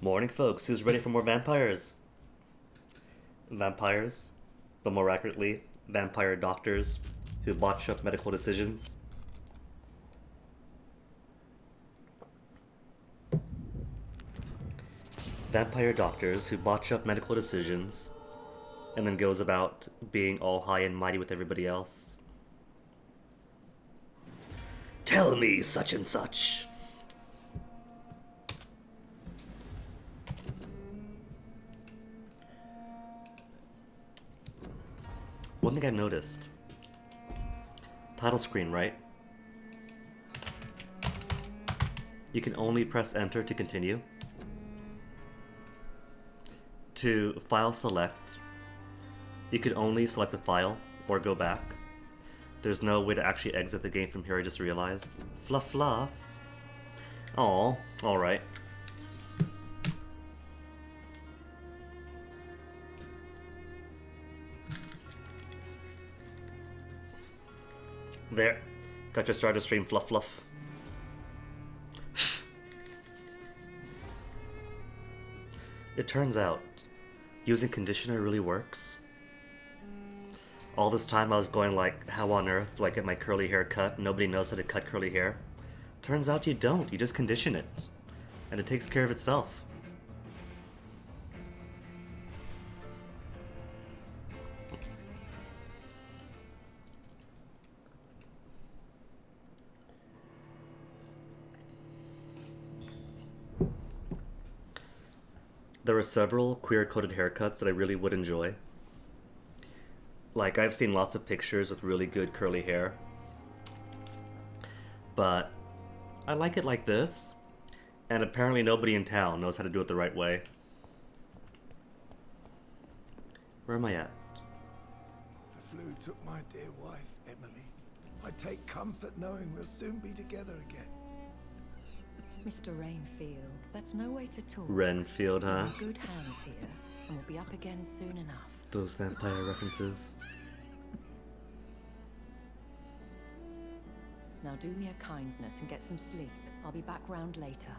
Morning, folks. Who's ready for more vampires? Vampires, but more accurately, vampire doctors who botch up medical decisions. Vampire doctors who botch up medical decisions and then goes about being all high and mighty with everybody else. Tell me such and such. One thing I noticed. Title screen, right? You can only press enter to continue. To file select, you can only select a file or go back. There's no way to actually exit the game from here, I just realized. Fluff fluff. Aw, alright. There. Got your starter stream, fluff fluff. It turns out, using conditioner really works. All this time I was going like, how on earth do I get my curly hair cut? Nobody knows how to cut curly hair. Turns out you don't, you just condition it. And it takes care of itself. There are several queer-coded haircuts that I really would enjoy. Like, I've seen lots of pictures with really good curly hair. But I like it like this. And apparently nobody in town knows how to do it the right way. Where am I at? The flu took my dear wife, Emily. I take comfort knowing we'll soon be together again. Mr. Rainfield, that's no way to talk. Renfield, huh? We're in good hands here, and we'll be up again soon enough. Those vampire references. Now do me a kindness and get some sleep. I'll be back round later.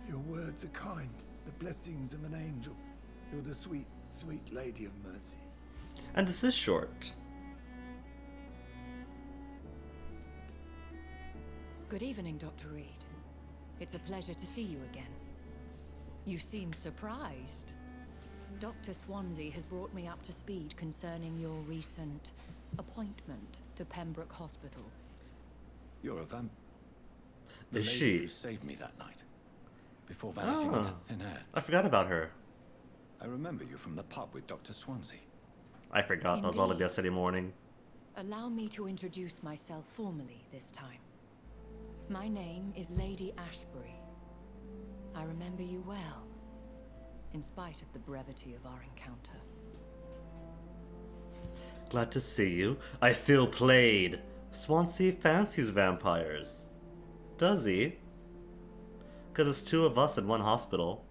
Your words are kind, the blessings of an angel. You're the sweet, sweet lady of mercy. And this is short. Good evening, Dr. Reed. It's a pleasure to see you again. You seem surprised. Dr. Swansea has brought me up to speed concerning your recent appointment to Pembroke Hospital. You're a vamp. Is lady she? who saved me that night, before vanishing into thin air. I forgot about her. I remember you from the pub with Dr. Swansea. I forgot. That was all of Indeed. yesterday morning. Allow me to introduce myself formally this time. My name is Lady Ashbury. I remember you well, in spite of the brevity of our encounter. Glad to see you. I feel played. Swansea fancies vampires. Does he? Because it's two of us in one hospital.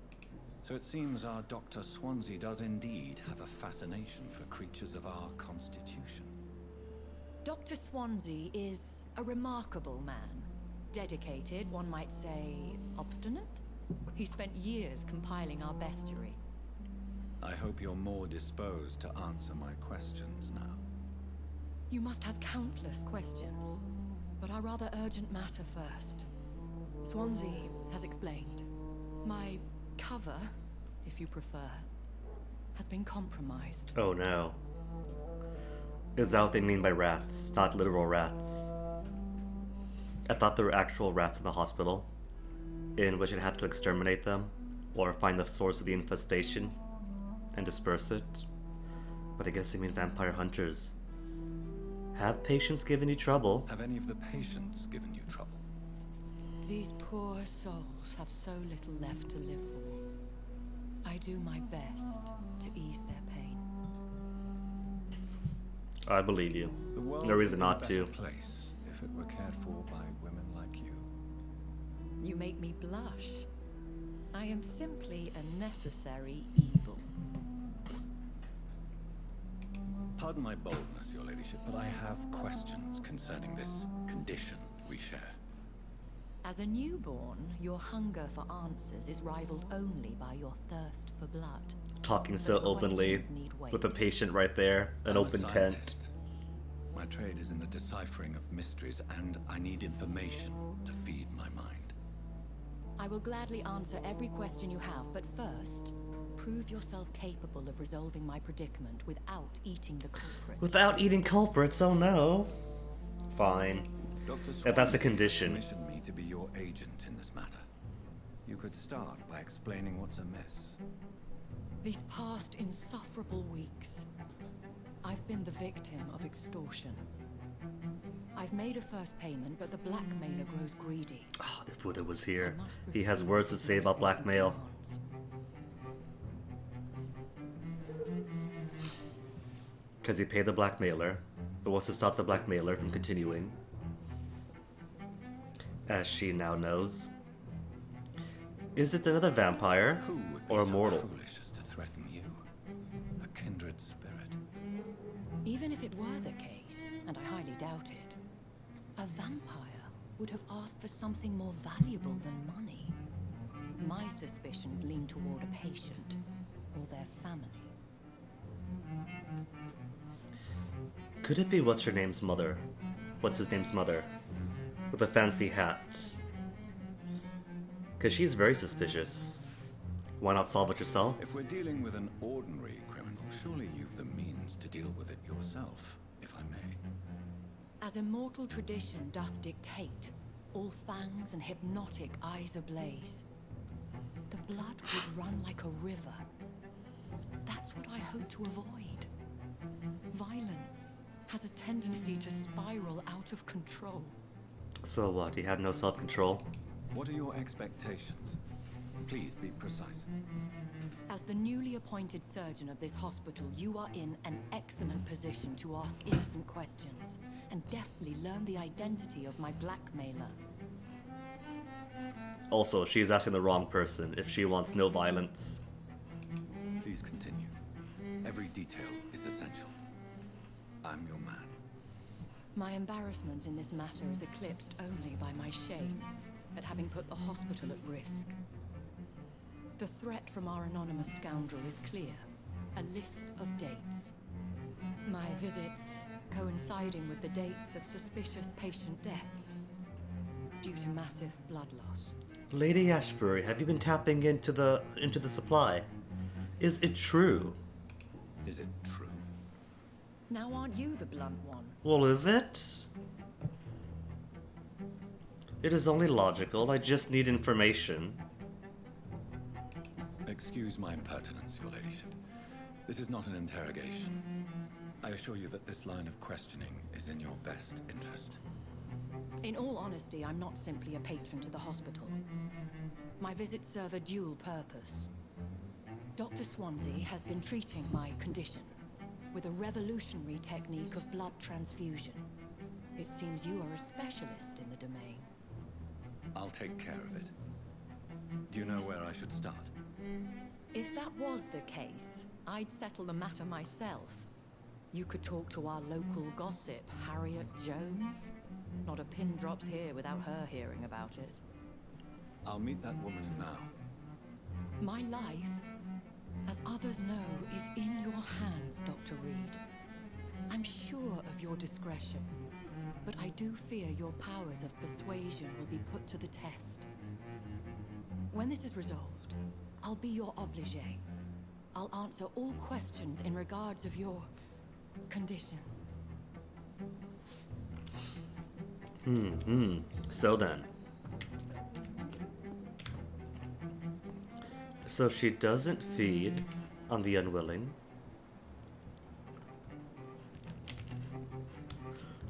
So it seems our Dr. Swansea does indeed have a fascination for creatures of our constitution. Dr. Swansea is a remarkable man. Dedicated, one might say, obstinate? He spent years compiling our bestiary. I hope you're more disposed to answer my questions now. You must have countless questions, but our rather urgent matter first. Swansea has explained. My cover, if you prefer, has been compromised. Oh no. Is that what they mean by rats, not literal rats? I thought there were actual rats in the hospital, in which it had to exterminate them, or find the source of the infestation, and disperse it. But I guess they mean vampire hunters. Have patients given you trouble? Have any of the patients given you trouble? These poor souls have so little left to live for. I do my best to ease their pain. I believe you. The world No reason would be a not to. better place if it were cared for by women like you. You make me blush. I am simply a necessary evil. Pardon my boldness, your ladyship, but I have questions concerning this condition we share. As a newborn, your hunger for answers is rivaled only by your thirst for blood. Talking so But openly questions need weight. with a patient right there, an I'm a open tent. scientist. My trade is in the deciphering of mysteries, and I need information to feed my mind. I will gladly answer every question you have, but first, prove yourself capable of resolving my predicament without eating the culprit. Without eating culprits, oh no. Fine. Dr. If that's a Swansea condition. commissioned me to be your agent in this matter. You could start by explaining what's amiss. These past insufferable weeks, I've been the victim of extortion. I've made a first payment, but the blackmailer grows greedy. Oh, if Buddha was here, I must he has refuse words to his say about most recent blackmail. demands. Because he paid the blackmailer, but wants to stop the blackmailer from continuing. As she now knows. Is it another vampire? Who would be Or so mortal? foolish as to threaten you? A kindred spirit. Even if it were the case, and I highly doubt it, a vampire would have asked for something more valuable than money. My suspicions lean toward a patient or their family. Could it be what's her name's mother? What's his name's mother? With a fancy hat. Because she's very suspicious. Why not solve it yourself? If we're dealing with an ordinary criminal, surely you've the means to deal with it yourself, if I may. As immortal tradition doth dictate, all fangs and hypnotic eyes ablaze, the blood would run like a river. That's what I hope to avoid. Violence has a tendency to spiral out of control. So what, you have no self-control? What are your expectations? Please be precise. As the newly appointed surgeon of this hospital, you are in an excellent position to ask innocent questions and deftly learn the identity of my blackmailer. Also, she's asking the wrong person if she wants no violence. Please continue. Every detail is essential. I'm your man. My embarrassment in this matter is eclipsed only by my shame at having put the hospital at risk. The threat from our anonymous scoundrel is clear. A list of dates. My visits coinciding with the dates of suspicious patient deaths due to massive blood loss. Lady Ashbury, have you been tapping into the supply? Is it true? Is it true? Now aren't you the blunt one? Well, is it? It is only logical. I just need information. Excuse my impertinence, your ladyship. This is not an interrogation. I assure you that this line of questioning is in your best interest. In all honesty, I'm not simply a patron to the hospital. My visits serve a dual purpose. Dr. Swansea has been treating my condition with a revolutionary technique of blood transfusion. It seems you are a specialist in the domain. I'll take care of it. Do you know where I should start? If that was the case, I'd settle the matter myself. You could talk to our local gossip, Harriet Jones. Not a pin drops here without her hearing about it. I'll meet that woman now. My life, as others know, is in your hands, Dr. Reed. I'm sure of your discretion, but I do fear your powers of persuasion will be put to the test. When this is resolved, I'll be your obligé. I'll answer all questions in regards of your condition. So then. So she doesn't feed on the unwilling.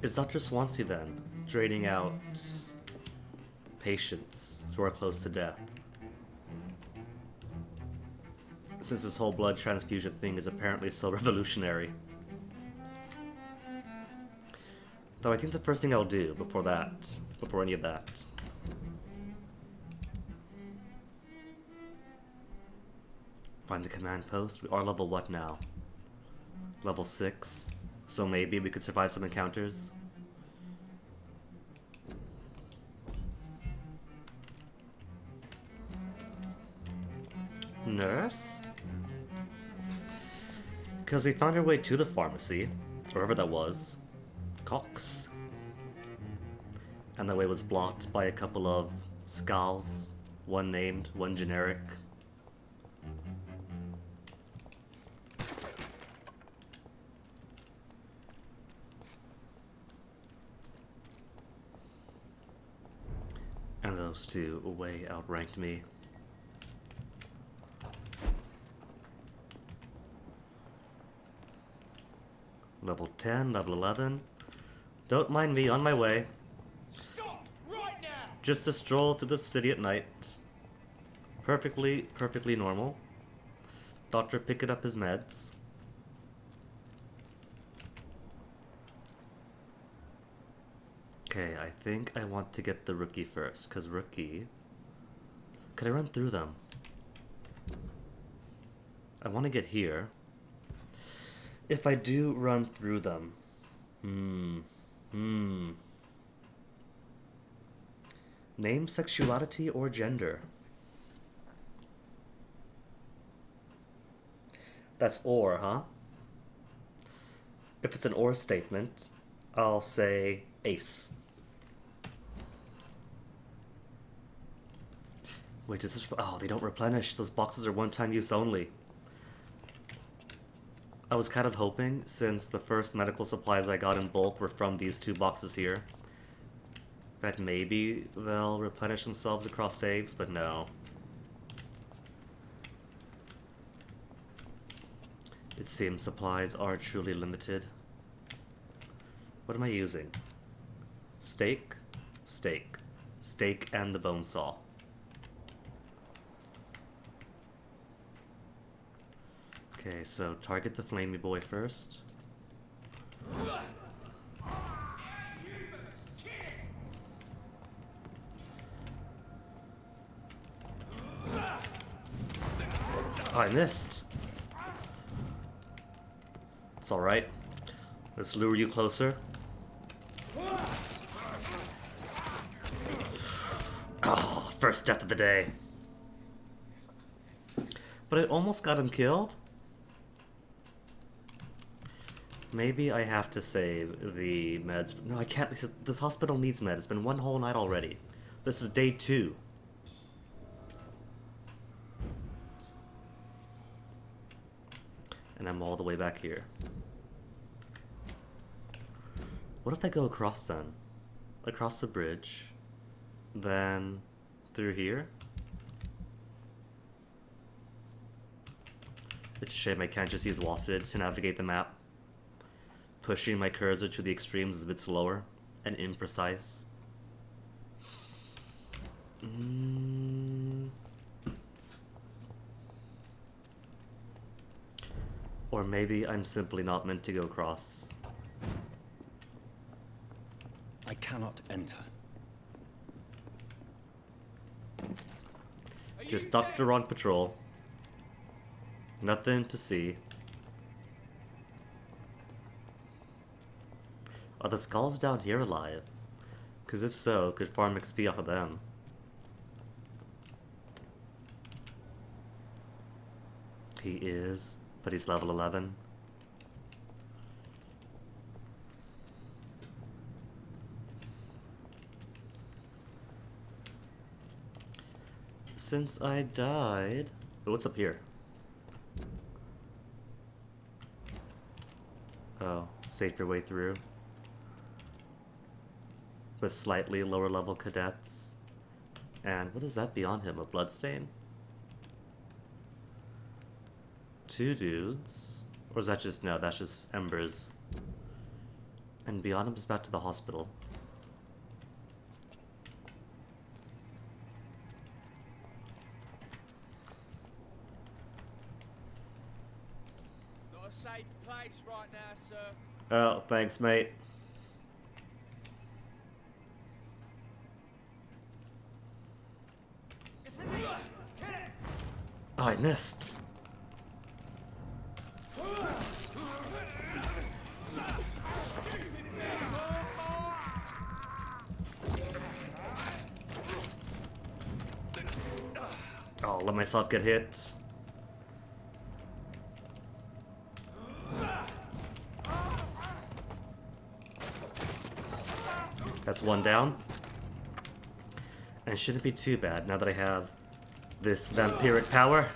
Is Dr. Swansea then draining out patients who are close to death? Since this whole blood transfusion thing is apparently so revolutionary. Though I think the first thing I'll do before any of that, find the command post. We are level what now? Level 6. So maybe we could survive some encounters. nurse? Because we found our way to the pharmacy, wherever that was. Cox. And the way was blocked by a couple of skulls. One named, one generic. And those two way outranked me. Level 10, level 11. Don't mind me, on my way. Stop right now! Just a stroll through the city at night. Perfectly normal. Doctor picking up his meds. Okay, I think I want to get the rookie first, because rookie... Could I run through them? I want to get here. If I do run through them... Name, sexuality, or gender? That's or, huh? If it's an or statement, I'll say ace. Wait, is this... Oh, they don't replenish. Those boxes are one-time use only. I was kind of hoping, since the first medical supplies I got in bulk were from these two boxes here, that maybe they'll replenish themselves across saves, but no. It seems supplies are truly limited. What am I using? Steak, steak, steak, and the bone saw. Okay, so target the flamey boy first. Oh, I missed. It's alright. Let's lure you closer. Oh, first death of the day. But I almost got him killed. Maybe I have to save the meds. No, I can't. This hospital needs meds. It's been one whole night already. This is day 2. And I'm all the way back here. What if I go across then? Across the bridge. Then through here? It's a shame I can't just use WASD to navigate the map. Pushing my cursor to the extremes is a bit slower and imprecise. Or maybe I'm simply not meant to go across. I cannot enter. Just Doctor on patrol. Nothing to see. Are the skulls down here alive? Because if so, could farm XP off of them. He is, but he's level 11. Since I died... Oh, what's up here? Oh, safe your way through. With slightly lower level cadets. And what is that beyond him? A bloodstain? 2 dudes? Or is that just... No, that's just embers. And beyond him is back to the hospital. Not a safe place right now, sir. Oh, thanks, mate. It's a lead! Get it! Oh, I missed. Oh, let myself get hit. That's one down. And it shouldn't be too bad now that I have this vampiric power.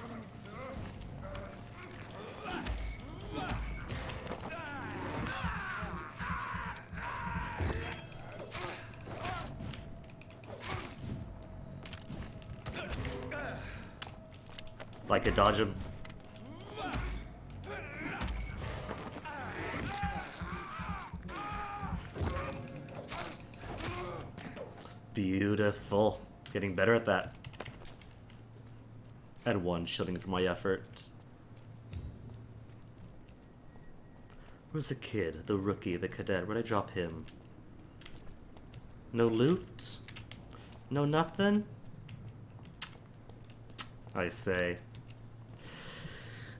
If I could dodge him. Beautiful. Getting better at that. Add 1 shilling for my effort. Where's the kid? The rookie, the cadet? Where'd I drop him? No loot? No nothing? I say.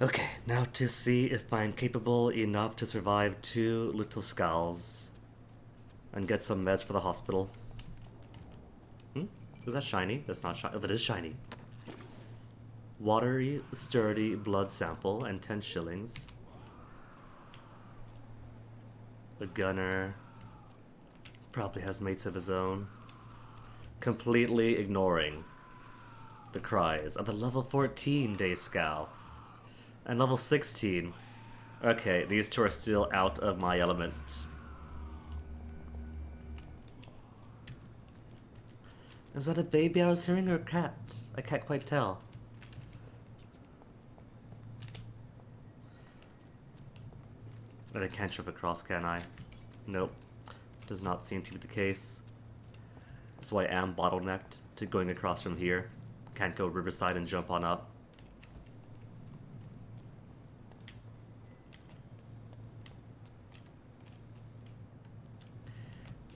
Okay, now to see if I'm capable enough to survive 2 little skulls. And get some meds for the hospital. Is that shiny? That's not shiny. Oh, that is shiny. Watery, sturdy blood sample and 10 shillings. A gunner. Probably has mates of his own. Completely ignoring the cries of the level 14 day scowl. And level 16. Okay, these 2 are still out of my element. Is that a baby I was hearing or a cat? I can't quite tell. But I can't jump across, can I? Nope. Does not seem to be the case. So I am bottlenecked to going across from here. Can't go riverside and jump on up.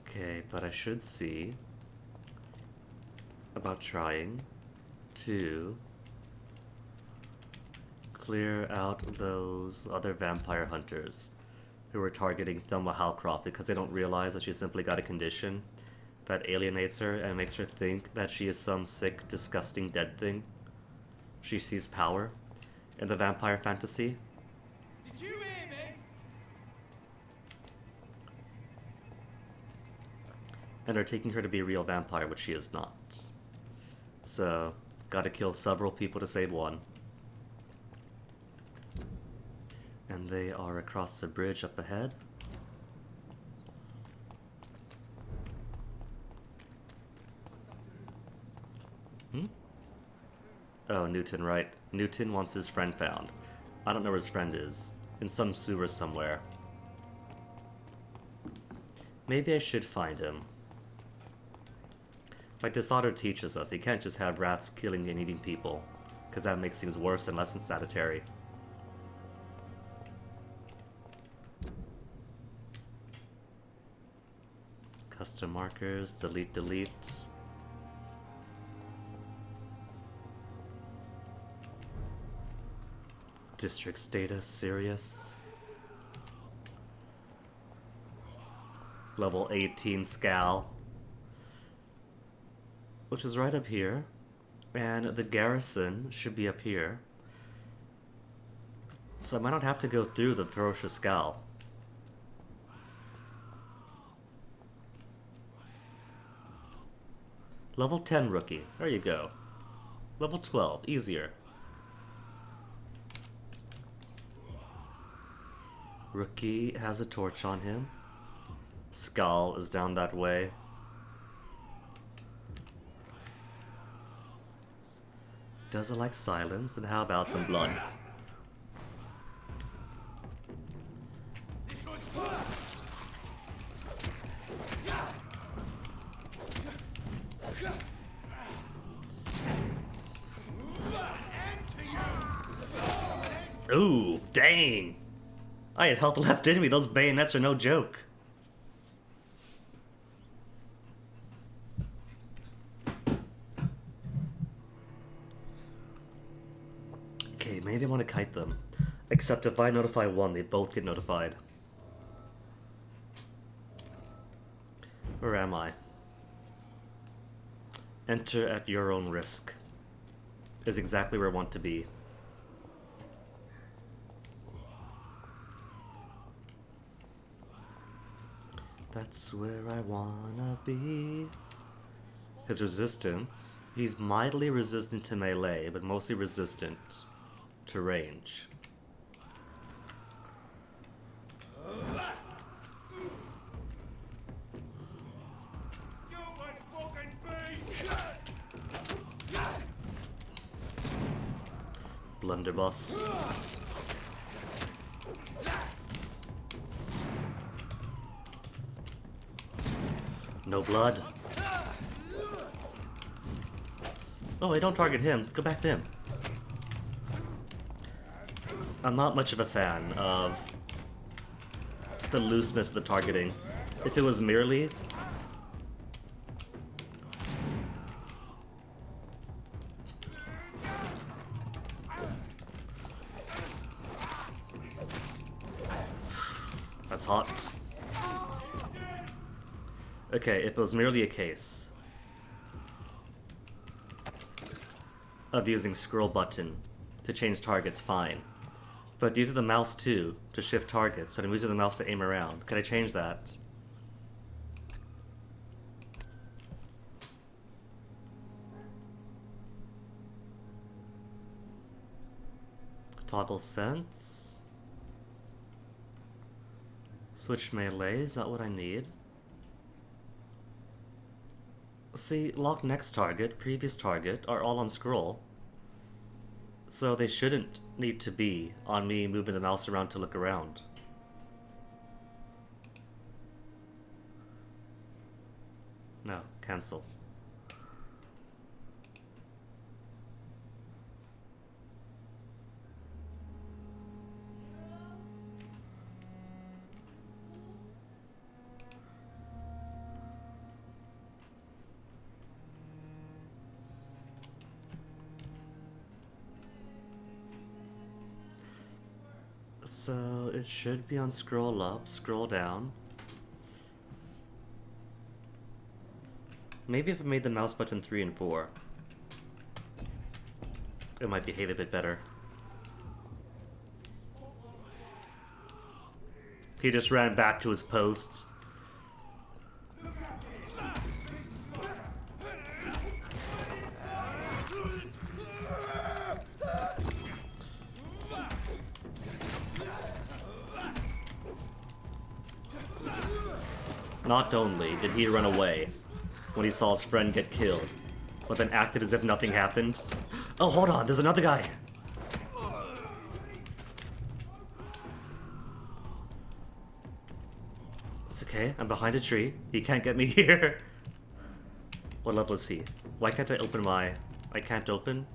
Okay, but I should see about trying to clear out those other vampire hunters who are targeting Thelma Halcroft because they don't realize that she simply got a condition that alienates her and makes her think that she is some sick, disgusting dead thing. She sees power in the vampire fantasy. Did you hear me? And are taking her to be a real vampire, which she is not. So, gotta kill several people to save one. And they are across the bridge up ahead. Oh, Newton, right. Newton wants his friend found. I don't know where his friend is. In some sewer somewhere. Maybe I should find him. Like Disorder teaches us, you can't just have rats killing and eating people, because that makes things worse and less sanitary. Custom markers, delete, delete. District status, serious. Level 18 Scal. Which is right up here. And the garrison should be up here. So I might not have to go through the Ferocious Scal. Level 10 rookie. There you go. Level 12. Easier. Rookie has a torch on him. Skull is down that way. Does it like silence? And how about some blood? Ooh, dang! I had health left in me. Those bayonets are no joke. Okay, maybe I want to kite them. Except if I notify one, they both get notified. Where am I? Enter at your own risk. Is exactly where I want to be. That's where I wanna be. His resistance, he's mildly resistant to melee, but mostly resistant to range. Blunderbuss. No blood. Oh, wait, don't target him. Go back to him. I'm not much of a fan of the looseness of the targeting. If it was merely... That's hot. Okay, if it was merely a case of using scroll button to change targets, fine. But using the mouse too to shift targets, so I'm using the mouse to aim around. Can I change that? Toggle sense. Switch melee, is that what I need? See, lock next target, previous target are all on scroll. So they shouldn't need to be on me moving the mouse around to look around. No, cancel. So it should be on scroll up, scroll down. Maybe if I made the mouse button 3 and 4, it might behave a bit better. He just ran back to his post. Not only did he run away when he saw his friend get killed, but then acted as if nothing happened. Oh, hold on, there's another guy! It's okay, I'm behind a tree. He can't get me here. What level is he? Why can't I open my... I can't open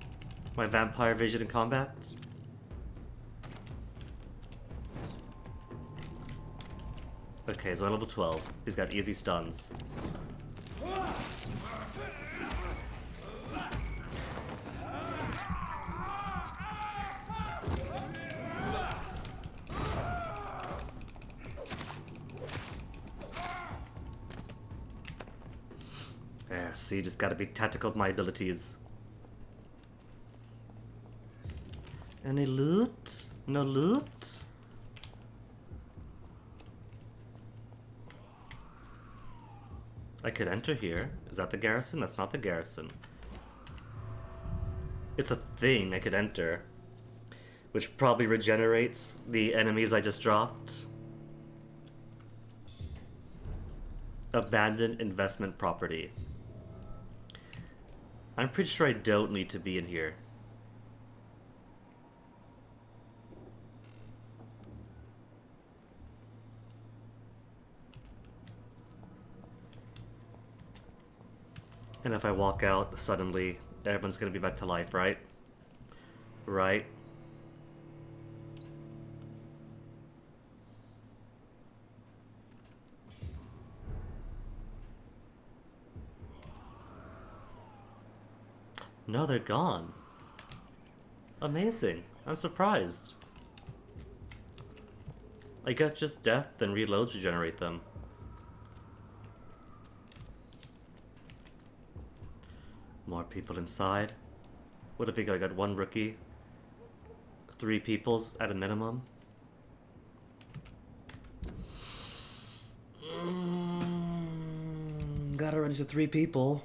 my vampire vision in combat? Okay, so I'm level 12. He's got easy stuns. There, see, just gotta be tactical with my abilities. Any loot? No loot? I could enter here. Is that the garrison? That's not the garrison. It's a thing I could enter, which probably regenerates the enemies I just dropped. Abandoned investment property. I'm pretty sure I don't need to be in here. And if I walk out, suddenly everyone's gonna be back to life, right? Right? No, they're gone. Amazing. I'm surprised. I guess just death and reloads regenerate them. More people inside. What if I got one rookie? 3 peoples at a minimum. gotta run into 3 people.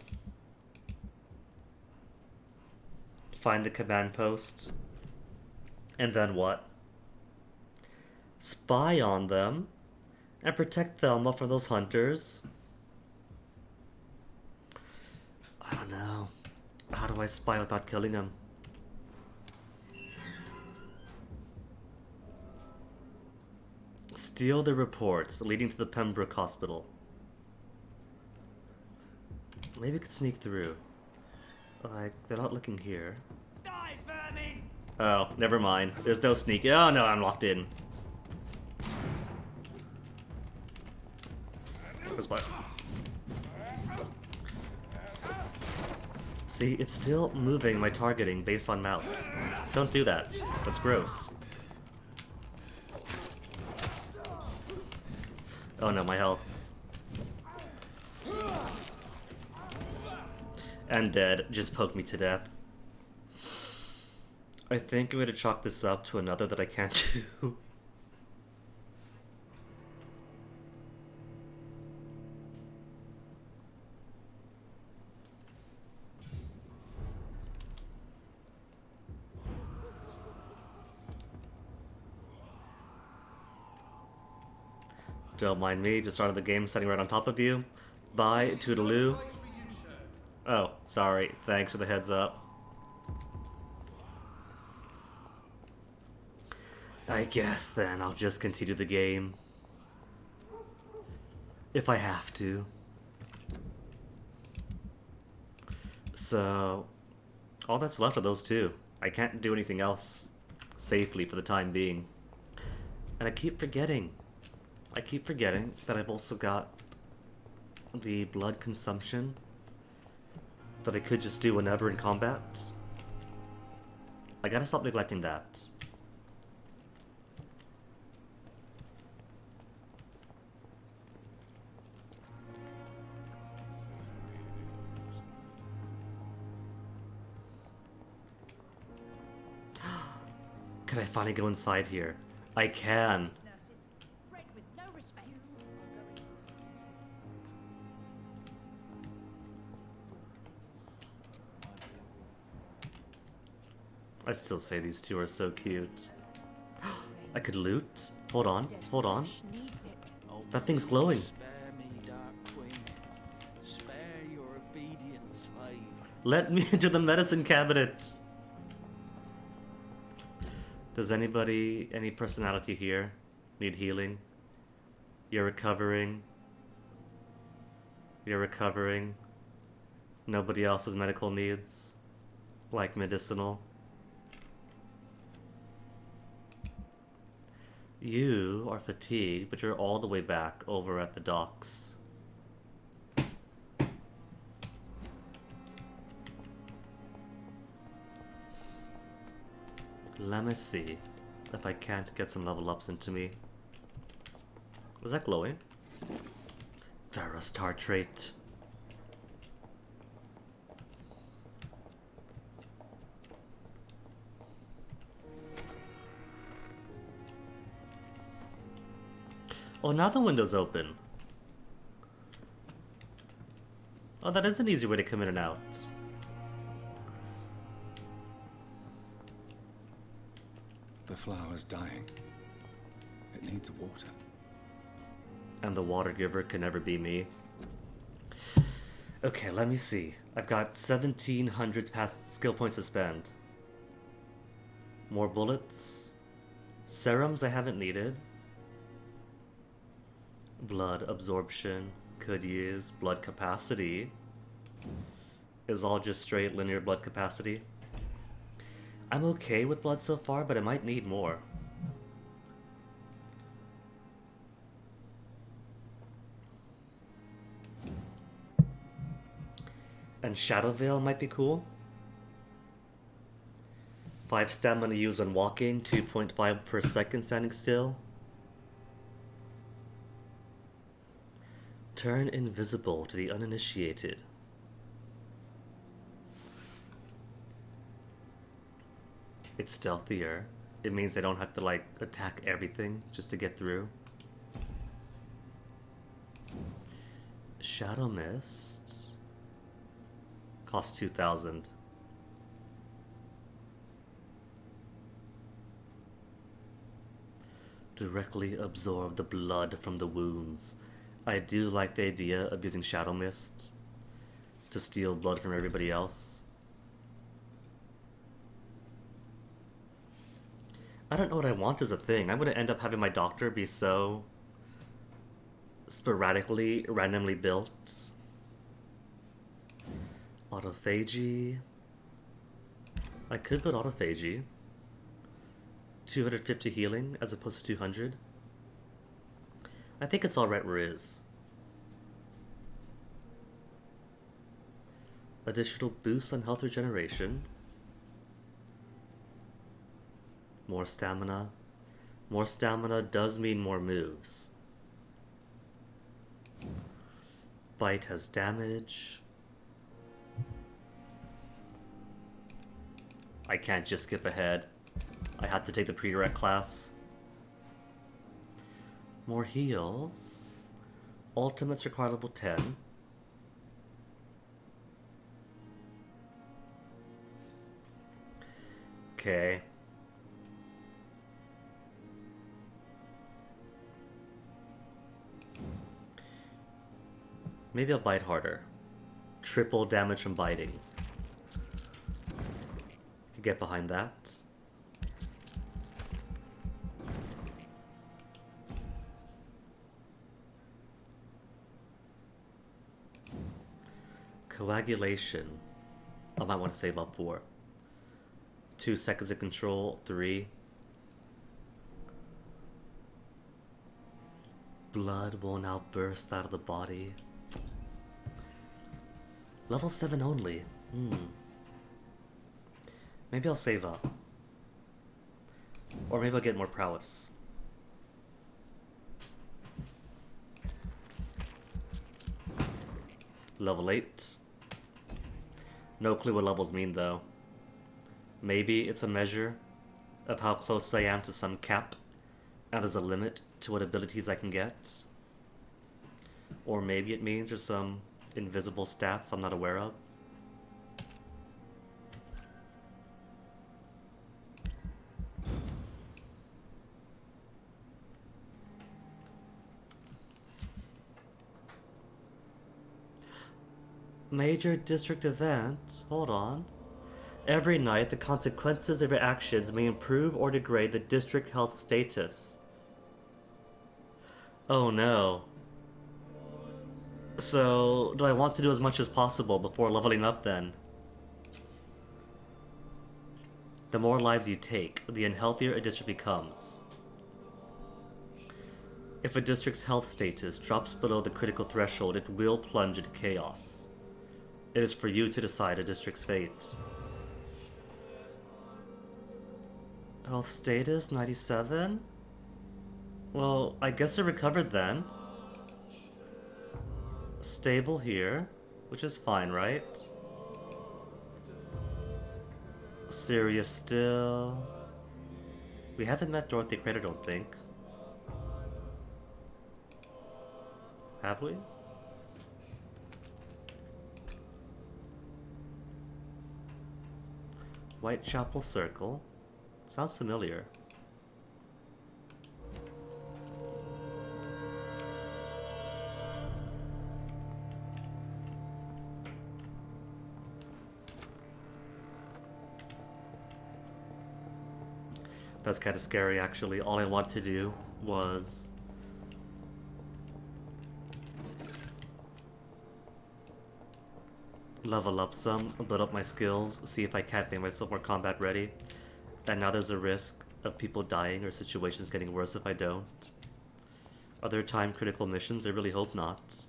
Find the command post. And then what? Spy on them and protect Thelma from those hunters. I don't know. How do I spy without killing him? Steal the reports leading to the Pembroke Hospital. Maybe we could sneak through. Like, they're not looking here. Die, vermin! Oh, never mind. There's no sneak. Oh no, I'm locked in. Where's my... See, it's still moving my targeting based on mouse. Don't do that. That's gross. Oh no, my health. And dead. Just poked me to death. I think I'm going to chalk this up to another that I can't do. Don't mind me, just started the game sitting right on top of you. Bye, toodaloo. Oh, sorry. Thanks for the heads up. I guess then I'll just continue the game. If I have to. So, all that's left are those 2. I can't do anything else safely for the time being. And I keep forgetting that I've also got the blood consumption that I could just do whenever in combat. I gotta stop neglecting that. Can I finally go inside here? I can. I still say these 2 are so cute. I could loot? Hold on, hold on. That thing's glowing. Let me into the medicine cabinet. Does anybody, any personality here need healing? You're recovering. You're recovering. Nobody else's medical needs? Like medicinal? You are fatigued, but you're all the way back over at the docks. Let me see if I can't get some level ups into me. Was that glowing? Ferrostar trait. Oh, now the window's open. Oh, that is an easy way to come in and out. The flower's dying. It needs water. And the water giver can never be me. Okay, let me see. I've got 1,700 past skill points to spend. More bullets. Serums I haven't needed. Blood absorption. Could use. Blood capacity. Is all just straight linear blood capacity. I'm okay with blood so far, but I might need more. And Shadow Veil might be cool. 5 stamina used on walking, 2.5 per second standing still. Turn invisible to the uninitiated. It's stealthier. It means I don't have to, like, attack everything just to get through. Shadow Mist costs 2,000. Directly absorb the blood from the wounds. I do like the idea of using Shadow Mist to steal blood from everybody else. I don't know what I want as a thing. I'm going to end up having my doctor be so sporadically, randomly built. Autophagy. I could put autophagy. 250 healing as opposed to 200. I think it's alright where it is. Additional boost on health regeneration. More stamina. More stamina does mean more moves. Bite has damage. I can't just skip ahead. I have to take the predirect class. More heals. Ultimates require level 10. Okay. Maybe I'll bite harder. Triple damage from biting. Could get behind that. Coagulation. I might want to save up for. 2 seconds of control. 3. Blood will now burst out of the body. Level 7 only. Maybe I'll save up. Or maybe I'll get more prowess. Level 8. No clue what levels mean though. Maybe it's a measure of how close I am to some cap, and there's a limit to what abilities I can get. Or maybe it means there's some invisible stats I'm not aware of. Major district event? Hold on. Every night, the consequences of your actions may improve or degrade the district health status. Oh no. So, do I want to do as much as possible before leveling up then? The more lives you take, the unhealthier a district becomes. If a district's health status drops below the critical threshold, it will plunge into chaos. It is for you to decide a district's fate. Health status, 97? Well, I guess it recovered then. Stable here, which is fine, right? Serious still. We haven't met Dorothy Crate, I don't think. Have we? Whitechapel Circle. Sounds familiar. That's kind of scary, actually. All I want to do was level up some, build up my skills, see if I can't make myself more combat ready. And now there's a risk of people dying or situations getting worse if I don't. Are there time critical missions? I really hope not.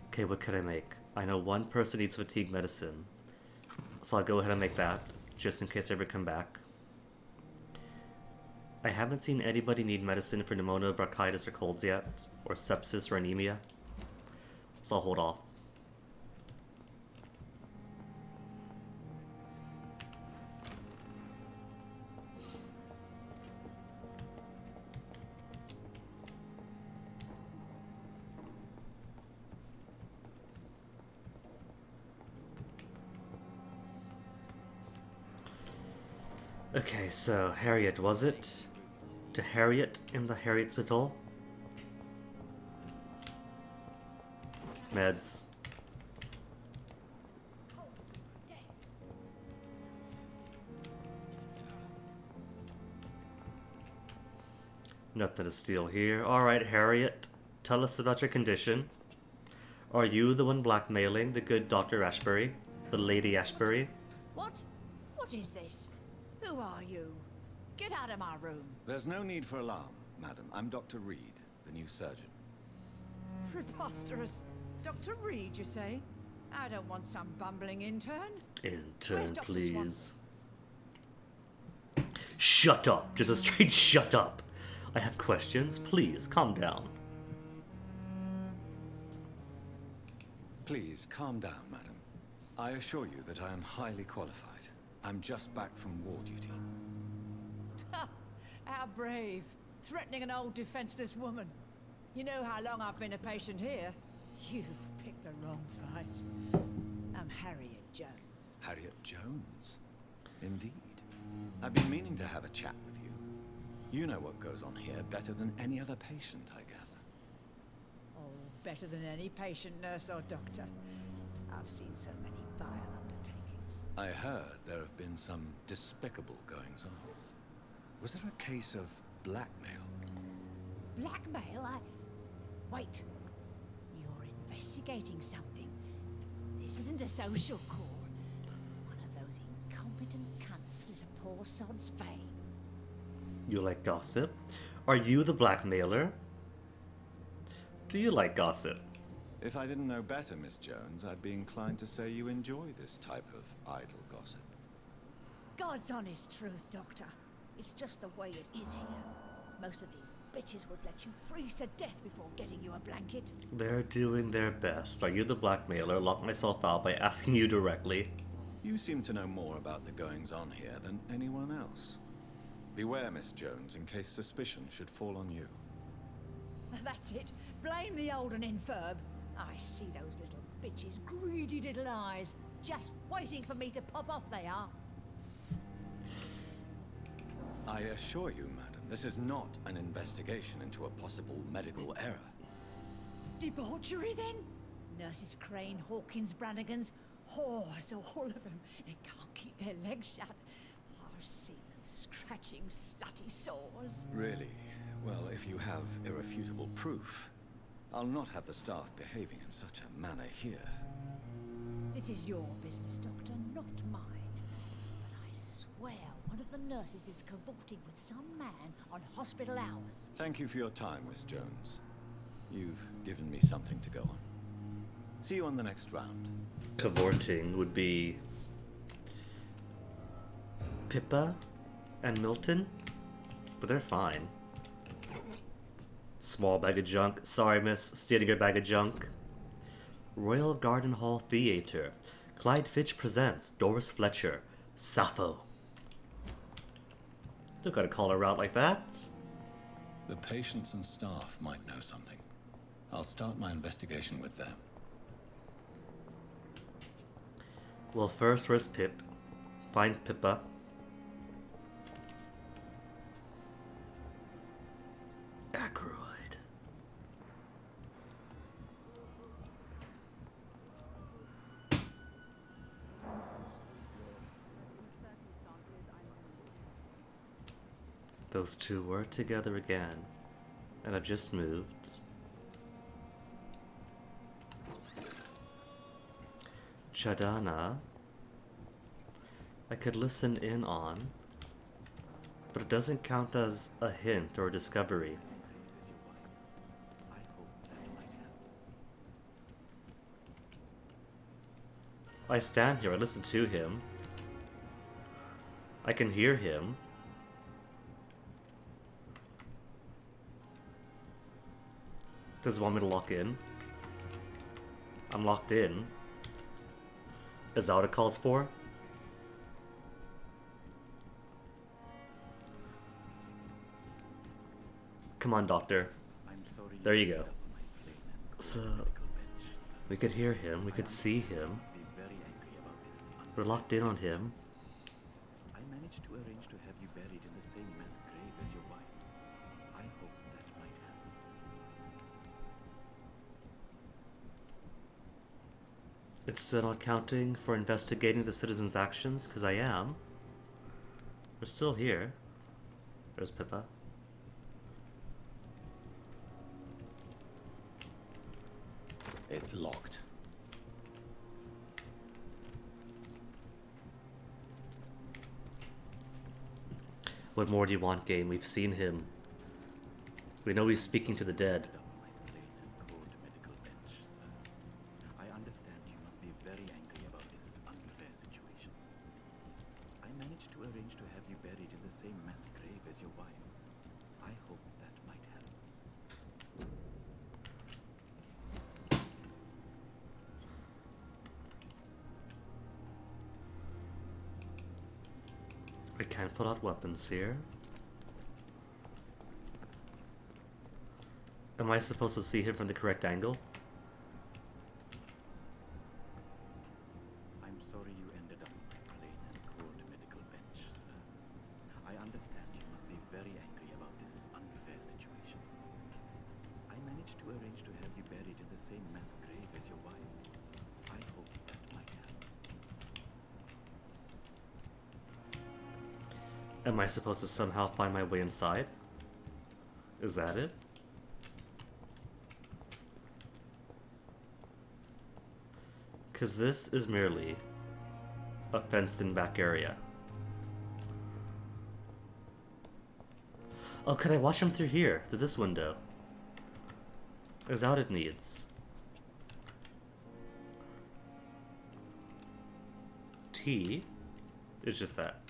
Okay, what could I make? I know one person needs fatigue medicine, so I'll go ahead and make that, just in case I ever come back. I haven't seen anybody need medicine for pneumonia, bronchitis, or colds yet, or sepsis or anemia, so I'll hold off. Okay, so Harriet, was it? To Harriet in the Harriet Hospital? Meds. Nothing to steal here. Alright, Harriet. Tell us about your condition. Are you the one blackmailing the good Dr. Ashbury? The Lady Ashbury? What? What is this? Who are you? Get out of my room. There's no need for alarm, madam. I'm Dr. Reed, the new surgeon. Preposterous. Dr. Reed, you say? I don't want some bumbling intern. Where's Intern, Dr. please. Shut up. Just a straight shut up. I have questions. Please, calm down. Please, calm down, madam. I assure you that I am highly qualified. I'm just back from war duty. How brave. Threatening an old defenseless woman. You know how long I've been a patient here? You've picked the wrong fight. I'm Harriet Jones. Harriet Jones? Indeed. I've been meaning to have a chat with you. You know what goes on here better than any other patient, I gather. Oh, better than any patient, nurse, or doctor. I've seen so many vile undertakings. I heard there have been some despicable goings-on. Was there a case of blackmail? Blackmail? Wait. You're investigating something. This isn't a social call. One of those incompetent cunts slit a poor sod's vein. You like gossip? Are you the blackmailer? Do you like gossip? If I didn't know better, Miss Jones, I'd be inclined to say you enjoy this type of idle gossip. God's honest truth, Doctor. It's just the way it is here. Most of these bitches would let you freeze to death before getting you a blanket. They're doing their best. Are you the blackmailer? Lock myself out by asking you directly. You seem to know more about the goings-on here than anyone else. Beware, Miss Jones, in case suspicion should fall on you. That's it. Blame the old and infirm. I see those little bitches' greedy little eyes. Just waiting for me to pop off they are. I assure you, madam, this is not an investigation into a possible medical error. Debauchery, then? Nurses Crane, Hawkins, Brannigans, whores, all of them. They can't keep their legs shut. I've seen them scratching slutty sores. Really? Well, if you have irrefutable proof, I'll not have the staff behaving in such a manner here. This is your business, Doctor, not mine. But I swear one of the nurses is cavorting with some man on hospital hours. Thank you for your time, Miss Jones. You've given me something to go on. See you on the next round. Cavorting would be Pippa and Milton, but they're fine. Small bag of junk. Sorry, miss. Stealing your bag of junk. Royal Garden Hall Theater. Clyde Fitch presents Doris Fletcher. Sappho. Don't gotta call her out like that. The patients and staff might know something. I'll start my investigation with them. Well, first, where's Pip? Find Pippa. Ackroyd. Those two were together again, and I've just moved. Chadana, I could listen in on, but it doesn't count as a hint or a discovery. I stand here, I listen to him. I can hear him. Does he want me to lock in? I'm locked in. Is that what it calls for? Come on, doctor. There you go. So, we could hear him, we could see him. We're locked in on him. I managed to arrange to have It's still not counting for investigating the citizens' actions, because I am. We're still here. There's Pippa. It's locked. What more do you want, game? We've seen him. We know he's speaking to the dead. I understand you must be very angry about this unfair situation. I managed to arrange to have you buried in the same mass grave as your wife. I hope that might help. I can't pull out weapons here. Am I supposed to see him from the correct angle? I'm sorry you ended up on my plain and cold medical bench, sir. I understand you must be very angry about this unfair situation. I managed to arrange to have you buried in the same mass grave as your wife. I hope that might help. Am I supposed to somehow find my way inside? Is that it? Because this is merely a fenced-in back area. Oh, could I watch him through here, through this window? Is that what it needs? T is just that.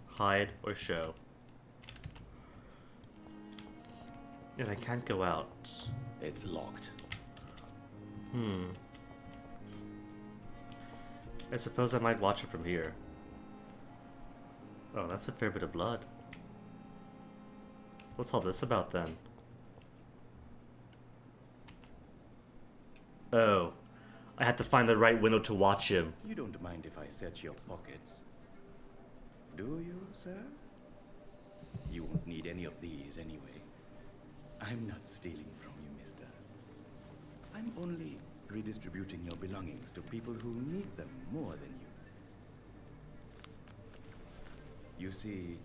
Hide or show. And I can't go out. It's locked. I suppose I might watch it from here. Oh, that's a fair bit of blood. What's all this about then? Oh, I had to find the right window to watch him. You don't mind if I search your pockets, do you, sir? You won't need any of these anyway. I'm not stealing from you, mister. I'm only redistributing your belongings to people who need them more than you. You see,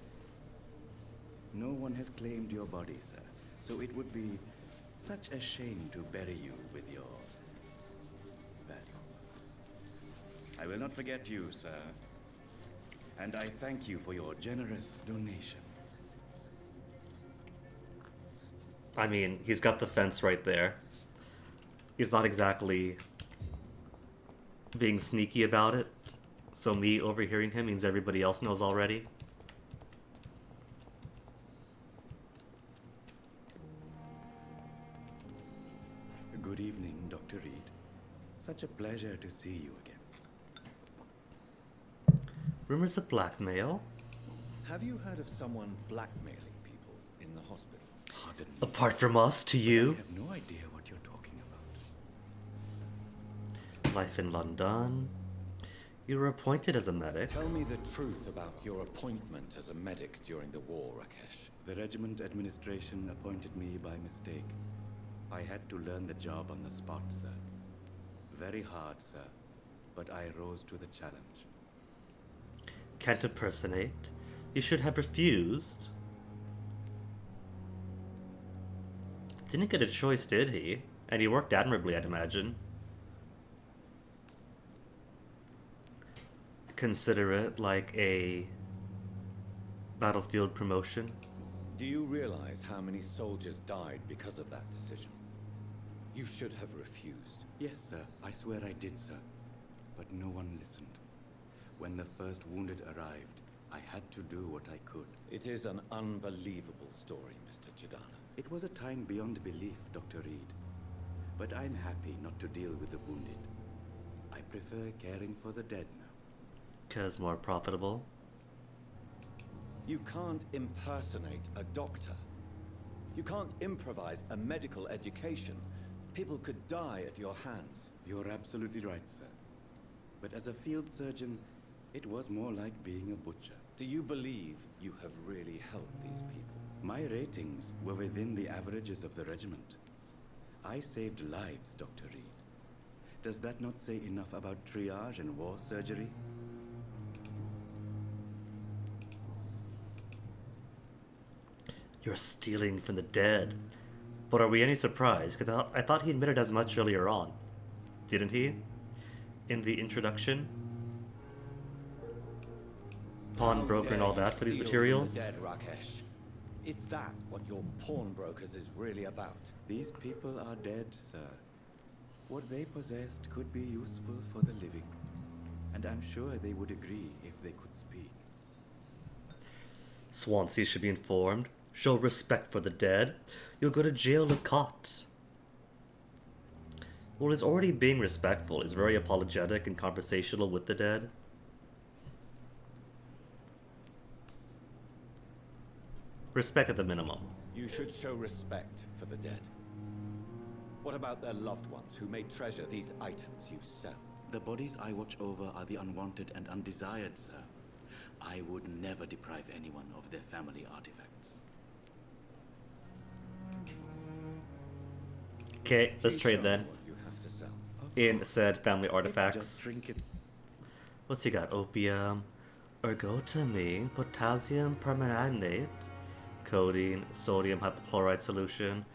no one has claimed your body, sir, so it would be such a shame to bury you with your valuables. I will not forget you, sir, and I thank you for your generous donation. I mean, he's got the fence right there. He's not exactly being sneaky about it, so me overhearing him means everybody else knows already. Good evening, Dr. Reed. Such a pleasure to see you again. Rumors of blackmail? Have you heard of someone blackmailing people in the hospital? Pardon me. Apart from us, to I you? have no idea what you're talking about. Life in London. You were appointed as a medic. Tell me the truth about your appointment as a medic during the war, Rakesh. The regiment administration appointed me by mistake. I had to learn the job on the spot, sir. Very hard, sir, but I rose to the challenge. Can't impersonate. You should have refused. Didn't get a choice, did he? And he worked admirably, I'd imagine. Consider it like a battlefield promotion. Do you realize how many soldiers died because of that decision? You should have refused. Yes, sir, I swear I did, sir. But no one listened. When the first wounded arrived, I had to do what I could. It is an unbelievable story, Mr. Chidana. It was a time beyond belief, Dr. Reed. But I'm happy not to deal with the wounded. I prefer caring for the dead now. 'Cause more profitable. You can't impersonate a doctor. You can't improvise a medical education. People could die at your hands. You're absolutely right, sir. But as a field surgeon, it was more like being a butcher. Do you believe you have really helped these people? My ratings were within the averages of the regiment. I saved lives, Dr. Reed. Does that not say enough about triage and war surgery? You're stealing from the dead. But are we any surprised? Because I thought he admitted as much earlier on. Didn't he? In the introduction? Pawnbroker and all that for these materials? Dead, Rakesh. Is that what your pawnbrokers is really about? These people are dead, sir. What they possessed could be useful for the living. And I'm sure they would agree if they could speak. Swansea should be informed. Show respect for the dead. You'll go to jail if caught. Well, he's already being respectful. He's very apologetic and conversational with the dead. Respect at the minimum. You should show respect for the dead. What about their loved ones who may treasure these items you sell? The bodies I watch over are the unwanted and undesired, sir. I would never deprive anyone of their family artifacts. Okay, let's trade then. What you have to sell. In said family Let's artifacts. just drink it. What's he got? Opium, ergotamine, potassium permanganate, codeine, sodium hypochlorite solution,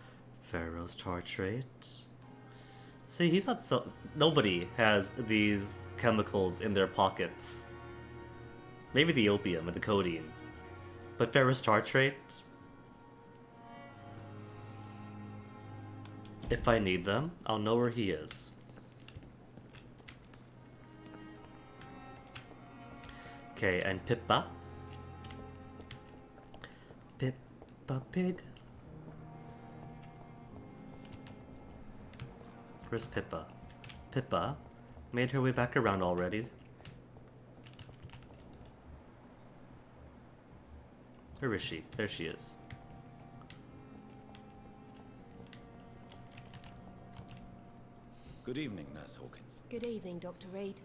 ferrous tartrate. See, he's not so. Nobody has these chemicals in their pockets. Maybe the opium and the codeine, but ferrous tartrate. If I need them, I'll know where he is. Okay, and Pippa. Pippa Pig. Where's Pippa? Pippa made her way back around already. Where is she? There she is. Good evening, Nurse Hawkins. Good evening, Dr. Reed.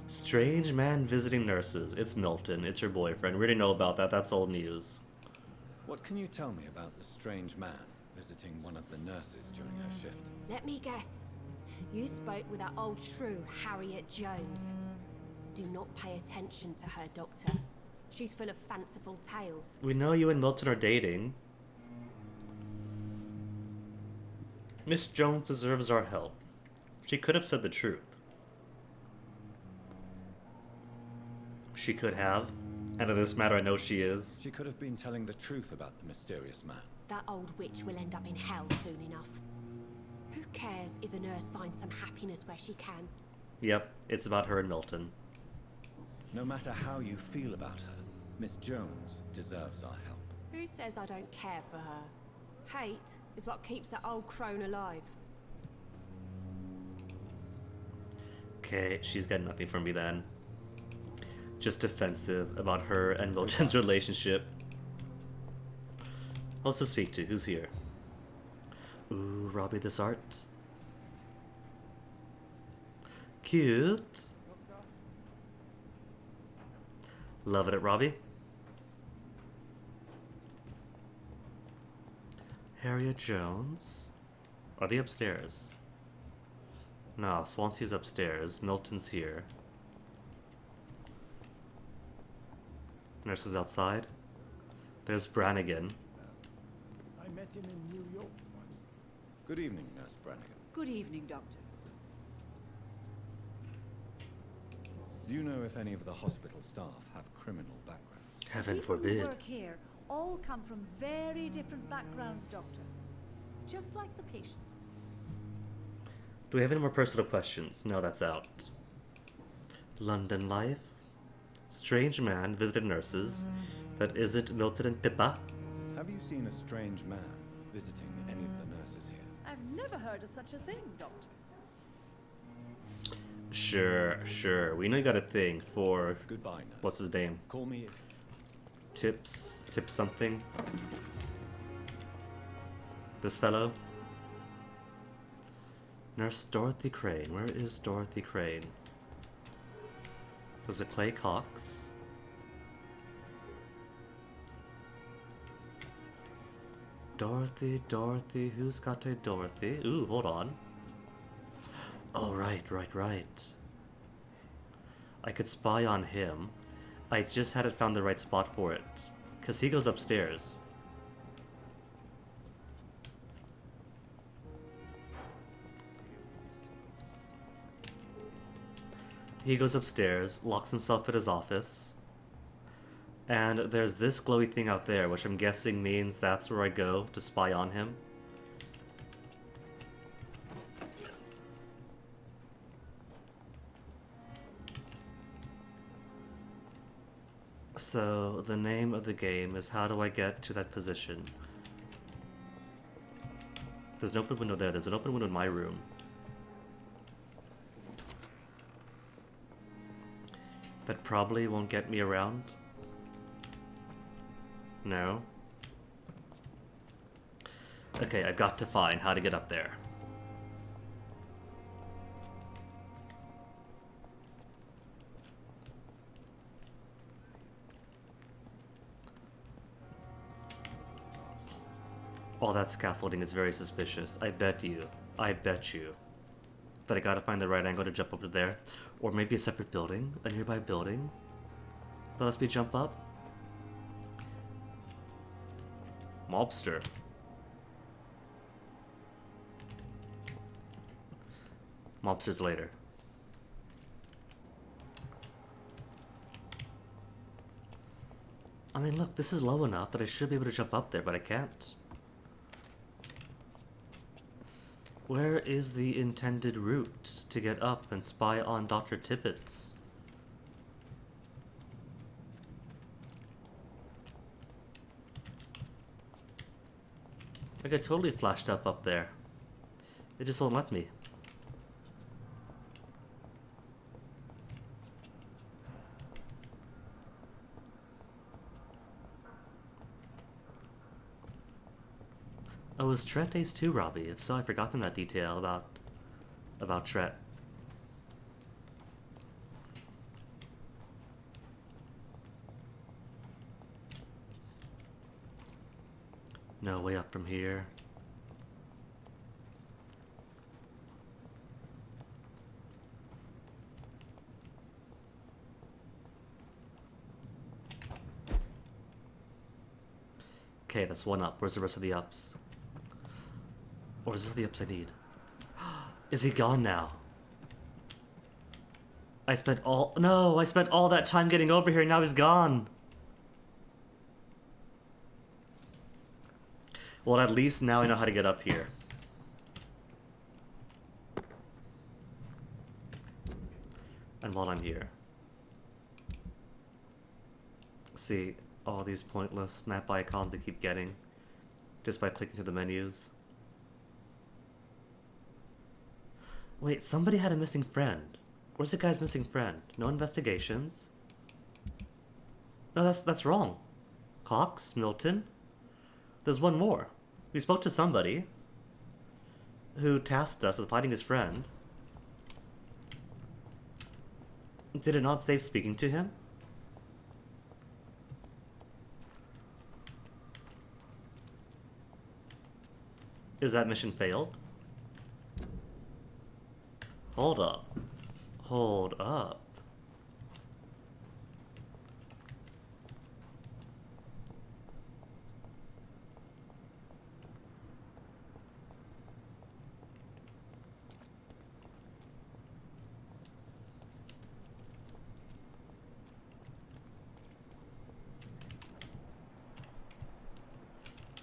Strange man visiting nurses. It's Milton. It's your boyfriend. We already know about that. That's old news. What can you tell me about the strange man visiting one of the nurses during her shift? Let me guess. You spoke with that old shrew, Harriet Jones. Do not pay attention to her, Doctor. She's full of fanciful tales. We know you and Milton are dating. Miss Jones deserves our help. She could have said the truth. She could have. And in this matter, I know she is. She could have been telling the truth about the mysterious man. That old witch will end up in hell soon enough. Who cares if a nurse finds some happiness where she can? Yep, it's about her and Milton. No matter how you feel about her, Miss Jones deserves our help. Who says I don't care for her? Hate is what keeps that old crone alive. Okay, she's got nothing from me then. Just defensive about her and Milton's relationship. Who else to speak to? Who's here? Ooh, Robbie this art. Cute. Loving it, Robbie. Harriet Jones. Are they upstairs? No, Swansea's upstairs. Milton's here. Nurse is outside. There's Brannigan. I met him in New York once. Good evening, Nurse Brannigan. Good evening, Doctor. Do you know if any of the hospital staff have criminal backgrounds? Heaven People who forbid. work here all come from very different backgrounds, Doctor. Just like the patients. Do we have any more personal questions? No, that's out. London life. Strange man visited nurses. That isn't Milton and Pippa. Have you seen a strange man visiting any of the nurses here? I've never heard of such a thing, Doctor. Sure. We know you got a thing for... Goodbye, nurse. What's his name? Call me if... Tips something. This fellow. Nurse Dorothy Crane. Where is Dorothy Crane? Was it Clay Cox? Dorothy, who's got a Dorothy? Ooh, hold on. Oh, right. I could spy on him. I just hadn't found the right spot for it. Because he goes upstairs. He goes upstairs, locks himself in his office. And there's this glowy thing out there, which I'm guessing means that's where I go to spy on him. So, the name of the game is how do I get to that position? There's an open window there. There's an open window in my room. That probably won't get me around. No. Okay, I've got to find how to get up there. All that scaffolding is very suspicious. I bet you that I gotta find the right angle to jump up to there. Or maybe a separate building, a nearby building that lets me jump up. Mobster. Mobsters later. I mean, look, this is low enough that I should be able to jump up there, but I can't. Where is the intended route to get up and spy on Dr. Tippett? I get totally flashed up there. It just won't let me. Oh, is Tret Ace too, Robbie? If so, I've forgotten that detail about Tret. No way up from here. Okay, that's one up. Where's the rest of the ups? Or is this the ups I need? Is he gone now? I spent all that time getting over here and now he's gone. Well, at least now I know how to get up here. And while I'm here. See, all these pointless map icons I keep getting just by clicking through the menus. Wait, somebody had a missing friend. Where's the guy's missing friend? No investigations? No, that's wrong. Cox? Milton? There's one more. We spoke to somebody who tasked us with finding his friend. Did it not save speaking to him? Is that mission failed? Hold up. Hold up.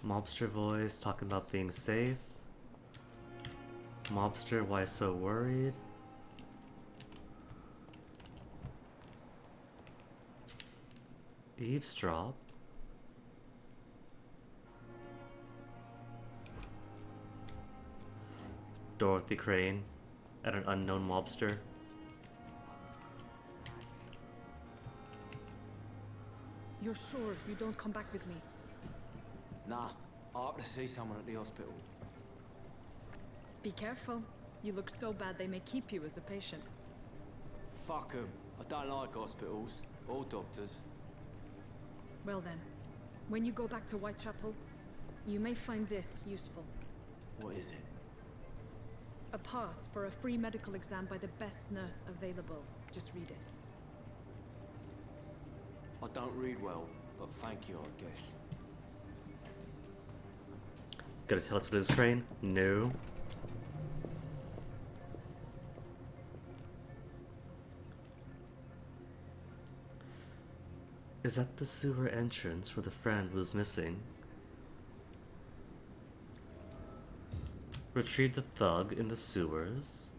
Mobster voice talking about being safe. Mobster, why so worried? Eavesdrop. Dorothy Crane at an unknown mobster. You're sure you don't come back with me? Nah, I have to see someone at the hospital. Be careful. You look so bad they may keep you as a patient. Fuck 'em. I don't like hospitals or doctors. Well then, when you go back to Whitechapel, you may find this useful. What is it? A pass for a free medical exam by the best nurse available. Just read it. I don't read well, but thank you, I guess. Gonna tell us what it is, Crane? No. Is that the sewer entrance where the friend was missing? Retrieve the thug in the sewers.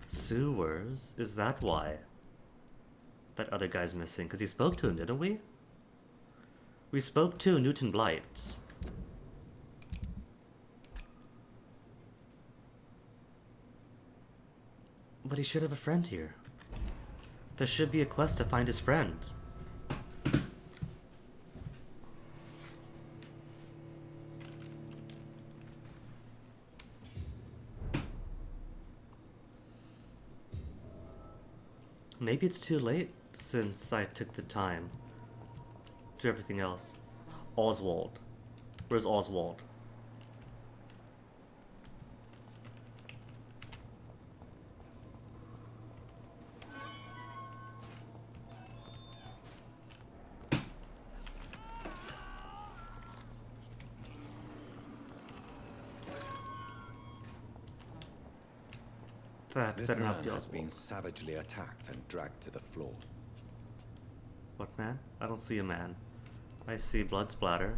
Sewers? Is that why that other guy's missing? Because he spoke to him, didn't we? We spoke to Newton Blight. But he should have a friend here. There should be a quest to find his friend. Maybe it's too late since I took the time to do everything else. Oswald. Where's Oswald? That This better not man be has Oswald. been savagely attacked and dragged to the floor. What man? I don't see a man. I see blood splatter.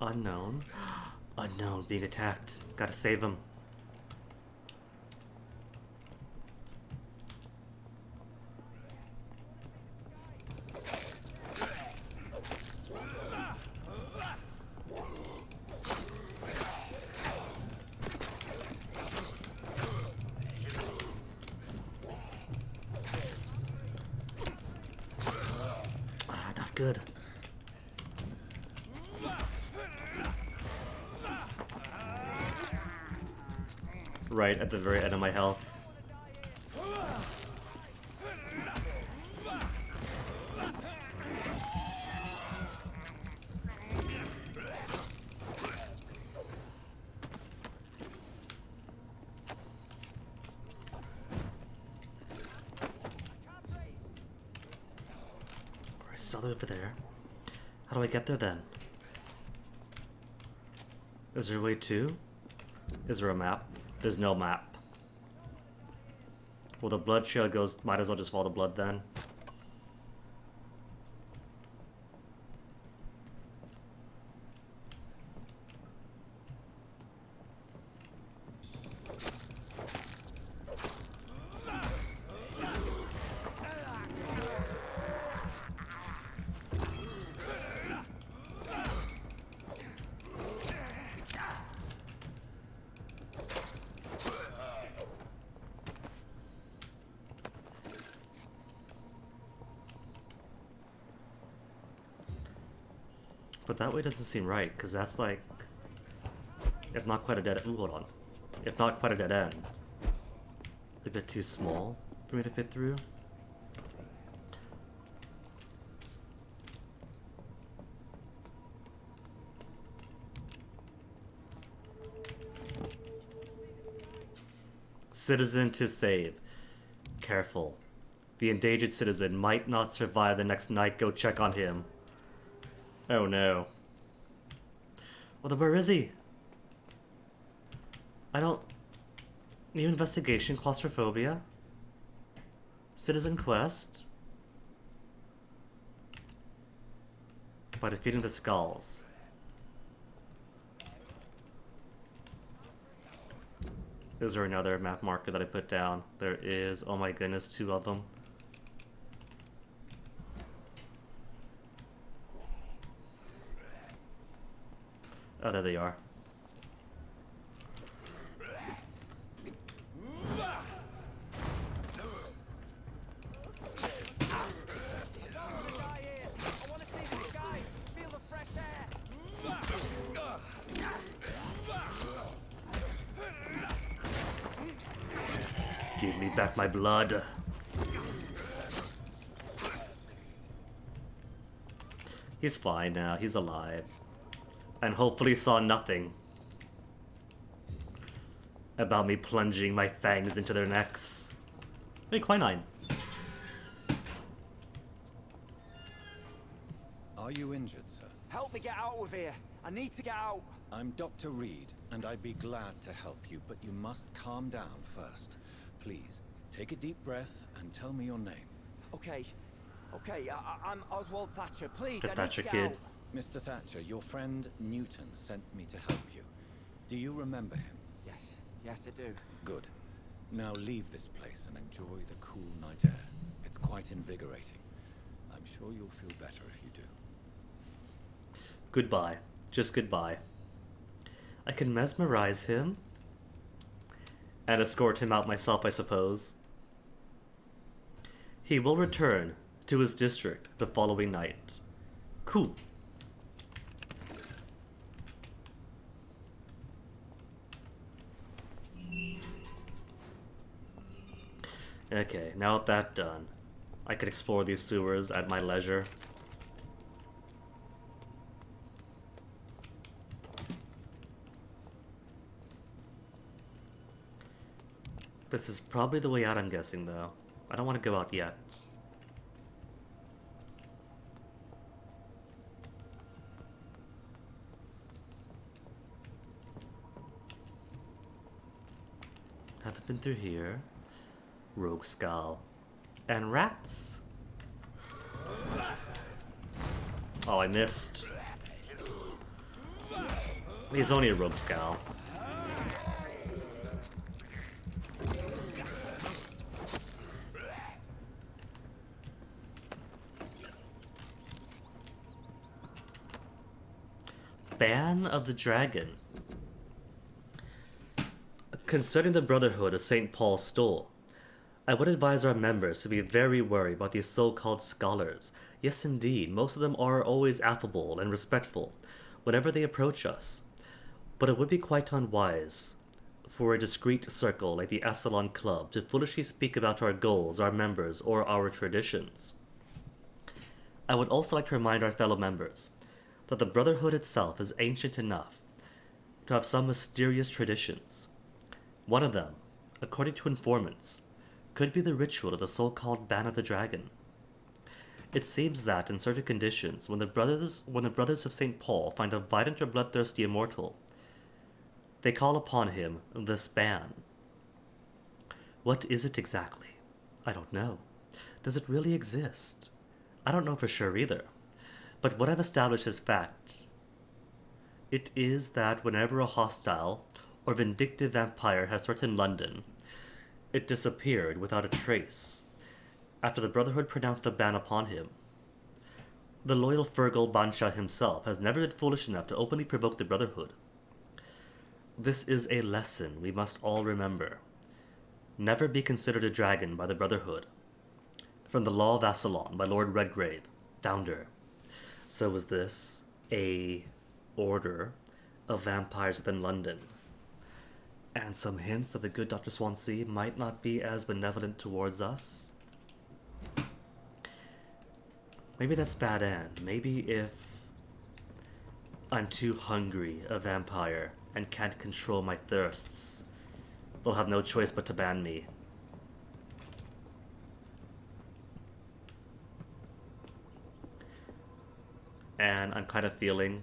Unknown. Unknown being attacked. Gotta save him. Not good. Right at the very end of my health. I saw it over there. How do I get there then? Is there a way to? Is there a map? There's no map. Well, the blood trail goes, might as well just follow the blood then. But that way doesn't seem right, because that's like, if not quite a dead end. Ooh, hold on. If not quite a dead end. A bit too small for me to fit through. Citizen to save. Careful. The endangered citizen might not survive the next night. Go check on him. Oh no. Well, then where is he? I don't... New investigation, claustrophobia? Citizen quest? By defeating the skulls. Is there another map marker that I put down? There is. Oh my goodness, 2 of them. Oh, there they are. Give me back my blood. He's fine now, he's alive. And hopefully saw nothing about me plunging my fangs into their necks. Hey, quinine. Are you injured, sir? Help me get out of here. I need to get out. I'm Dr. Reed, and I'd be glad to help you, but you must calm down first. Please, take a deep breath and tell me your name. Okay. I'm Oswald Thatcher. Please, The I Thatcher need to get kid. out. Mr. Thatcher, your friend Newton sent me to help you. Do you remember him? Yes, I do. Good. Now leave this place and enjoy the cool night air. It's quite invigorating. I'm sure you'll feel better if you do. Goodbye. Just goodbye. I can mesmerize him and escort him out myself, I suppose. He will return to his district the following night. Cool. Okay, now with that done, I can explore these sewers at my leisure. This is probably the way out, I'm guessing, though. I don't want to go out yet. Haven't been through here. Rogue skull. And rats. Oh, I missed. He's only a rogue skull. Ban of the Dragon. Concerning the Brotherhood of St. Paul's Store, I would advise our members to be very wary about these so-called scholars. Yes, indeed, most of them are always affable and respectful whenever they approach us, but it would be quite unwise for a discreet circle like the Acula Club to foolishly speak about our goals, our members, or our traditions. I would also like to remind our fellow members that the Brotherhood itself is ancient enough to have some mysterious traditions. One of them, according to informants, could be the ritual of the so-called Ban of the Dragon. It seems that, in certain conditions, when the brothers of St. Paul find a violent or bloodthirsty immortal, they call upon him this ban. What is it exactly? I don't know. Does it really exist? I don't know for sure either. But what I've established is fact. It is that whenever a hostile or vindictive vampire has threatened London, it disappeared without a trace after the Brotherhood pronounced a ban upon him. The loyal Fergal Bansha himself has never been foolish enough to openly provoke the Brotherhood. This is a lesson we must all remember. Never be considered a dragon by the Brotherhood. From the Law of Acula by Lord Redgrave, founder. So was this a order of vampires within London? And some hints that the good Dr. Swansea might not be as benevolent towards us? Maybe that's bad end. Maybe if I'm too hungry a vampire and can't control my thirsts, they'll have no choice but to ban me. And I'm kind of feeling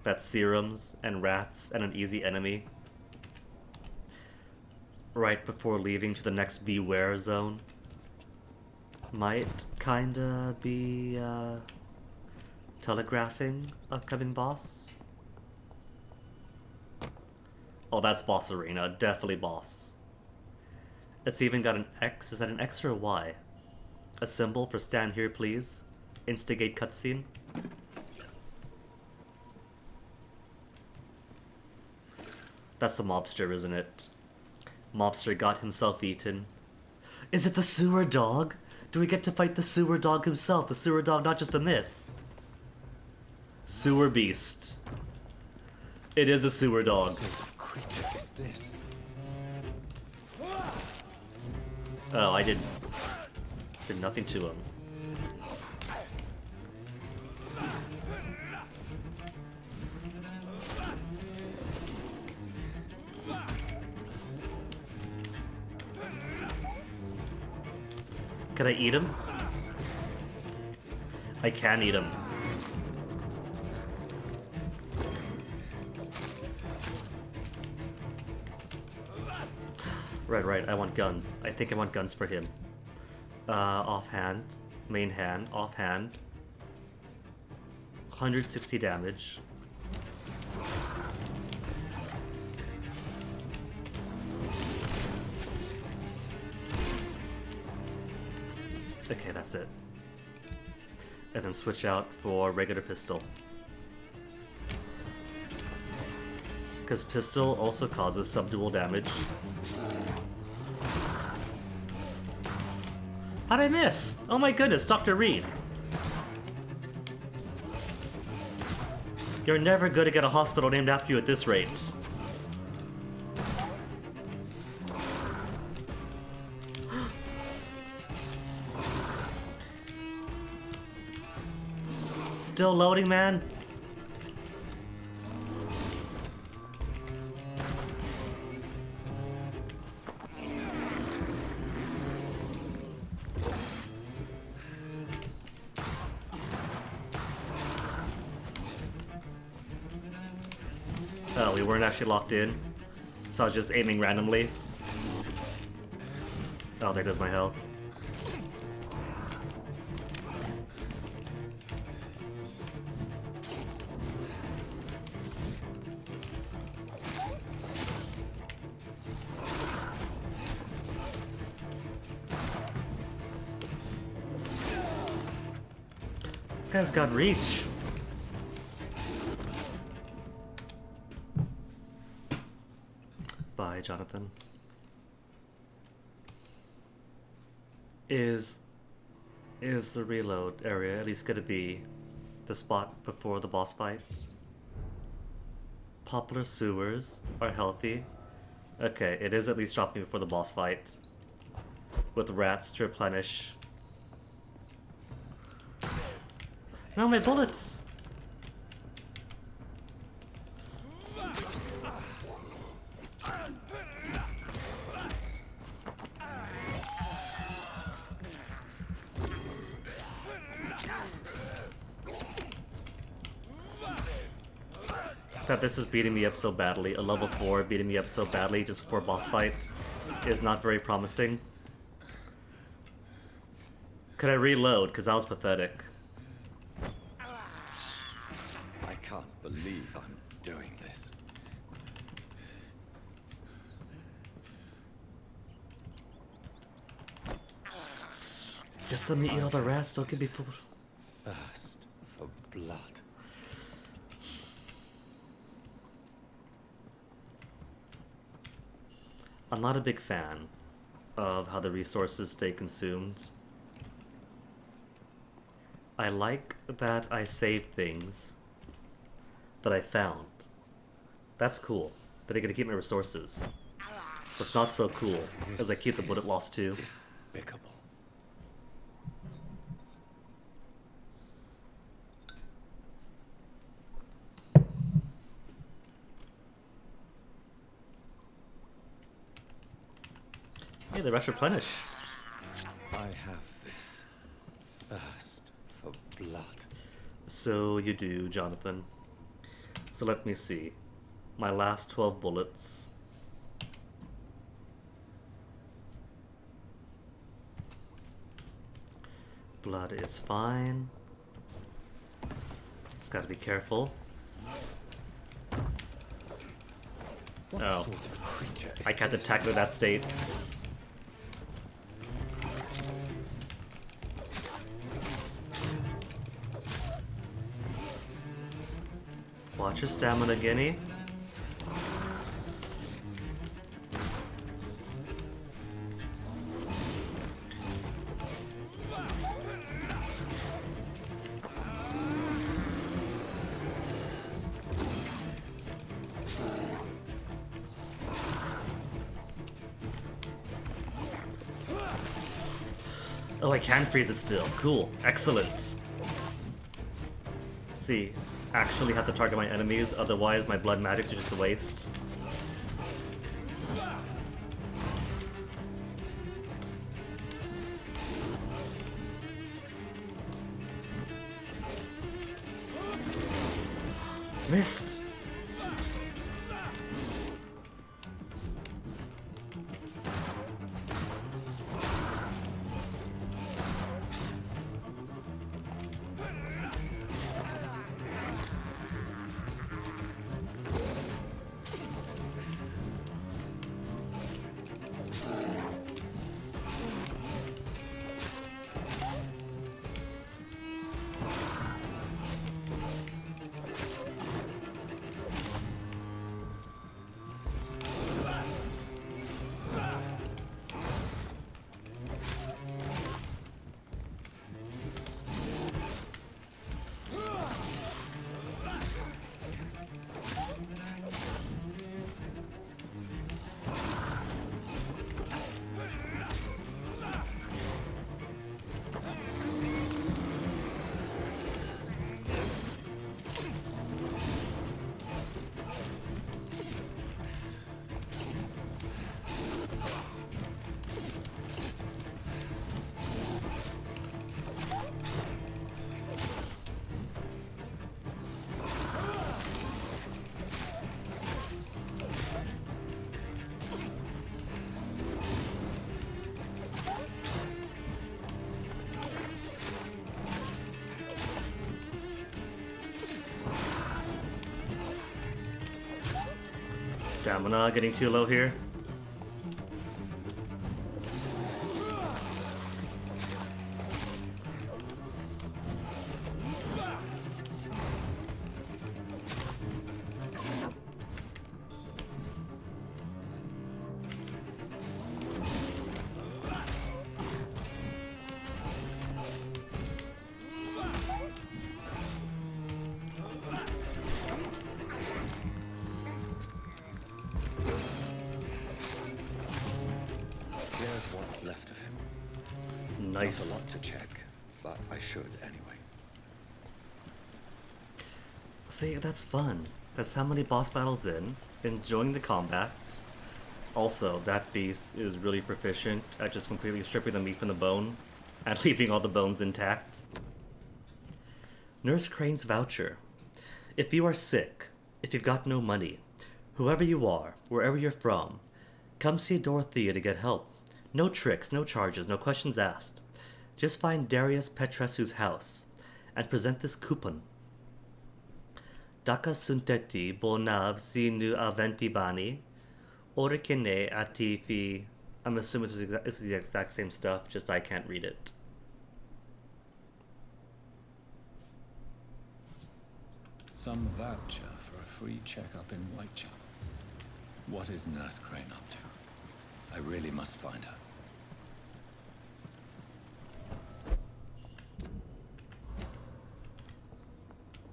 that serums and rats and an easy enemy right before leaving to the next beware zone might kinda be telegraphing upcoming boss. Oh, that's boss arena, definitely boss. It's even got an X. Is that an X or a Y? A symbol for stand here please. Instigate cutscene. That's the mobster, isn't it? Mobster got himself eaten. Is it the sewer dog? Do we get to fight the sewer dog himself? The sewer dog, not just a myth. Sewer beast. It is a sewer dog. What creature is this? Oh, I did nothing to him. Can I eat him? I can eat him. Right, I want guns. I think I want guns for him. Offhand. Main hand. Offhand. 160 damage. Okay, that's it. And then switch out for regular pistol. Because pistol also causes subdual damage. How'd I miss? Oh my goodness, Dr. Reed. You're never gonna get a hospital named after you at this rate. Still loading, man? Oh, we weren't actually locked in, so I was just aiming randomly. Oh, there goes my health. Guy's got reach. Bye, Jonathan. Is the reload area at least gonna be the spot before the boss fight? Popular sewers are healthy. Okay, it is at least dropping before the boss fight. With rats to replenish. No, my bullets! That this is beating me up so badly. A level 4 beating me up so badly just before boss fight is not very promising. Could I reload? Because that was pathetic. I can't believe I'm doing this. Just let me eat all the rats, don't give me food. Thirst for blood. I'm not a big fan of how the resources stay consumed. I like that I saved things that I found. That's cool. That I get to keep my resources. What's not so cool is I keep the bullet loss too. Despicable. Hey, the rest replenish. I have this thirst for blood. So you do, Jonathan. So let me see. My last 12 bullets. Blood is fine. Just gotta be careful. Oh. I can't attack with that state. Watch your stamina, Guinea. Oh, I can freeze it still. Cool. Excellent. See, actually have to target my enemies, otherwise my blood magics are just a waste. Missed! Stamina getting too low here. Here's what's left of him. Nice. Not a lot to check, but I should anyway. See, that's fun. That's how many boss battles in. Enjoying the combat. Also, that beast is really proficient at just completely stripping the meat from the bone and leaving all the bones intact. Nurse Crane's voucher. If you are sick, if you've got no money, whoever you are, wherever you're from, come see Dorothea to get help. No tricks, no charges, no questions asked. Just find Darius Petrescu's house and present this coupon. Daka sunteti bonav sinu aventi bani, orikine atifi. I'm assuming this is the exact same stuff, just I can't read it. Some voucher for a free checkup in Whitechapel. What is Nurse Crane up to? I really must find her.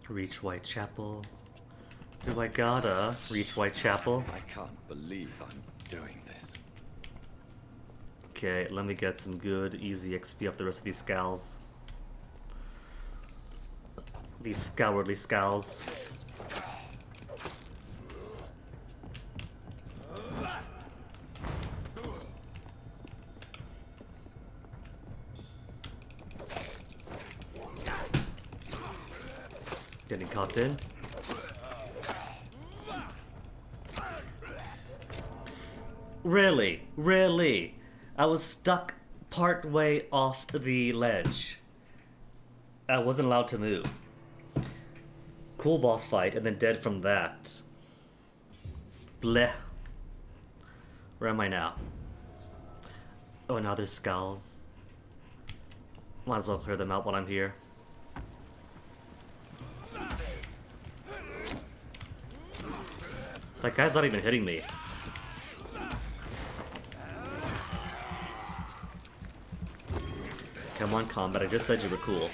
Reach Whitechapel. Do I gotta reach Whitechapel? I can't believe I'm doing this. Okay, let me get some good, easy XP off the rest of these scowls. These cowardly scowls. Getting caught in. Really? Really? I was stuck part way off the ledge. I wasn't allowed to move. Cool boss fight and then dead from that. Bleh. Where am I now? Oh, now there's skulls. Might as well clear them out while I'm here. That guy's not even hitting me. Come on, combat. I just said you were cool.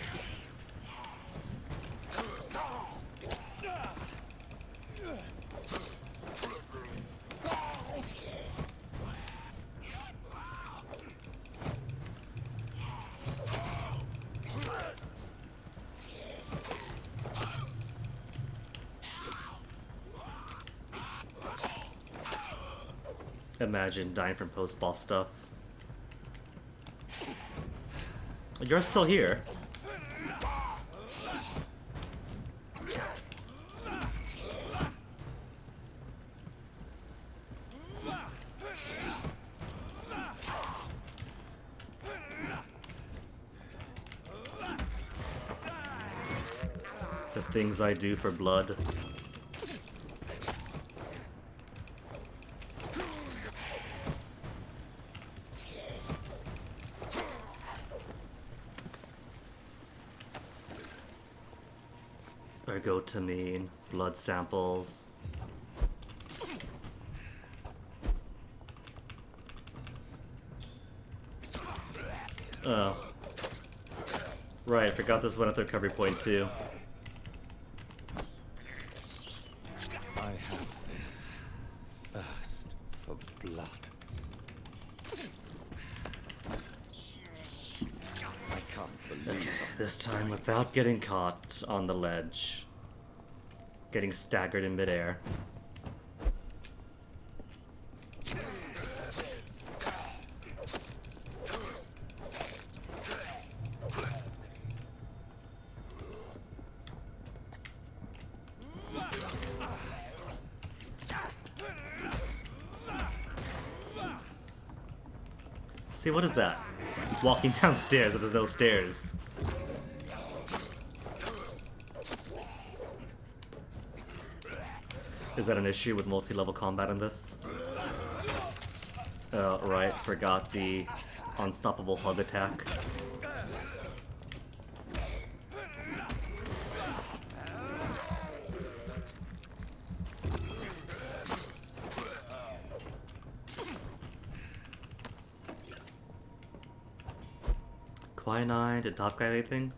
Imagine dying from post-boss stuff. You're still here. The things I do for blood. Ergotamine, blood samples. Oh. Right, forgot this one at the recovery point too. I have this thirst for blood. I can't believe This time without getting caught on the ledge. Getting staggered in midair. See, what is that? Walking downstairs if there's no stairs. Is that an issue with multi-level combat in this? Oh, right, forgot the unstoppable hug attack. Quinine, did Top Guy have anything?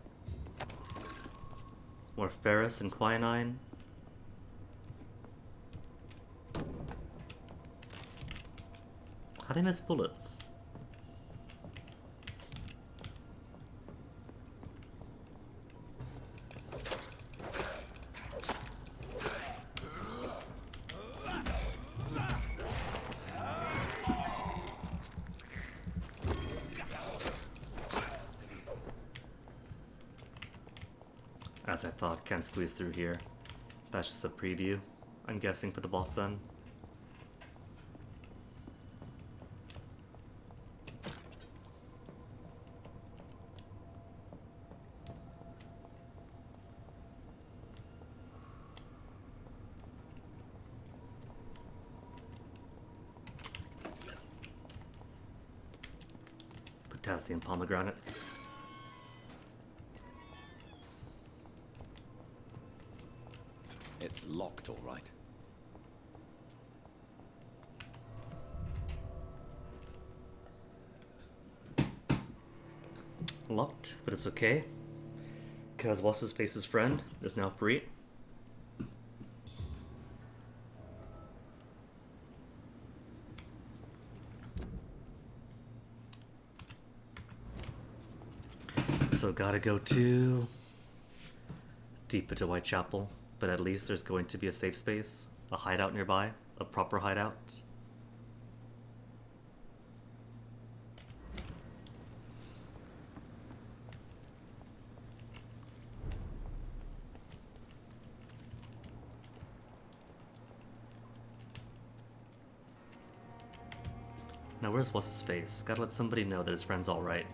More ferrous and quinine? How'd I miss bullets? As I thought, can't squeeze through here. That's just a preview, I'm guessing, for the boss then. Potassium pomegranates. it's locked, all right. Locked, but it's okay. Because What's-His-Face's friend is now free. So gotta go to deep into Whitechapel, but at least there's going to be a safe space, a hideout nearby, a proper hideout. Now where's What's-His-Face? Gotta let somebody know that his friend's alright.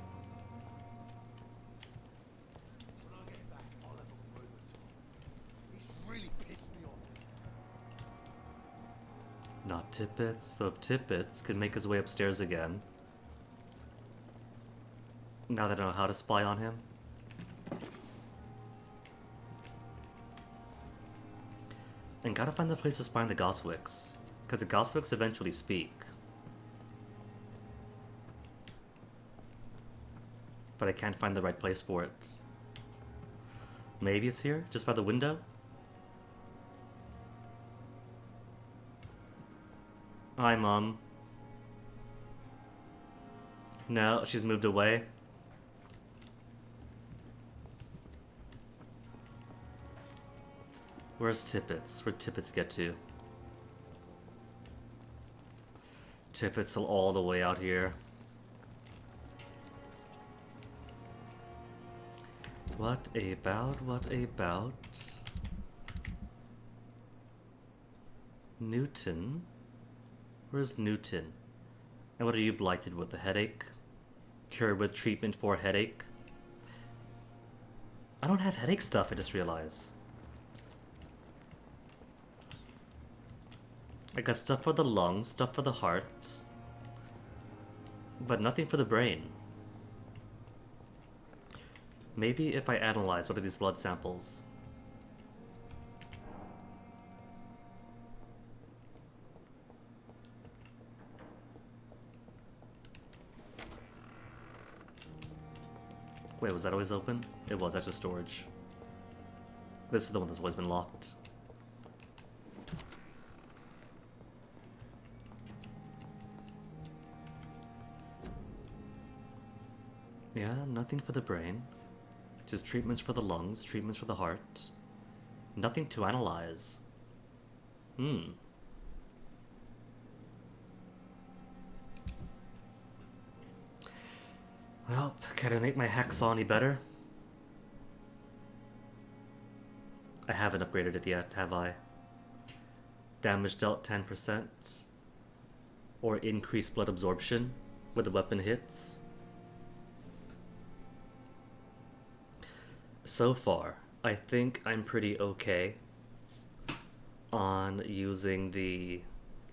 Not Tippets, so if Tippets could make his way upstairs again. Now that I know how to spy on him. And gotta find the place to spy on the Goswicks, because the Goswicks eventually speak. But I can't find the right place for it. Maybe it's here, just by the window? Hi, Mom. No, she's moved away. Where's Tippets? Where'd Tippets get to? Tippet's still all the way out here. What about Newton? Where's Newton? And what are you blighted with? A headache? Cured with treatment for a headache? I don't have headache stuff, I just realized. I got stuff for the lungs, stuff for the heart, but nothing for the brain. Maybe if I analyze one of these blood samples. Wait, was that always open? It was, that's just storage. This is the one that's always been locked. Yeah, nothing for the brain. Just treatments for the lungs, treatments for the heart. Nothing to analyze. Well, can I make my hacksaw any better? I haven't upgraded it yet, have I? Damage dealt 10%. Or increased blood absorption with the weapon hits. So far, I think I'm pretty okay on using the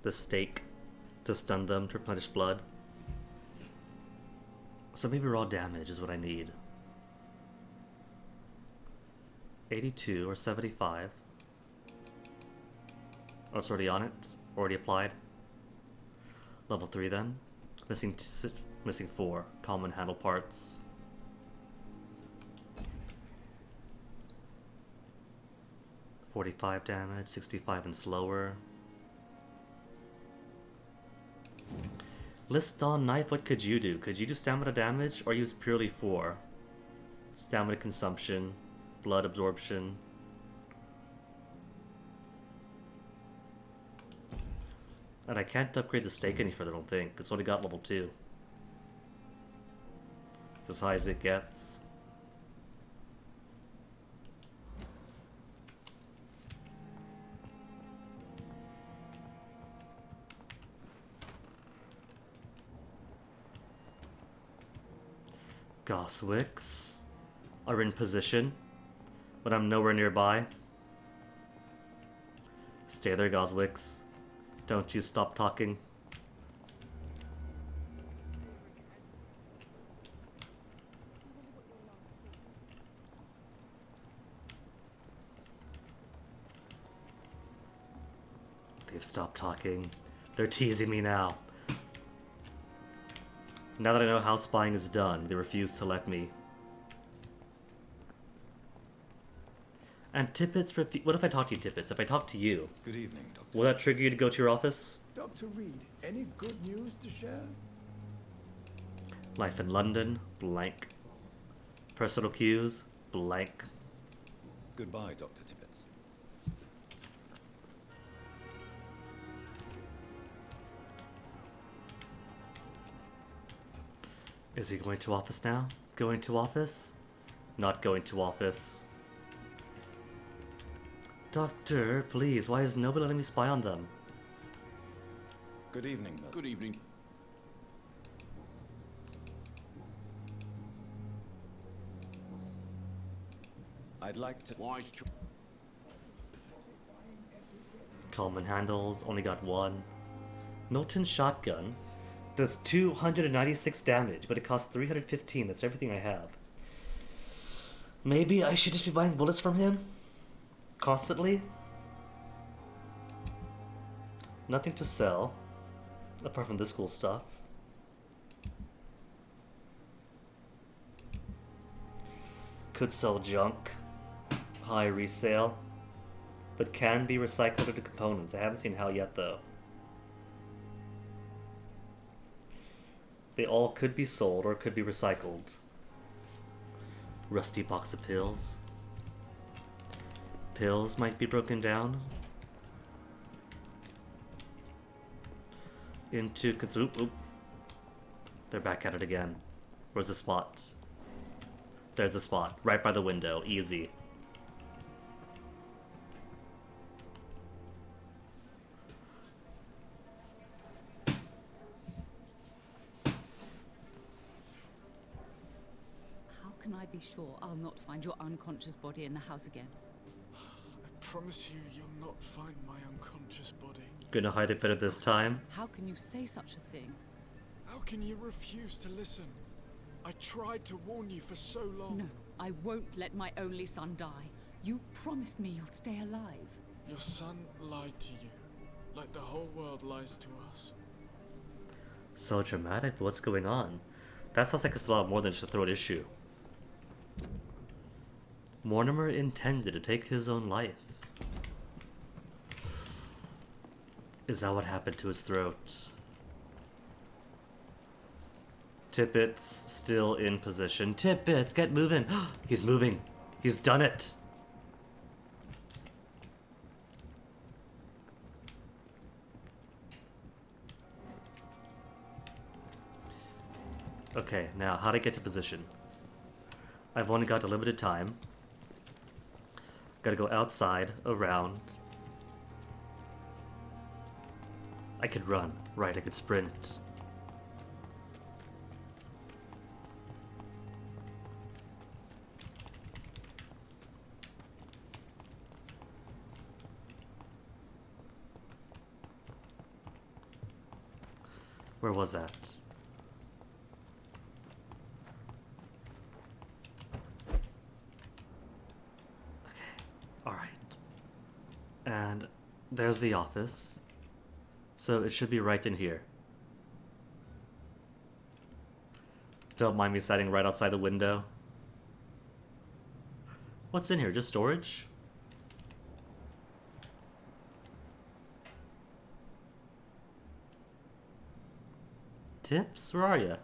stake to stun them to replenish blood. So maybe raw damage is what I need. 82 or 75. Oh, it's already on it? Already applied? Level 3 then. Missing 4 common handle parts. $45 damage, 65 and slower. List on knife, what could you do? Could you do stamina damage or use purely 4? Stamina consumption, blood absorption. And I can't upgrade the stake any further, I don't think. It's only got level 2. It's as high as it gets. Goswicks are in position, but I'm nowhere nearby. Stay there, Goswicks. Don't you stop talking. They've stopped talking. They're teasing me now. Now that I know how spying is done, they refuse to let me. And Tippets what if I talk to you, Tippets? If I talk to you, Good evening, Doctor. will that trigger you to go to your office? Dr. Reed, any good news to share? Life in London, blank. Personal cues, blank. Goodbye, Dr. Tippett. Is he going to office now? Going to office? Not going to office. Doctor, please, why is nobody letting me spy on them? Good evening, Milton. Good evening. I'd like to... Wise Common handles, only got 1. Milton's shotgun does 296 damage, but it costs 315. That's everything I have. Maybe I should just be buying bullets from him? Constantly? Nothing to sell, apart from this cool stuff. Could sell junk, high resale, but can be recycled into components. I haven't seen how yet, though. They all could be sold or could be recycled. Rusty box of pills. Pills might be broken down. into consume. Oop. They're back at it again. Where's the spot? There's the spot. Right by the window. Easy. How can I be sure I'll not find your unconscious body in the house again? I promise you, you'll not find my unconscious body. Gonna hide it better this time. How can you say such a thing? How can you refuse to listen? I tried to warn you for so long. No, I won't let my only son die. You promised me you'll stay alive. Your son lied to you, like the whole world lies to us. So dramatic, but what's going on? That sounds like it's a lot more than just a throat issue. Mortimer intended to take his own life. Is that what happened to his throat? Tippet's still in position. Tippets, get moving! He's moving! He's done it! Okay, now how to get to position. I've only got a limited time. Gotta go outside, around. I could run. Right, I could sprint. Where was that? Okay, alright. And there's the office. So it should be right in here. Don't mind me sitting right outside the window. What's in here? Just storage? Tips? Where are you?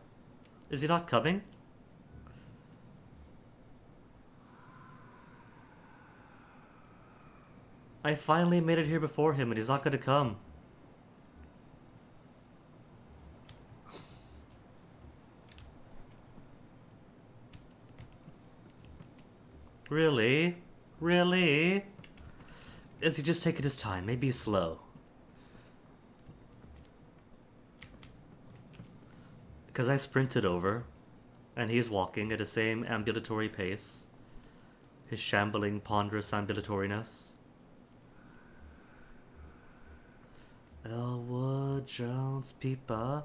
Is he not coming? I finally made it here before him and he's not gonna come. Really? Really? Is he just taking his time? Maybe he's slow. Because I sprinted over, and he's walking at the same ambulatory pace. His shambling, ponderous ambulatoriness. Elwood, Jones, Peepa.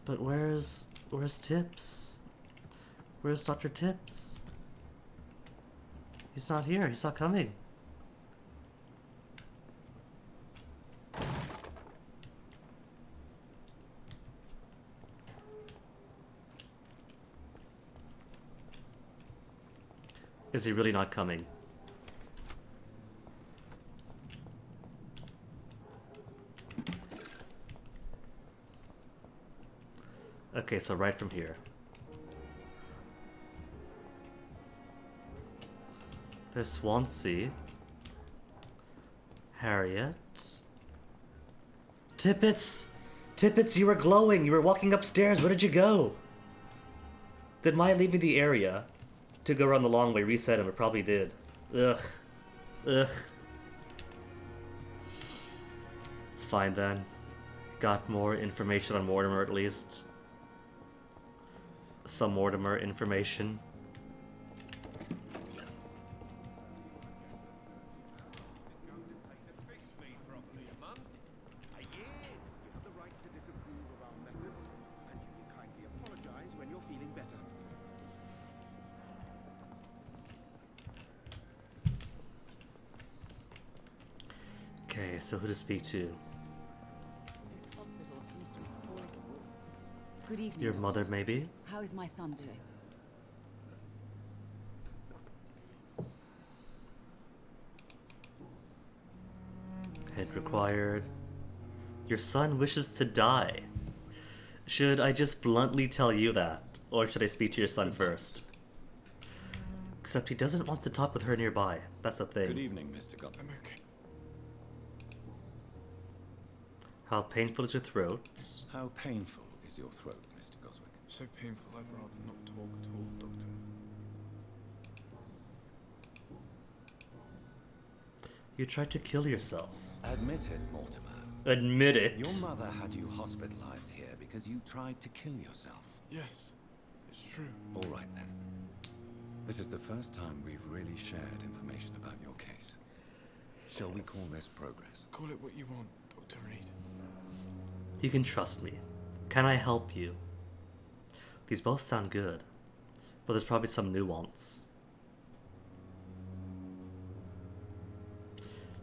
But where's Tips? Where's Dr. Tips? He's not here. He's not coming. Is he really not coming? Okay, so right from here. There's Swansea. Harriet. Tippets! Tippets, you were glowing! You were walking upstairs! Where did you go? Did my leaving the area to go around the long way reset him? It probably did. Ugh. Ugh. It's fine then. Got more information on Mortimer at least. Some Mortimer information. Okay, so who to speak to? This hospital seems to be falling apart. Good evening, Your Doctor. mother, maybe? How is my son doing? Head required. Your son wishes to die. Should I just bluntly tell you that? Or should I speak to your son first? Except he doesn't want to talk with her nearby. That's the thing. Good evening, Mr. Gutman. I'm okay. How painful is your throat? How painful is your throat, Mr. Goswick? So painful, I'd rather not talk at all, Doctor. You tried to kill yourself. Admit it, Mortimer. Admit it. Your mother had you hospitalized here because you tried to kill yourself. Yes, it's true. All right, then. This is the first time we've really shared information about your case. Shall we call this progress? Call it what you want, Dr. Reed. You can trust me. Can I help you? These both sound good, but there's probably some nuance.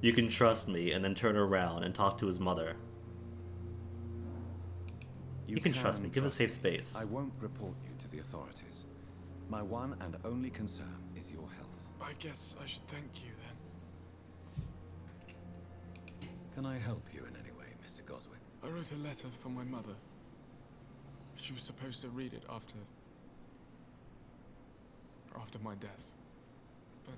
You can trust me, and then turn around and talk to his mother. You can trust me. Give a safe space. I won't report you to the authorities. My one and only concern is your health. I guess I should thank you then. Can I help you in any way, Mr. Goswick? I wrote a letter for my mother. She was supposed to read it after my death. But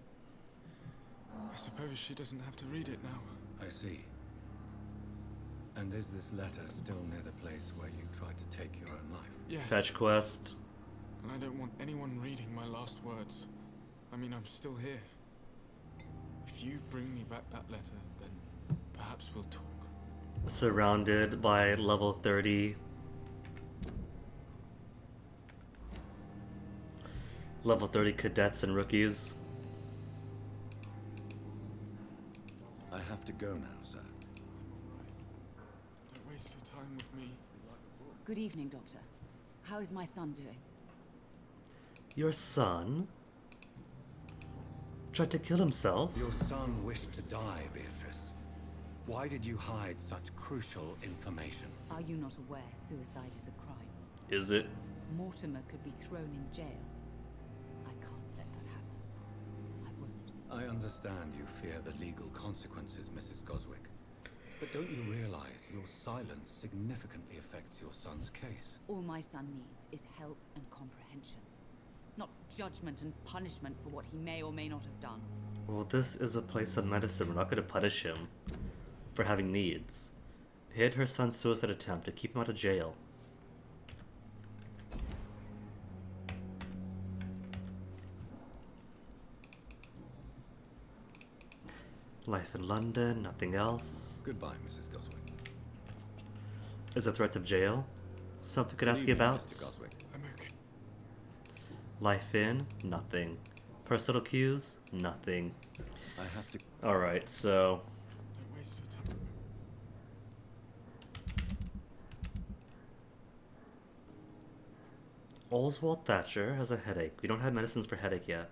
I suppose she doesn't have to read it now. I see. And is this letter still near the place where you tried to take your own life? Yes. Fetch quest. And I don't want anyone reading my last words. I mean, I'm still here. If you bring me back that letter, then perhaps we'll talk. Surrounded by level 30. Level 30 cadets and rookies. I have to go now, sir. Don't waste your time with me. Good evening, Doctor. How is my son doing? Your son tried to kill himself? Your son wished to die, Beatrice. Why did you hide such crucial information? Are you not aware suicide is a crime? Is it? Mortimer could be thrown in jail. I can't let that happen. I won't. I understand you fear the legal consequences, Mrs. Goswick. But don't you realize your silence significantly affects your son's case? All my son needs is help and comprehension. Not judgment and punishment for what he may or may not have done. Well, this is a place of medicine. We're not going to punish him for having needs. Hid her son's suicide attempt to keep him out of jail. Life in London, nothing else. Goodbye, Mrs. Goswick. Is a threat of jail something I could ask you about? Mr. Goswick. I'm okay. Life in, nothing. Personal cues, nothing. I have to. Alright, so Don't waste your time. Oswald Thatcher has a headache. We don't have medicines for headache yet.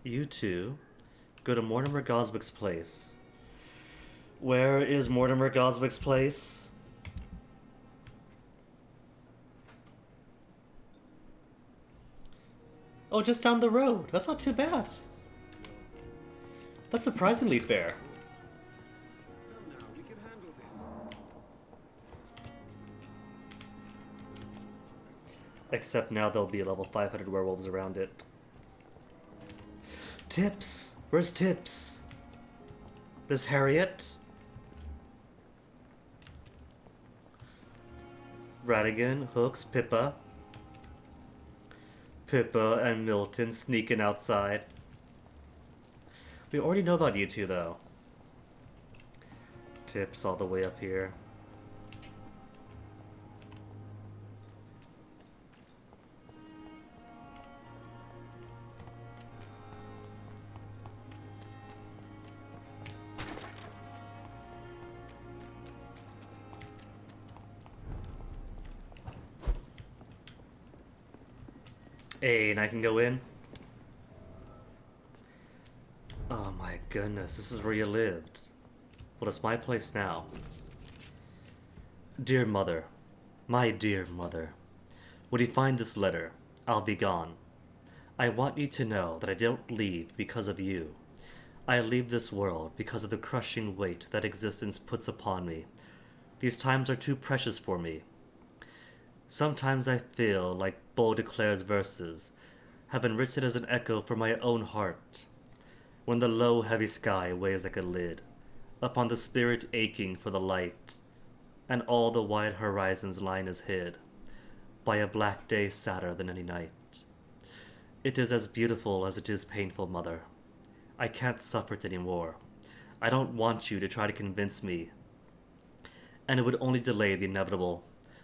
You two go to Mortimer Goswick's place. Where is Mortimer Goswick's place? Oh, just down the road. That's not too bad. That's surprisingly fair. Come now, we can handle this. Except now there'll be level 500 werewolves around it. Tips! Where's Tips? There's Harriet. Radigan, Hooks, Pippa. Pippa and Milton sneaking outside. We already know about you two, though. Tips all the way up here. Hey, and I can go in? Oh my goodness, this is where you lived. Well, it's my place now. Dear mother, my dear mother, when you find this letter, I'll be gone. I want you to know that I don't leave because of you. I leave this world because of the crushing weight that existence puts upon me. These times are too precious for me. Sometimes I feel like Baudelaire's verses have been written as an echo for my own heart. When the low, heavy sky weighs like a lid, upon the spirit aching for the light, and all the wide horizon's line is hid by a black day sadder than any night. It is as beautiful as it is painful, Mother. I can't suffer it anymore. I don't want you to try to convince me, and it would only delay the inevitable,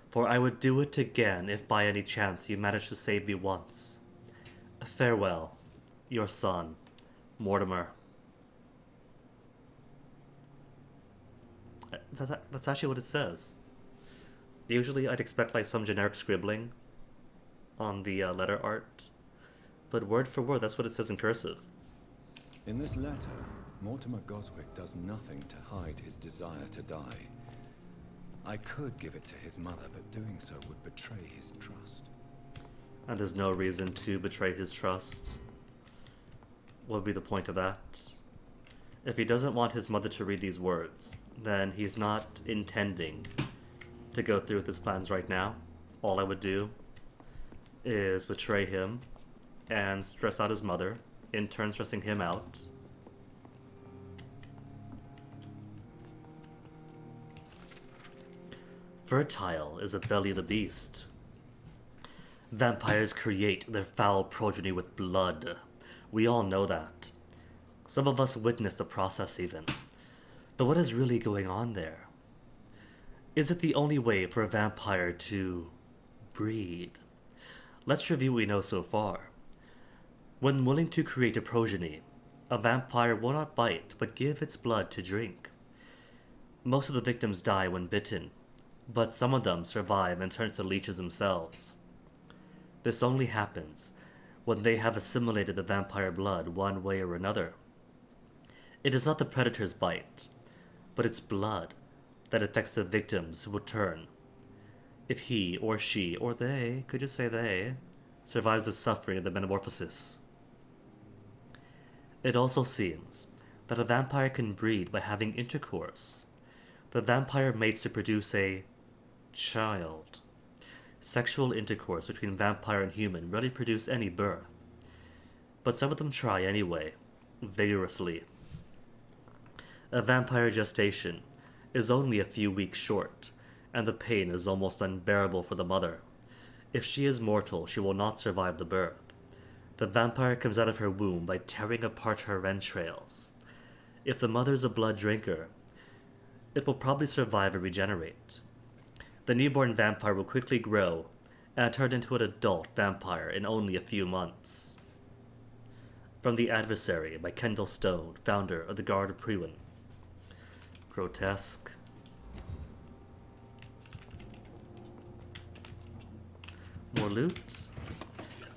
for I would do it again if by any chance you managed to save me once. Farewell, your son, Mortimer. That's actually what it says. Usually I'd expect like some generic scribbling on the letter art, but word for word, that's what it says in cursive. In this letter, Mortimer Goswick does nothing to hide his desire to die. I could give it to his mother, but doing so would betray his trust. And there's no reason to betray his trust. What would be the point of that? If he doesn't want his mother to read these words, then he's not intending to go through with his plans right now. All I would do is betray him and stress out his mother, in turn stressing him out. Fertile is the belly of the beast. Vampires create their foul progeny with blood. We all know that. Some of us witness the process even. But what is really going on there? Is it the only way for a vampire to breed? Let's review what we know so far. When willing to create a progeny, a vampire will not bite but give its blood to drink. Most of the victims die when bitten, but some of them survive and turn to leeches themselves. This only happens when they have assimilated the vampire blood one way or another. It is not the predator's bite, but its blood that affects the victims who will turn. If he or she, or they, could you say they, survives the suffering of the metamorphosis. It also seems that a vampire can breed by having intercourse. The vampire mates to produce a child. Sexual intercourse between vampire and human rarely produce any birth, but some of them try anyway, vigorously. A vampire gestation is only a few weeks short, and the pain is almost unbearable for the mother. If she is mortal, she will not survive the birth. The vampire comes out of her womb by tearing apart her entrails. If the mother is a blood drinker, it will probably survive and regenerate. The newborn vampire will quickly grow and turn into an adult vampire in only a few months. From The Adversary by Kendall Stone, founder of the Guard of Priwen. Grotesque. More loot?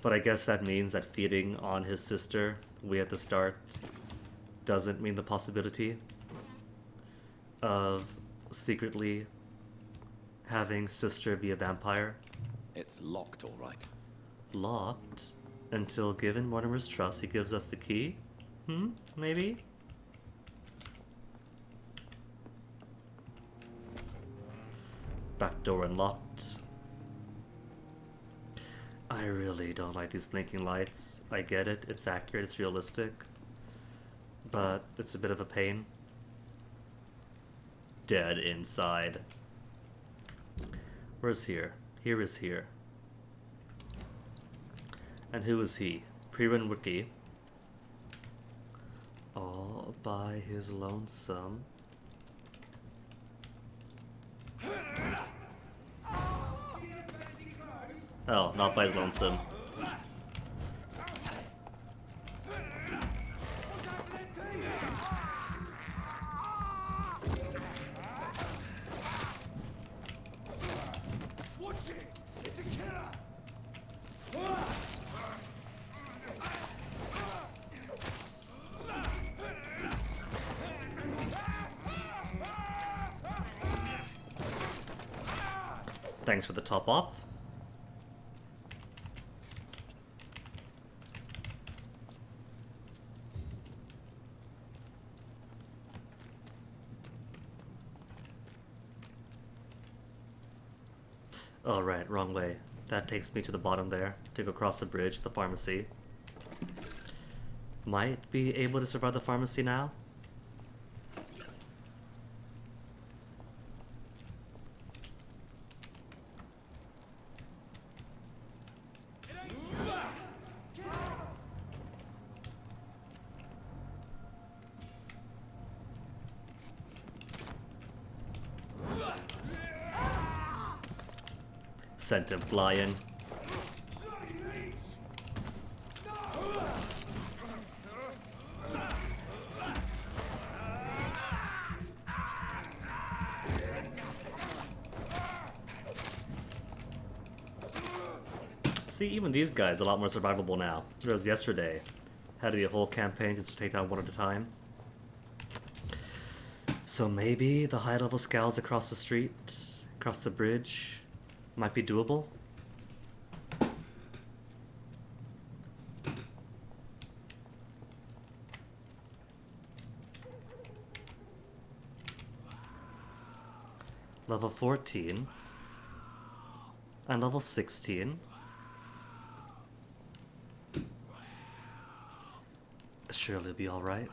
But I guess that means that feeding on his sister way at the start doesn't mean the possibility of secretly having sister be a vampire. It's locked, all right. Locked? Until given Mortimer's trust, he gives us the key? Maybe? Back door unlocked. I really don't like these blinking lights. I get it, it's accurate, it's realistic. But it's a bit of a pain. Dead inside. Where's here? Here is here. And who is he? Priwen Wiki. All by his lonesome. Oh, not by his lonesome. Watch it! It's a killer! Thanks for the top off. Oh, right, wrong way. That takes me to the bottom there, to go across the bridge, the pharmacy. Might be able to survive the pharmacy now? Sent him flying. See, even these guys are a lot more survivable now. Whereas yesterday, had to be a whole campaign just to take down one at a time. So maybe the high-level scouts across the street, across the bridge, might be doable? Level 14. And level 16. Surely it'll be alright.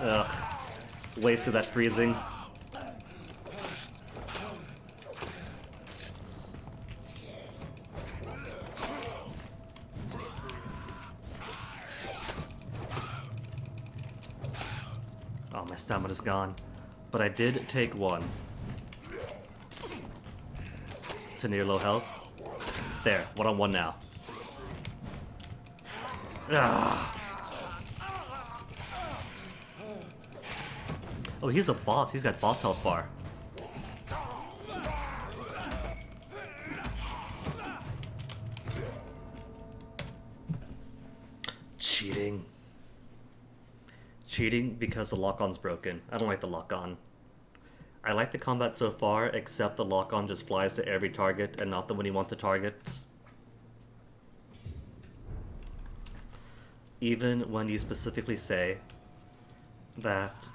Ugh. Wasted that freezing. Oh, my stamina's gone. But I did take one. To near low health. There, 1-on-1 now. Ah. Oh, he's a boss. He's got boss health bar. Cheating. Cheating because the lock-on's broken. I don't like the lock-on. I like the combat so far, except the lock-on just flies to every target and not the one you want to target. Even when you specifically say that...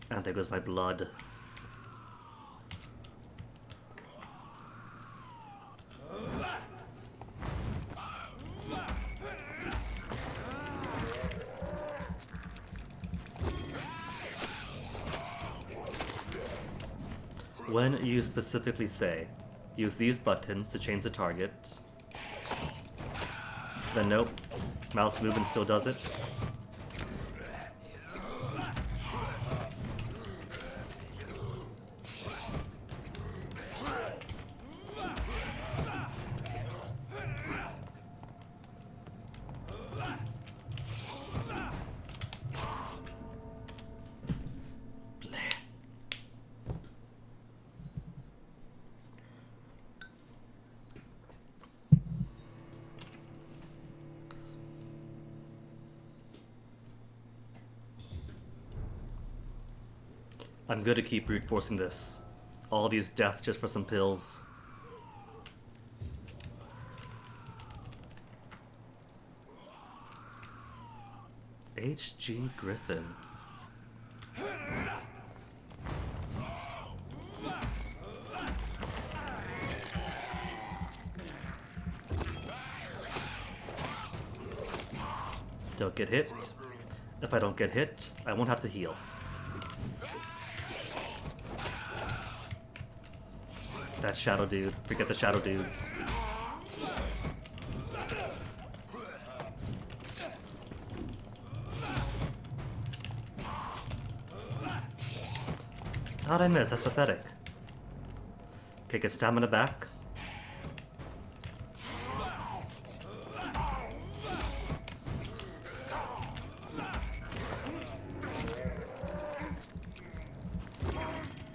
And there goes my blood. When you specifically say, use these buttons to change the target, then nope, mouse movement still does it. I'm good to keep brute forcing this. All these deaths just for some pills. H.G. Griffin. Don't get hit. If I don't get hit, I won't have to heal. That shadow dude. Forget the shadow dudes. How'd I miss? That's pathetic. Okay, get stamina back.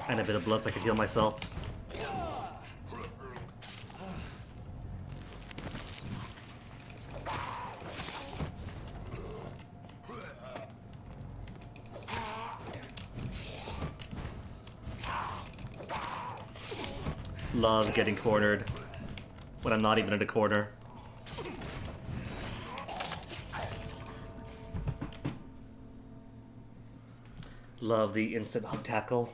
And a bit of blood so I can heal myself. Love getting cornered when I'm not even in a corner. Love the instant hug tackle.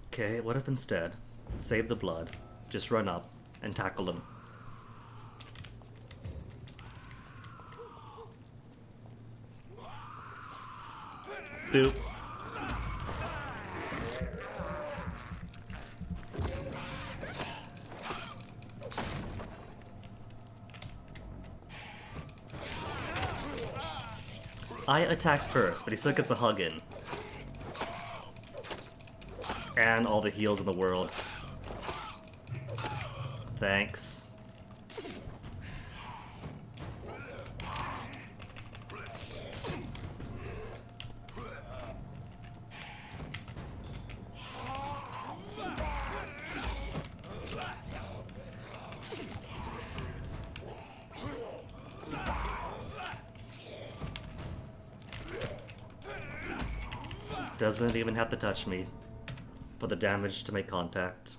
Okay, what if instead, save the blood, just run up and tackle him? Doop. I attacked first, but he still gets a hug in. And all the heals in the world. Thanks. Doesn't even have to touch me for the damage to make contact.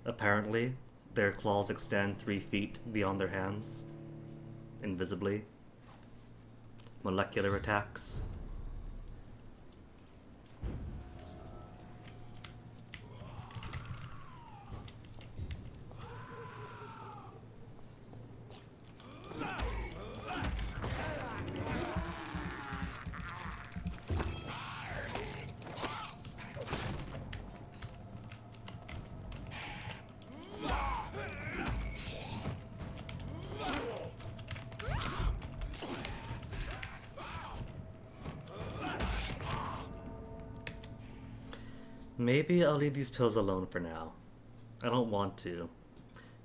Apparently, their claws extend 3 feet beyond their hands, invisibly. Molecular attacks. Maybe I'll leave these pills alone for now. I don't want to,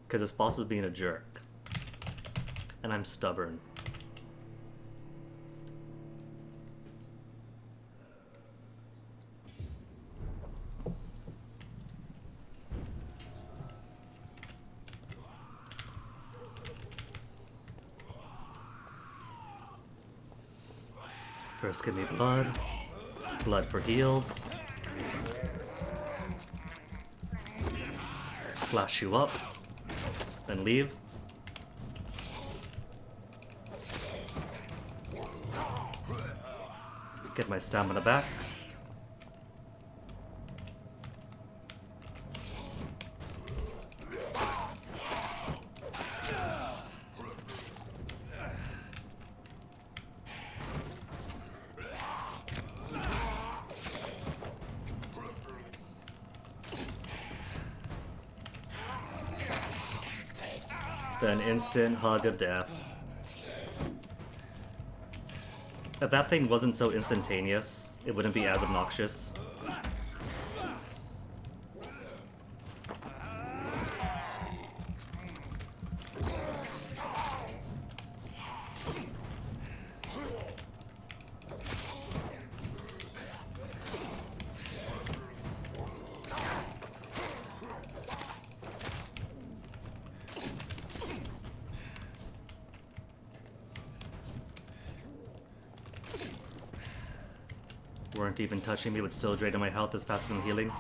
because this boss is being a jerk. And I'm stubborn. First give me blood. Blood for heals. Slash you up. Then leave. Get my stamina back. Then instant hug of death. If that thing wasn't so instantaneous, it wouldn't be as obnoxious. Weren't even touching me, but still draining my health as fast as I'm healing.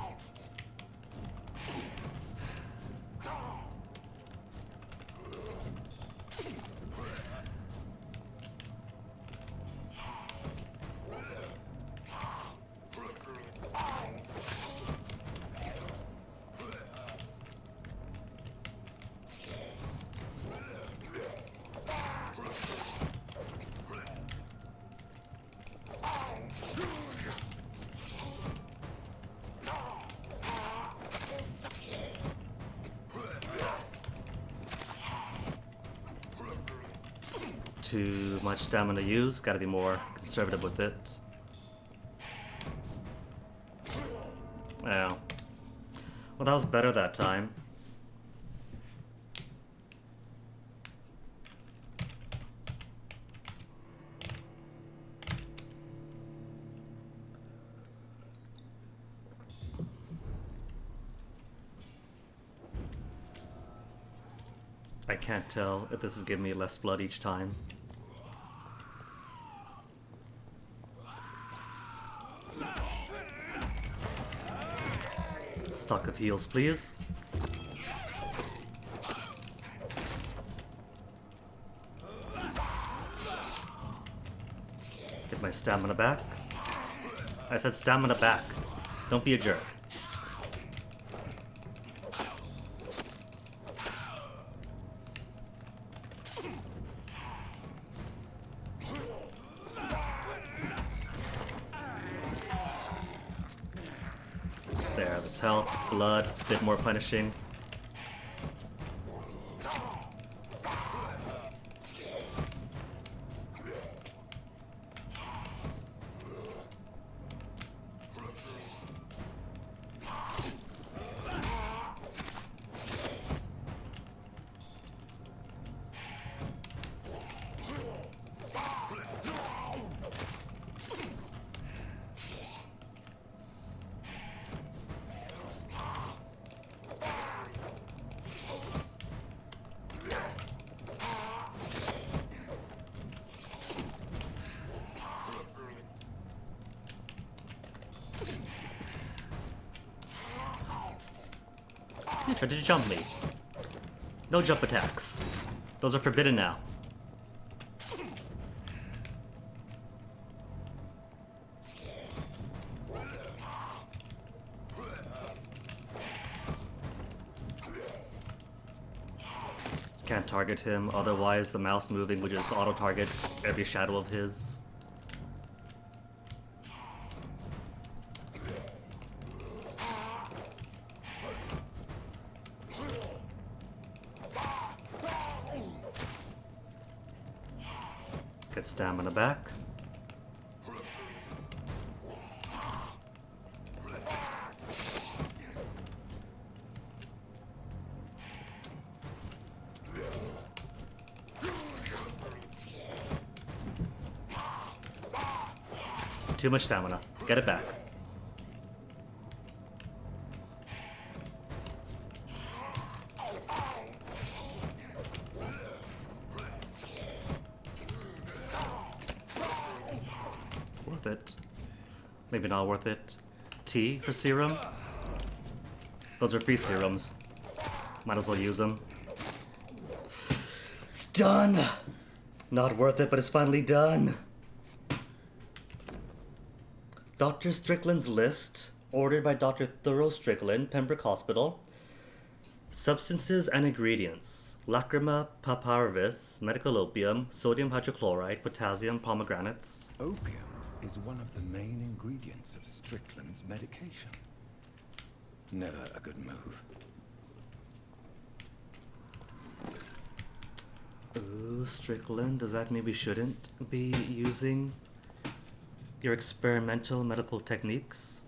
Too much stamina used, gotta be more conservative with it. Oh. Well, that was better that time. I can't tell if this is giving me less blood each time. Stock of heals, please. Get my stamina back. I said stamina back. Don't be a jerk. Less health, blood, a bit more punishing. You tried to jump me. No jump attacks. Those are forbidden now. Can't target him, otherwise the mouse moving would just auto-target every shadow of his. Get stamina back. Too much stamina. Get it back. Worth it. Maybe not worth it. Tea for serum? Those are free serums. Might as well use them. It's done! Not worth it, but it's finally done. Dr. Strickland's list, ordered by Dr. Thurl Strickland, Pembroke Hospital. Substances and ingredients: lacrima paparvis, medical opium, sodium hydrochloride, potassium pomegranates. Opium is one of the main ingredients of Strickland's medication. Never a good move. Ooh, Strickland, does that mean we shouldn't be using your experimental medical techniques?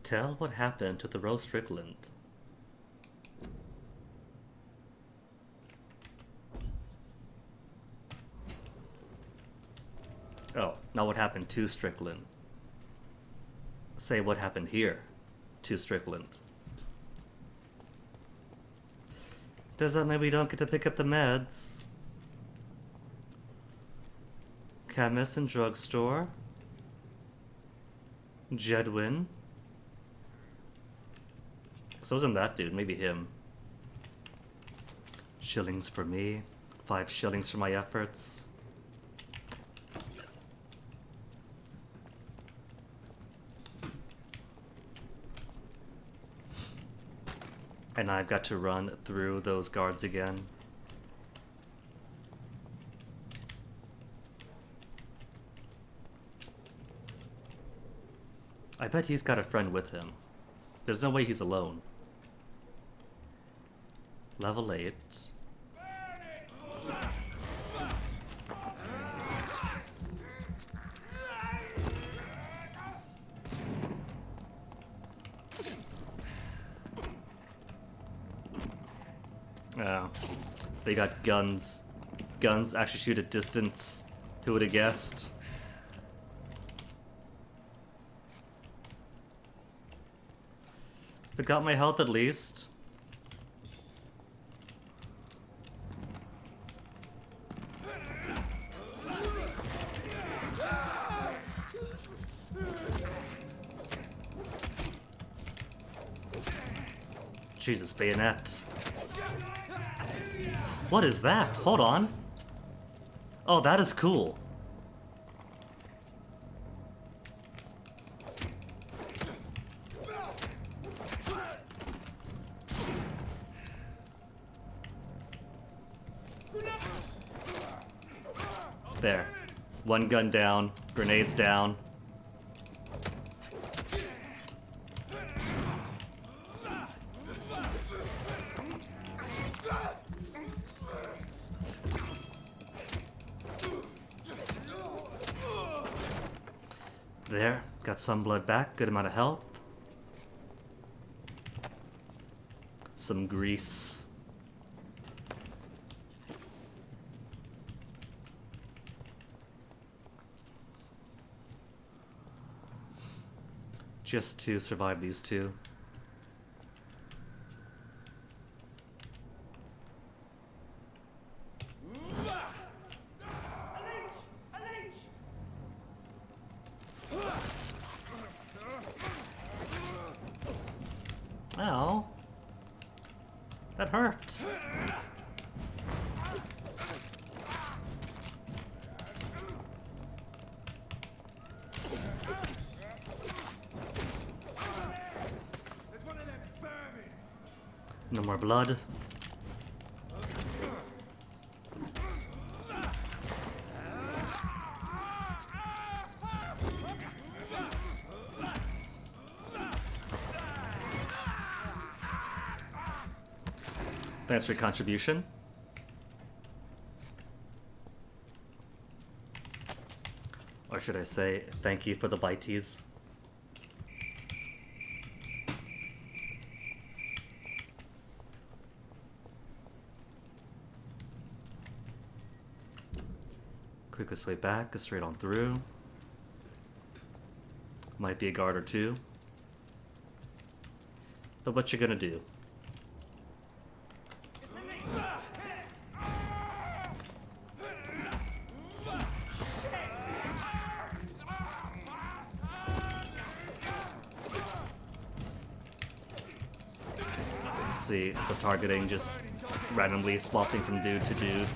Tell what happened to Thoreau Strickland. Oh, not what happened to Strickland. Say what happened here to Strickland. Does that mean we don't get to pick up the meds? Chemist and drugstore. Jedwin. So isn't that dude, maybe him. Shillings for me. 5 shillings for my efforts. And I've got to run through those guards again. I bet he's got a friend with him. There's no way he's alone. Level 8. Oh, they got guns. Guns actually shoot at distance. Who would have guessed? But got my health at least. Jesus, bayonet. What is that? Hold on. Oh, that is cool. There. One gun down, grenades down. There, got some blood back, good amount of health. Some grease. Just to survive these two. Ow. That hurt. No more blood. Thanks for your contribution. Or should I say, thank you for the biteys. Quickest way back is straight on through. Might be a guard or two. But what you gonna do? See the targeting just randomly swapping from dude to dude.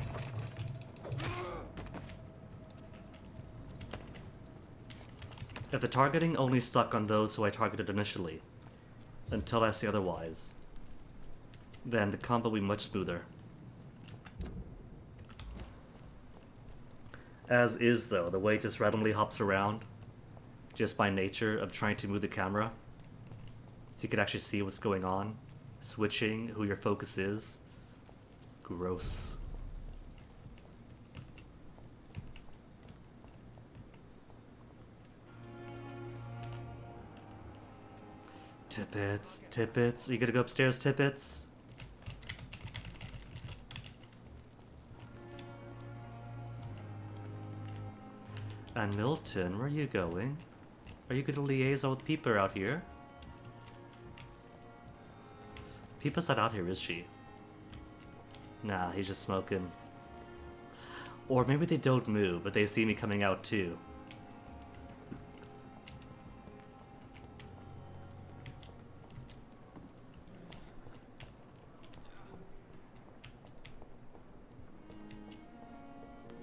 If the targeting only stuck on those who I targeted initially, until I see otherwise, then the combo will be much smoother. As is though, the way it just randomly hops around, just by nature of trying to move the camera, so you can actually see what's going on. Switching who your focus is. Gross. Tippets, Tippets. Are you gonna go upstairs, Tippets? And Milton, where are you going? Are you gonna liaison with Peeper out here? Peepa's not out here, is she? Nah, he's just smoking. Or maybe they don't move, but they see me coming out too.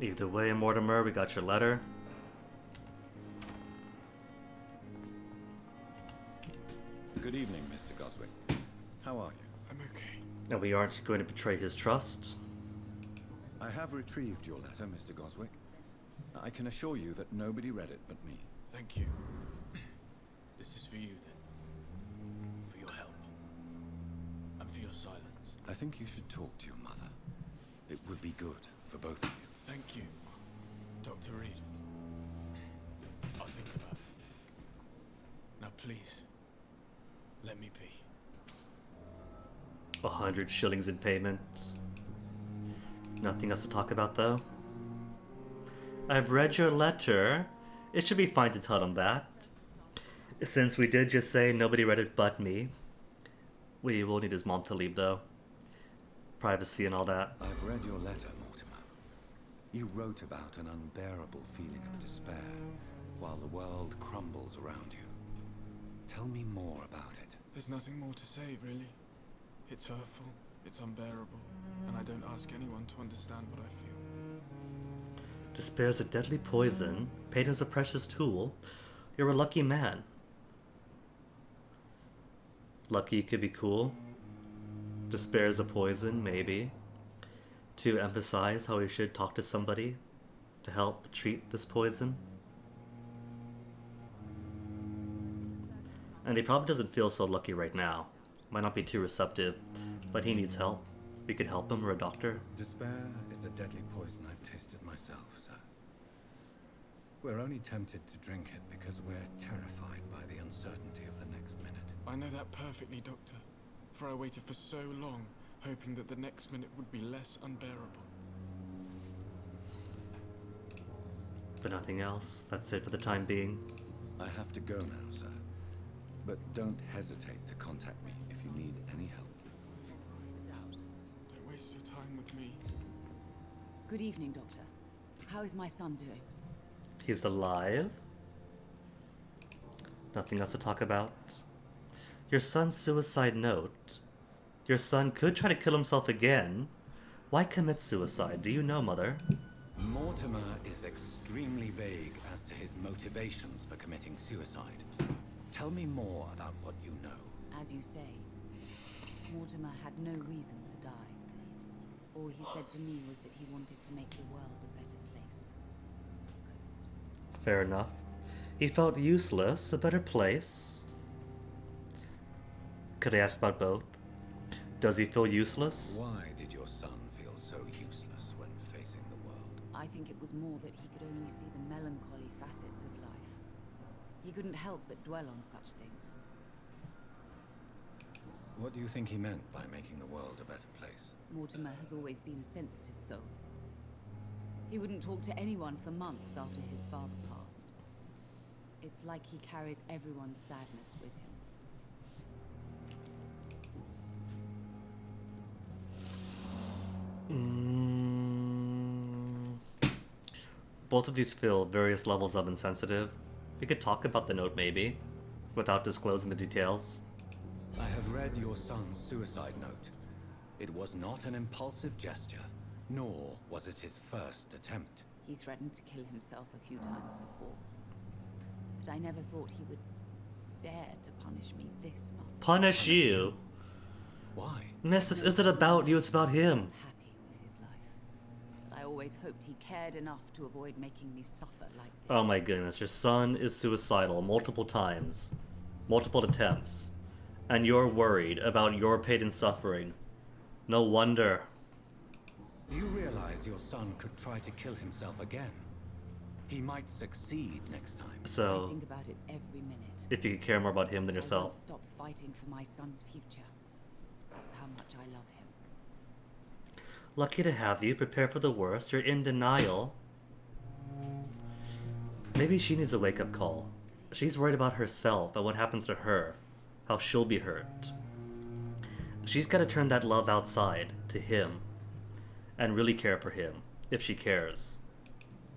Either way, Mortimer, we got your letter. Good evening, Mr. Goswick. How are you? I'm okay. And we aren't going to betray his trust. I have retrieved your letter, Mr. Goswick. I can assure you that nobody read it but me. Thank you. This is for you, then. For your help. And for your silence. I think you should talk to your mother. It would be good for both of you. Thank you, Dr. Reed. I'll think about it. Now, please, let me be. 100 shillings in payment. Nothing else to talk about, though. I've read your letter. It should be fine to tell him that. Since we did just say nobody read it but me. We will need his mom to leave, though. Privacy and all that. I've read your letter, Mortimer. You wrote about an unbearable feeling of despair while the world crumbles around you. Tell me more about it. There's nothing more to say, really. It's hurtful, it's unbearable, and I don't ask anyone to understand what I feel. Despair is a deadly poison. Pain is a precious tool. You're a lucky man. Lucky could be cool. Despair is a poison, maybe. to emphasize how he should talk to somebody to help treat this poison. And he probably doesn't feel so lucky right now. Might not be too receptive, but he needs help. We could help him, or a doctor. Despair is a deadly poison I've tasted myself, sir. We're only tempted to drink it because we're terrified by the uncertainty of the next minute. I know that perfectly, Doctor. For I waited for so long, hoping that the next minute would be less unbearable. But nothing else. That's it for the time being. I have to go now, sir. But don't hesitate to contact me if you need any help. Don't waste your time with me. Good evening, Doctor. How is my son doing? He's alive. Nothing else to talk about. Your son's suicide note. Your son could try to kill himself again. Why commit suicide? Do you know, Mother? Mortimer is extremely vague as to his motivations for committing suicide. Tell me more about what you know. As you say, Mortimer had no reason to die. All he said to me was that he wanted to make the world a better place. Fair enough. He felt useless, a better place. Could I ask about both? Does he feel useless? Why did your son feel so useless when facing the world? I think it was more that he could only see the melancholy facets of life. He couldn't help but dwell on such things. What do you think he meant by making the world a better place? Mortimer has always been a sensitive soul. He wouldn't talk to anyone for months after his father passed. It's like he carries everyone's sadness with him. Both of these feel various levels of insensitive. We could talk about the note, maybe, without disclosing the details. I have read your son's suicide note. It was not an impulsive gesture, nor was it his first attempt. He threatened to kill himself a few times before. But I never thought he would dare to punish me this much. Punish you? Why? Miss, this isn't about you, it's about him. Happy with his life. But I always hoped he cared enough to avoid making me suffer like this. Oh my goodness, your son is suicidal multiple times. Multiple attempts. And you're worried about your pain and suffering. No wonder. Do you realize your son could try to kill himself again? He might succeed next time. So, I think about it every minute. if you could care more about him than I yourself. won't stop fighting for my son's future. That's how much I love him. Lucky to have you. Prepare for the worst. You're in denial. Maybe she needs a wake-up call. She's worried about herself and what happens to her. How she'll be hurt. She's got to turn that love outside, to him. And really care for him, if she cares.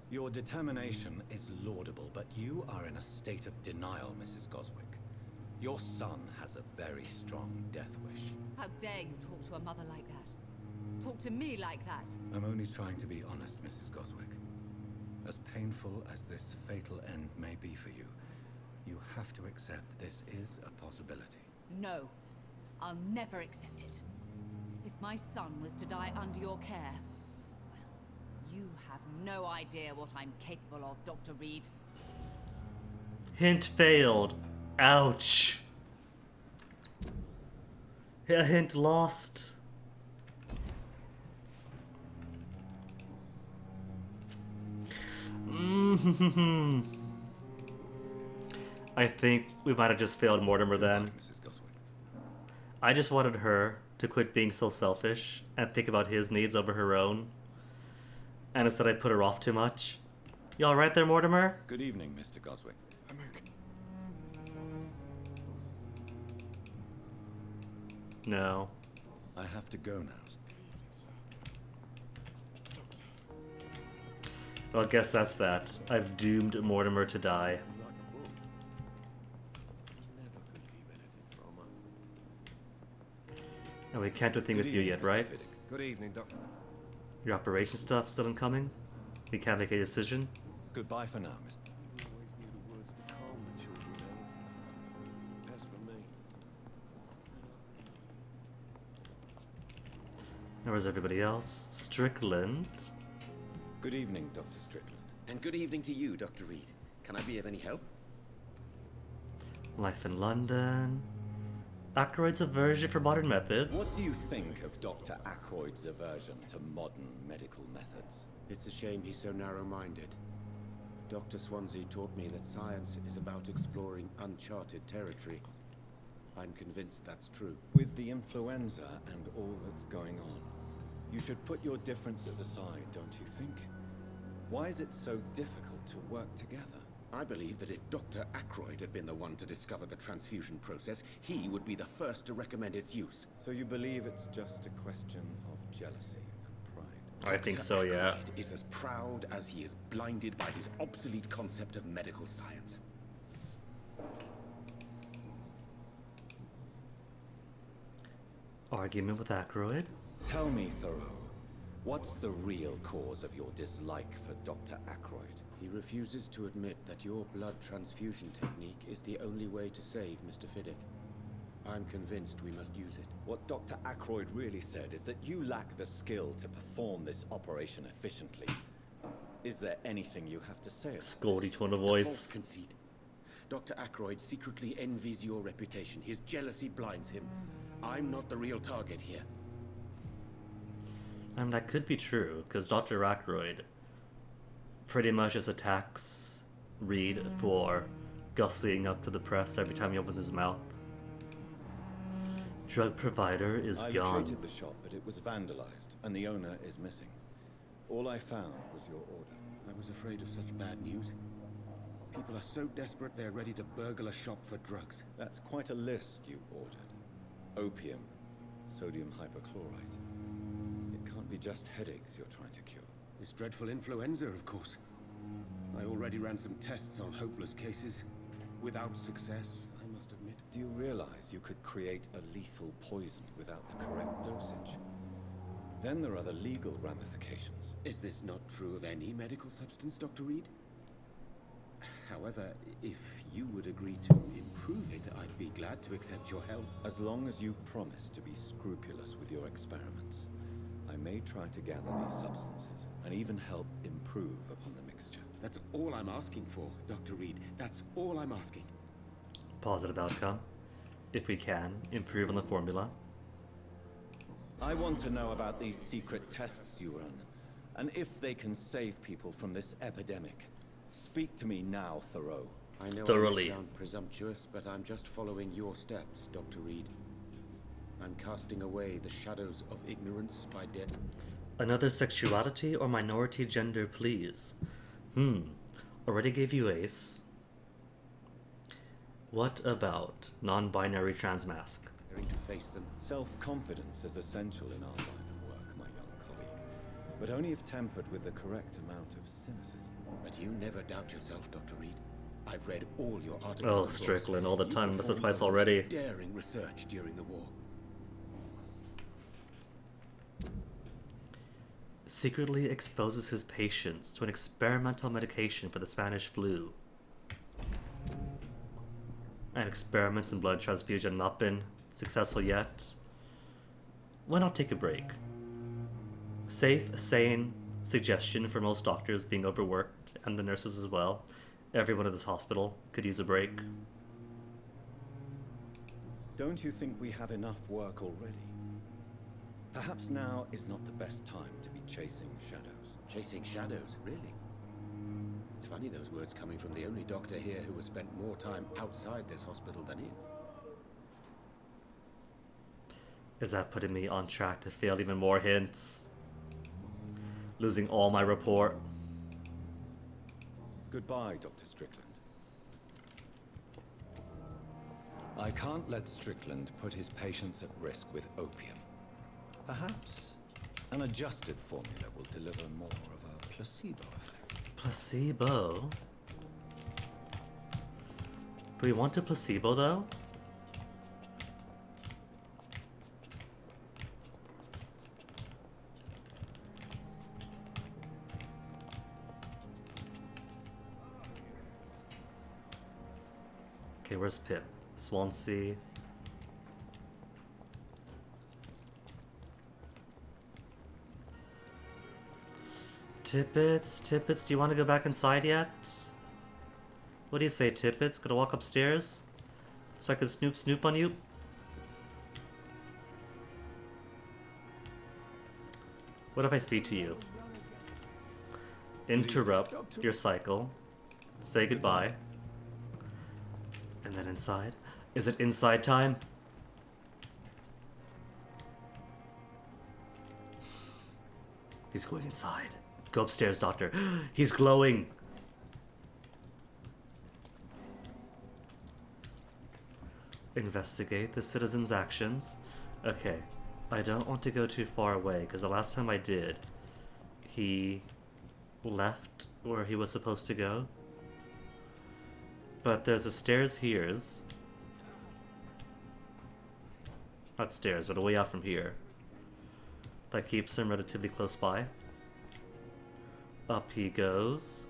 Your determination is laudable, but you are in a state of denial, Mrs. Goswick. Your son has a very strong death wish. How dare you talk to a mother like that? Talk to me like that? I'm only trying to be honest, Mrs. Goswick. As painful as this fatal end may be for you, you have to accept this is a possibility. No, I'll never accept it. If my son was to die under your care, well, you have no idea what I'm capable of, Dr. Reed. Hint failed. Ouch. A hint lost. I think we might have just failed Mortimer then. I just wanted her to quit being so selfish and think about his needs over her own. And instead I put her off too much. You alright there, Mortimer? Good evening, Mr. Goswick. I'm okay. No. I have to go now. Well, I guess that's that. I've doomed Mortimer to die. And we can't do a thing with you yet, right? Good evening, Doctor. Your operation stuff still incoming? We can't make a decision? Goodbye for now, Mr. We always knew the words to calm the children, As for me, Where is everybody else? Strickland. Good evening, Dr. Strickland. And good evening to you, Dr. Reed. Can I be of any help? Life in London. Ackroyd's aversion for modern methods. What do you think of Dr. Ackroyd's aversion to modern medical methods? It's a shame he's so narrow-minded. Dr. Swansea taught me that science is about exploring uncharted territory. I'm convinced that's true. With the influenza and all that's going on, you should put your differences aside, don't you think? Why is it so difficult to work together? I believe that if Dr. Ackroyd had been the one to discover the transfusion process, he would be the first to recommend its use. So you believe it's just a question of jealousy and pride? I think so, yeah. Ackroyd is as proud as he is blinded by his obsolete concept of medical science. Argument with Ackroyd? Tell me, Thoreau, what's the real cause of your dislike for Dr. Ackroyd? He refuses to admit that your blood transfusion technique is the only way to save Mr. Fiddick. I'm convinced we must use it. What Dr. Ackroyd really said is that you lack the skill to perform this operation efficiently. Is there anything you have to say about Scoldy tone of It's a voice. false conceit. Dr. Ackroyd secretly envies your reputation. His jealousy blinds him. I'm not the real target here. And that could be true, because Dr. Ackroyd pretty much just attacks Reed for gussying up to the press every time he opens his mouth. Drug provider is I gone. located the shop, but it was vandalized, and the owner is missing. All I found was your order. I was afraid of such bad news. People are so desperate they're ready to burgle a shop for drugs. That's quite a list you ordered. Opium, sodium hypochlorite. It can't be just headaches you're trying to cure. This dreadful influenza, of course. I already ran some tests on hopeless cases. Without success, I must admit. Do you realize you could create a lethal poison without the correct dosage? Then there are the legal ramifications. Is this not true of any medical substance, Dr. Reed? However, if you would agree to improve it, I'd be glad to accept your help. As long as you promise to be scrupulous with your experiments, I may try to gather these substances and even help improve upon the mixture. That's all I'm asking for, Dr. Reed. That's all I'm asking. Positive outcome. If we can, improve on the formula. I want to know about these secret tests you run, and if they can save people from this epidemic. Speak to me now, Thoreau. I know Thoroughly. I sound presumptuous, but I'm just following your steps, Dr. Reed. I'm casting away the shadows of ignorance by death. Another sexuality or minority gender, please. Already gave you ace. What about non-binary trans mask? To face them. Self-confidence is essential in our line of work, my young colleague, but only if tempered with the correct amount of cynicism. But you never doubt yourself, Dr. Reed. I've read all your articles. Oh, and books. Strickland, all the You time. Must have performed twice the most already. Daring research during the war. Secretly exposes his patients to an experimental medication for the Spanish flu. And experiments in blood transfusion have not been successful yet. Why not take a break? Safe, sane suggestion for most doctors being overworked, and the nurses as well. Everyone at this hospital could use a break. Don't you think we have enough work already? Perhaps now is not the best time to be chasing shadows. Chasing shadows, really? It's funny those words coming from the only doctor here who has spent more time outside this hospital than in. Is that putting me on track to fail even more hints? Losing all my rapport. Goodbye, Dr. Strickland. I can't let Strickland put his patients at risk with opium. Perhaps an adjusted formula will deliver more of a placebo effect. Placebo? Do we want a placebo though? Okay, where's Pip? Swansea. Tippets, Tippets, do you want to go back inside yet? What do you say, Tippets? Gonna walk upstairs? So I can snoop on you? What if I speak to you? Interrupt your cycle. Say goodbye. And then inside? Is it inside time? He's going inside. Go upstairs, doctor. He's glowing. Investigate the citizen's actions. Okay. I don't want to go too far away, because the last time I did, he left where he was supposed to go. But there's a stairs here's. Not stairs, but a way out from here. That keeps him relatively close by. Up he goes.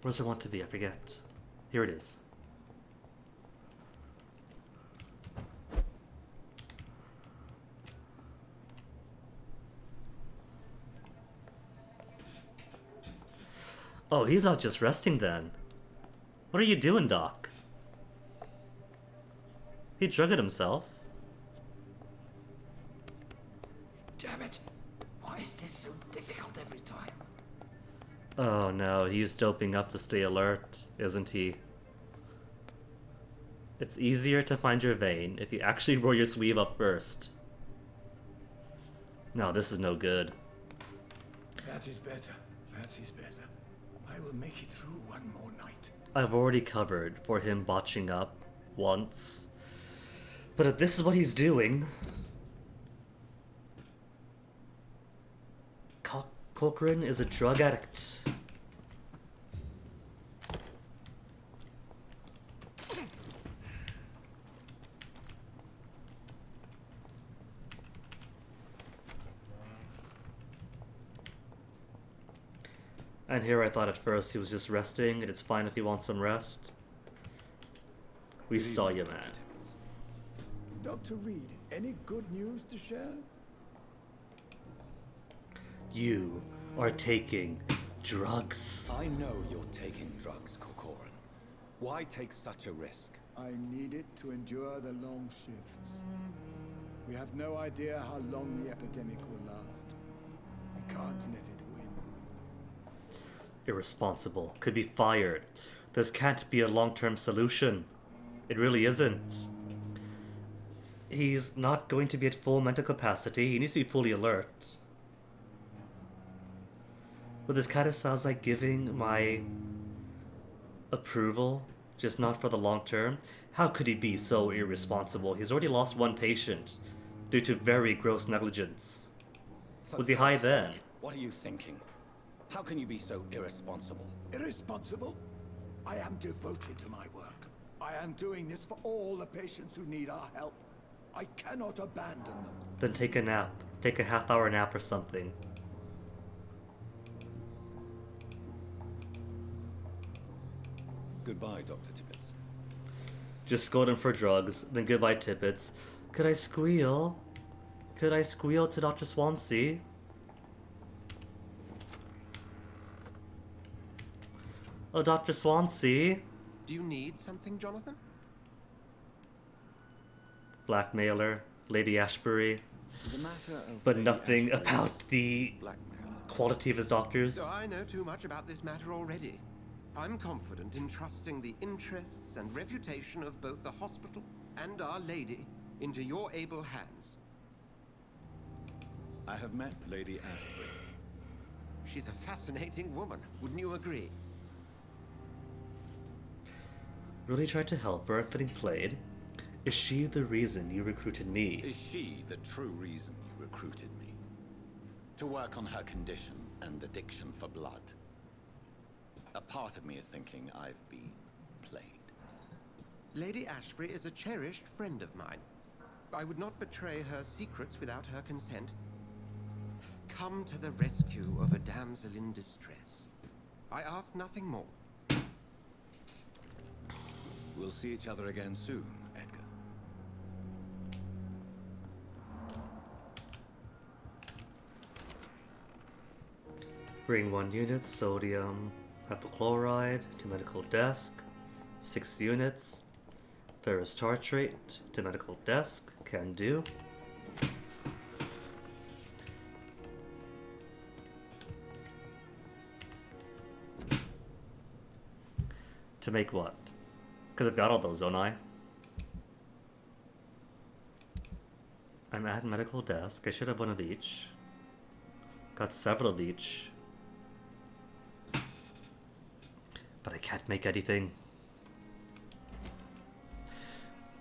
Where does it want to be? I forget. Here it is. Oh, he's not just resting then. What are you doing, Doc? He drugged himself. Damn it! Why is this so difficult every time? Oh no, he's doping up to stay alert, isn't he? It's easier to find your vein if you actually roll your sleeve up first. No, this is no good. That is better. That is better. I will make it through one more night. I've already covered for him botching up once. But if this is what he's doing... Cochrane is a drug addict. And here I thought at first he was just resting, and it's fine if he wants some rest. We saw you, man. Dr. Reed, any good news to share? You are taking drugs. I know you're taking drugs, Corcoran. Why take such a risk? I need it to endure the long shifts. We have no idea how long the epidemic will last. We can't let it win. Irresponsible. Could be fired. This can't be a long-term solution. It really isn't. He's not going to be at full mental capacity. He needs to be fully alert. But this kind of sounds like giving my approval, just not for the long term. How could he be so irresponsible? He's already lost one patient due to very gross negligence. Was he high then? What are you thinking? How can you be so irresponsible? Irresponsible? I am devoted to my work. I am doing this for all the patients who need our help. I cannot abandon them. Then take a nap. Take a half-hour nap or something. Goodbye, Dr. Tippett. Just scold him for drugs, then goodbye, Tippets. Could I squeal? Could I squeal to Dr. Swansea? Oh, Dr. Swansea? Do you need something, Jonathan? Blackmailer, Lady Ashbury. But nothing about the quality of his doctors. Oh, I know too much about this matter already. I'm confident in trusting the interests and reputation of both the hospital and Our Lady into your able hands. I have met Lady Ashbury. She's a fascinating woman, wouldn't you agree? Really tried to help her at getting played? Is she the reason you recruited me? Is she the true reason you recruited me? To work on her condition and addiction for blood. A part of me is thinking I've been played. Lady Ashbury is a cherished friend of mine. I would not betray her secrets without her consent. Come to the rescue of a damsel in distress. I ask nothing more. We'll see each other again soon, Edgar. Bring 1 unit sodium hypochlorite to medical desk. 6 units. Ferrous tartrate to medical desk. Can do. To make what? Because I've got all those, don't I? I'm at medical desk. I should have one of each. Got several of each. But I can't make anything.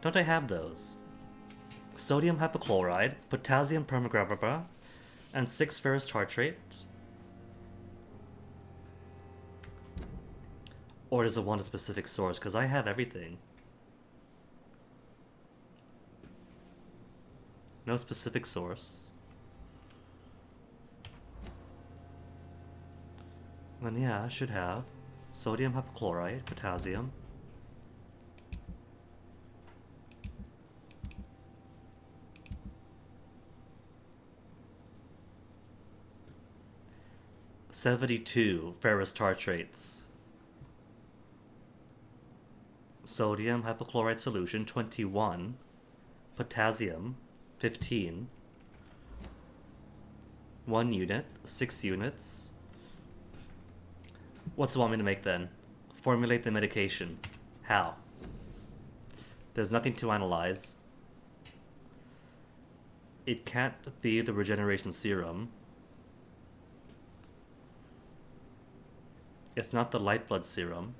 Don't I have those? Sodium hypochlorite, potassium permangranate, and 6 ferrous tartrate. Or does it want a specific source? Because I have everything. No specific source. Then yeah, I should have sodium hypochlorite, potassium. $72 ferrous tartrates. Sodium hypochlorite solution 21, potassium 15, 1 unit, 6 units. What's it want me to make then? Formulate the medication. How? There's nothing to analyze. It can't be the regeneration serum. It's not the light blood serum.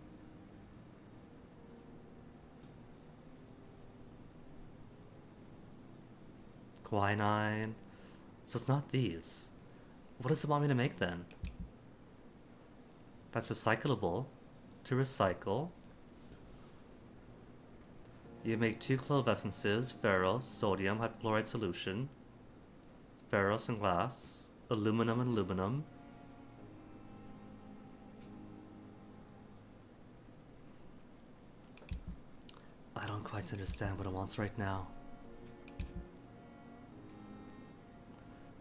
Quinine. So it's not these. What does it want me to make then? That's recyclable. To recycle. You make 2 clove essences, ferrous, sodium, hypochlorite solution, ferrous and glass, aluminum and aluminum. I don't quite understand what it wants right now.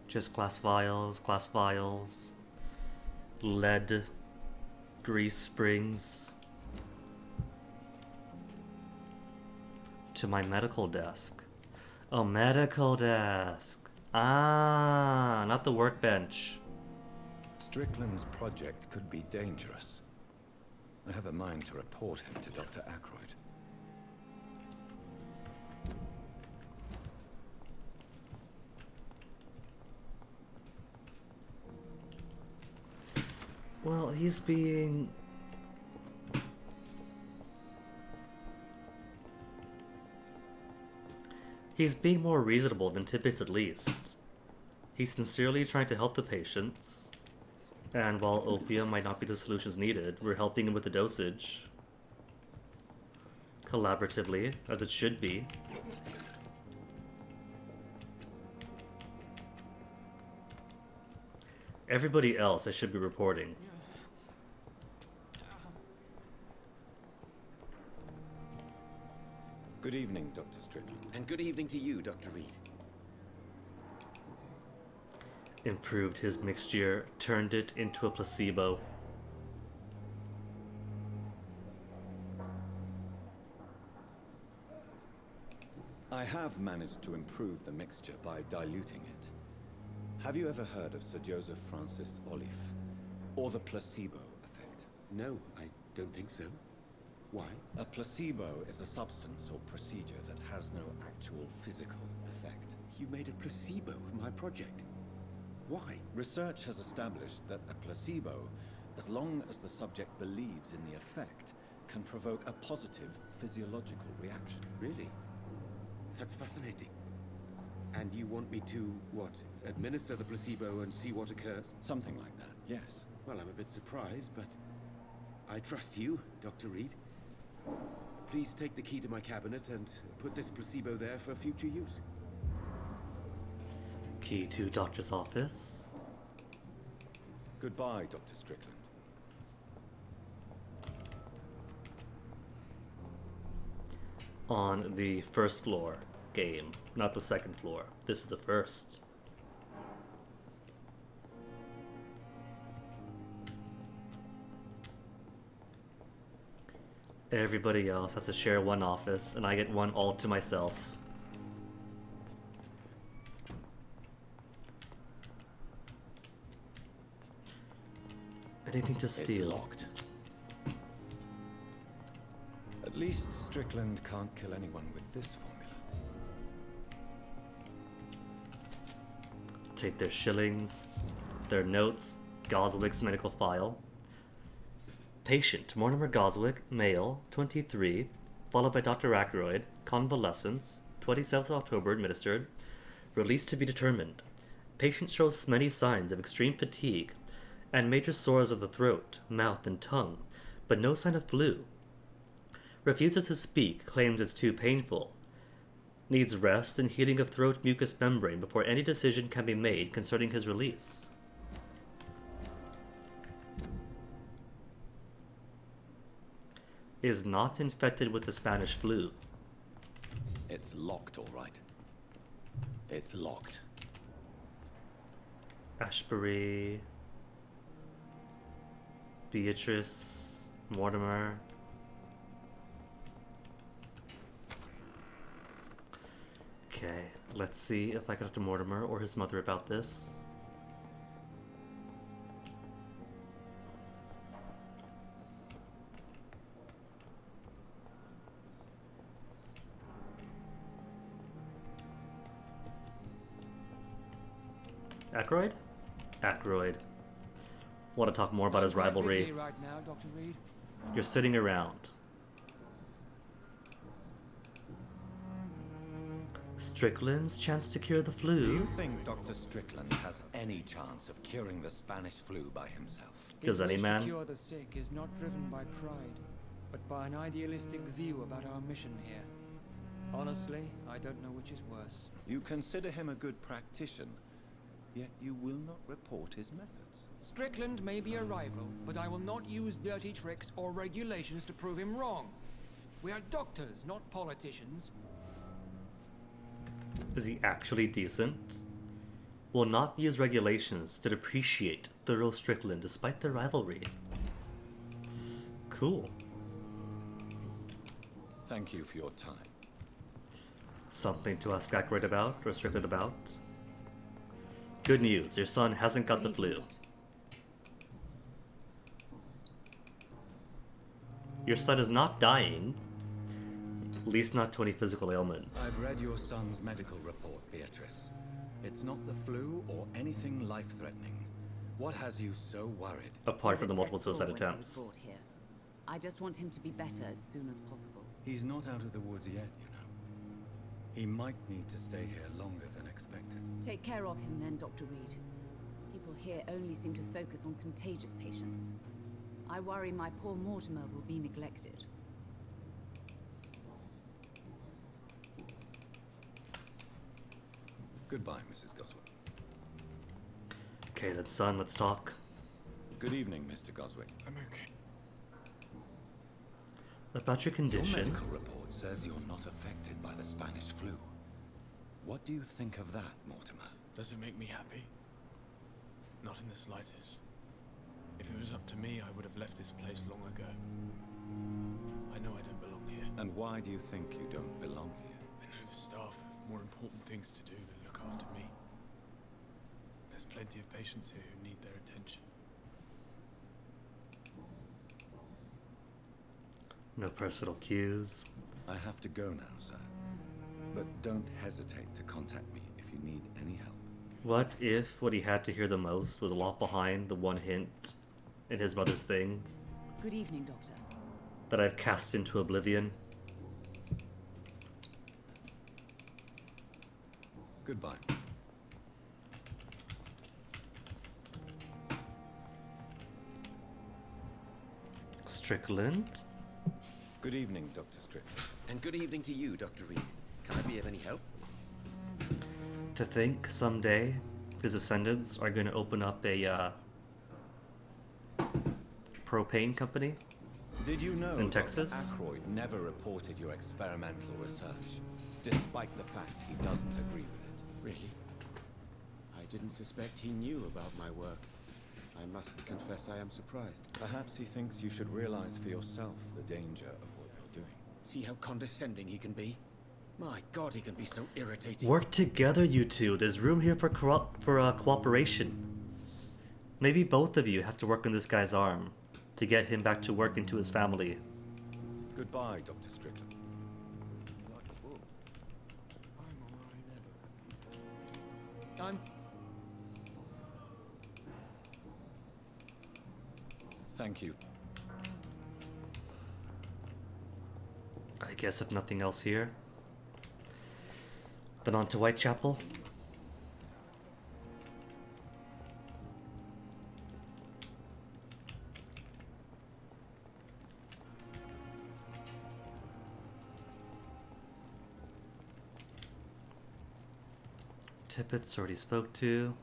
Just glass vials, lead, grease springs. To my medical desk. Oh, medical desk. Ah, not the workbench. Strickland's project could be dangerous. I have a mind to report him to Dr. Ackroyd. Well, he's being... He's being more reasonable than Tippett at least. He's sincerely trying to help the patients. And while opium might not be the solutions needed, we're helping him with the dosage. Collaboratively, as it should be. Everybody else I should be reporting. Good evening, Dr. Strickland. And good evening to you, Dr. Reed. Improved his mixture, turned it into a placebo. I have managed to improve the mixture by diluting it. Have you ever heard of Sir Joseph Francis Olive, or the placebo effect? No, I don't think so. Why? A placebo is a substance or procedure that has no actual physical effect. You made a placebo of my project. Why? Research has established that a placebo, as long as the subject believes in the effect, can provoke a positive physiological reaction. Really? That's fascinating. And you want me to, what, administer the placebo and see what occurs? Something like that, yes. Well, I'm a bit surprised, but I trust you, Dr. Reed. Please take the key to my cabinet and put this placebo there for future use. Key to doctor's office. Goodbye, Dr. Strickland. on the first floor game, not the second floor. This is the first. Everybody else has to share one office, and I get one all to myself. Anything to steal? It's locked. At least Strickland can't kill anyone with this formula. Take their shillings, their notes, Goswick's medical file. Patient, Mortimer Goswick, male, 23, followed by Dr. Ackroyd, convalescence, 27th October administered, release to be determined. Patient shows many signs of extreme fatigue and major sores of the throat, mouth, and tongue, but no sign of flu. Refuses to speak, claims it's too painful. Needs rest and healing of throat mucous membrane before any decision can be made concerning his release. Is not infected with the Spanish flu. It's locked, all right. It's locked. Ashbury, Beatrice, Mortimer. Okay, let's see if I can talk to Mortimer or his mother about this. Ackroyd? Ackroyd. Want to talk more about his rivalry. Busy right now, Dr. Reed. You're sitting around. Strickland's chance to cure the flu. Do you think Dr. Strickland has any chance of curing the Spanish flu by himself? Does any man? To cure the sick is not driven by pride, but by an idealistic view about our mission here. Honestly, I don't know which is worse. You consider him a good practitioner, yet you will not report his methods. Strickland may be a rival, but I will not use dirty tricks or regulations to prove him wrong. We are doctors, not politicians. Is he actually decent? Will not use regulations to depreciate thorough Strickland despite their rivalry. Cool. Thank you for your time. Something to ask Ackroyd about or Strickland about? Good news, your son hasn't got the flu. Your son is not dying. At least not to any physical ailments. I've read your son's medical report, Beatrice. It's not the flu or anything life-threatening. What has you so worried? Apart from the multiple suicide attempts. Here. I just want him to be better as soon as possible. He's not out of the woods yet, you know. He might need to stay here longer than expected. Take care of him then, Dr. Reed. People here only seem to focus on contagious patients. I worry my poor Mortimer will be neglected. Goodbye, Mrs. Goswick. Okay, then son, let's talk. Good evening, Mr. Goswick. I'm okay. About your condition. Your medical report says you're not affected by the Spanish flu. What do you think of that, Mortimer? Does it make me happy? Not in the slightest. If it was up to me, I would have left this place long ago. I know I don't belong here. And why do you think you don't belong here? I know the staff have more important things to do than look after me. There's plenty of patients here who need their attention. No personal cues. I have to go now, sir. But don't hesitate to contact me if you need any help. What if what he had to hear the most was a lot behind the one hint in his mother's thing? Good evening, Doctor. That I've cast into oblivion? Goodbye. Strickland? Good evening, Dr. Strickland. And good evening to you, Dr. Reed. Can I be of any help? To think someday his descendants are going to open up a propane company? Did you know in Dr. Texas? Aykroyd never reported your experimental research, despite the fact he doesn't agree with it? Really? I didn't suspect he knew about my work. I must confess I am surprised. Perhaps he thinks you should realize for yourself the danger of what you're doing. See how condescending he can be? My God, he can be so irritating. Work together, you two. There's room here for cooperation. Maybe both of you have to work on this guy's arm to get him back to work into his family. Goodbye, Dr. Strickland. I'm... Thank you. I guess if nothing else here, then on to Whitechapel. Tippett's already spoke to.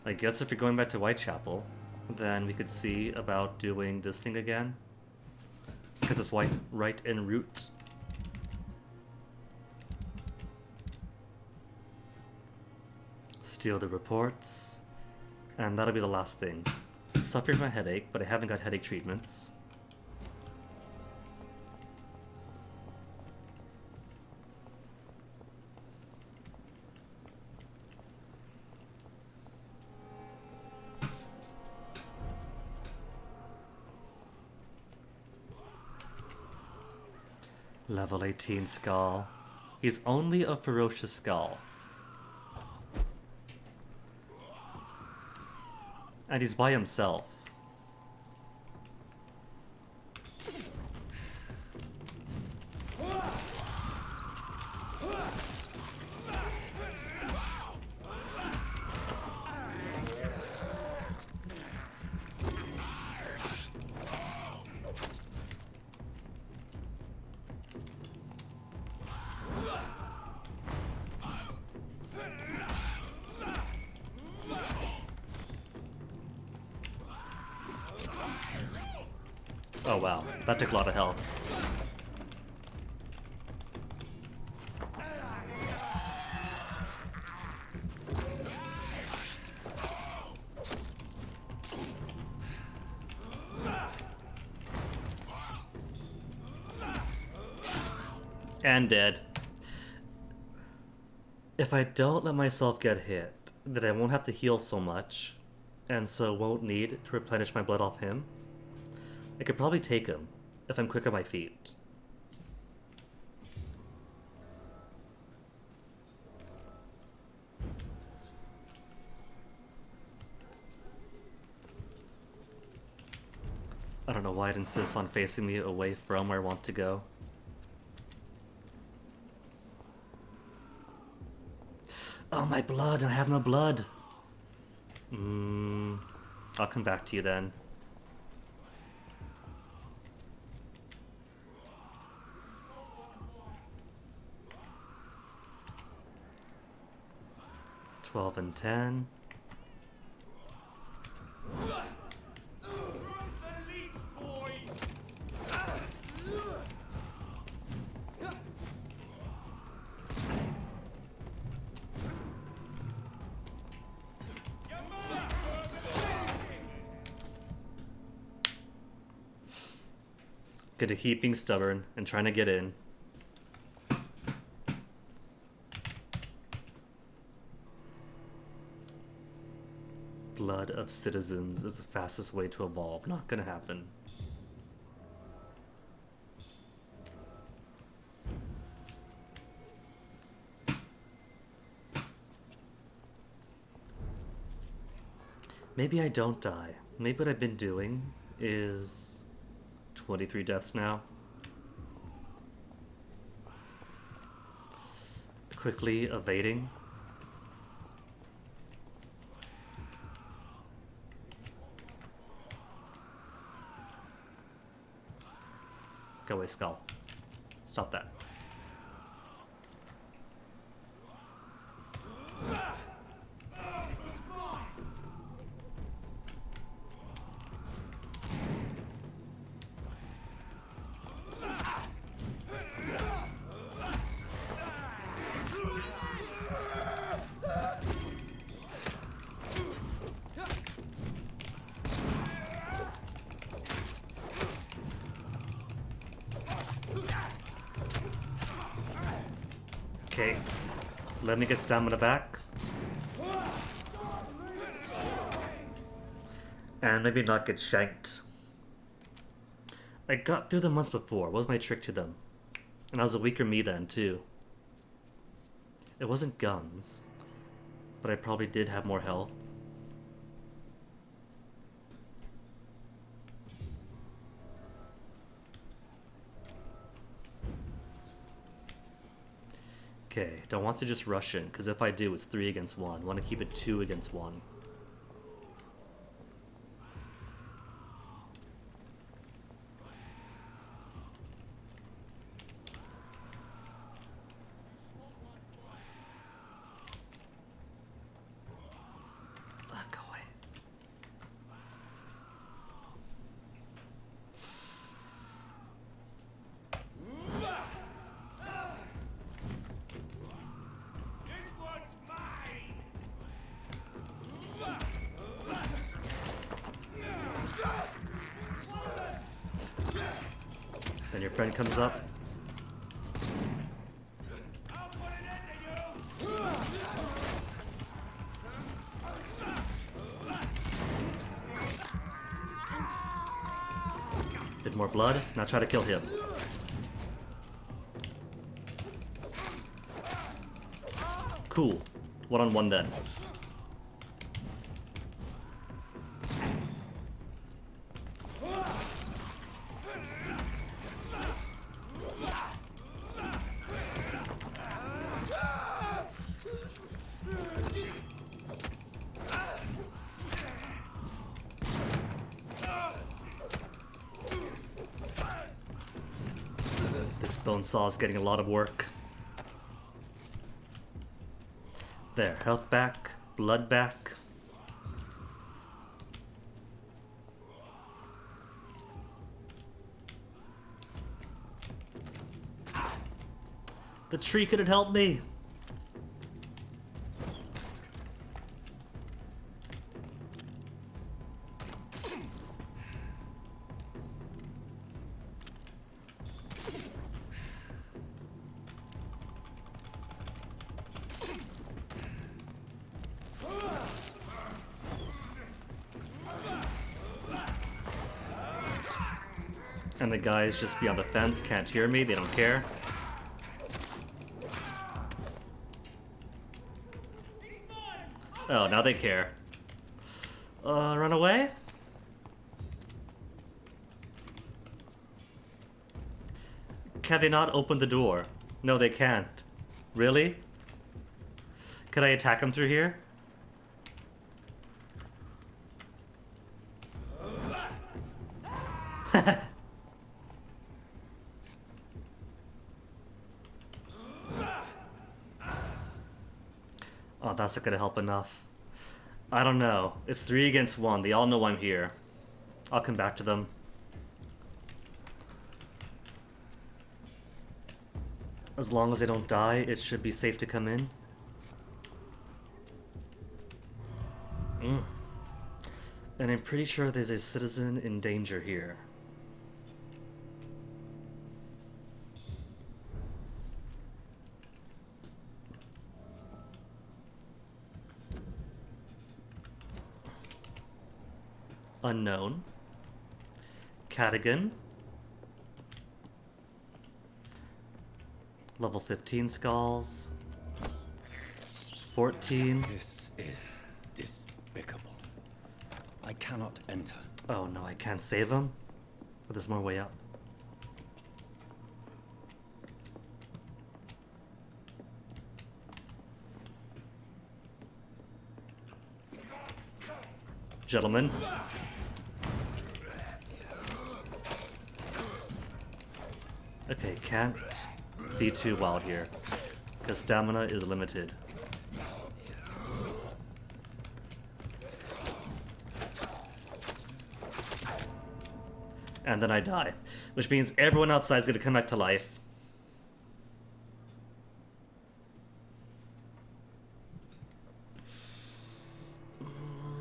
I guess if you're going back to Whitechapel, then we could see about doing this thing again. Because it's right en route. Steal the reports. And that'll be the last thing. Suffering from a headache, but I haven't got headache treatments. Level 18 Skull. He's only a ferocious skull. And he's by himself. Oh wow, that took a lot of health. And dead. If I don't let myself get hit, then I won't have to heal so much, and so won't need to replenish my blood off him. I could probably take him, if I'm quick on my feet. I don't know why it insists on facing me away from where I want to go. Oh, my blood! I have no blood! I'll come back to you then. $12 and $10. Good to keep being stubborn and trying to get in. Blood of citizens is the fastest way to evolve. Not gonna happen. Maybe I don't die. Maybe what I've been doing is 23 deaths now. Quickly evading. Go away, Skull. Stop that. Okay, let me get stamina back. And maybe not get shanked. I got through them once before. What was my trick to them? And I was a weaker me then, too. It wasn't guns, but I probably did have more health. Okay, don't want to just rush in, because if I do, it's 3 against 1. Want to keep it 2 against 1. Go away. Then your friend comes up. Bit more blood. Now try to kill him. Cool. 1-on-1 then. This bone saw is getting a lot of work. There, health back, blood back. The tree couldn't help me. And the guys just beyond the fence can't hear me, they don't care. Oh, now they care. Run away? Can they not open the door? No, they can't. Really? Could I attack them through here? Oh, that's not gonna help enough. I don't know. It's 3 against 1. They all know I'm here. I'll come back to them. As long as they don't die, it should be safe to come in. And I'm pretty sure there's a citizen in danger here. Unknown. Cadigan. Level 15 skulls. 14. This is despicable. I cannot enter. Oh no, I can't save him? But there's more way up. Gentlemen. Okay, can't be too wild here, because stamina is limited. And then I die, which means everyone outside is going to come back to life.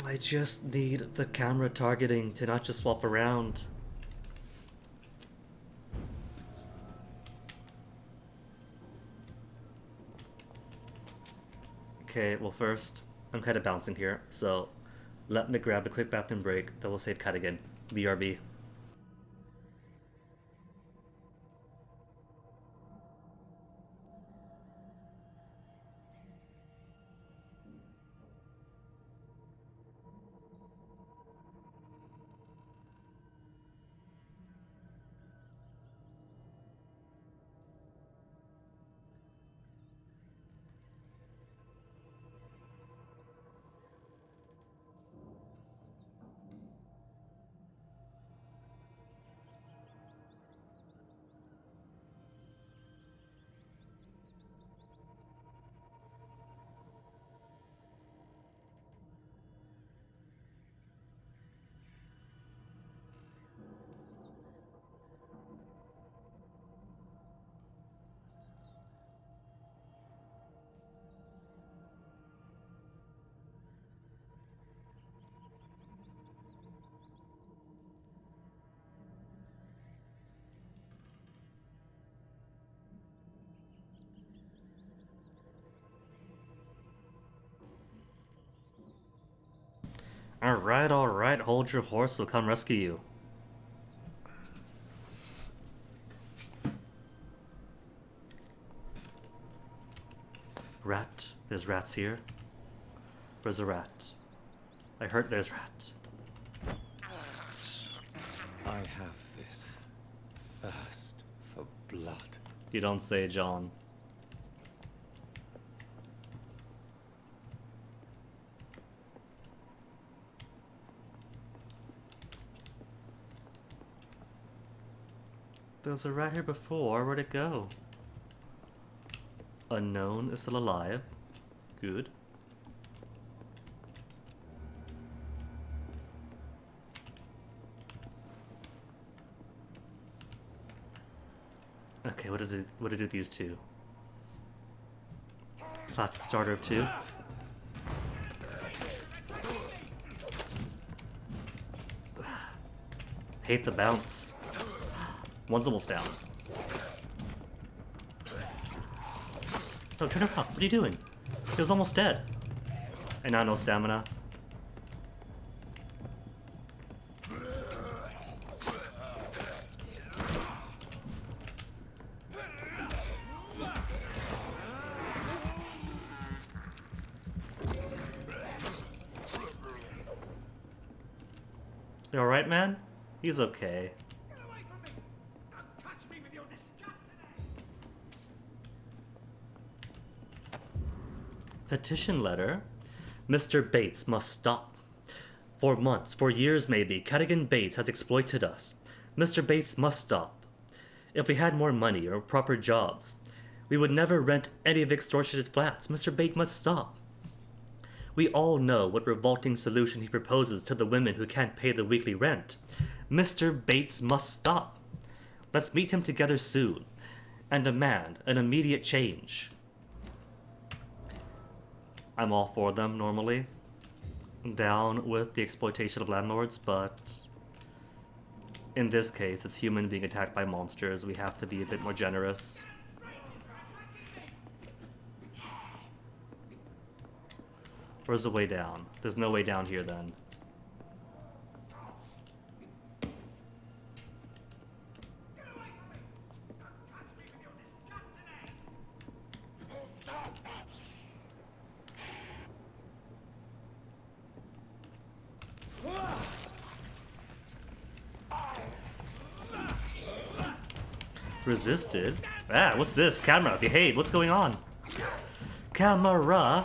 I just need the camera targeting to not just swap around. Okay, well first, I'm kind of bouncing here, so let me grab a quick bathroom break that will save Cadigan. BRB. Alright, hold your horse, we'll come rescue you. Rat. There's rats here. Where's a rat? I heard there's rat. I have this thirst for blood. You don't say, John. There was a rat here before. Where'd it go? Unknown is still alive. Good. Okay, what did do these two? Classic starter of two. Hate the bounce. One's almost down. No, turn around. What are you doing? He was almost dead. And now no stamina. You alright, man? He's okay. Petition letter? Mr. Bates must stop. For months, for years maybe, Cadigan Bates has exploited us. Mr. Bates must stop. If we had more money or proper jobs, we would never rent any of the extortionate flats. Mr. Bates must stop. We all know what revolting solution he proposes to the women who can't pay the weekly rent. Mr. Bates must stop. Let's meet him together soon and demand an immediate change. I'm all for them normally. Down with the exploitation of landlords, but in this case, it's human being attacked by monsters. We have to be a bit more generous. Where's the way down? There's no way down here then. Resisted? Ah, what's this? Camera, behave. What's going on? Camera?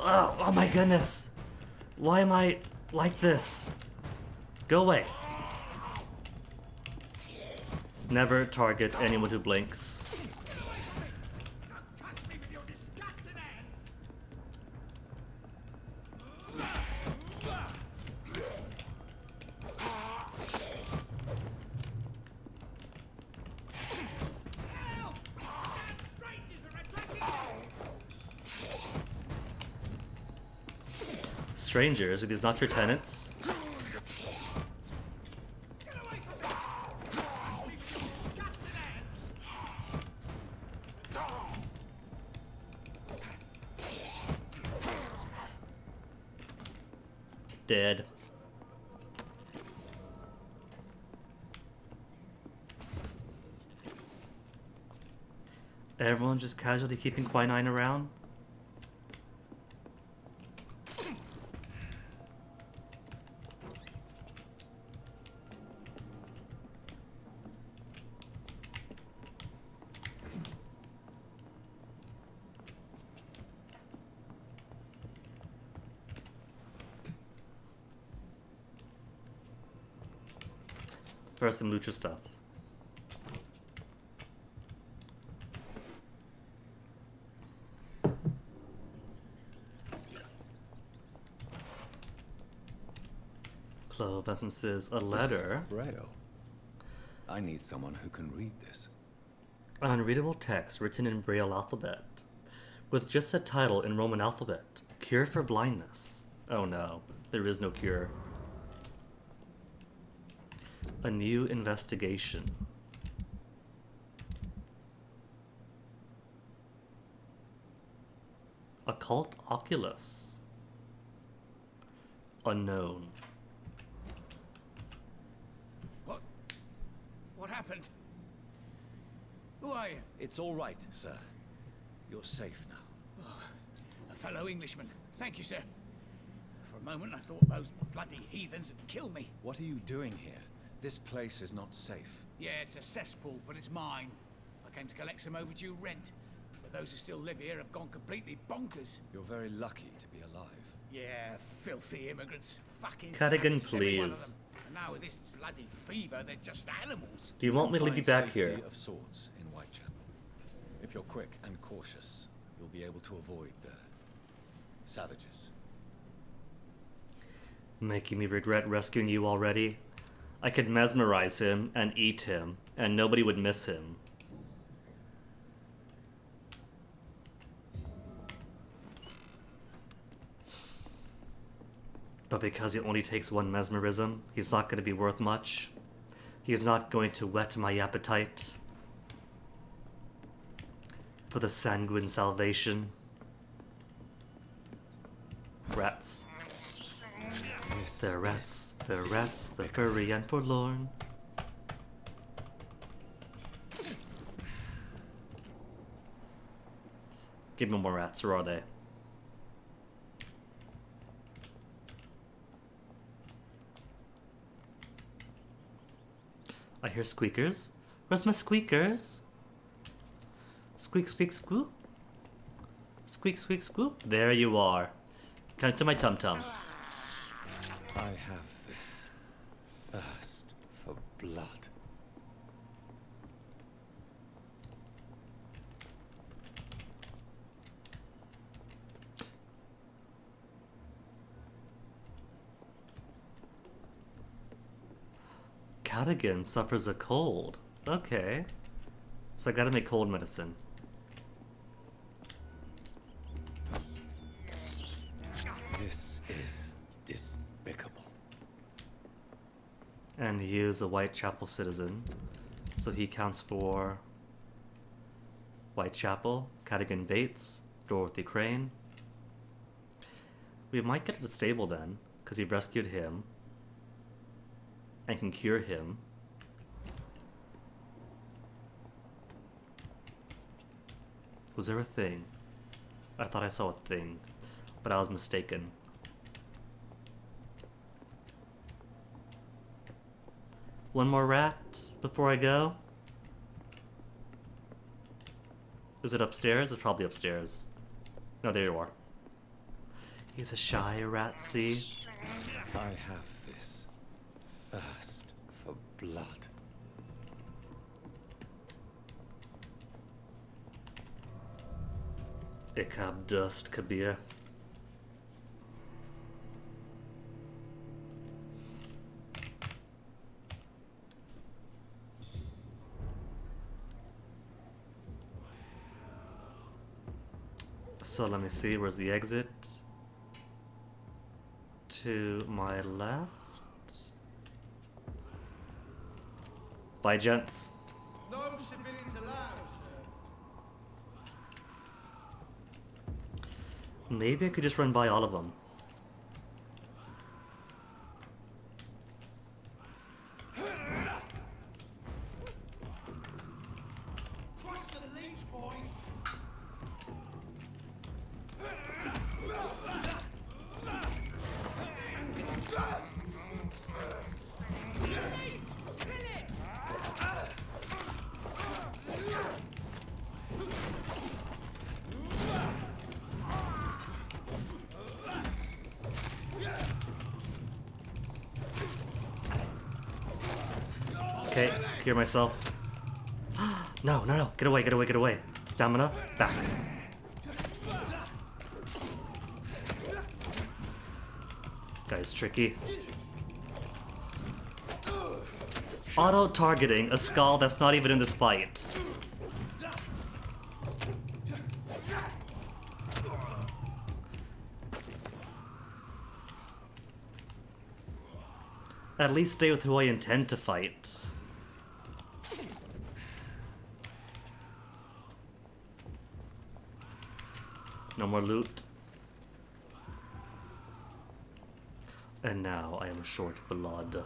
Oh my goodness. Why am I like this? Go away. Never target anyone who blinks. Strangers, are these not your tenants? Dead. Everyone just casually keeping quinine around? First, some lucha stuff. Clove essences, a letter. Braille. I need someone who can read this. An unreadable text written in Braille alphabet, with just a title in Roman alphabet. Cure for blindness. Oh no, there is no cure. A new investigation. Occult Oculus. Unknown. What happened? Who are you? It's all right, sir. You're safe now. Oh, a fellow Englishman. Thank you, sir. For a moment, I thought those bloody heathens had killed me. What are you doing here? This place is not safe. Yeah, it's a cesspool, but it's mine. I came to collect some overdue rent. But those who still live here have gone completely bonkers. You're very lucky to be alive. Yeah, filthy immigrants. Fucking Cadigan, savages, every one of please. them. And now with this bloody fever, they're just animals. Do you want me to leave you back Safety here? of sorts in Whitechapel. If you're quick and cautious, you'll be able to avoid the savages. Making me regret rescuing you already? I could mesmerize him and eat him, and nobody would miss him. But because it only takes one mesmerism, he's not going to be worth much. He's not going to whet my appetite for the sanguine salvation. Rats. They're rats, the furry and forlorn. Give me more rats, or are they? I hear squeakers. Where's my squeakers? Squeak, squeak, squeak. Squeak, squeak, squeak. There you are. Come to my tum-tum. I have this thirst for blood. Cadigan suffers a cold. Okay. So I gotta make cold medicine. This is despicable. And he is a Whitechapel citizen. So he counts for Whitechapel, Cadigan Bates, Dorothy Crane. We might get to the stable then, because he rescued him and can cure him. Was there a thing? I thought I saw a thing, but I was mistaken. One more rat before I go? Is it upstairs? It's probably upstairs. No, there you are. He's a shy rat, see? I have this thirst for blood. Ich hab Durst, Kabir. So let me see, where's the exit? To my left. Bye, gents. No civilians allowed, sir. Maybe I could just run by all of them. Okay, clear myself. No, no, no. Get away, get away, get away. Stamina, back. Guy's tricky. Auto-targeting a skull that's not even in this fight. At least stay with who I intend to fight. No more loot. And now I am short blood.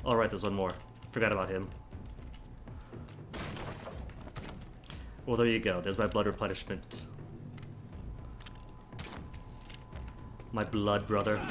Alright, there's one more. Forgot about him. Well, there you go. There's my blood replenishment. My blood brother.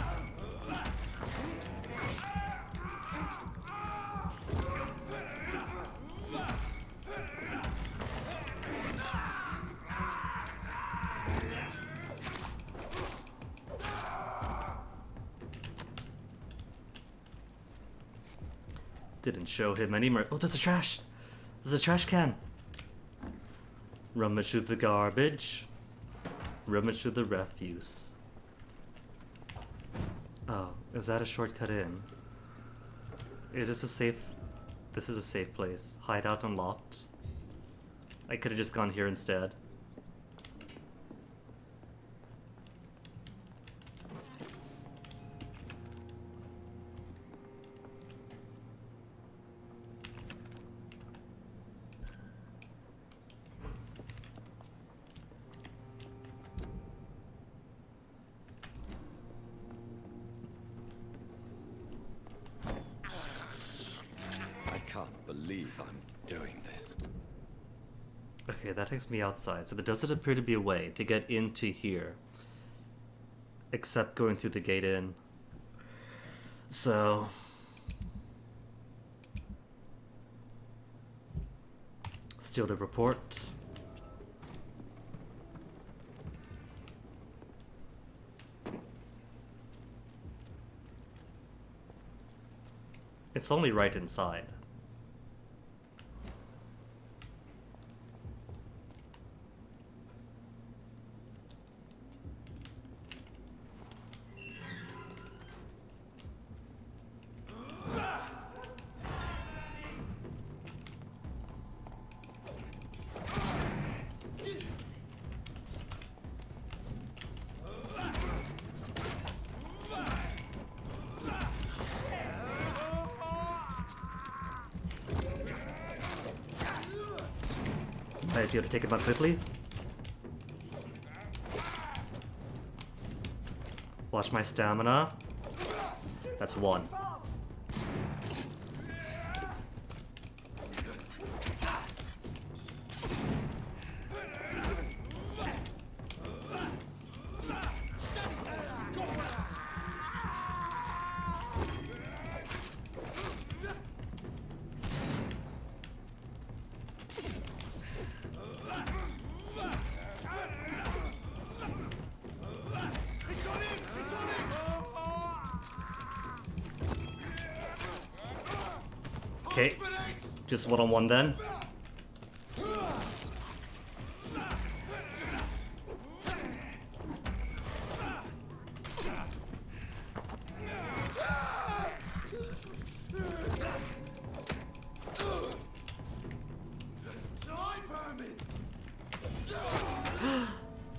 Didn't show him any mer- Oh, there's a trash! There's a trash can! Rummage through the garbage. Rummage through the refuse. Oh, is that a shortcut in? Is this a safe... This is a safe place. Hideout unlocked. I could have just gone here instead. Okay, that takes me outside. So there doesn't appear to be a way to get into here. Except going through the gate in. So... steal the report. It's only right inside. Might be able to take him out quickly. Watch my stamina. That's one. Okay, just one-on-one then.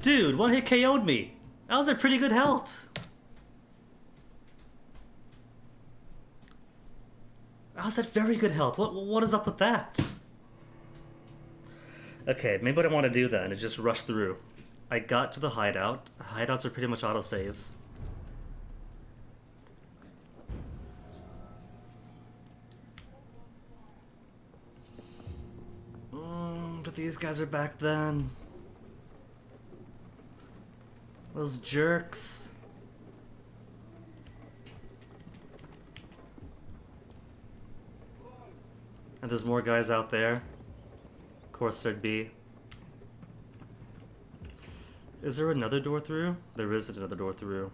Dude, one hit KO'd me. That was a pretty good health. How's that very good health? What is up with that? Okay, maybe what I want to do then is just rush through. I got to the hideout. Hideouts are pretty much autosaves. But these guys are back then. Those jerks. And there's more guys out there. Of course there'd be. Is there another door through? There is another door through.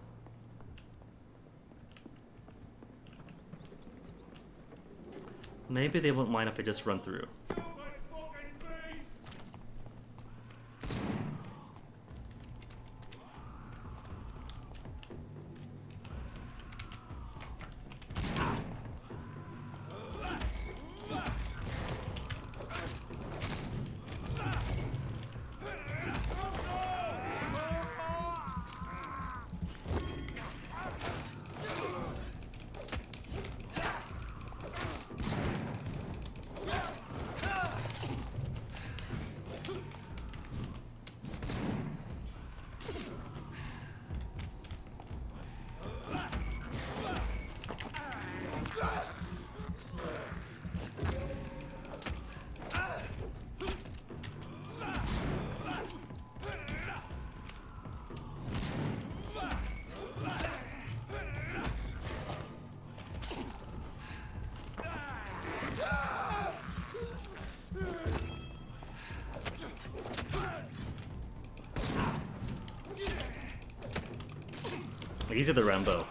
Maybe they won't mind if I just run through. Easy the Rambo.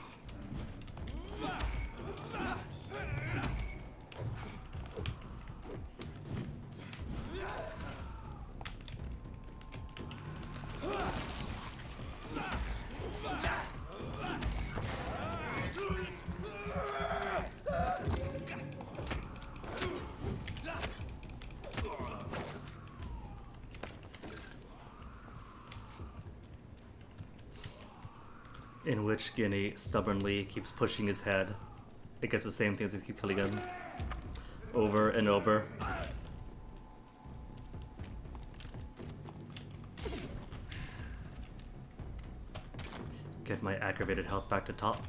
In which Guinea stubbornly keeps pushing his head against the same things he keeps killing him over and over. Get my aggravated health back to top.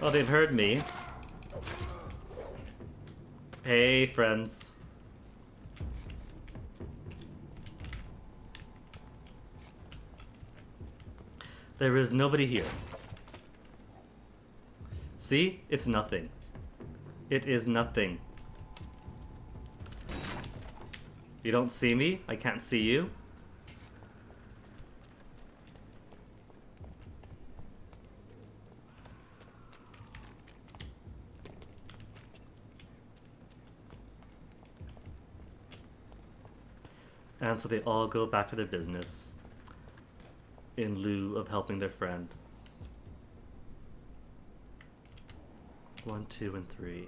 Oh, they've heard me. Hey, friends. There is nobody here. See? It's nothing. It is nothing. You don't see me? I can't see you? And so they all go back to their business in lieu of helping their friend. 1, 2, and 3.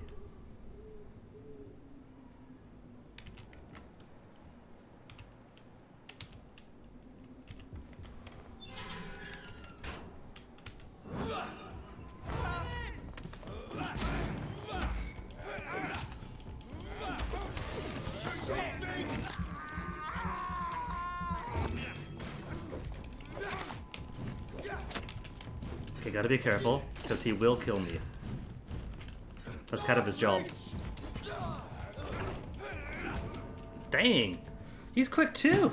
Okay, gotta be careful, because he will kill me. That's kind of his job. Dang! He's quick too!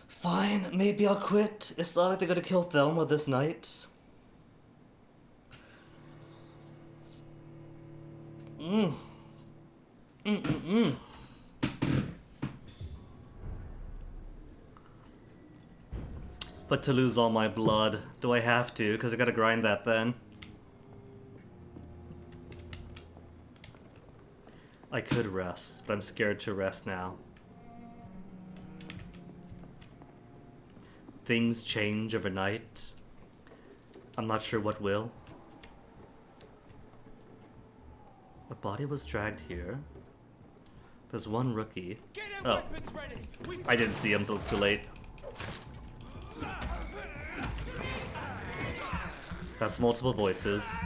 Fine, maybe I'll quit. It's not like they're gonna kill Thelma this night. But to lose all my blood, do I have to? Because I gotta grind that then. I could rest, but I'm scared to rest now. Things change overnight. I'm not sure what will. A body was dragged here. There's one rookie. Oh. I didn't see him until it's too late. That's multiple voices.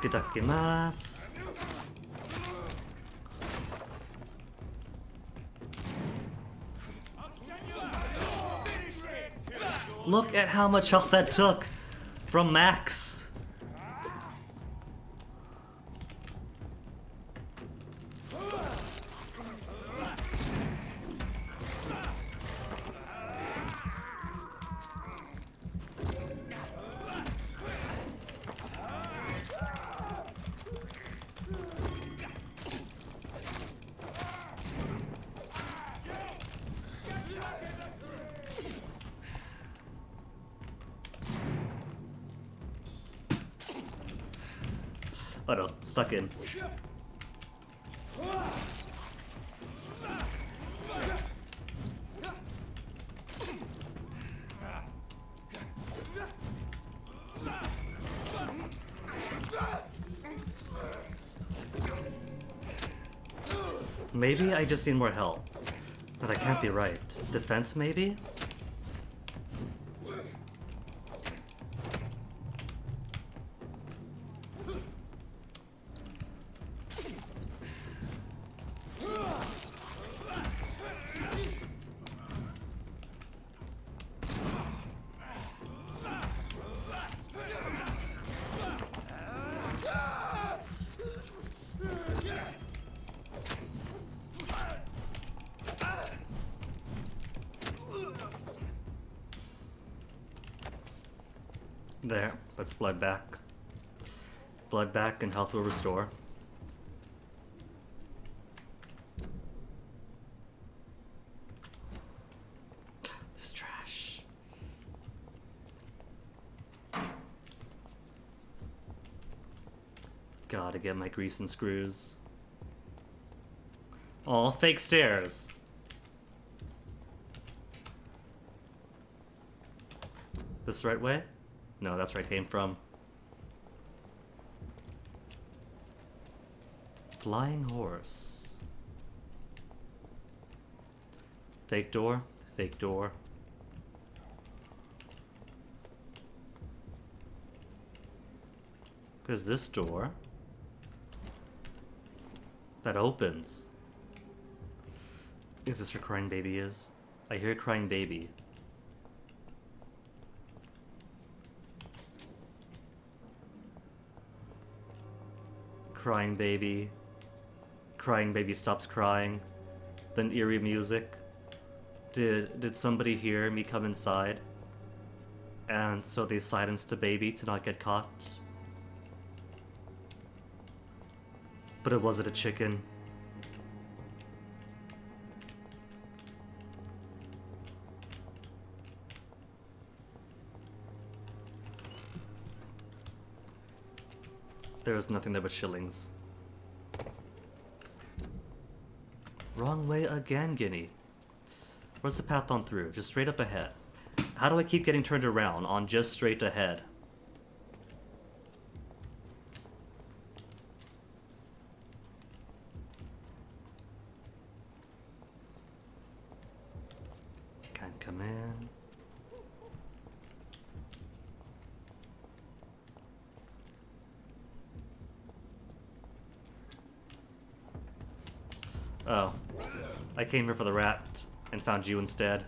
Itadakimasu. Look at how much health that took from Max. Oh no, stuck in. Maybe I just need more help. But that can't be right. Defense, maybe? There, that's blood back. Blood back and health will restore. There's trash. Gotta get my grease and screws. Aw, fake stairs. This the right way? No, that's where I came from. Flying horse. Fake door, fake door. There's this door that opens. Is this where crying baby is? I hear crying baby. Crying baby. Crying baby stops crying. Then eerie music. Did somebody hear me come inside? And so they silenced the baby to not get caught? But it wasn't a chicken. There was nothing there but shillings. Wrong way again, Guinea. Where's the path on through? Just straight up ahead. How do I keep getting turned around on just straight ahead? Can't come in. Oh. I came here for the rat and found you instead.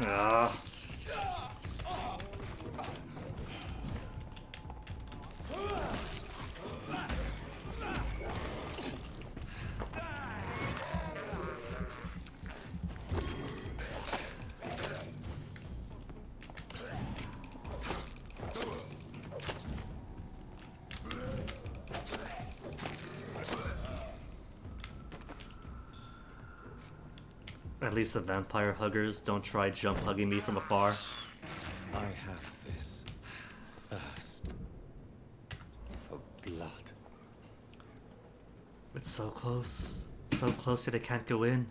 Ah. At least the vampire huggers don't try jump hugging me from afar. I have this thirst for blood. It's so close. So close that I can't go in.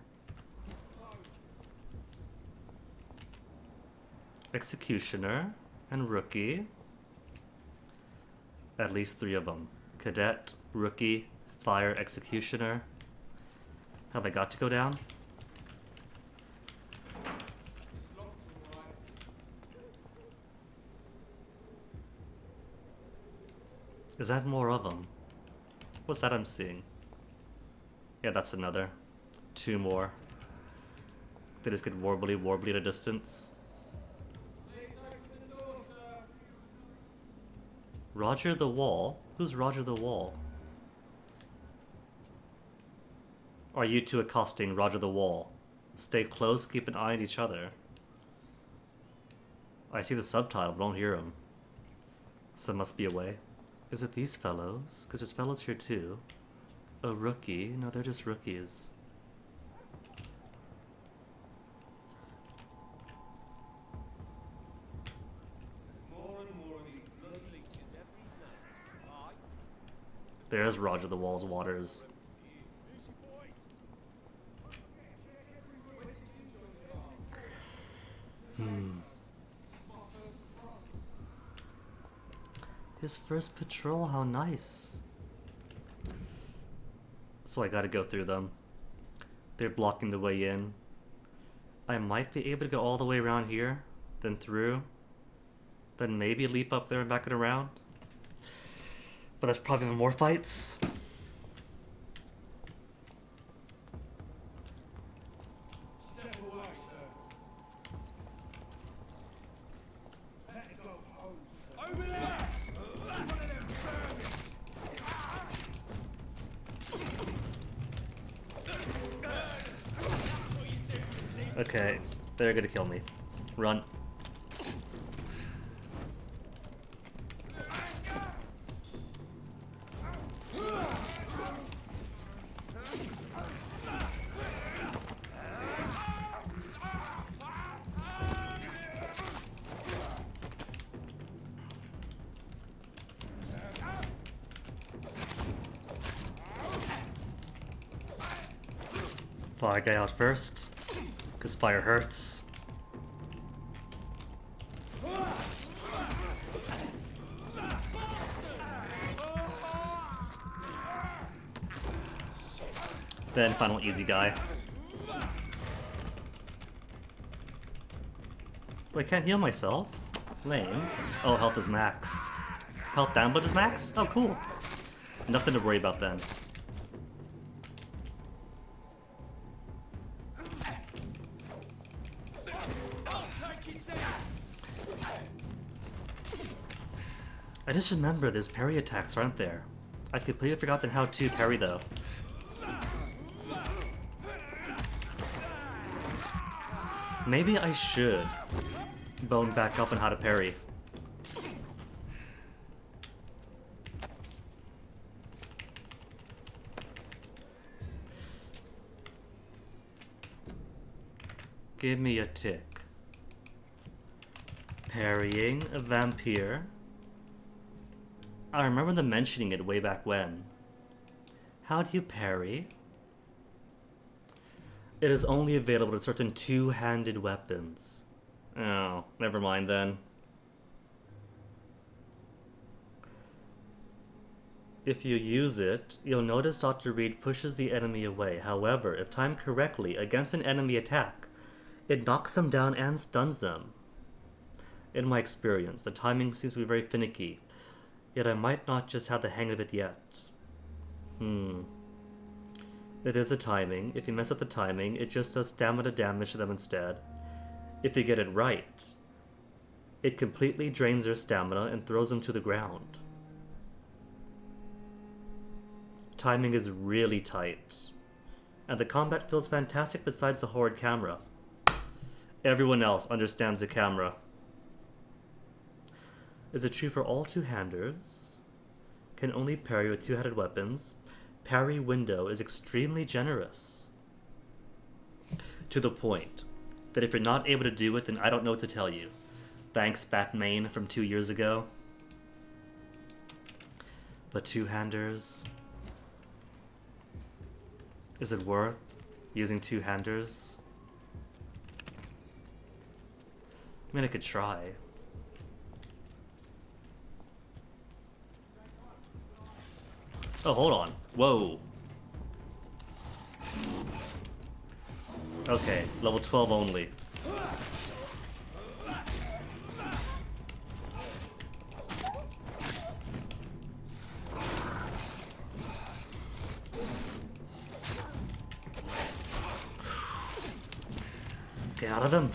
Executioner and Rookie. At least 3 of them. Cadet, Rookie, Fire, Executioner. Have I got to go down? Is that more of them? What's that I'm seeing? Yeah, that's another. 2 more. They just get warbly at a distance. Roger the Wall? Who's Roger the Wall? Are you two accosting Roger the Wall? Stay close, keep an eye on each other. I see the subtitle, but don't hear him. So it must be a way. Is it these fellows? Because there's fellows here too. A rookie? No, they're just rookies. There's Roger the Wall's waters. His first patrol, how nice. So I gotta go through them. They're blocking the way in. I might be able to go all the way around here, then through, then maybe leap up there and back it around. But that's probably even more fights. Okay, they're gonna kill me. Run. Fire guy out first. Because fire hurts. Then final easy guy. Wait, I can't heal myself? Lame. Oh, health is max. Health download is max? Oh, cool. Nothing to worry about then. I just remember there's parry attacks, aren't there? I've completely forgotten how to parry though. Maybe I should bone back up on how to parry. Give me a tick. Parrying a vampire. I remember them mentioning it way back when. How do you parry? It is only available to certain two-handed weapons. Oh, never mind then. If you use it, you'll notice Dr. Reed pushes the enemy away. However, if timed correctly against an enemy attack, it knocks them down and stuns them. In my experience, the timing seems to be very finicky. Yet I might not just have the hang of it yet. It is a timing. If you mess up the timing, it just does stamina damage to them instead. If you get it right, it completely drains their stamina and throws them to the ground. Timing is really tight. And the combat feels fantastic besides the horrid camera. Everyone else understands the camera. Is it true for all two-handers? Can only parry with two-handed weapons. Parry window is extremely generous. To the point that if you're not able to do it, then I don't know what to tell you. Thanks, Batman from 2 years ago. But two-handers... Is it worth using two-handers? I mean, I could try. Oh, hold on. Whoa. Okay, level 12 only. Get out of him.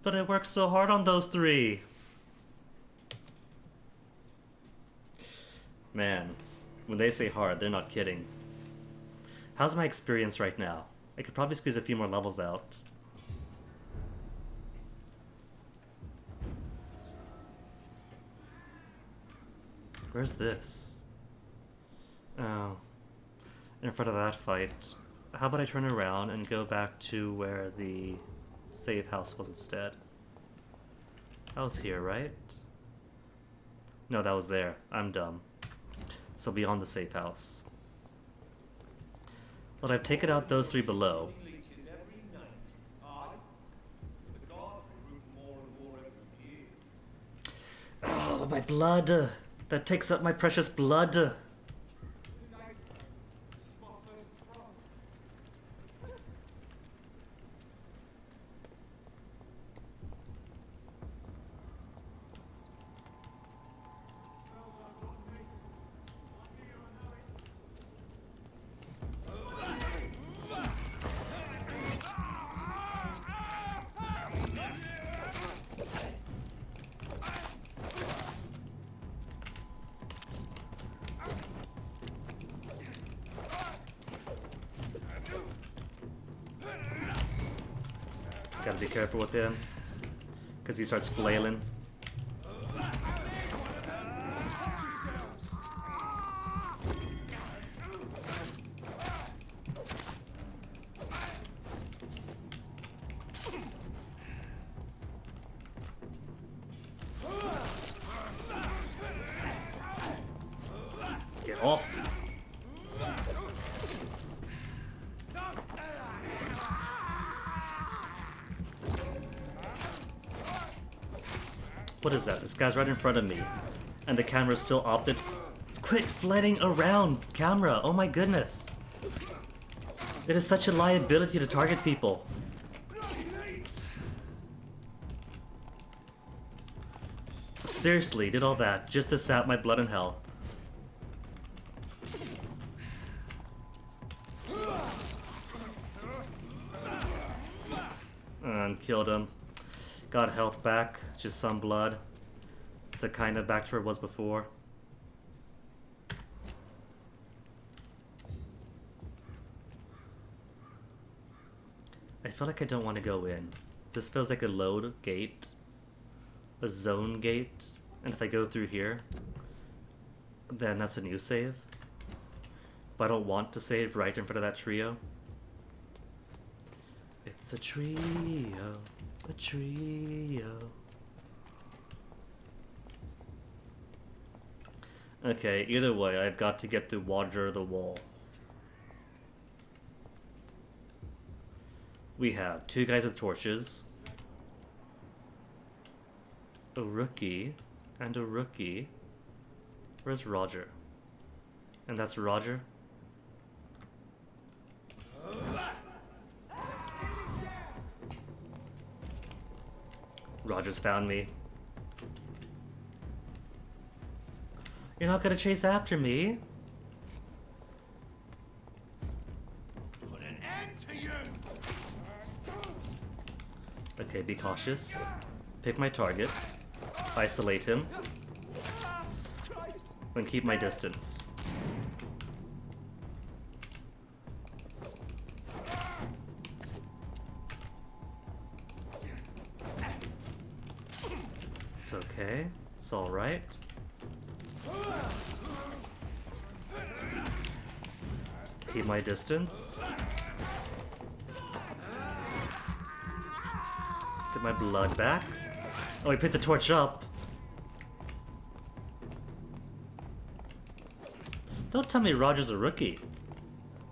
But I worked so hard on those three. Man, when they say hard, they're not kidding. How's my experience right now? I could probably squeeze a few more levels out. Where's this? Oh. In front of that fight. How about I turn around and go back to where the save house was instead? I was here, right? No, that was there. I'm dumb. So beyond the safe house. But I've taken out those three below. Oh, my blood! That takes up my precious blood! Gotta be careful with him, because he starts flailing. Get off! What is that? This guy's right in front of me. And the camera's still opted. Quit flitting around, camera! Oh my goodness! It is such a liability to target people. Seriously, did all that just to sap my blood and health. And killed him. Got health back, just some blood. So kind of back to where it was before. I feel like I don't want to go in. This feels like a load gate. A zone gate. And if I go through here, then that's a new save. But I don't want to save right in front of that trio. It's a trio. A trio. Okay, either way, I've got to get through Water the Wall. We have two guys with torches, a rookie, and a rookie. Where's Roger? And that's Roger? Roger's found me. You're not gonna chase after me? Put an end to you. Okay, be cautious. Pick my target. Isolate him. And keep my distance. It's okay. It's alright. Keep my distance. Get my blood back. Oh, he picked the torch up. Don't tell me Roger's a rookie.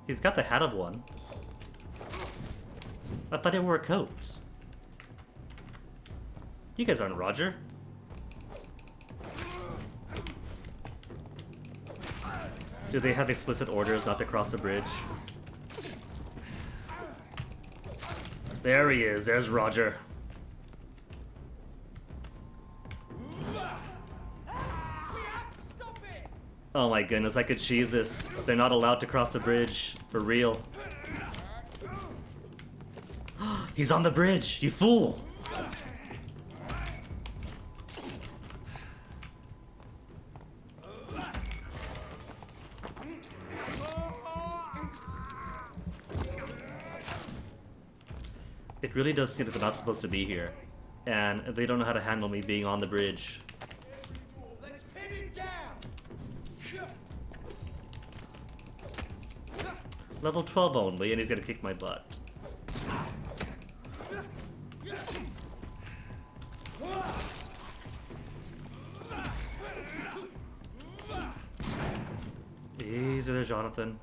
He's got the hat of one. I thought he wore a coat. You guys aren't Roger. Do they have explicit orders not to cross the bridge? There he is. There's Roger. Oh my goodness, I could cheese this. They're not allowed to cross the bridge. For real. He's on the bridge, you fool! It really does seem that they're not supposed to be here. And they don't know how to handle me being on the bridge. Let's pin him down. Level 12 only, and he's gonna kick my butt. Easy there, Jonathan.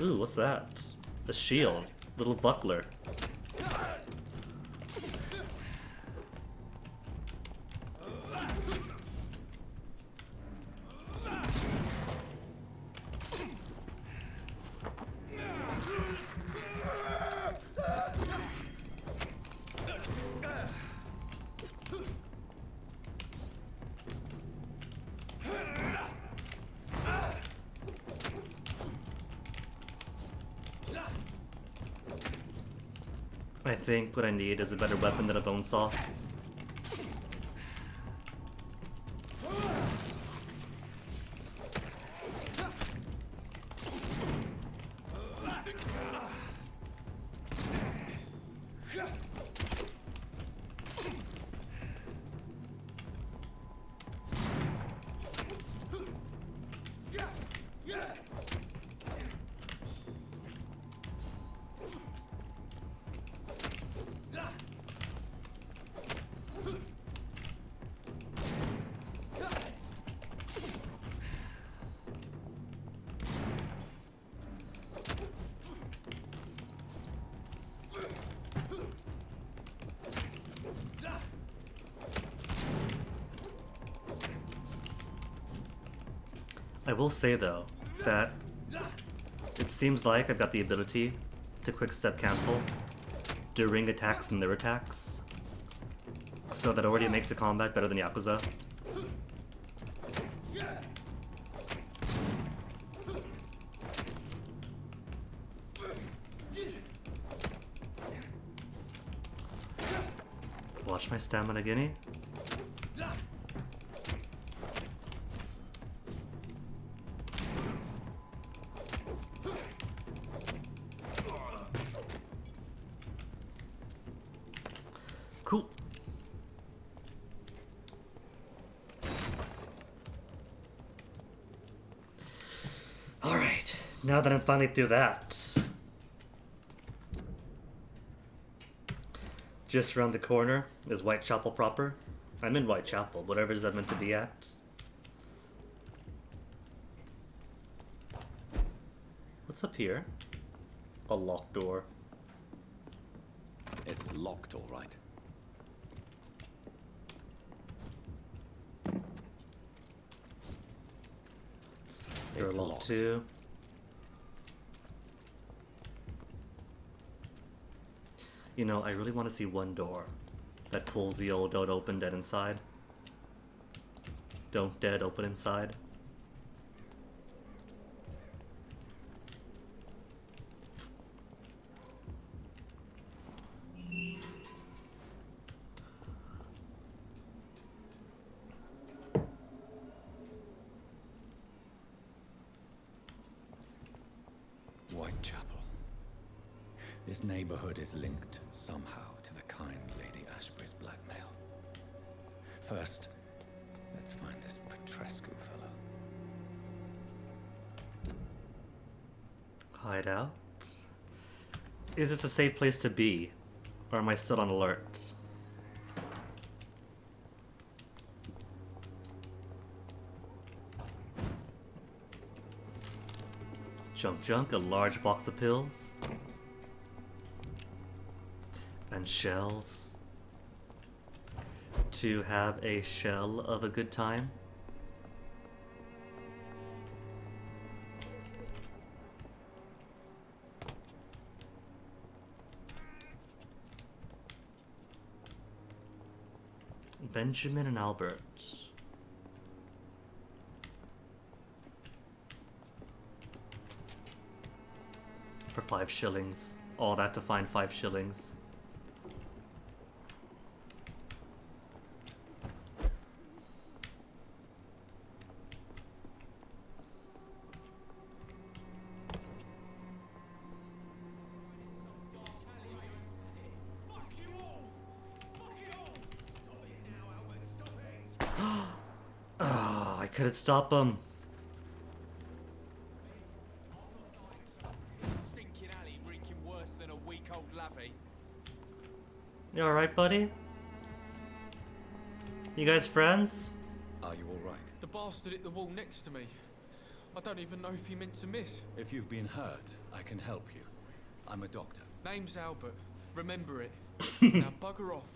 Ooh, what's that? The shield. Little buckler. I think what I need is a better weapon than a bone saw. I will say though, that it seems like I've got the ability to quick step cancel during attacks and their attacks. So that already makes the combat better than Yakuza. Watch my stamina, Guinea. Cool. Alright, now that I'm finally through that. Just around the corner is Whitechapel proper. I'm in Whitechapel, whatever it is I'm meant to be at. What's up here? A locked door. It's locked, all right. You're locked too. You know, I really want to see one door that pulls the old don't open dead inside. Don't dead open inside. Whitechapel. This neighborhood is linked somehow to the kind Lady Ashbury's blackmail. First, let's find this Petrescu fellow. Hideout. Is this a safe place to be? Or am I still on alert? Junk, a large box of pills. And shells. To have a shell of a good time. Benjamin and Albert. For 5 shillings. All that to find 5 shillings. Oh, I couldn't stop him. Stinking alley reeking worse than a week-old lavvy. You alright, buddy? You guys friends? Are you alright? The bastard hit the wall next to me. I don't even know if he meant to miss. If you've been hurt, I can help you. I'm a doctor. Name's Albert. Remember it. Now bugger off.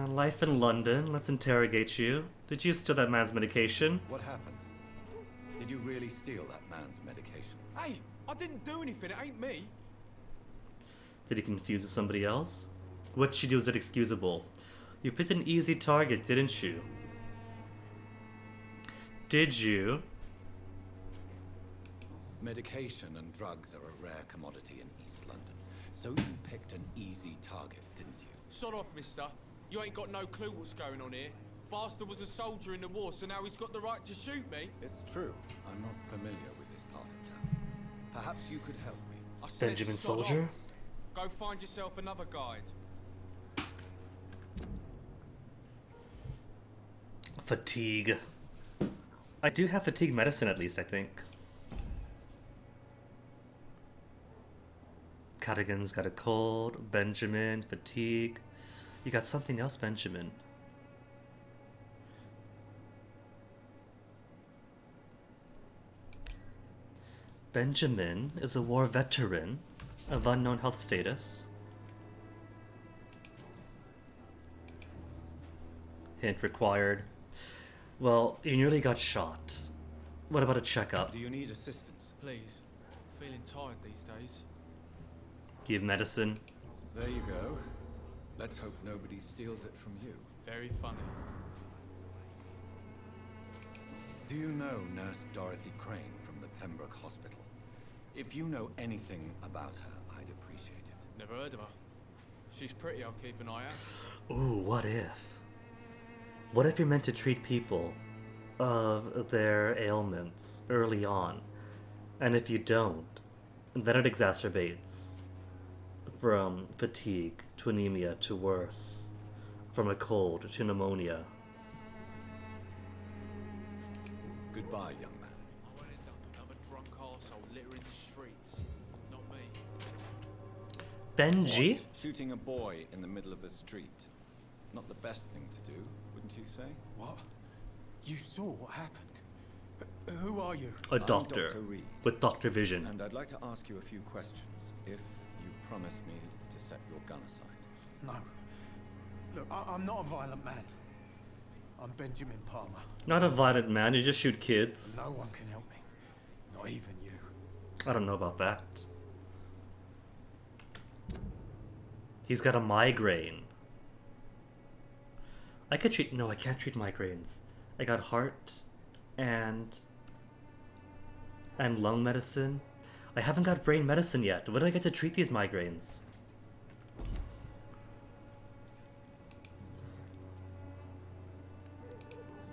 Life in London. Let's interrogate you. Did you steal that man's medication? What happened? Did you really steal that man's medication? Hey, I didn't do anything. It ain't me. Did he confuse with somebody else? What you do is inexcusable. You picked an easy target, didn't you? Did you? Medication and drugs are a rare commodity in East London. So you picked an easy target, didn't you? Sod off, mister. You ain't got no clue what's going on here. Bastard was a soldier in the war, so now he's got the right to shoot me. It's true. I'm not familiar with this part of town. Perhaps you could help me. I said Benjamin sod Soldier? off. Go find yourself another guide. Fatigue. I do have fatigue medicine at least, I think. Cadigan's got a cold. Benjamin, fatigue. You got something else, Benjamin. Benjamin is a war veteran of unknown health status. Hint required. Well, you nearly got shot. What about a checkup? Do you need assistance? Please. Feeling tired these days. Give medicine. There you go. Let's hope nobody steals it from you. Very funny. Do you know Nurse Dorothy Crane from the Pembroke Hospital? If you know anything about her, I'd appreciate it. Never heard of her. If she's pretty, I'll keep an eye out. Ooh, what if? What if you're meant to treat people of their ailments early on? And if you don't, then it exacerbates. From fatigue to anemia to worse. From a cold to pneumonia. Goodbye, young man. I won't end up another drunk arsehole littering the streets. Not me. Benji? What? Shooting a boy in the middle of the street. Not the best thing to do, wouldn't you say? What? You saw what happened? Who are you? A I'm doctor Dr. Reed. with Dr. Vision. And I'd like to ask you a few questions, if you promise me to set your gun aside. No. Look, I'm not a violent man. I'm Benjamin Palmer. Not a violent man, you just shoot kids. No one can help me. Not even you. I don't know about that. He's got a migraine. I could treat... No, I can't treat migraines. I got heart and lung medicine. I haven't got brain medicine yet. When do I get to treat these migraines?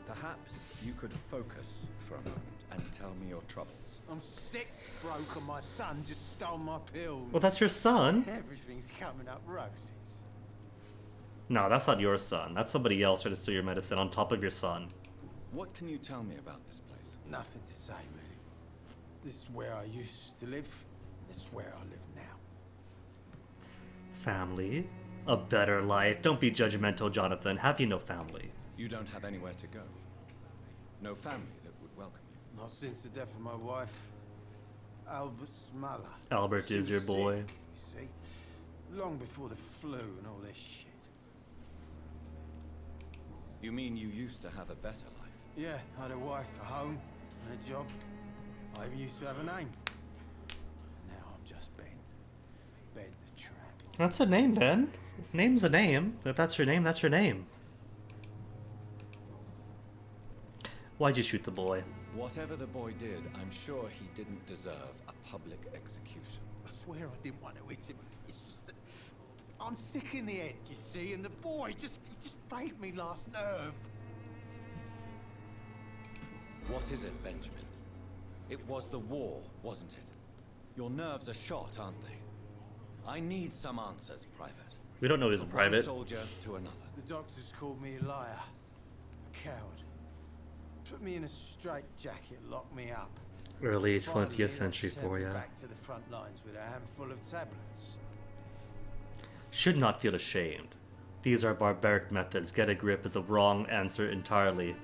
Perhaps you could focus for a moment and tell me your troubles. I'm sick, broke, and my son just stole my pills. Well, that's your son. Everything's coming up roses. No, that's not your son. That's somebody else trying to steal your medicine on top of your son. What can you tell me about this place? Nothing to say, really. This is where I used to live. This is where I live now. Family. A better life. Don't be judgmental, Jonathan. Have you no family? You don't have anywhere to go. No family that would welcome you. Not since the death of my wife, Albert's mother. Albert She is your was boy. sick, you see. Long before the flu and all this shit. You mean you used to have a better life? Yeah, I had a wife, a home, and a job. I even used to have a name. Now I'm just Ben. Ben the Tramp. That's a name, Ben. Name's a name. If that's your name, that's your name. Why'd you shoot the boy? Whatever the boy did, I'm sure he didn't deserve a public execution. I swear I didn't want to hit him. It's just that I'm sick in the head, you see, and the boy he just frayed me last nerve. What is it, Benjamin? It was the war, wasn't it? Your nerves are shot, aren't they? I need some answers, Private. We don't know he's a From one private. soldier to another. The doctors called me a liar, a coward. Put me in a straitjacket, locked me up. Early Finally, 20th they century sent for me ya. back to the front lines with a handful of tablets. Should not feel ashamed. These are barbaric methods. Get a grip is a wrong answer entirely.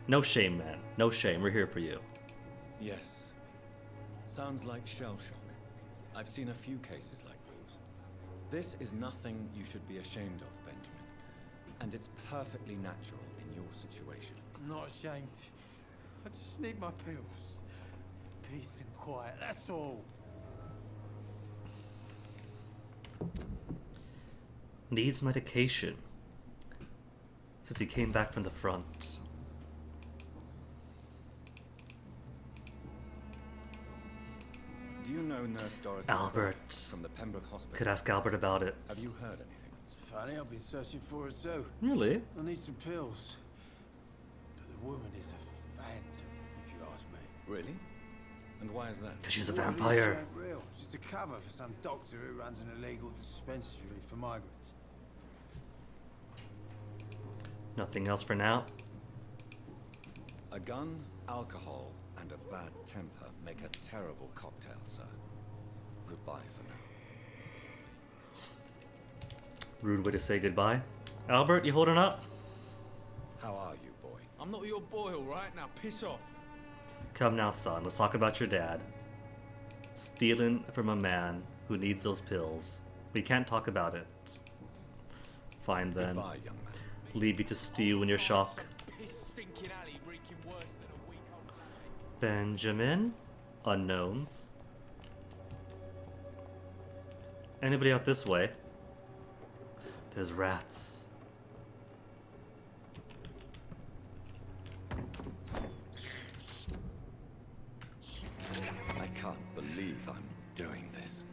No shame, man. No shame. We're here for you. Yes. Sounds like shell shock. I've seen a few cases like those. This is nothing you should be ashamed of, Benjamin. And it's perfectly natural in your situation. I'm not ashamed. I just need my pills. Peace and quiet, that's all. Needs medication. Since he came back from the front. Do you know Nurse Dorothy Albert. Crane from the Pembroke Hospital? Could ask Albert about it. Have you heard anything? It's funny, I've been searching for her too. Really? I need some pills. But the woman is a phantom, if you ask me. Really? And why is that? 'Cause she's a All of this vampire. ain't real. She's a cover for some doctor who runs an illegal dispensary for migrants. Nothing else for now. A gun, alcohol, and a bad temper make a terrible cocktail, sir. Goodbye for now. Rude way to say goodbye. Albert, you holding up? How are you, boy? I'm not your boy, alright? Now piss off. Come now, son. Let's talk about your dad. Stealing from a man who needs those pills. We can't talk about it. Fine then. Goodbye, young man. Leave you to stew in your shock. Benjamin? Unknowns? Anybody out this way? There's rats. I can't believe I'm doing this.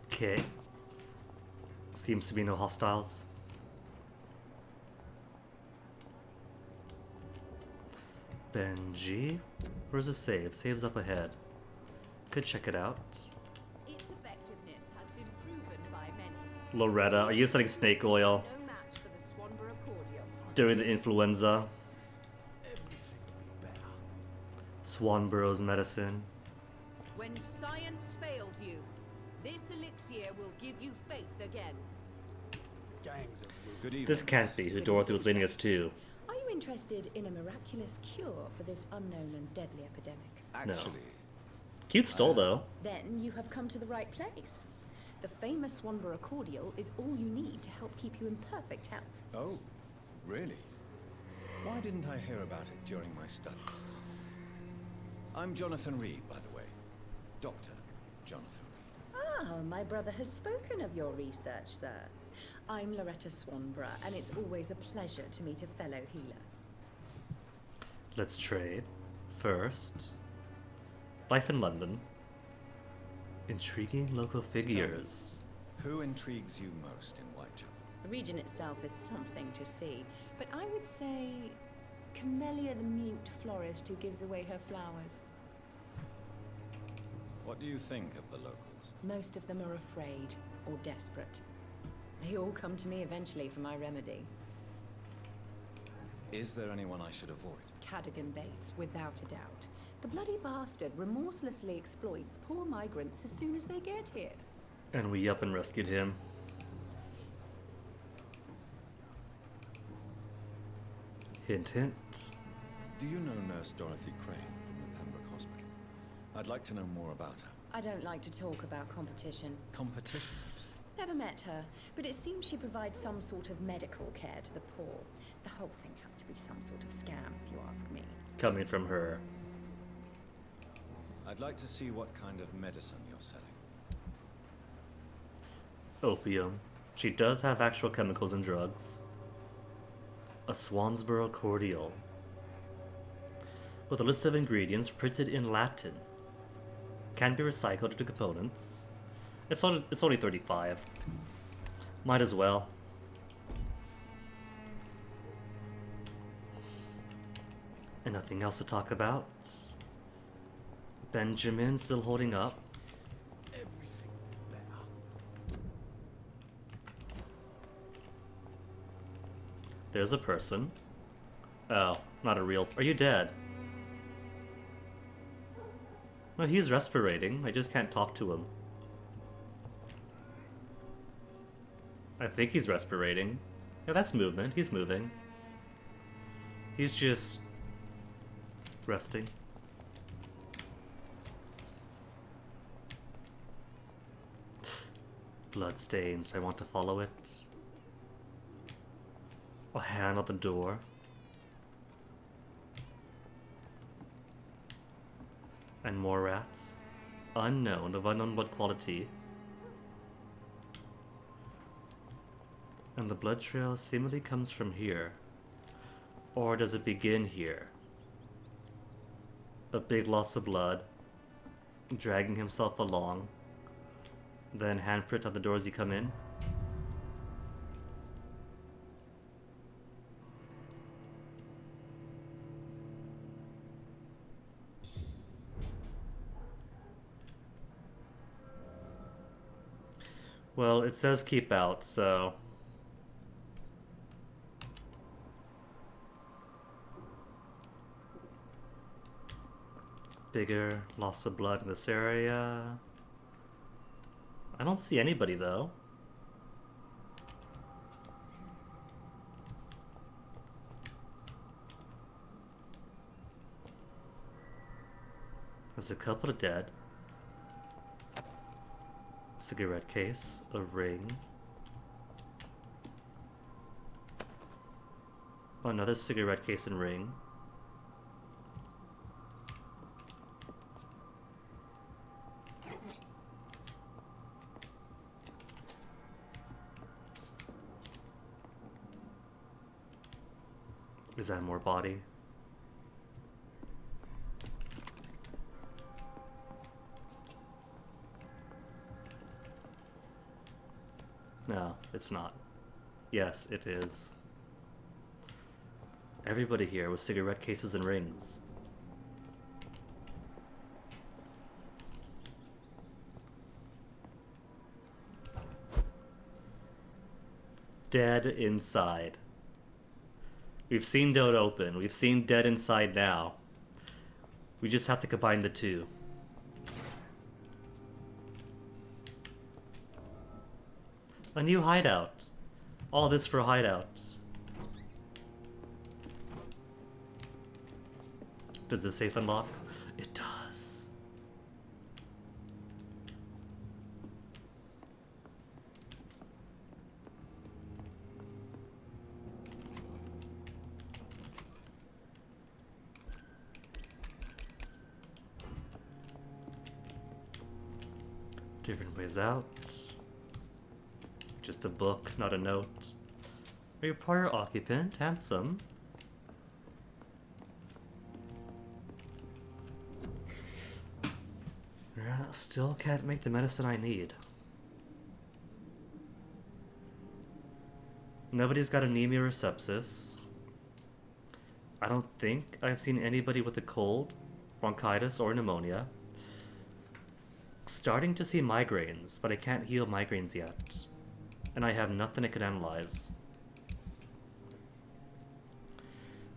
Okay. Seems to be no hostiles. Benji? Where's the save? Save's up ahead. Could check it out. Its effectiveness has been proven by many. Loretta, are you setting snake oil No match for the Swanborough cordial. during the influenza? Swanborough's medicine. When science fails you, this elixir will give you faith again. Gangs of Good evening. This can't be who Dorothy was leading us to. Are you interested in a miraculous cure for this unknown and deadly epidemic? Actually, Cute stole though. Then you have come to the right place. The famous Swanborough cordial is all you need to help keep you in perfect health. oh, really? Why didn't I hear about it during my studies? I'm Jonathan Reed, by the way. Dr. Jonathan Reed. Ah, my brother has spoken of your research, sir. I'm Loretta Swanborough, and it's always a pleasure to meet a fellow healer. Let's trade. First, life in London. Intriguing local figures. Who intrigues you most in Whitechapel? The region itself is something to see, but I would say Camellia the mute florist who gives away her flowers. What do you think of the locals? Most of them are afraid or desperate. They all come to me eventually for my remedy. Is there anyone I should avoid? Cadogan Bates, without a doubt. The bloody bastard remorselessly exploits poor migrants as soon as they get here. And we up and rescued him. Hint, hint. Do you know Nurse Dorothy Crane from the Pembroke Hospital? I'd like to know more about her. I don't like to talk about competition. Competition? Never met her, but it seems she provides some sort of medical care to the poor. The whole thing has to be some sort of scam, if you ask me. Coming from her. I'd like to see what kind of medicine you're selling. Opium. She does have actual chemicals and drugs. A Swansboro cordial. With a list of ingredients printed in Latin. Can be recycled into components. It's only 35. Might as well. And nothing else to talk about. Benjamin still holding up. There's a person. Oh, not a real... Are you dead? No, he's respirating. I just can't talk to him. I think he's respirating. Yeah, that's movement. He's moving. He's just... resting. Bloodstains. I want to follow it. A hand on the door. And more rats. Unknown, of unknown blood quality. And the blood trail seemingly comes from here. Or does it begin here? A big loss of blood. Dragging himself along. Then handprint on the doors you come in. Well, it says keep out, so... Bigger loss of blood in this area. I don't see anybody, though. There's a couple of dead. Cigarette case, a ring. Another cigarette case and ring. Is that more body? No, it's not. Yes, it is. Everybody here with cigarette cases and rings. Dead inside. We've seen Dead open. We've seen Dead inside now. We just have to combine the two. A new hideout. All this for a hideout. Does the safe unlock? It does. Different ways out. Just a book, not a note. Are you a prior occupant? Handsome. Yeah, still can't make the medicine I need. Nobody's got anemia or sepsis. I don't think I've seen anybody with a cold, bronchitis, or pneumonia. Starting to see migraines, but I can't heal migraines yet. And I have nothing I can analyze.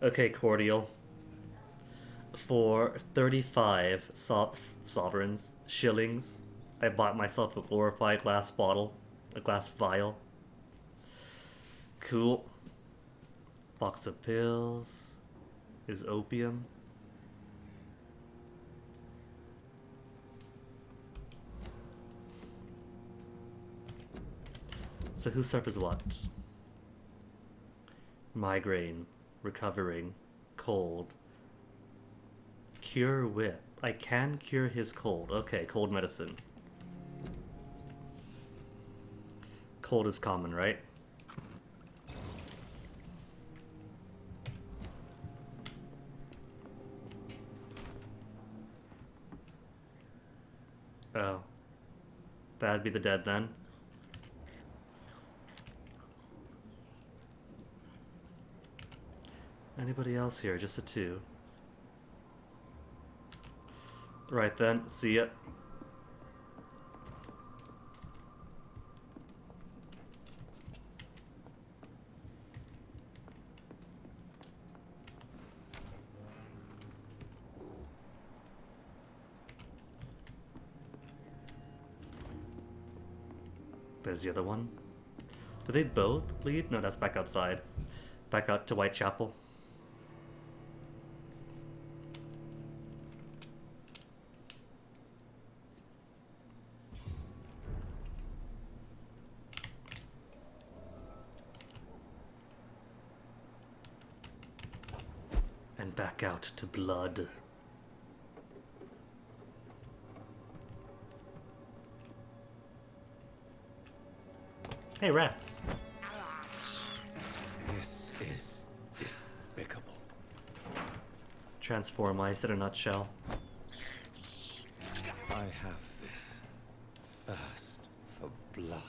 Okay, cordial. For 35 sovereigns, shillings, I bought myself a glorified glass bottle, a glass vial. Cool. Box of pills. Is opium. So who suffers what? Migraine, recovering, cold. Cure with. I can cure his cold. Okay, cold medicine. Cold is common, right? Oh. That'd be the dead then. Anybody else here? Just the two. Right then, see ya. There's the other one. Do they both lead? No, that's back outside. Back out to Whitechapel. And back out to blood. Hey, rats. This is despicable. Transform ice in a nutshell. I have this thirst for blood.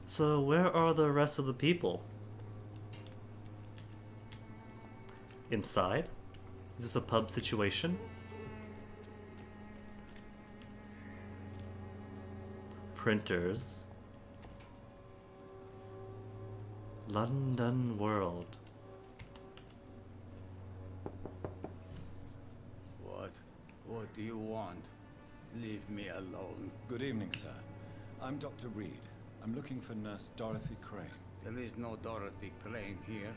So where are the rest of the people? Inside? Is this a pub situation? Printers. London World. What do you want? Leave me alone. Good evening, sir. I'm Dr. Reed. I'm looking for Nurse Dorothy Crane. There is no Dorothy Crane here.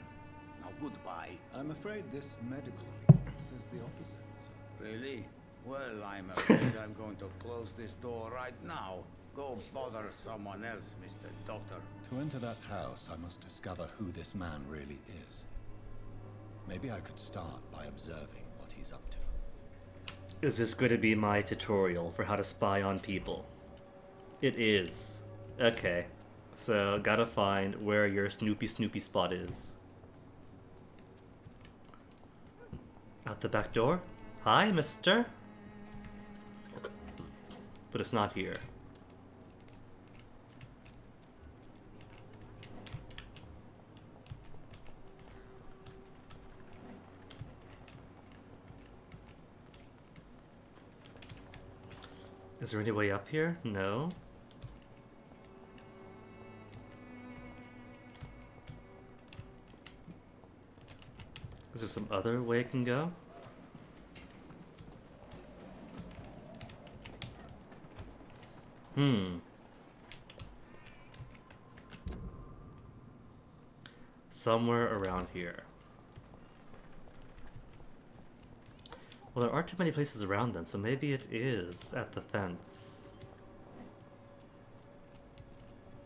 Now goodbye. I'm afraid this medical report says the opposite, sir. Really? Well, I'm afraid I'm going to close this door right now. Go bother someone else, Mr. Doctor. To enter that house, I must discover who this man really is. Maybe I could start by observing what he's up to. Is this going to be my tutorial for how to spy on people? It is. Okay. So, gotta find where your Snoopy spot is. Out the back door? Hi, mister? But it's not here. Is there any way up here? No. Is there some other way I can go? Somewhere around here. Well, there aren't too many places around then, so maybe it is at the fence.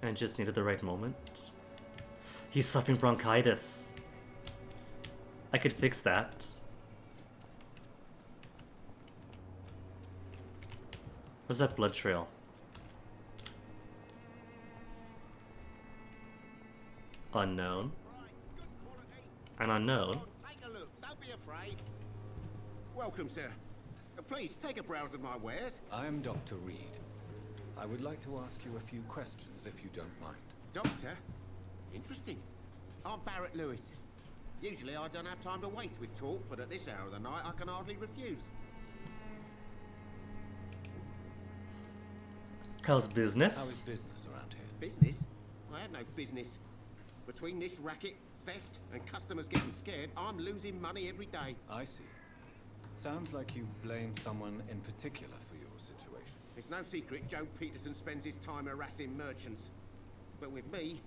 And just needed the right moment. He's suffering bronchitis. I could fix that. Where's that blood trail? Unknown. An unknown. Take a look. Don't be afraid. Welcome, sir. Please take a browse of my wares. I'm Dr. Reed. I would like to ask you a few questions, if you don't mind. Doctor? Interesting. I'm Barrett Lewis. Usually I don't have time to waste with talk, but at this hour of the night I can hardly refuse. How's business? How is business around here? Business? I have no business. Between this racket, theft, and customers getting scared, I'm losing money every day. I see. Sounds like you blame someone in particular for your situation. It's no secret Joe Peterson spends his time harassing merchants. But with me,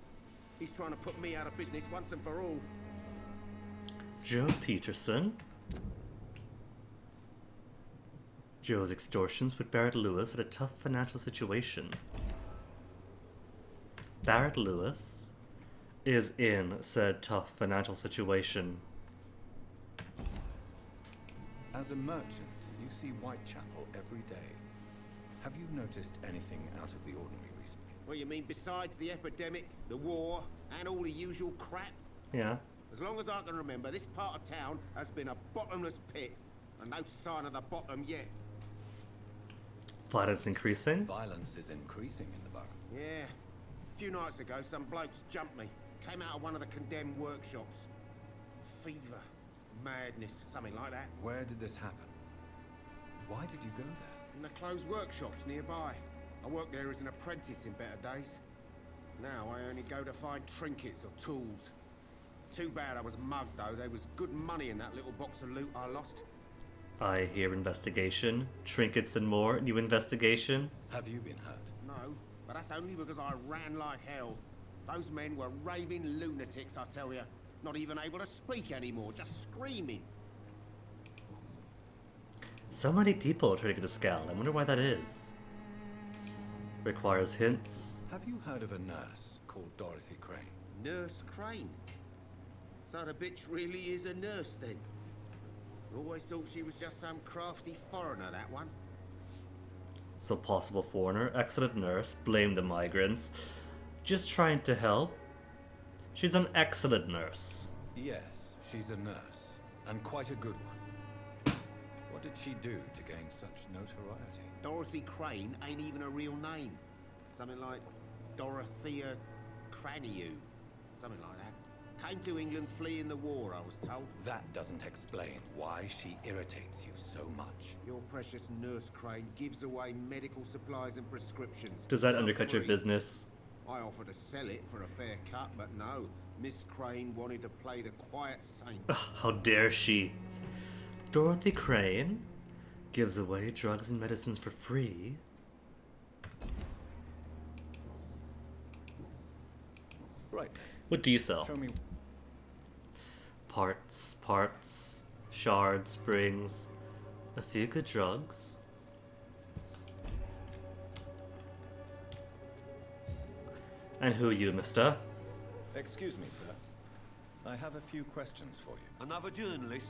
he's trying to put me out of business once and for all. Joe Peterson? Joe's extortions put Barrett Lewis in a tough financial situation. Barrett Lewis is in said tough financial situation. As a merchant, you see Whitechapel every day. Have you noticed anything out of the ordinary recently? Well, you mean besides the epidemic, the war, and all the usual crap? Yeah. As long as I can remember, this part of town has been a bottomless pit, and no sign of the bottom yet. Violence increasing? Violence is increasing in the borough. Yeah. A few nights ago, some blokes jumped me. Came out of one of the condemned workshops. Fever, madness, something like that. Where did this happen? Why did you go there? In the closed workshops nearby. I worked there as an apprentice in better days. Now I only go to find trinkets or tools. Too bad I was mugged, though. There was good money in that little box of loot I lost. I hear investigation, trinkets and more. New investigation. Have you been hurt? No, but that's only because I ran like hell. Those men were raving lunatics, I tell you. Not even able to speak anymore, just screaming. So many people are trying to get a scout. I wonder why that is. Requires hints. Have you heard of a nurse called Dorothy Crane? Nurse Crane? So the bitch really is a nurse, then? Always thought she was just some crafty foreigner, that one. So possible foreigner, excellent nurse, blame the migrants. Just trying to help. She's an excellent nurse. Yes, she's a nurse, and quite a good one. What did she do to gain such notoriety? Dorothy Crane ain't even a real name. Something like Dorothea Craniu. Something like that. Came to England fleeing the war, I was told. That doesn't explain why she irritates you so much. Your precious Nurse Crane gives away medical supplies and prescriptions. Does that for undercut your free. business? I offered to sell it for a fair cut, but no. Miss Crane wanted to play the quiet saint. Ugh, how dare she? Dorothy Crane gives away drugs and medicines for free. Right. What do you sell? Show me. Parts, shards, springs, a few good drugs. And who are you, mister? Excuse me, sir. I have a few questions for you. Another journalist?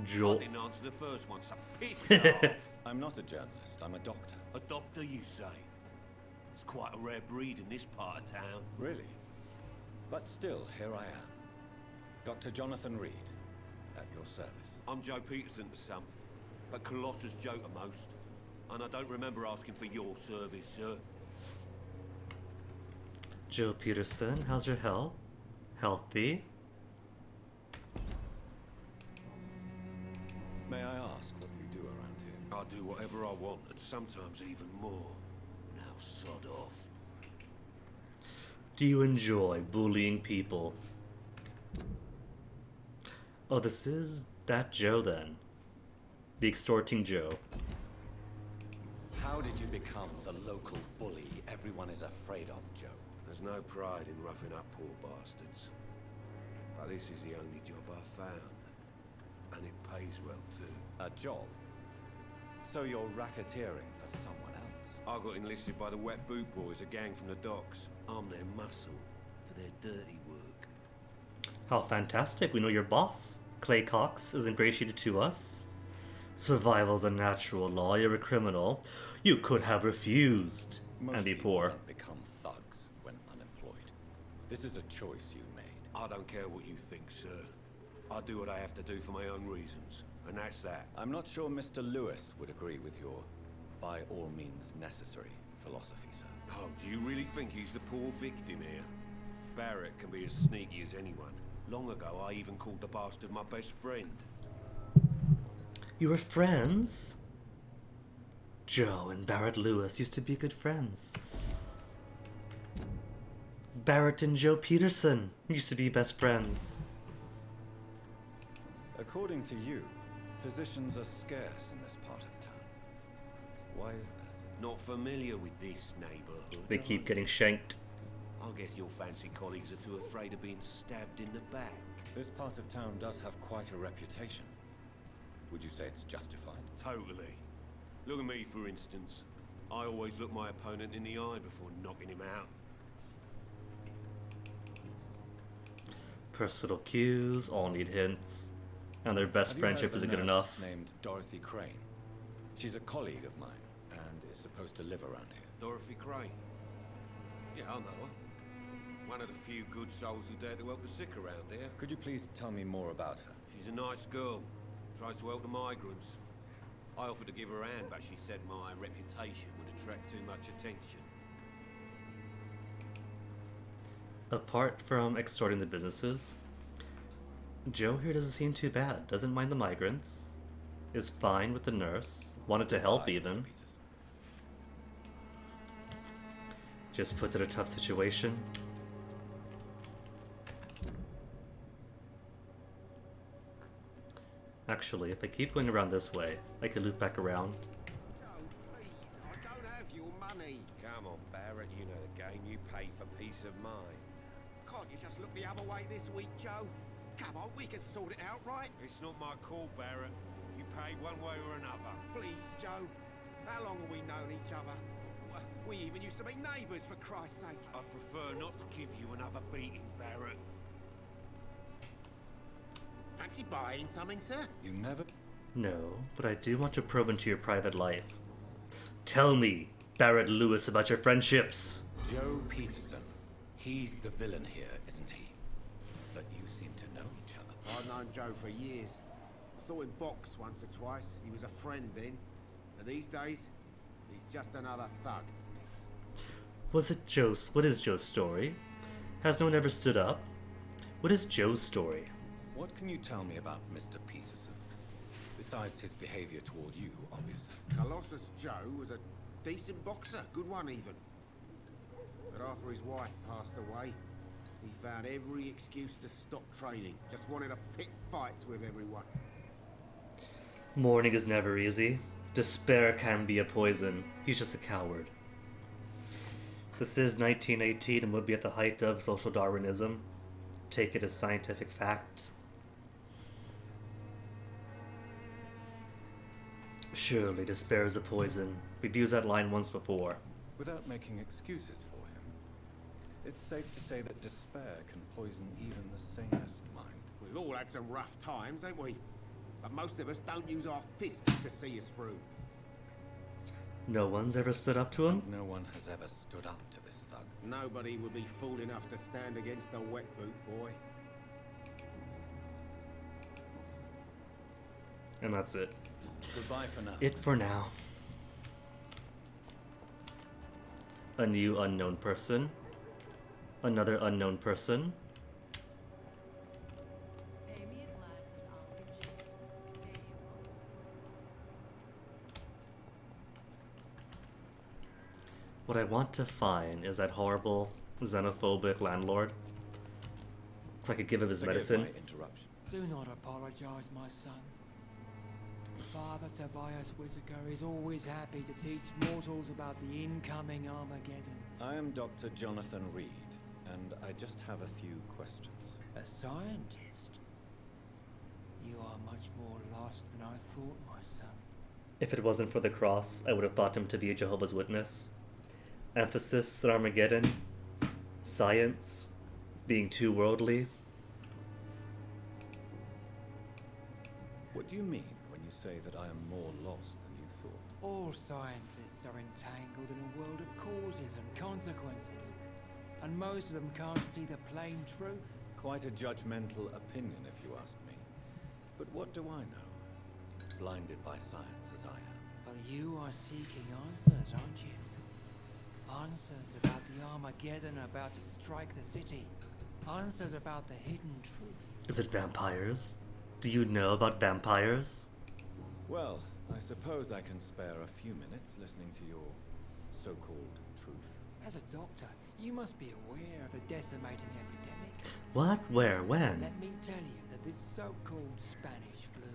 Joel. I didn't answer the first one, so piss off. I'm not a journalist, I'm a doctor. A doctor, you say? It's quite a rare breed in this part of town. Really? But still, here I am. Dr. Jonathan Reed, at your service. I'm Joe Peterson to some, but Colossus Joe to most. And I don't remember asking for your service, sir. Joe Peterson, how's your health? Healthy? May I ask what you do around here? I do whatever I want, and sometimes even more. Now sod off. Do you enjoy bullying people? Oh, this is that Joe then. The extorting Joe. How did you become the local bully everyone is afraid of, Joe? There's no pride in roughing up poor bastards. But this is the only job I found. And it pays well, too. A job? So you're racketeering for someone else? I got enlisted by the Wet Boot Boys, a gang from the docks. I'm their muscle for their dirty work. How fantastic, we know your boss. Clay Cox is ingratiated to us. Survival's a natural law, you're a criminal. You could have refused and be poor. Don't become thugs when unemployed. This is a choice you made. I don't care what you think, sir. I do what I have to do for my own reasons, and that's that. I'm not sure Mr. Lewis would agree with your by all means necessary philosophy, sir. Oh, do you really think he's the poor victim here? Barrett can be as sneaky as anyone. Long ago, I even called the bastard my best friend. You were friends? Joe and Barrett Lewis used to be good friends. Barrett and Joe Peterson used to be best friends. According to you, physicians are scarce in this part of town. Why is that? Not familiar with this neighborhood. They keep getting shanked. I guess your fancy colleagues are too afraid of being stabbed in the back. This part of town does have quite a reputation. Would you say it's justified? Totally. Look at me, for instance. I always look my opponent in the eye before knocking him out. Personal cues, all need hints. And their best Have you friendship heard of a isn't good nurse enough. Named Dorothy Crane. She's a colleague of mine, and is supposed to live around here. Dorothy Crane. Yeah, I know her. One of the few good souls who dare to help the sick around here. Could you please tell me more about her? She's a nice girl. Tries to help the migrants. I offered to give her a hand, but she said my reputation would attract too much attention. Apart from extorting the businesses, Joe here doesn't seem too bad. Doesn't mind the migrants. Is fine with the nurse. Wanted to help even. Just puts it in a tough situation. Actually, if I keep going around this way, I can loop back around. I don't have your money. Come on, Barrett, you know the game. You pay for peace of mind. Can't you just look the other way this week, Joe? Come on, we can sort it out, right? It's not my call, Barrett. You pay one way or another. Please, Joe. How long have we known each other? We even used to be neighbours, for Christ's sake. I prefer not to give you another beating, Barrett. Fancy buying something, sir? You never... No, but I do want to probe into your private life. Tell me, Barrett Lewis, about your friendships. Joe Peterson. He's the villain here, isn't he? But you seem to know each other. I've known Joe for years. I saw him box once or twice. He was a friend then. And these days, he's just another thug. What is Joe's story? Has no one ever stood up? What is Joe's story? What can you tell me about Mr. Peterson? Besides his behavior toward you, obviously. Colossus Joe was a decent boxer, good one even. But after his wife passed away, he found every excuse to stop training. Just wanted to pick fights with everyone. Mourning is never easy. Despair can be a poison. He's just a coward. This is 1918 and would be at the height of social Darwinism. Take it as scientific fact. Surely despair is a poison. We've used that line once before. Without making excuses for him, it's safe to say that despair can poison even the sanest mind. We've all had some rough times, ain't we? But most of us don't use our fists to see us through. No one's ever stood up to him? No one has ever stood up to this thug. Nobody would be fool enough to stand against a wet boot boy. And that's it. Goodbye for now. It for now. A new unknown person. Another unknown person. What I want to find is that horrible, xenophobic landlord. So I could give him his medicine. My interruption. Do not apologize, my son. Father Tobias Whitaker is always happy to teach mortals about the incoming Armageddon. I am Dr. Jonathan Reed, and I just have a few questions. A scientist? You are much more lost than I thought, my son. If it wasn't for the cross, I would have thought him to be a Jehovah's Witness. Emphasis on Armageddon, science, being too worldly. What do you mean when you say that I am more lost than you thought? All scientists are entangled in a world of causes and consequences, and most of them can't see the plain truth. Quite a judgmental opinion, if you ask me. But what do I know? Blinded by science as I am. But you are seeking answers, aren't you? Answers about the Armageddon about to strike the city. Answers about the hidden truth. Is it vampires? Do you know about vampires? Well, I suppose I can spare a few minutes listening to your so-called truth. As a doctor, you must be aware of the decimating epidemic. What? Where? When? Let me tell you that this so-called Spanish flu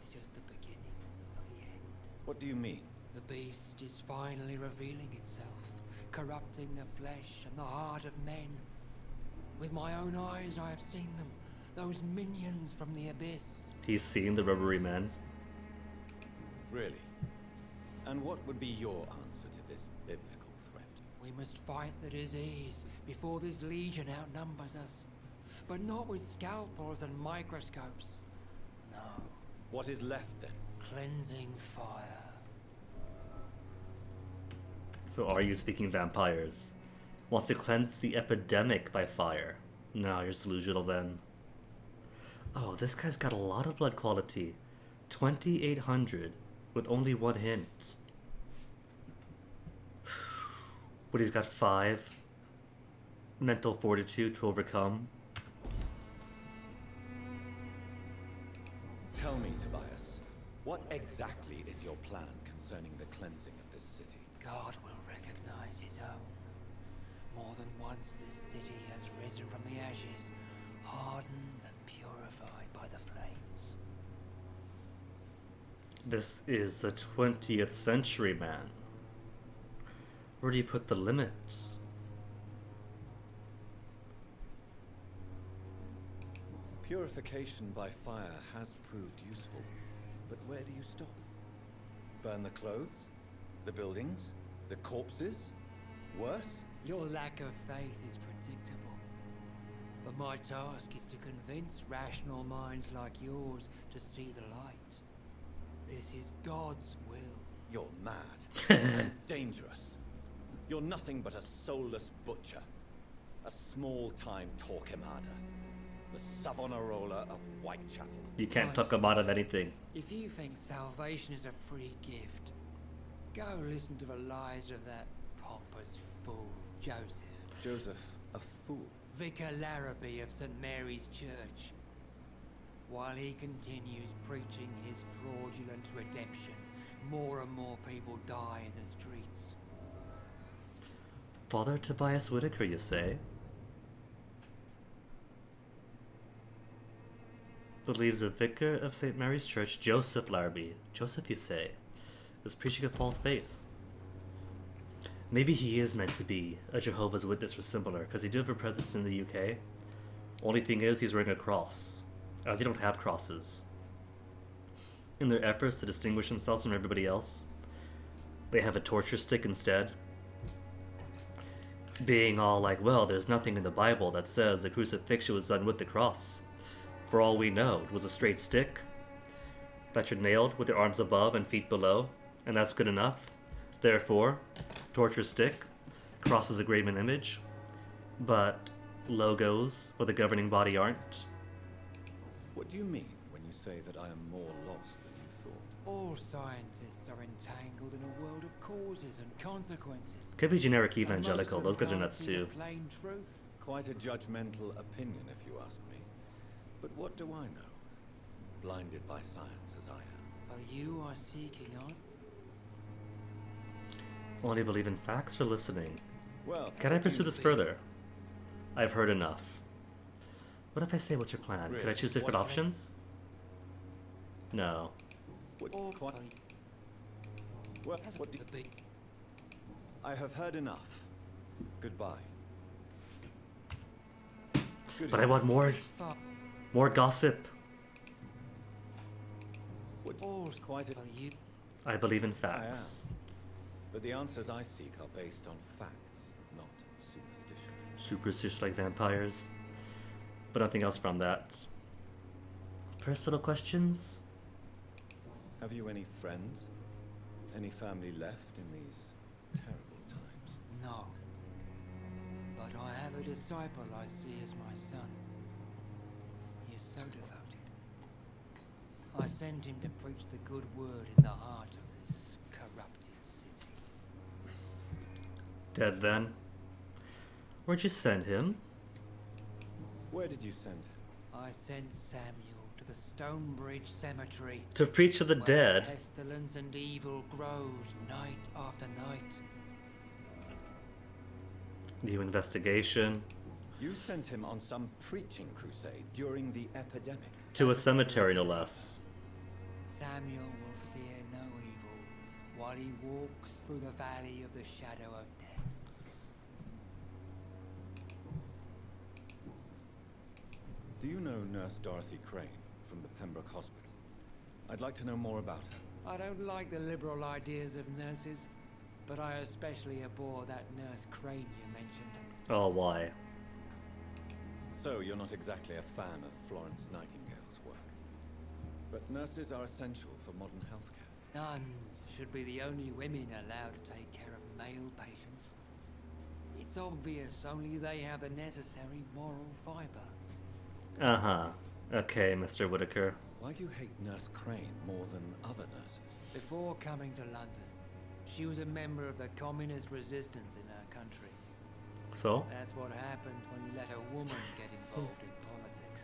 is just the beginning of the end. What do you mean? The beast is finally revealing itself, corrupting the flesh and the heart of men. With my own eyes I have seen them, those minions from the abyss. He's seen the rubbery men. Really? And what would be your answer to this biblical threat? We must fight the disease before this legion outnumbers us. But not with scalpels and microscopes. No. What is left then? Cleansing fire. So are you speaking vampires? Wants to cleanse the epidemic by fire. No, you're delusional then. Oh, this guy's got a lot of blood quality. 2800 with only one hint. But he's got 5 mental fortitude to overcome. Tell me, Tobias, what exactly is your plan concerning the cleansing of this city? God will recognize his own. More than once this city has risen from the ashes, hardened and purified by the flames. This is the 20th century, man. Where do you put the limit? Purification by fire has proved useful, but where do you stop? Burn the clothes? The buildings? The corpses? Worse? Your lack of faith is predictable. But my task is to convince rational minds like yours to see the light. This is God's will. You're mad. And dangerous. You're nothing but a soulless butcher. A small-time Torquemada. The Savonarola of Whitechapel. You can't talk him out of anything. If you think salvation is a free gift, go listen to the lies of that pompous fool, Joseph. Joseph, a fool? Vicar Larrabee of St. Mary's Church. While he continues preaching his fraudulent redemption, more and more people die in the streets. Father Tobias Whitaker, you say? Believes the vicar of St. Mary's Church, Joseph Larrabee. Joseph, you say, is preaching a false faith. Maybe he is meant to be a Jehovah's Witness or similar, because he do have a presence in the UK. Only thing is, he's wearing a cross. They don't have crosses. In their efforts to distinguish themselves from everybody else, they have a torture stick instead. Being all like, well, there's nothing in the Bible that says the crucifixion was done with the cross. For all we know, it was a straight stick that you're nailed with your arms above and feet below, and that's good enough. Therefore, torture stick, cross is a graven image, but logos for the governing body aren't. What do you mean when you say that I am more lost than you thought? All scientists are entangled in a world of causes and consequences. Could be generic evangelical, those guys are nuts too. Plain truth. Quite a judgmental opinion, if you ask me. But what do I know? Blinded by science as I am. But you are seeking on. Only believe in facts for listening. Well, can I pursue this further? I've heard enough. What if I say, what's your plan? Could I choose different options? No. I have heard enough. Goodbye. But I want more gossip. I believe in facts. But the answers I seek are based on facts, not superstition. Superstition like vampires. But nothing else from that. Personal questions? Have you any friends? Any family left in these terrible times? No. But I have a disciple I see as my son. He is so devoted. I sent him to preach the good word in the heart of this corrupted city. Dead then? Where'd you send him? Where did you send him? I sent Samuel to the Stonebridge Cemetery. To preach to the dead? Pestilence and evil grows night after night. New investigation. You sent him on some preaching crusade during the epidemic. To a cemetery, no less. Samuel will fear no evil while he walks through the valley of the shadow of death. Do you know Nurse Dorothy Crane from the Pembroke Hospital? I'd like to know more about her. I don't like the liberal ideas of nurses, but I especially abhor that Nurse Crane you mentioned. Oh, why? So, you're not exactly a fan of Florence Nightingale's work. But nurses are essential for modern healthcare. Nuns should be the only women allowed to take care of male patients. It's obvious only they have the necessary moral fiber. Uh-huh. Okay, Mr. Whitaker. Why do you hate Nurse Crane more than other nurses? Before coming to London, she was a member of the communist resistance in her country. So? That's what happens when you let a woman get involved in politics.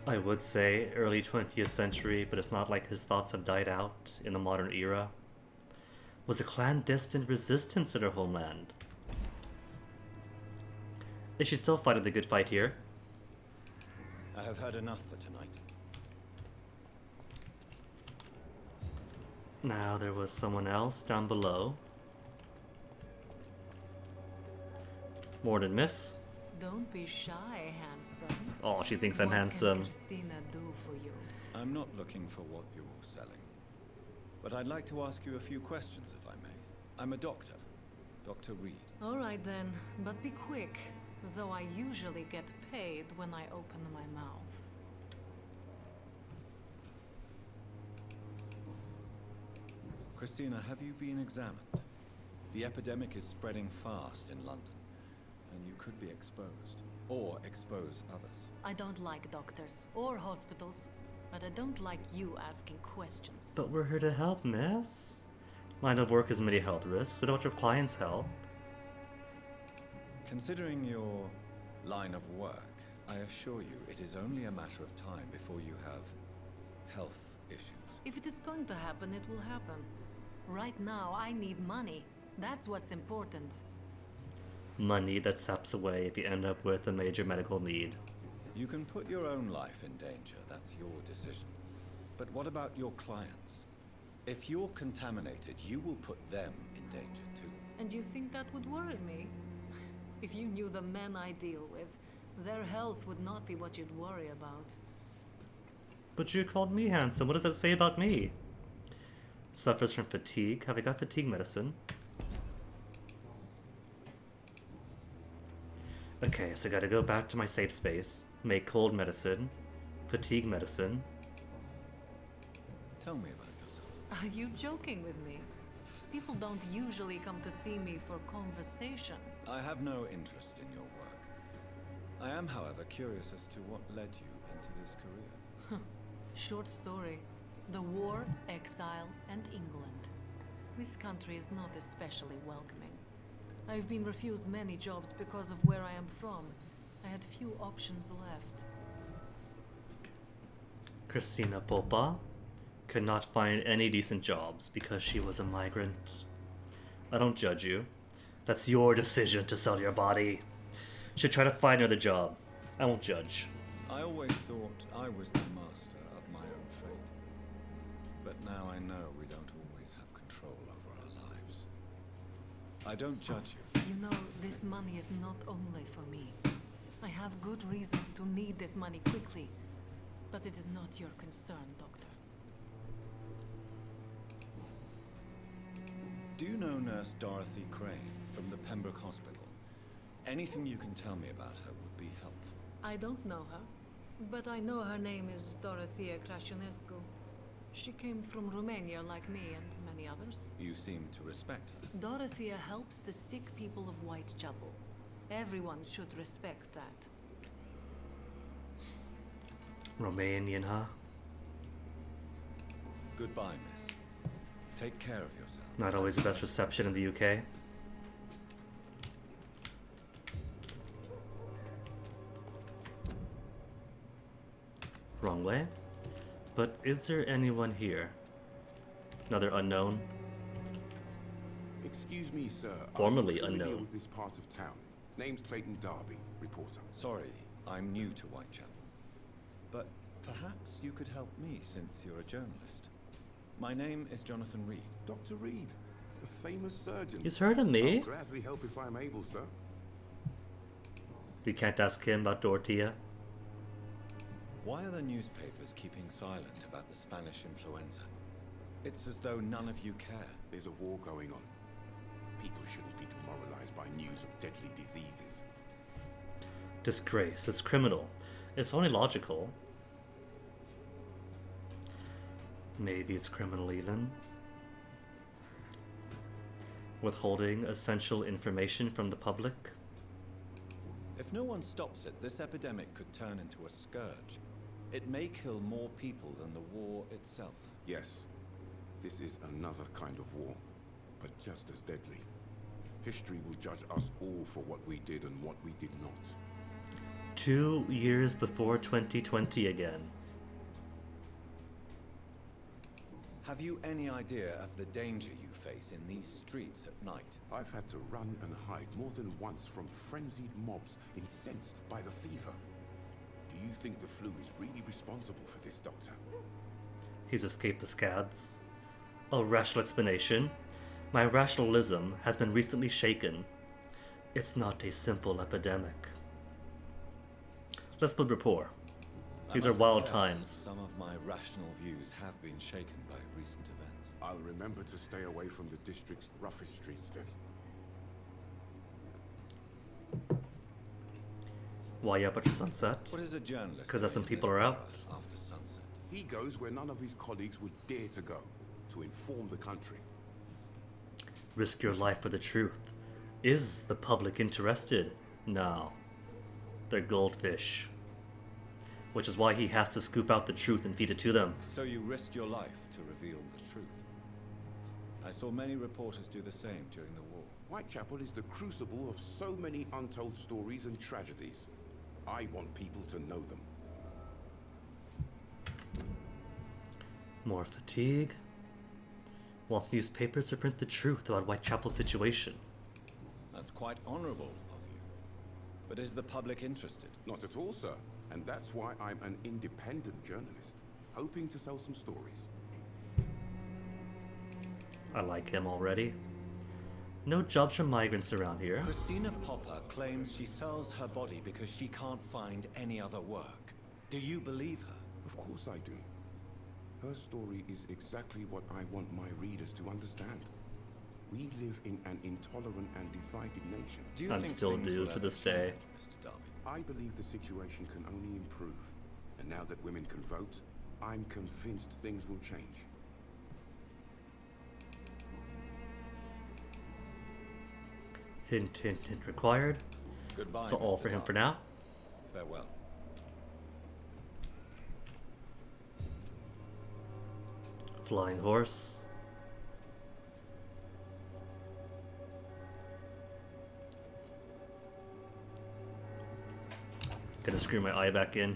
I would say early 20th century, but it's not like his thoughts have died out in the modern era. Was a clandestine resistance in her homeland. Is she still fighting the good fight here? I have heard enough for tonight. Now there was someone else down below. Morning, miss. Don't be shy, handsome. Oh, she thinks I'm handsome. What can Christina do for you? I'm not looking for what you're selling. But I'd like to ask you a few questions, if I may. I'm a doctor. Dr. Reed. All right then, but be quick. Though I usually get paid when I open my mouth. Christina, have you been examined? The epidemic is spreading fast in London, and you could be exposed, or expose others. I don't like doctors or hospitals, but I don't like you asking questions. But we're here to help, miss. Line of work has many health risks. What about your client's health? Considering your line of work, I assure you it is only a matter of time before you have health issues. If it is going to happen, it will happen. Right now, I need money. That's what's important. Money that saps away if you end up with a major medical need. You can put your own life in danger, that's your decision. But what about your clients? If you're contaminated, you will put them in danger too. And you think that would worry me? If you knew the men I deal with, their health would not be what you'd worry about. But you called me handsome. What does that say about me? Suffers from fatigue. Have I got fatigue medicine? Okay, so I gotta go back to my safe space. Make cold medicine. Fatigue medicine. Tell me about yourself. Are you joking with me? People don't usually come to see me for conversation. I have no interest in your work. I am, however, curious as to what led you into this career. Short story. The war, exile, and England. This country is not especially welcoming. I've been refused many jobs because of where I am from. I had few options left. Christina Popa could not find any decent jobs because she was a migrant. I don't judge you. That's your decision to sell your body. Should try to find another job. I won't judge. I always thought I was the master of my own fate. But now I know we don't always have control over our lives. I don't judge you. You know, this money is not only for me. I have good reasons to need this money quickly. But it is not your concern, Doctor. Do you know Nurse Dorothy Crane from the Pembroke Hospital? Anything you can tell me about her would be helpful. I don't know her, but I know her name is Dorothea Crăciunescu. She came from Romania like me and many others. You seem to respect her. Dorothea helps the sick people of Whitechapel. Everyone should respect that. Romanian, huh? Goodbye, miss. Take care of yourself. Not always the best reception in the UK. Wrong way. But is there anyone here? Another unknown? Excuse me, sir. Formerly Are you familiar unknown. with this part of town? Name's Clayton Darby, reporter. Sorry, I'm new to Whitechapel. But perhaps you could help me since you're a journalist. My name is Jonathan Reed. Dr. Reed, the famous surgeon. He's heard of me. I'll gladly help if I'm able, sir. We can't ask him about Dorothea. Why are the newspapers keeping silent about the Spanish influenza? It's as though none of you care. There's a war going on. People shouldn't be demoralized by news of deadly diseases. Disgrace. It's criminal. It's only logical. Maybe it's criminal even. Withholding essential information from the public. If no one stops it, this epidemic could turn into a scourge. It may kill more people than the war itself. Yes, this is another kind of war, but just as deadly. History will judge us all for what we did and what we did not. 2 years before 2020 again. Have you any idea of the danger you face in these streets at night? I've had to run and hide more than once from frenzied mobs incensed by the fever. Do you think the flu is really responsible for this, Doctor? He's escaped the scads. A rational explanation. My rationalism has been recently shaken. It's not a simple epidemic. Let's build rapport. These are wild times. Some of my rational views have been shaken by recent events. I'll remember to stay away from the district's roughest streets then. Why up after sunset? What is a journalist? Because some people are out. After sunset. He goes where none of his colleagues would dare to go, to inform the country. Risk your life for the truth. Is the public interested? No. They're goldfish. Which is why he has to scoop out the truth and feed it to them. So you risk your life to reveal the truth. I saw many reporters do the same during the war. Whitechapel is the crucible of so many untold stories and tragedies. I want people to know them. More fatigue. Wants newspapers to print the truth about Whitechapel's situation. That's quite honorable of you. But is the public interested? Not at all, sir. And that's why I'm an independent journalist, hoping to sell some stories. I like him already. No jobs for migrants around here. Christina Popper claims she sells her body because she can't find any other work. Do you believe her? Of course I do. Her story is exactly what I want my readers to understand. We live in an intolerant and divided nation. Do you and think still things do will to ever this day. change, Mr. Darby? I believe the situation can only improve. And now that women can vote, I'm convinced things will change. Hint, hint, hint required. Goodbye, So all Mr. for him Darby. for now. Farewell. Flying horse. Gonna screw my eye back in.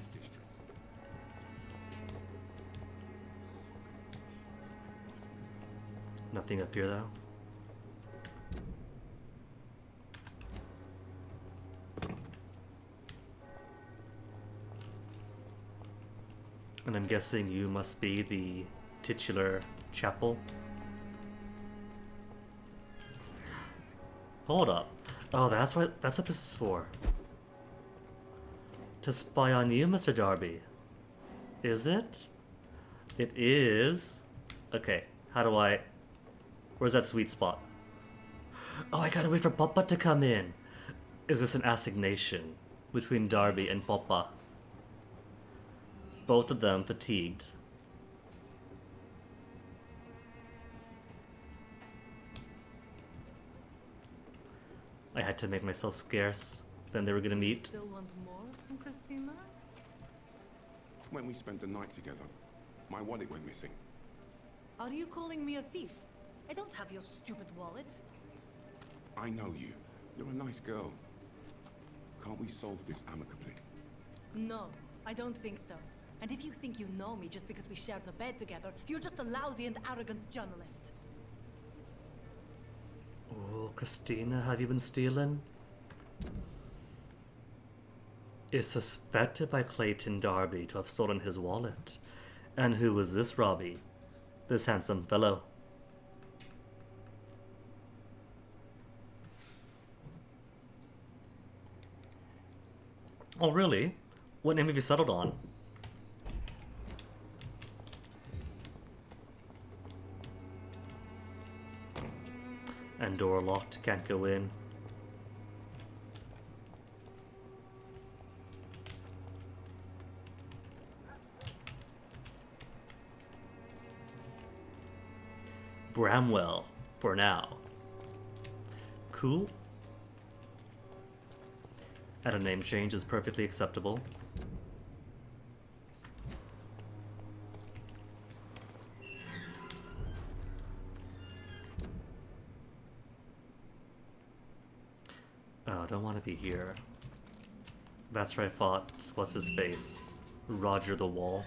Nothing up here though. And I'm guessing you must be the titular chapel. Hold up. Oh, that's what this is for. To spy on you, Mr. Darby. Is it? It is. Okay, how do I... Where's that sweet spot? Oh, I gotta wait for Papa to come in. Is this an assignation between Darby and Papa? Both of them fatigued. I had to make myself scarce. Then they were gonna meet. Still want more from Christina? When we spent the night together, my wallet went missing. Are you calling me a thief? I don't have your stupid wallet. I know you. You're a nice girl. Can't we solve this amicably? No, I don't think so. And if you think you know me just because we shared the bed together, you're just a lousy and arrogant journalist. Oh, Christina, have you been stealing? Is suspected by Clayton Darby to have stolen his wallet. And who was this Robbie? This handsome fellow. Oh, really? What name have you settled on? And door locked, can't go in. Bramwell for now. Cool. And a name change is perfectly acceptable. Oh, I don't want to be here. That's where I fought, what's his face? Roger the Wall.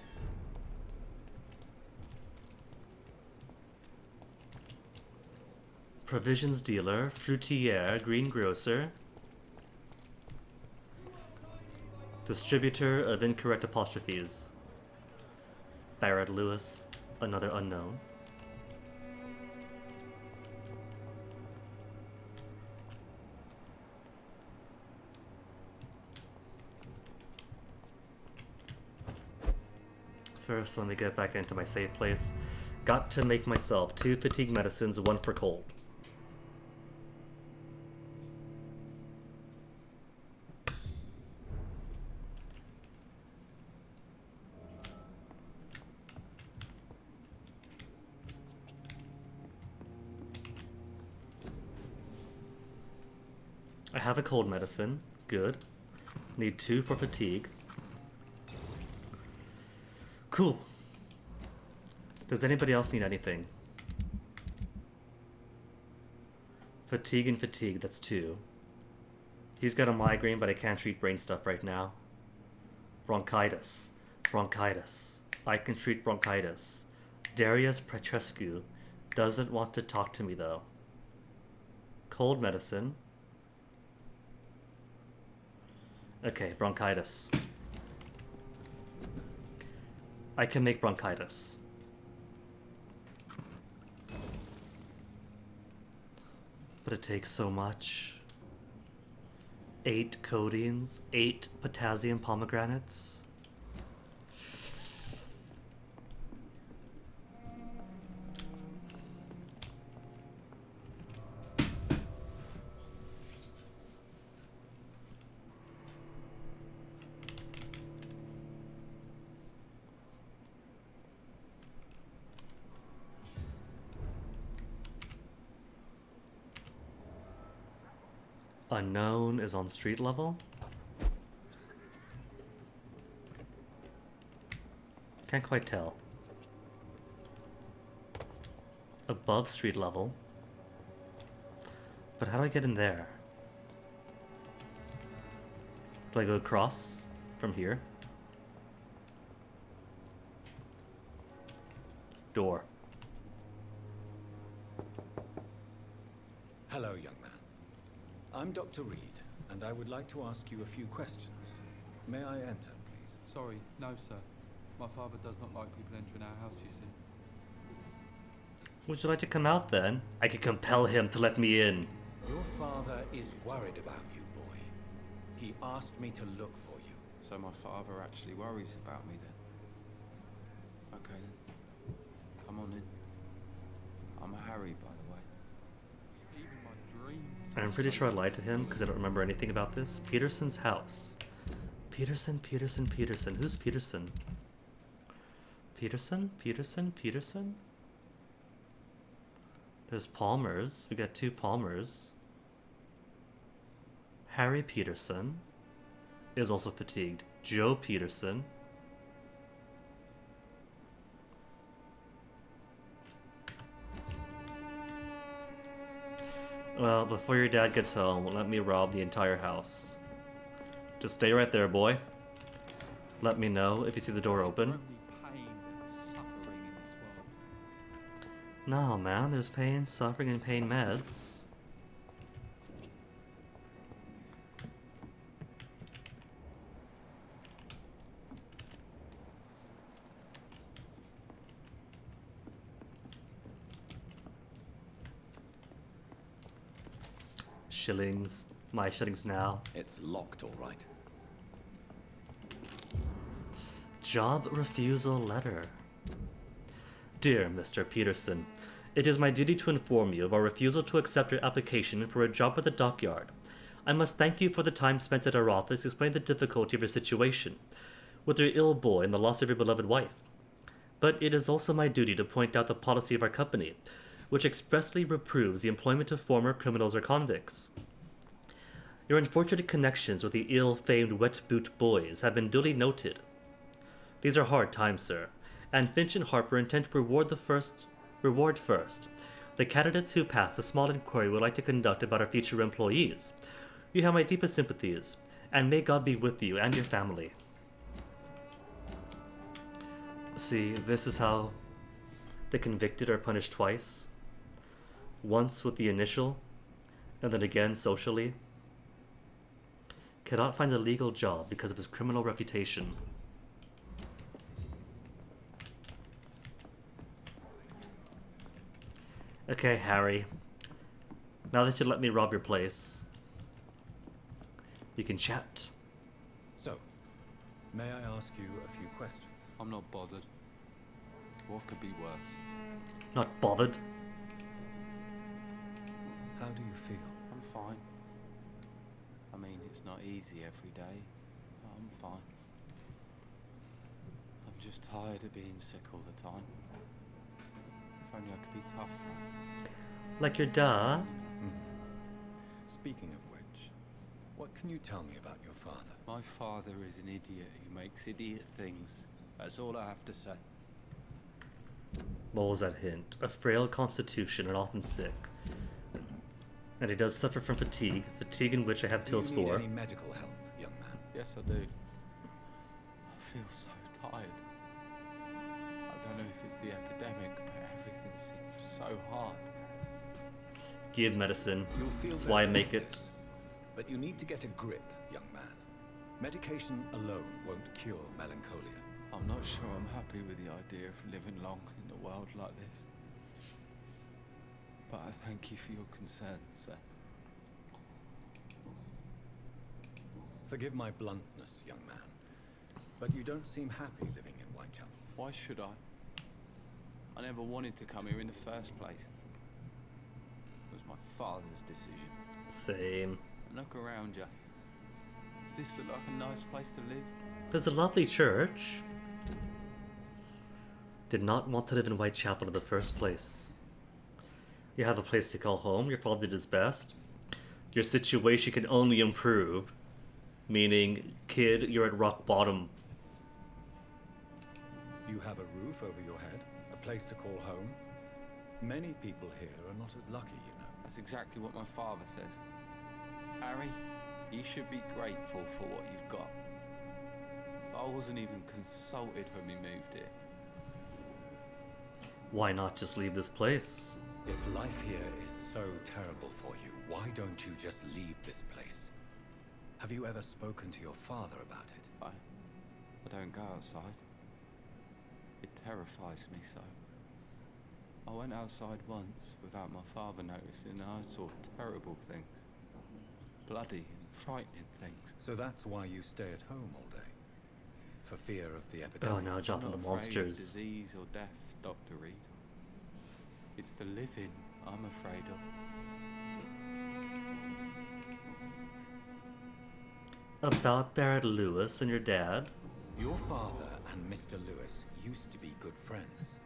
Provisions dealer, fruitier, greengrocer. Distributor of incorrect apostrophes. Barrett Lewis, another unknown. First, let me get back into my safe place. Got to make myself 2 fatigue medicines, 1 for cold. I have a cold medicine. Good. Need 2 for fatigue. Cool. Does anybody else need anything? Fatigue and fatigue, that's 2. He's got a migraine, but I can't treat brain stuff right now. Bronchitis. Bronchitis. I can treat bronchitis. Darius Petrescu doesn't want to talk to me though. Cold medicine. Okay, bronchitis. I can make bronchitis. But it takes so much. 8 codeines, 8 potassium pomegranates. Unknown is on street level. Can't quite tell. Above street level. But how do I get in there? Do I go across from here? Door. Hello, young man. I'm Dr. Reed, and I would like to ask you a few questions. May I enter, please? Sorry, no, sir. My father does not like people entering our house, you see. Would you like to come out then? I could compel him to let me in. Your father is worried about you, boy. He asked me to look for you. So my father actually worries about me then? Okay then. Come on in. I'm a Harry, by the way. Even my dreams. I'm pretty sure I lied to him because I don't remember anything about this. Peterson's house. Peterson. Who's Peterson? Peterson? There's Palmers. We got 2 Palmers. Harry Peterson is also fatigued. Joe Peterson. Well, before your dad gets home, let me rob the entire house. Just stay right there, boy. Let me know if you see the door open. No, man, there's pain, suffering, and pain meds. Shillings. My shillings now. It's locked, all right. Job refusal letter. Dear Mr. Peterson, it is my duty to inform you of our refusal to accept your application for a job at the dockyard. I must thank you for the time spent at our office explaining the difficulty of your situation, with your ill boy and the loss of your beloved wife. But it is also my duty to point out the policy of our company, which expressly reproves the employment of former criminals or convicts. Your unfortunate connections with the ill-famed Wet Boot Boys have been duly noted. These are hard times, sir, and Finch and Harper intend to reward first the candidates who pass a small inquiry we'd like to conduct about our future employees. You have my deepest sympathies, and may God be with you and your family. See, this is how the convicted are punished twice. Once with the initial, and then again socially. Cannot find a legal job because of his criminal reputation. Okay, Harry. Now that you let me rob your place, you can chat. So, may I ask you a few questions? I'm not bothered. What could be worse? Not bothered. How do you feel? I'm fine. I mean, it's not easy every day, but I'm fine. I'm just tired of being sick all the time. If only I could be tough, like your dad. Speaking of which, what can you tell me about your father? My father is an idiot who makes idiot things. That's all I have to say. What was that hint? A frail constitution and often sick. And he does suffer from fatigue in which I have pills for. Do you need for. any medical help, young man? Yes, I do. I feel so tired. I don't know if it's the epidemic, but everything seems so hard. Give medicine. You'll feel That's why I make it. But you need to get a grip, young man. Medication alone won't cure melancholia. I'm not sure I'm happy with the idea of living long in a world like this. But I thank you for your concern, sir. Forgive my bluntness, young man, but you don't seem happy living in Whitechapel. Why should I? I never wanted to come here in the first place. It was my father's decision. Same. Look around you. Does this look like a nice place to live? There's a lovely church. Did not want to live in Whitechapel in the first place. You have a place to call home, your father did his best. Your situation can only improve. Meaning, kid, you're at rock bottom. You have a roof over your head, a place to call home. Many people here are not as lucky, you know. That's exactly what my father says. Harry, you should be grateful for what you've got. I wasn't even consulted when we moved here. Why not just leave this place? If life here is so terrible for you, why don't you just leave this place? Have you ever spoken to your father about it? I don't go outside. It terrifies me so. I went outside once without my father noticing and I saw terrible things. Bloody and frightening things. So that's why you stay at home all day? For fear of the epidemic? Oh no, Jonathan, the monsters. Disease or death, Dr. Reed. It's the living I'm afraid of. About Barrett Lewis and your dad? Your father and Mr. Lewis used to be good friends.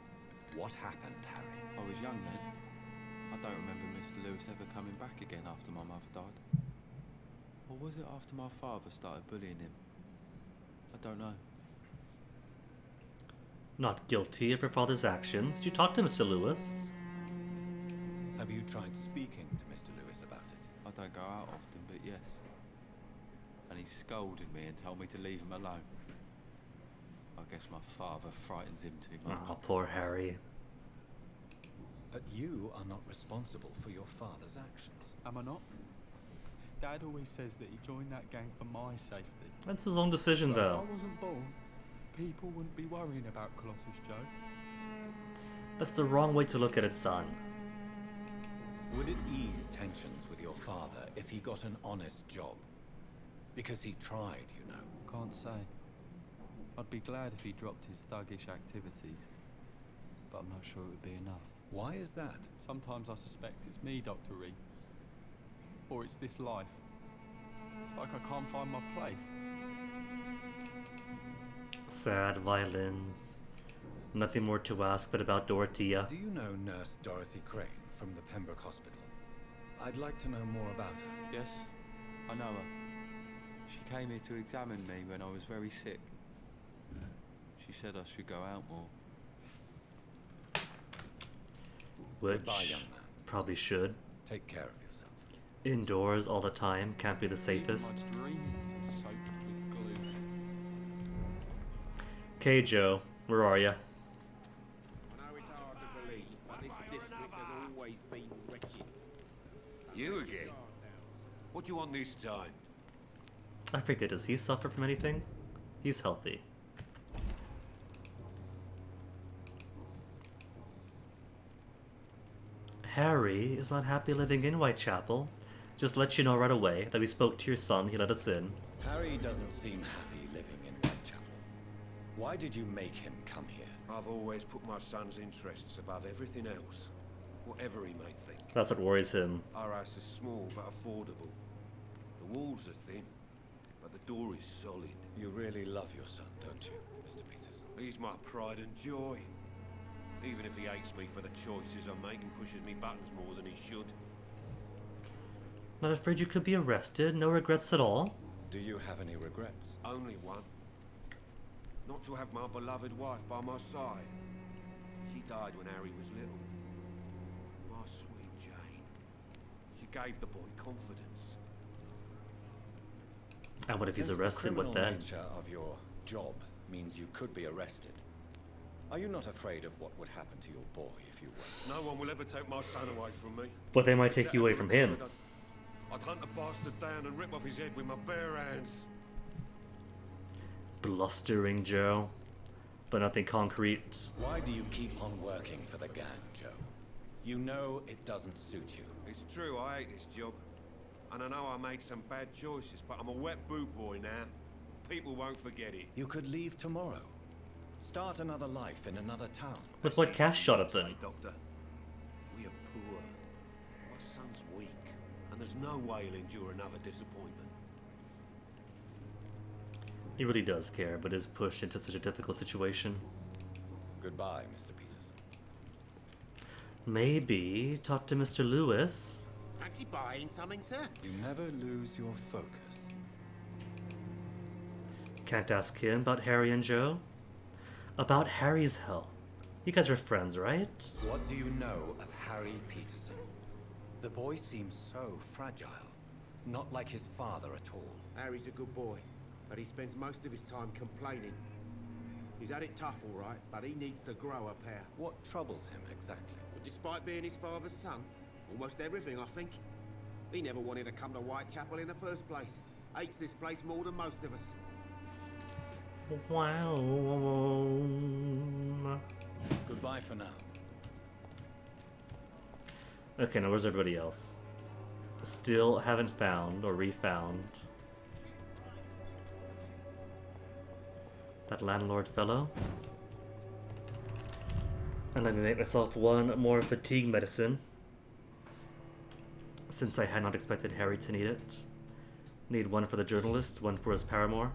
What happened, Harry? I was young then. I don't remember Mr. Lewis ever coming back again after my mother died. Or was it after my father started bullying him? I don't know. Not guilty of your father's actions. Did you talk to Mr. Lewis? Have you tried speaking to Mr. Lewis about it? I don't go out often, but yes. And he scolded me and told me to leave him alone. I guess my father frightens him too much. Oh, poor Harry. But you are not responsible for your father's actions. Am I not? Dad always says that he joined that gang for my safety. That's his own decision, So though. if I wasn't born, people wouldn't be worrying about Colossus Joe. That's the wrong way to look at it, son. Would it ease tensions with your father if he got an honest job? Because he tried, you know. Can't say. I'd be glad if he dropped his thuggish activities, but I'm not sure it would be enough. Why is that? Sometimes I suspect it's me, Dr. Reed. Or it's this life. It's like I can't find my place. Sad violins. Nothing more to ask but about Dorothea. Do you know Nurse Dorothy Crane from the Pembroke Hospital? I'd like to know more about her. Yes, I know her. She came here to examine me when I was very sick. She said I should go out more. Which Goodbye, young man. probably should. Take care of yourself. Indoors all the time can't be the safest. My dreams are soaked with glue. Okay, Joe, where are ya? I know it's hard to believe, but this district has always been wretched. You again? What do you want this time? I forget, does he suffer from anything? He's healthy. Harry is not happy living in Whitechapel. Just let you know right away that we spoke to your son, he let us in. Harry doesn't seem happy living in Whitechapel. Why did you make him come here? I've always put my son's interests above everything else, whatever he may think. That's what worries him. Our house is small but affordable. The walls are thin, but the door is solid. You really love your son, don't you, Mr. Peterson? He's my pride and joy. Even if he hates me for the choices I make and pushes me buttons more than he should. Not afraid you could be arrested? No regrets at all? Do you have any regrets? Only one. Not to have my beloved wife by my side. She died when Harry was little. My sweet Jane. She gave the boy confidence. And what if he's Since arrested? What the then? nature of your job means you could be arrested. Are you not afraid of what would happen to your boy if you were? No one will ever take my son away from me. But they might take you away from him. I'd hunt the bastard down and rip off his head with my bare hands. Blustering Joe. But nothing concrete. Why do you keep on working for the gang, Joe? You know it doesn't suit you. It's true, I hate this job. And I know I made some bad choices, but I'm a wet boot boy now. People won't forget it. You could leave tomorrow. Start another life in another town. With what cash, Jonathan? Hey, Doctor, we are poor. My son's weak, and there's no way he'll endure another disappointment. He really does care, but is pushed into such a difficult situation. Goodbye, Mr. Peterson. Maybe talk to Mr. Lewis. Fancy buying something, sir? You never lose your focus. Can't ask him about Harry and Joe? About Harry's health. You guys are friends, right? What do you know of Harry Peterson? The boy seems so fragile. Not like his father at all. Harry's a good boy, but he spends most of his time complaining. He's had it tough, all right, but he needs to grow a pair. What troubles him exactly? But despite being his father's son, almost everything, I think. He never wanted to come to Whitechapel in the first place. Hates this place more than most of us. Wow. Goodbye for now. Okay, now where's everybody else? Still haven't found or refound that landlord fellow. And let me make myself one more fatigue medicine, since I had not expected Harry to need it. Need one for the journalist, one for his paramour.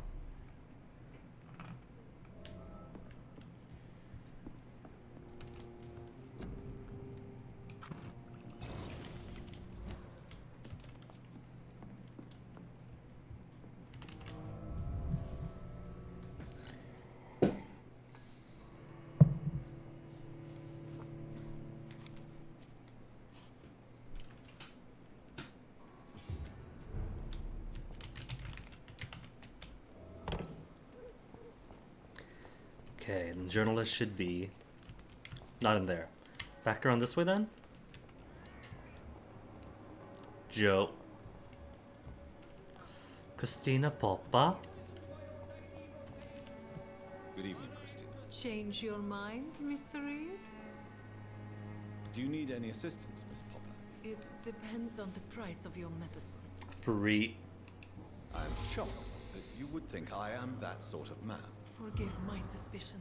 Okay, the journalist should be not in there. Back around this way then? Joe. Christina Poppa. Good evening, Christina. Change your mind, Mr. Reed? Do you need any assistance, Miss Popper? It depends on the price of your medicine. Free. I'm shocked that you would think I am that sort of man. Forgive my suspicion.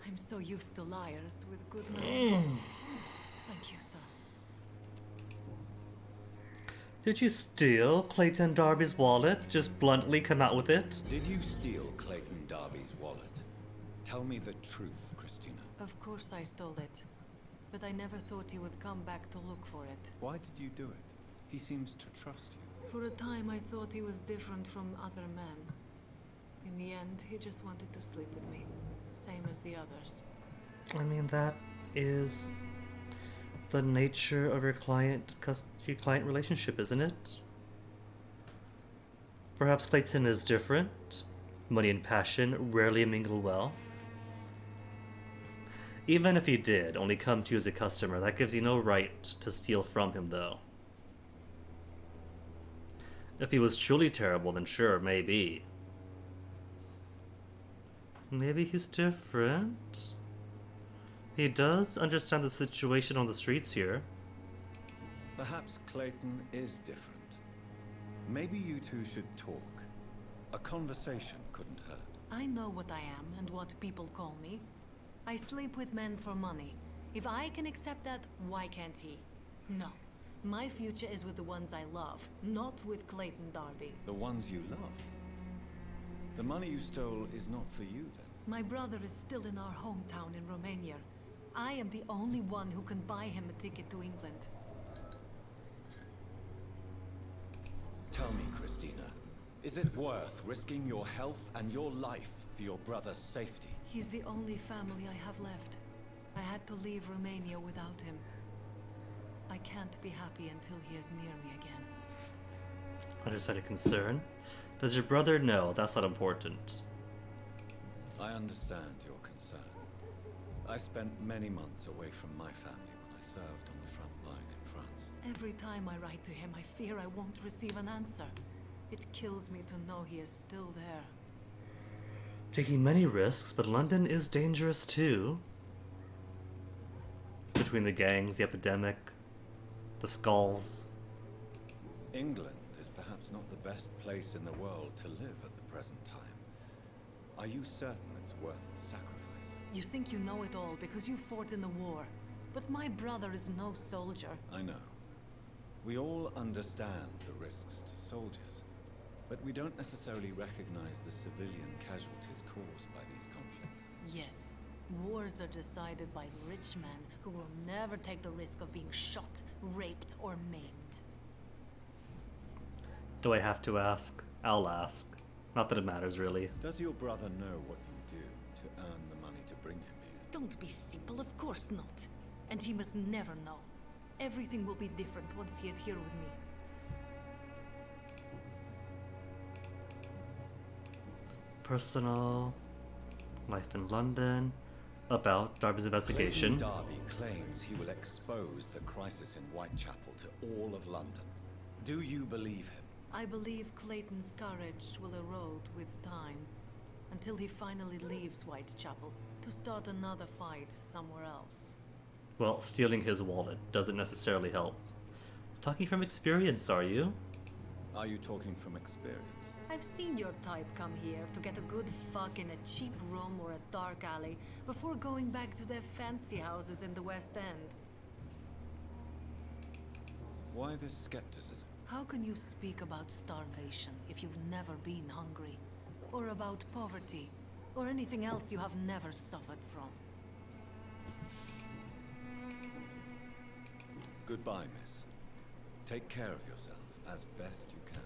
I'm so used to liars with good manners. Thank you, sir. Did you steal Clayton Darby's wallet? Just bluntly come out with it? Did you steal Clayton Darby's wallet? Tell me the truth, Christina. Of course I stole it. But I never thought he would come back to look for it. Why did you do it? He seems to trust you. For a time I thought he was different from other men. In the end, he just wanted to sleep with me. Same as the others. I mean, that is the nature of your client relationship, isn't it? Perhaps Clayton is different. Money and passion rarely mingle well. Even if he did only come to you as a customer, that gives you no right to steal from him, though. If he was truly terrible, then sure, maybe. Maybe he's different. He does understand the situation on the streets here. Perhaps Clayton is different. Maybe you two should talk. A conversation couldn't hurt. I know what I am and what people call me. I sleep with men for money. If I can accept that, why can't he? No. My future is with the ones I love, not with Clayton Darby. The ones you love? The money you stole is not for you, then? My brother is still in our hometown in Romania. I am the only one who can buy him a ticket to England. Tell me, Christina, is it worth risking your health and your life for your brother's safety? He's the only family I have left. I had to leave Romania without him. I can't be happy until he is near me again. Underside of concern. Does your brother know? That's not important. I understand your concern. I spent many months away from my family when I served on the front line in France. Every time I write to him, I fear I won't receive an answer. It kills me to know he is still there. Taking many risks, but London is dangerous too. Between the gangs, the epidemic, the skulls. England is perhaps not the best place in the world to live at the present time. Are you certain it's worth the sacrifice? You think you know it all because you fought in the war. But my brother is no soldier. I know. We all understand the risks to soldiers. But we don't necessarily recognize the civilian casualties caused by these conflicts. Yes, wars are decided by rich men who will never take the risk of being shot, raped, or maimed. Do I have to ask? I'll ask. Not that it matters, really. Does your brother know what you do to earn the money to bring him here? Don't be simple, of course not. And he must never know. Everything will be different once he is here with me. Personal, life in London, about Darby's investigation. Clayton Darby claims he will expose the crisis in Whitechapel to all of London. Do you believe him? I believe Clayton's courage will erode with time, until he finally leaves Whitechapel to start another fight somewhere else. Well, stealing his wallet doesn't necessarily help. Talking from experience, are you? Are you talking from experience? I've seen your type come here to get a good fuck in a cheap room or a dark alley before going back to their fancy houses in the West End. Why this skepticism? How can you speak about starvation if you've never been hungry? Or about poverty? Or anything else you have never suffered from? Goodbye, miss. Take care of yourself as best you can.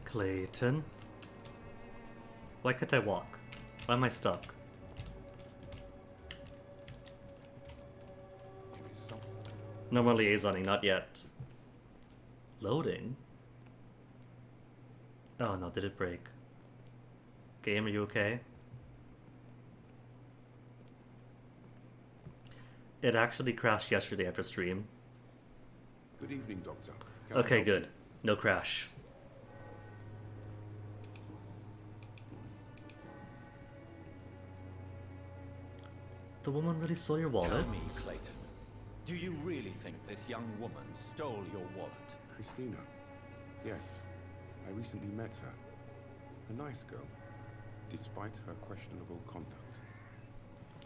Clayton. Why can't I walk? Why am I stuck? No more liaisoning, not yet. Loading? Oh no, did it break? Game, are you okay? It actually crashed yesterday after stream. Good evening, Doctor. Can I Okay, help you? good. No crash. The woman really stole your wallet? Tell me, Clayton, do you really think this young woman stole your wallet? Christina. Yes. I recently met her. A nice girl, despite her questionable conduct.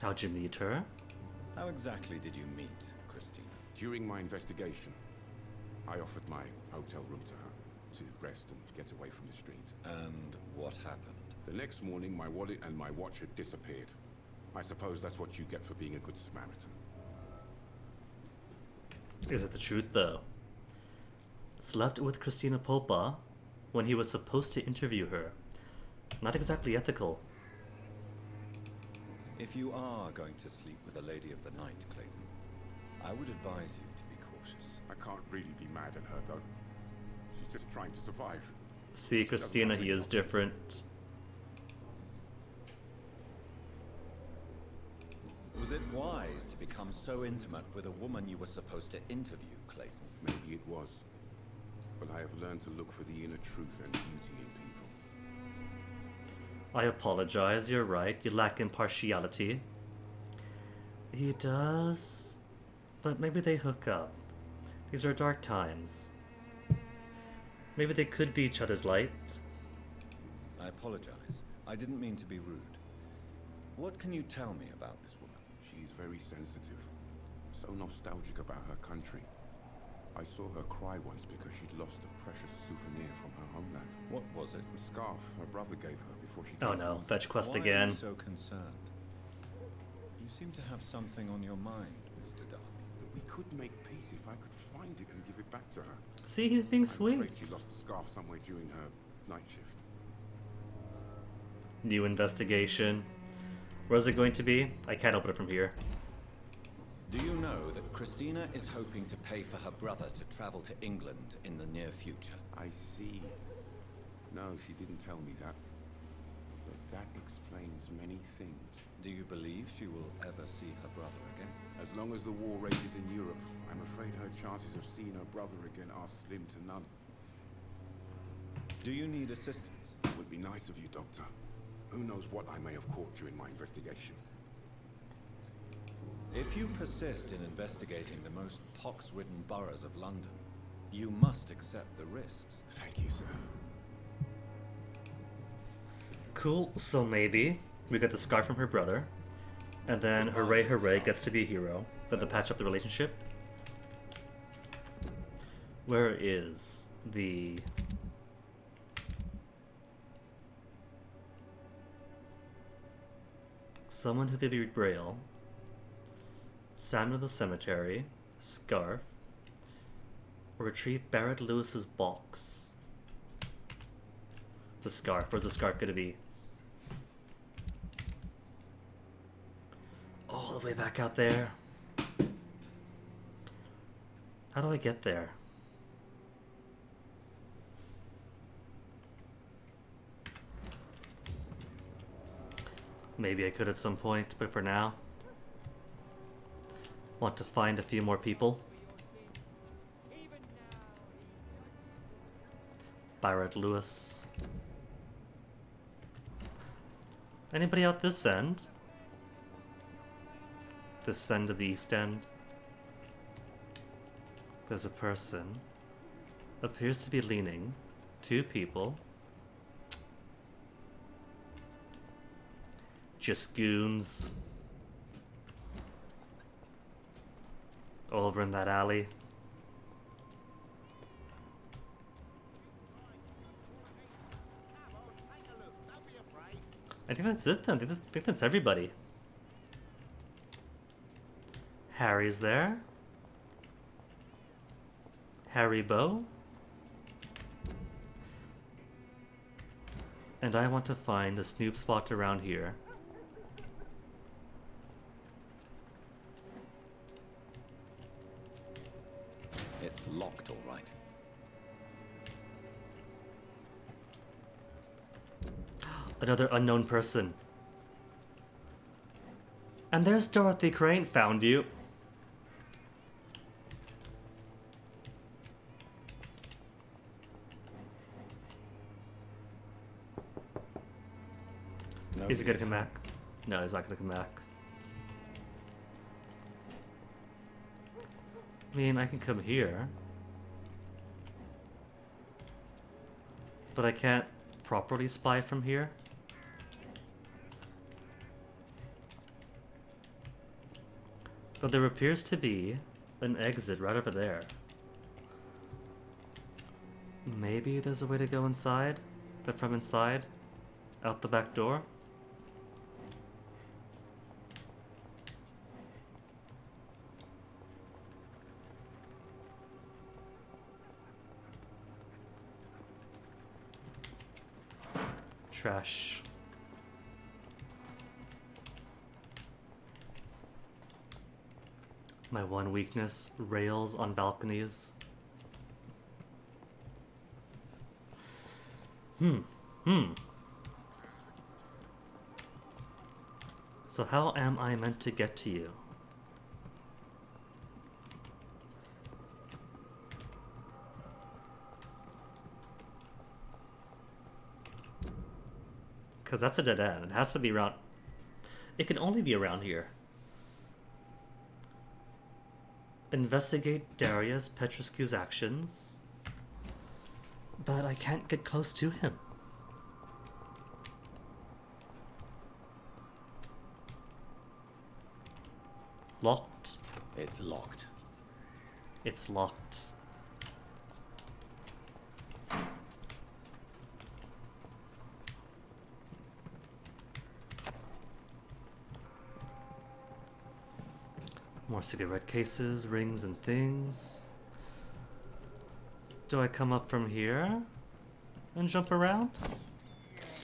How'd you meet her? How exactly did you meet Christina? During my investigation, I offered my hotel room to her. to rest and get away from the street. And what happened? The next morning, my wallet and my watch had disappeared. I suppose that's what you get for being a good Samaritan. Is it the truth, though? Slept with Christina Popa when he was supposed to interview her. Not exactly ethical. If you are going to sleep with a lady of the night, Clayton, I would advise you to be cautious. I can't really be mad at her, though. She's just trying to survive. See, Christina, he is different. Was it wise to become so intimate with a woman you were supposed to interview, Clayton? Maybe it was. But I have learned to look for the inner truth and beauty in people. I apologize, you're right. You lack impartiality. He does. But maybe they hook up. These are dark times. Maybe they could be each other's light. I apologize. I didn't mean to be rude. What can you tell me about this woman? She's very sensitive. So nostalgic about her country. I saw her cry once because she'd lost a precious souvenir from her homeland. What was it? The scarf her brother gave her before she Oh came no, to me. fetch quest Why again. Are you so concerned? You seem to have something on your mind, Mr. Darby. That we could make peace if I could find it and give it back to her. See, he's being I'm sweet. afraid she lost the scarf somewhere during her night shift. New investigation. Where's it going to be? I can't open it from here. Do you know that Christina is hoping to pay for her brother to travel to England in the near future? I see. No, she didn't tell me that. But that explains many things. Do you believe she will ever see her brother again? As long as the war rages in Europe, I'm afraid her chances of seeing her brother again are slim to none. Do you need assistance? It would be nice of you, Doctor. Who knows what I may have caught during my investigation. If you persist in investigating the most pox-ridden boroughs of London, you must accept the risks. Thank you, sir. Cool, so maybe we get the scarf from her brother, and then hooray hooray gets to be a hero. Then to patch up the relationship. Where is the... someone who could read Braille, Salmon of the Cemetery, scarf, or retrieve Barrett Lewis's box. The scarf. Where's the scarf gonna be? All the way back out there. How do I get there? Maybe I could at some point, but for now, want to find a few more people. Barrett Lewis. Anybody out this end? This end of the East End? There's a person. Appears to be leaning. Two people. Just goons. Over in that alley. I think that's it then. I think that's everybody. Harry's there. Harry Bow. And I want to find the Snoop spot around here. It's locked, all right. Another unknown person. And there's Dorothy Crane. Found you. No, Is he gonna come back? No, he's not gonna come back. I mean, I can come here. But I can't properly spy from here. Though there appears to be an exit right over there. Maybe there's a way to go inside? But from inside? Out the back door? Trash. My one weakness, rails on balconies. So how am I meant to get to you? Because that's a dead end. It has to be around... It can only be around here. Investigate Darius Petrescu's actions. But I can't get close to him. Locked? It's locked. It's locked. More cigarette cases, rings, and things. Do I come up from here and jump around?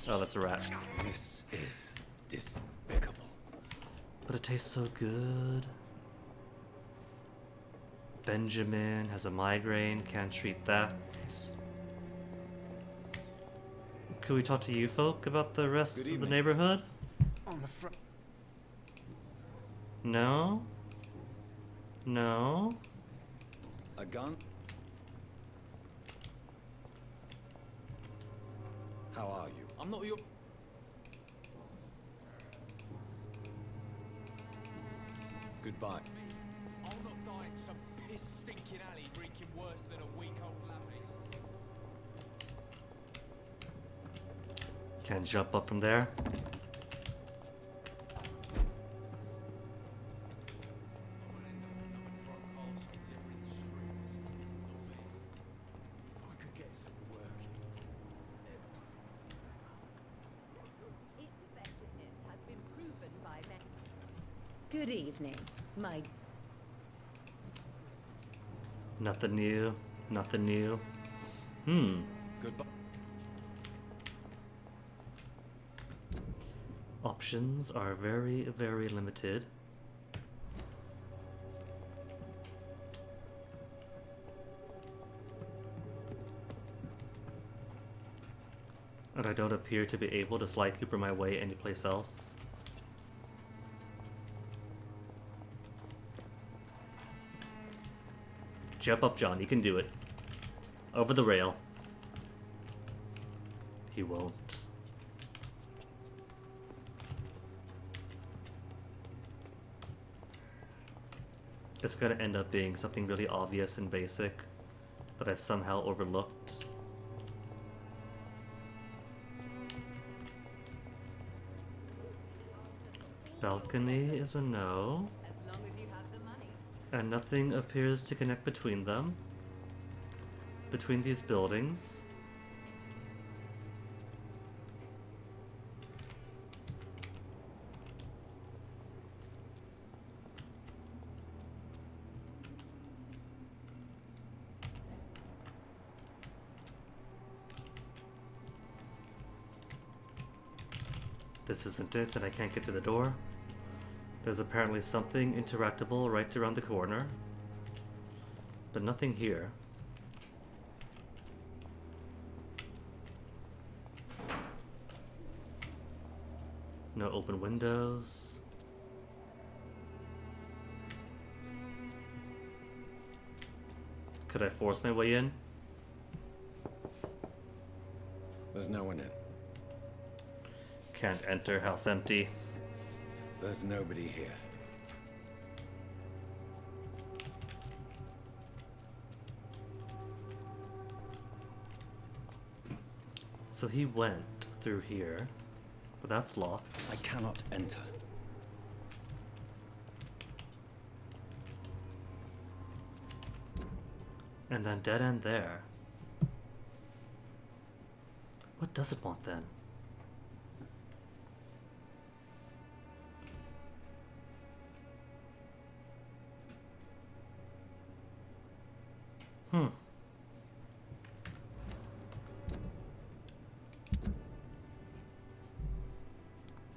Oh, that's a rat. This is despicable. But it tastes so good. Benjamin has a migraine, can't treat that. Could we talk to you folk about the rest of the neighborhood? On the front. No? No? A gun? How are you? I'm not your... Goodbye. I'll not die in some piss-stinking alley reeking worse than a week-old lappy. Can't jump up from there. Good evening, my... Nothing new. Nothing new. Goodbye. Options are very, very limited. And I don't appear to be able to slide Cooper my way anyplace else. Jump up, John. You can do it. Over the rail. He won't. It's gonna end up being something really obvious and basic that I've somehow overlooked. Balcony is a no. As long as you have the money. And nothing appears to connect between them. Between these buildings. This isn't it, and I can't get through the door. There's apparently something interactable right around the corner. But nothing here. No open windows. Could I force my way in? There's no one in. Can't enter, house empty. There's nobody here. So he went through here, but that's locked. I cannot enter. And then dead end there. What does it want then?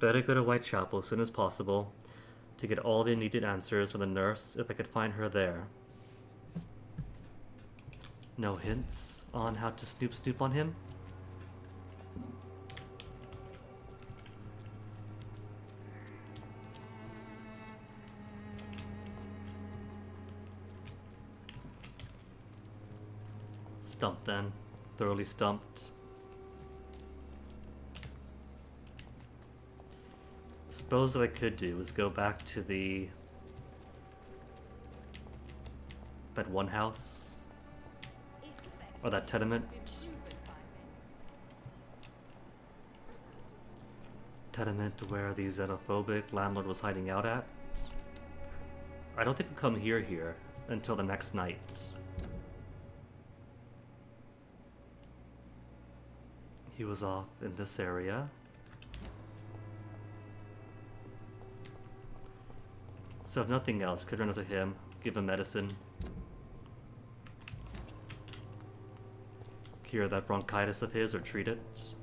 Better go to Whitechapel as soon as possible to get all the needed answers from the nurse if I could find her there. No hints on how to snoop on him? Stumped then. Thoroughly stumped. Suppose what I could do is go back to that one house or that tenement where the xenophobic landlord was hiding out at. I don't think we'll come here until the next night. He was off in this area. So if nothing else, could run up to him, give him medicine, cure that bronchitis of his or treat it.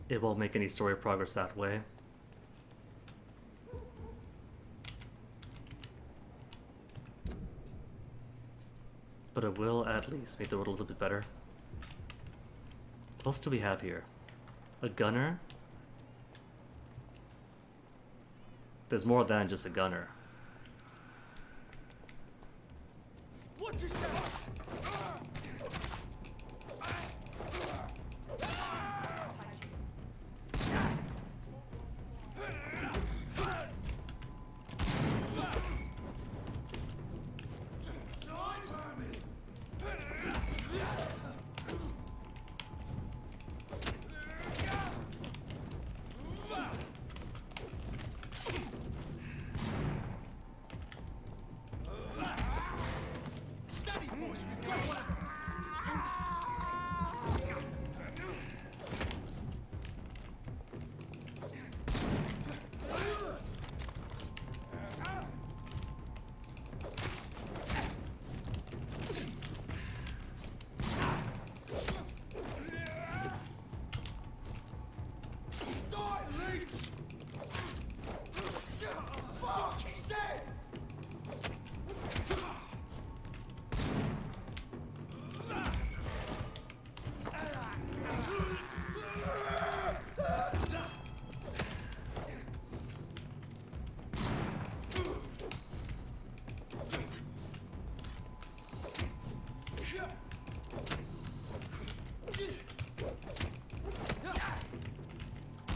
It won't make any story progress that way. But it will at least make the world a little bit better. What else do we have here? A gunner? There's more than just a gunner. What you say?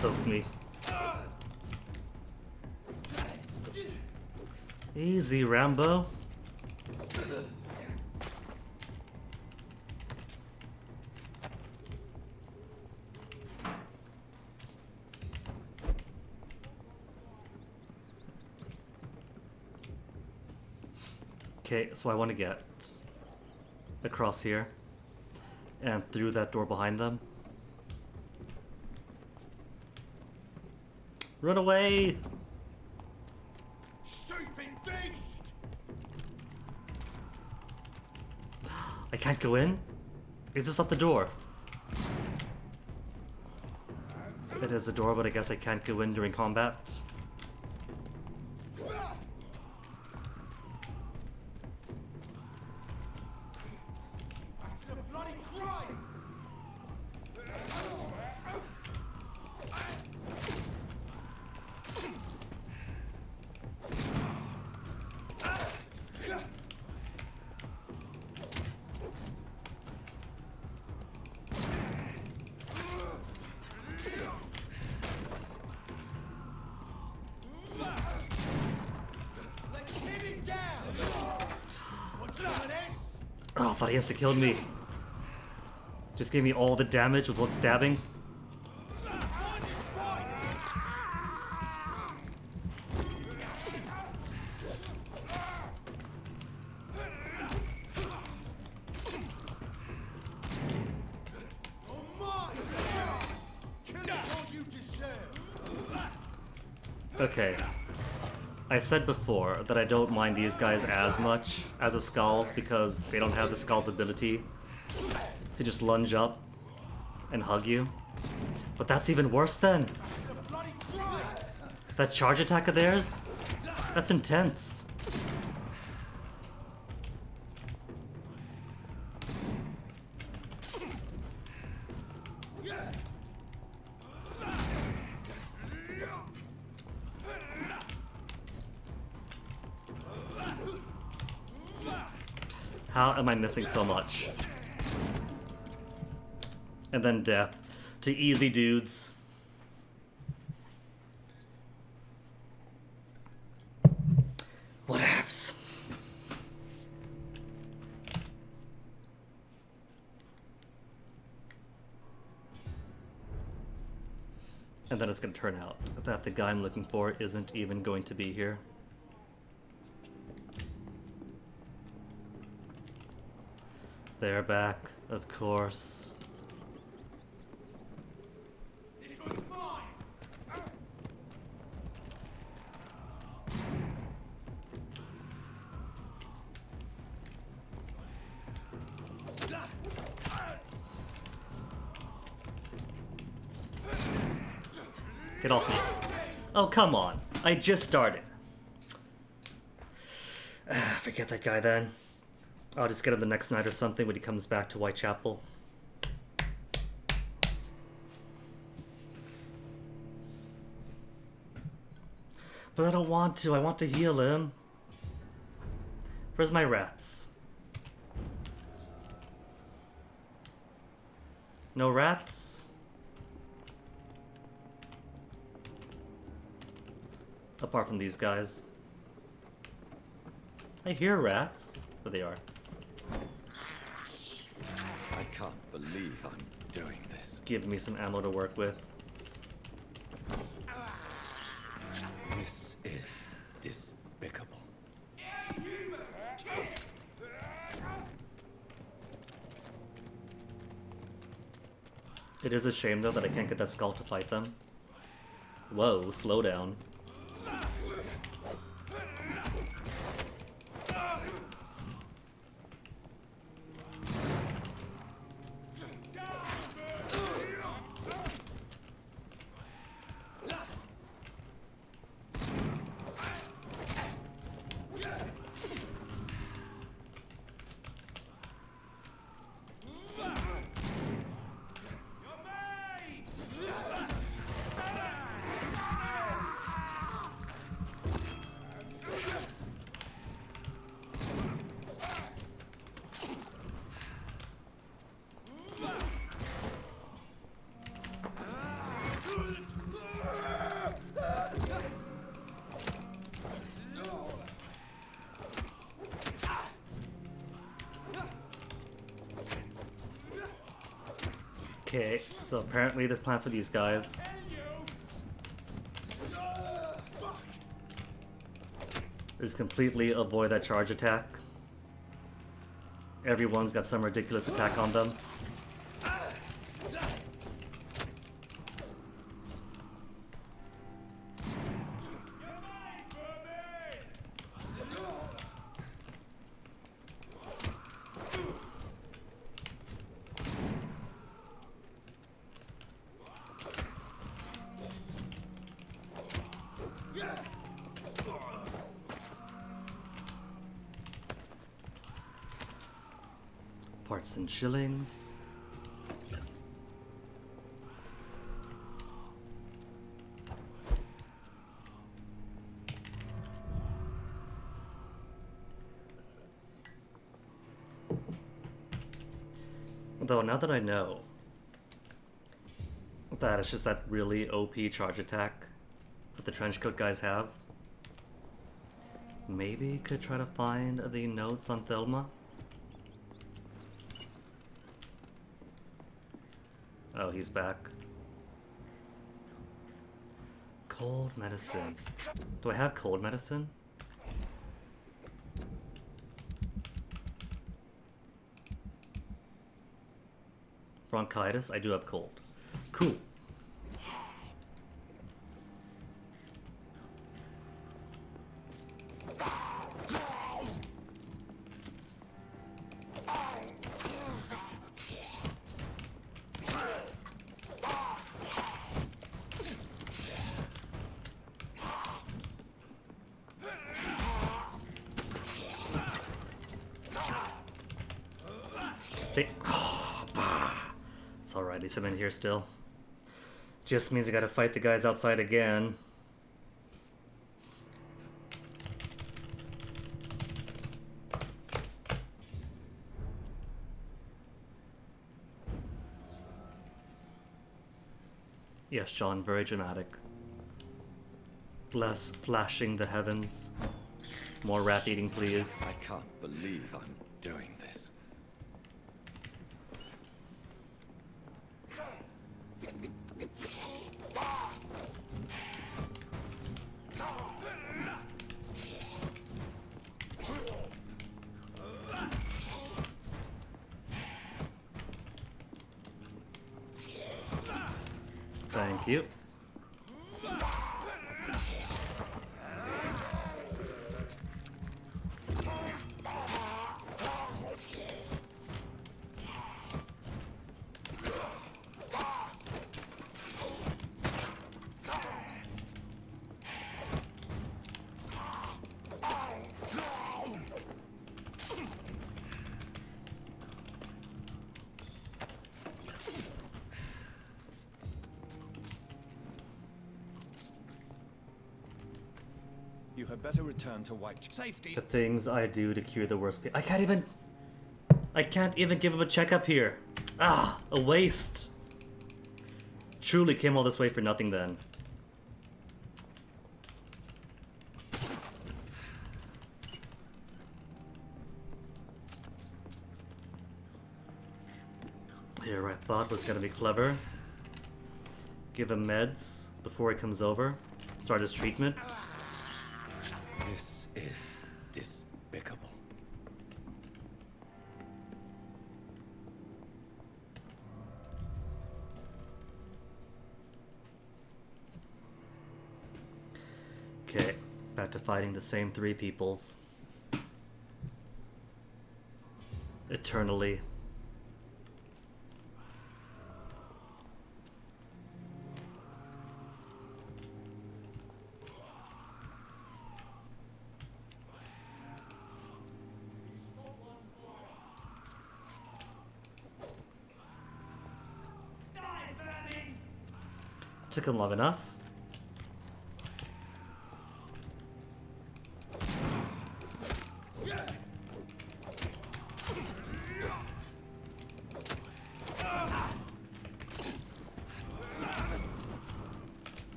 Poke me. Easy, Rambo. Okay, so I want to get across here and through that door behind them. Run away! Stupid beast! I can't go in? Is this up the door? It is a door, but I guess I can't go in during combat. thought he has to kill me. Just gave me all the damage with one stabbing. Okay. I said before that I don't mind these guys as much as the Skulls because they don't have the Skulls' ability to just lunge up and hug you. But that's even worse then. That charge attack of theirs? That's intense. How am I missing so much? And then death to easy dudes. Whatevs. And then it's gonna turn out that the guy I'm looking for isn't even going to be here. They're back, of course. Get off me. Oh, come on. I just started. Forget that guy then. I'll just get him the next night or something when he comes back to Whitechapel. But I don't want to. I want to heal him. Where's my rats? No rats? Apart from these guys. I hear rats. There they are. I can't believe I'm doing this. Give me some ammo to work with. This is despicable. It is a shame though that I can't get that skull to fight them. Whoa, slow down. Okay, so apparently the plan for these guys is completely avoid that charge attack. Everyone's got some ridiculous attack on them. Parts and shillings. Though now that I know that it's just that really OP charge attack that the trenchcoat guys have, maybe could try to find the notes on Thelma. Oh, he's back. Cold medicine. Do I have cold medicine? Bronchitis? I do have cold. Cool. Stay. It's alright, at least I'm in here still. Just means I gotta fight the guys outside again. Yes, John, very dramatic. Less flashing the heavens. More rat eating, please. I can't believe I'm doing this. Thank you. You had better return to White. Safety. The things I do to cure the worst. I can't even give him a checkup here. Ah, a waste. Truly came all this way for nothing then. Here, I thought was gonna be clever. Give him meds before he comes over. Start his treatment. This is despicable. Okay, back to fighting the same three peoples. Eternally. Took him long enough.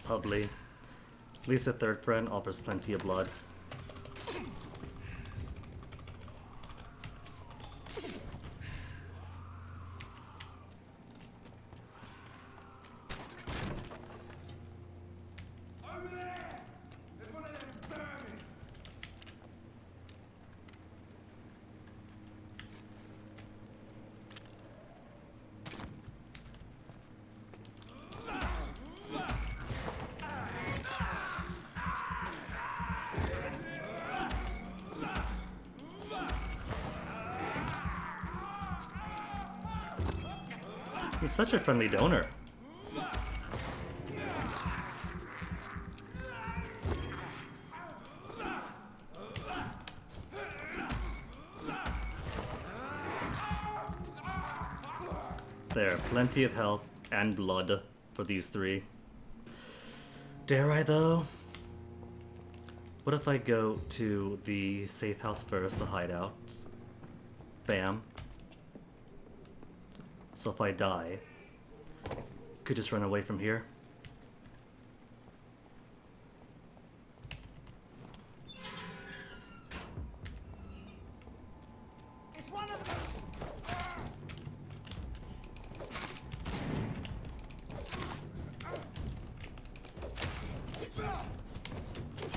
Lovely. At least a third friend offers plenty of blood. He's such a friendly donor. There, plenty of health and blood for these three. Dare I though? What if I go to the safe house first, the hideout? Bam. So if I die, could just run away from here.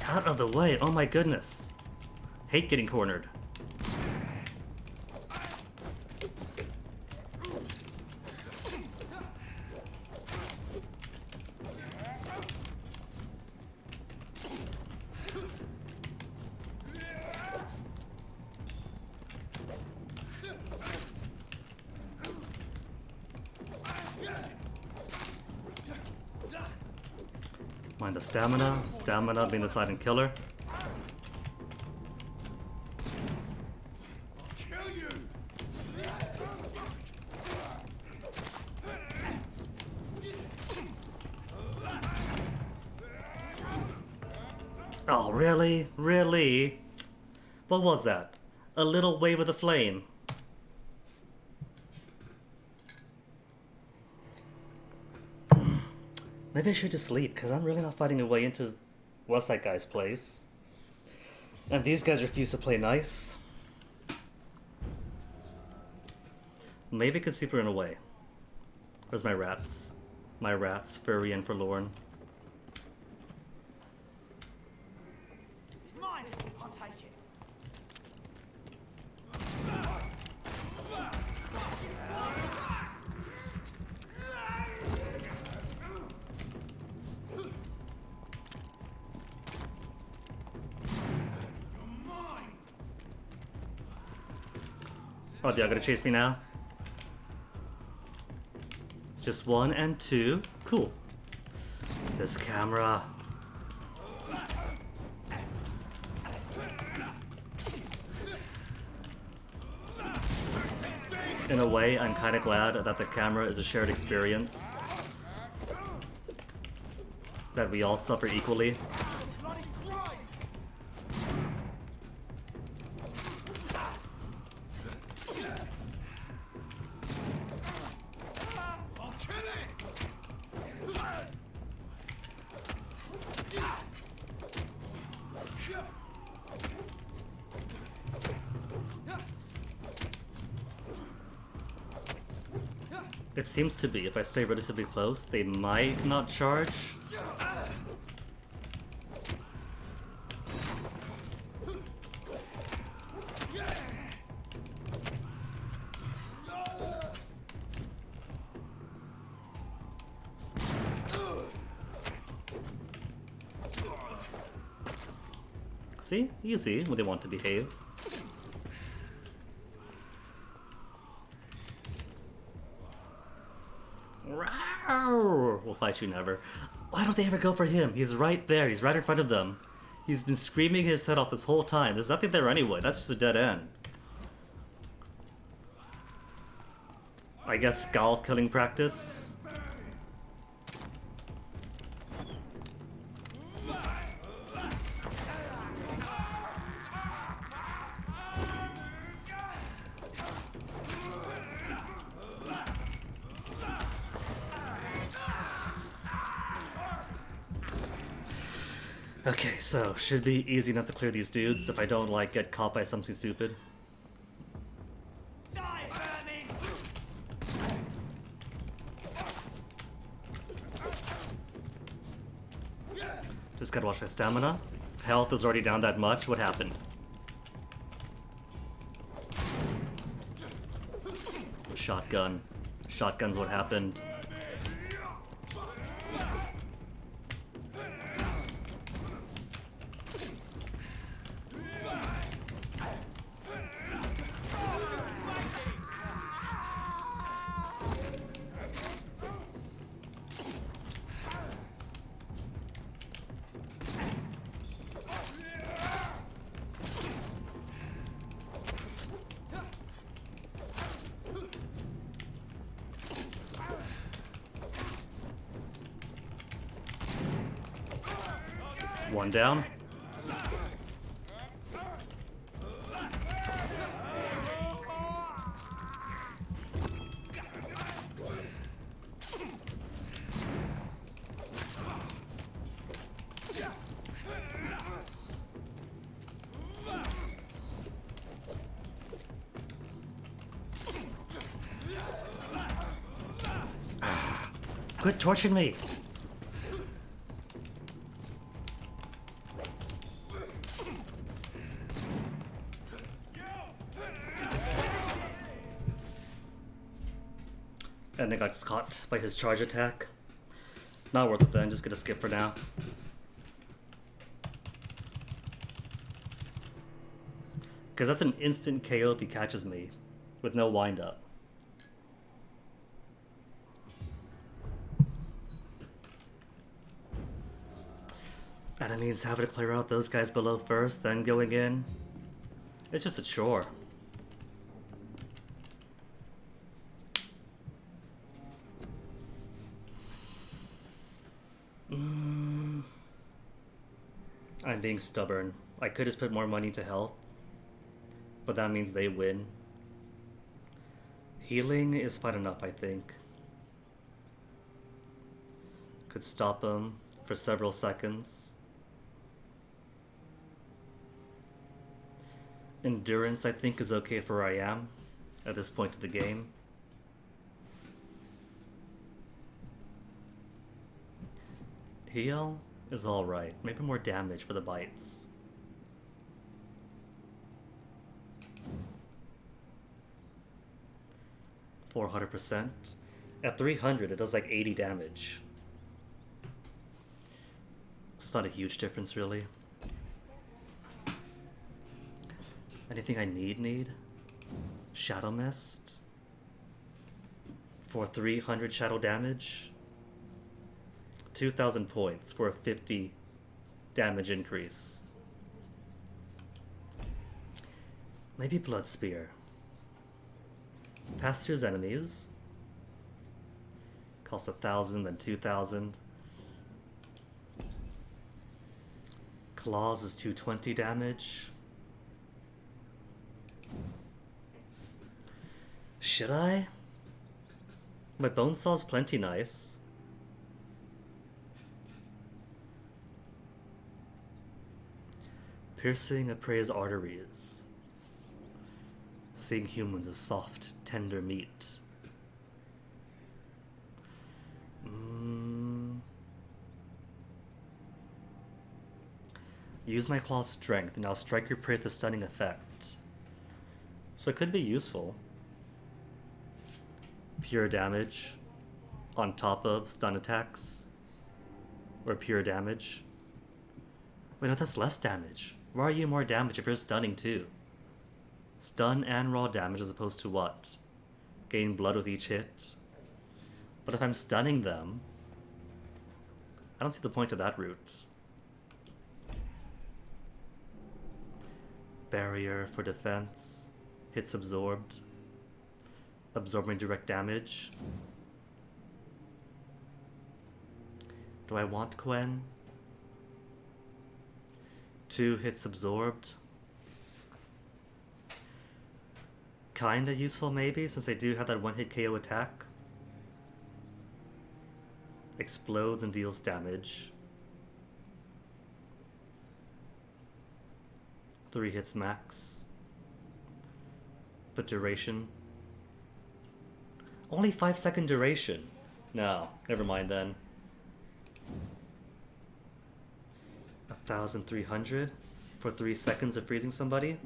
Out of the way, oh my goodness. Hate getting cornered. Mind the stamina. Stamina being the silent killer. Oh, really? Really? What was that? A little wave of the flame. Maybe I should just sleep, because I'm really not fighting a way into what's that guy's place. And these guys refuse to play nice. Maybe I could sleep her in a way. Where's my rats? My rats, furry and forlorn. It's mine. I'll take it. Oh, y'all gonna chase me now? Just 1 and 2. Cool. This camera. In a way, I'm kind of glad that the camera is a shared experience. That we all suffer equally. It seems to be, if I stay relatively close, they might not charge. See? Easy when they want to behave. We'll fight you never. Why don't they ever go for him? He's right there. He's right in front of them. He's been screaming his head off this whole time. There's nothing there anyway. That's just a dead end. I guess skull killing practice. Okay, so should be easy enough to clear these dudes if I don't like get caught by something stupid. Just gotta watch my stamina. Health is already down that much. What happened? Shotgun. Shotgun's what happened. One down. Quit torching me! And they got caught by his charge attack. Not worth it then, just gonna skip for now. Because that's an instant KO if he catches me, with no wind up. And it means having to clear out those guys below first, then going in. It's just a chore. I'm being stubborn. I could just put more money to health, but that means they win. Healing is fine enough, I think. Could stop them for several seconds. Endurance, I think, is okay for where I am at this point of the game. Heal is alright. Maybe more damage for the bites. %400%. At 300, it does like 80 damage. So it's not a huge difference, really. Anything I need? Shadow Mist? For 300 shadow damage? 2,000 points for a 50 damage increase. Maybe Blood Spear. Pass through his enemies. Costs 1,000, then 2,000. Claws is 220 damage. Should I? My bone saw's plenty nice. Piercing a prey's arteries. Seeing humans as soft, tender meat. Use my claw's strength, and I'll strike your prey with a stunning effect. So it could be useful. Pure damage on top of stun attacks. Or pure damage. Wait, no, that's less damage. Why are you more damage if you're stunning too? Stun and raw damage as opposed to what? Gain blood with each hit? But if I'm stunning them, I don't see the point of that route. Barrier for defense. Hits absorbed. Absorbing direct damage. Do I want Quen? 2 hits absorbed. Kinda useful maybe, since they do have that 1-hit KO attack. Explodes and deals damage. 3 hits max. But duration. Only 5-second duration. No, never mind then. 1,300 for 3 seconds of freezing somebody.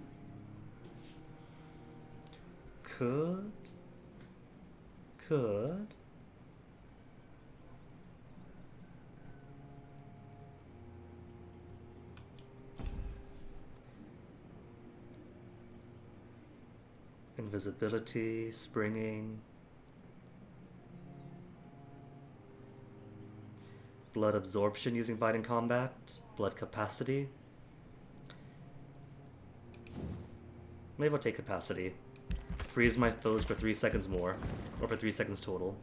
Could. Invisibility, springing. Blood absorption using bite in combat. Blood capacity. Maybe I'll take capacity. Freeze my foes for 3 seconds more. Or for 3 seconds total.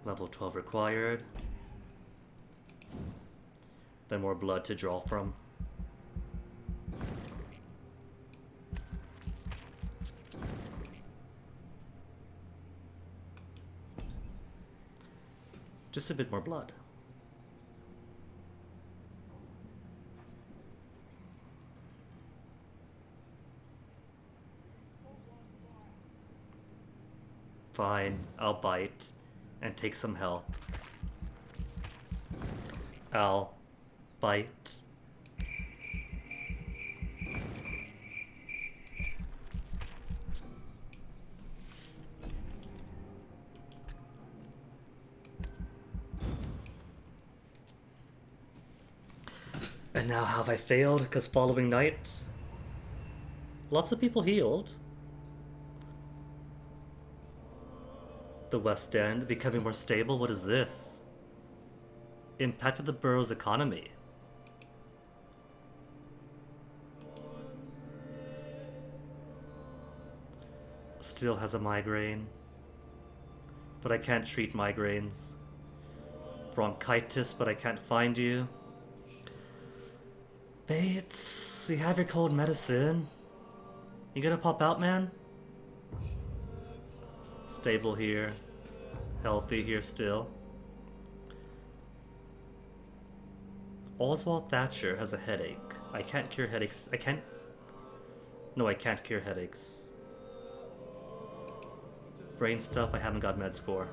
Level 12 required. then more blood to draw from. Just a bit more blood. Fine, I'll bite and take some health. I'll bite. And now have I failed because following night? Lots of people healed. The West End becoming more stable? What is this? Impact of the borough's economy. Still has a migraine. But I can't treat migraines. Bronchitis, but I can't find you. Bates, we have your cold medicine. You gonna pop out, man? Stable here. Healthy here still. Oswald Thatcher has a headache. I can't cure headaches. I can't... No, I can't cure headaches. Brain stuff I haven't got meds for.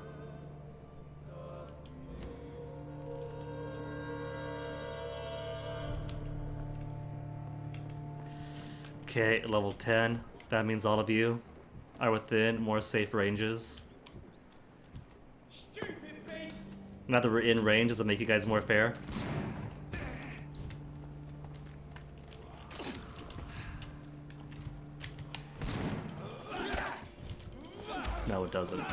Okay, level 10. That means all of you are within more safe ranges. Now that we're in range, does it make you guys more fair? No, it doesn't.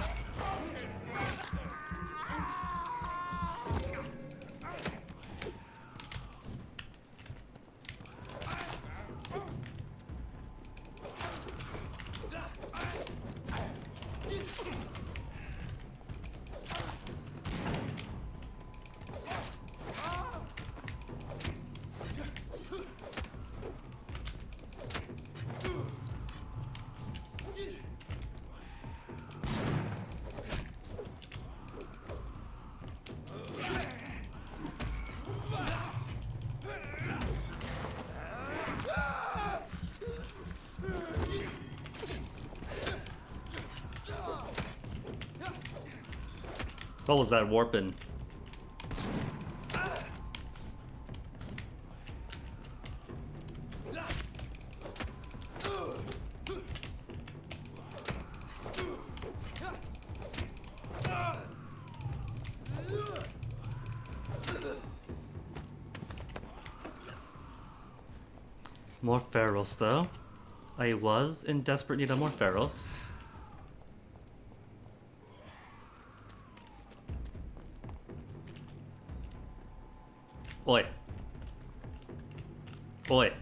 What was that warping? More Pharaohs, though. I was in desperate need of more Pharaohs. Oi. Oi.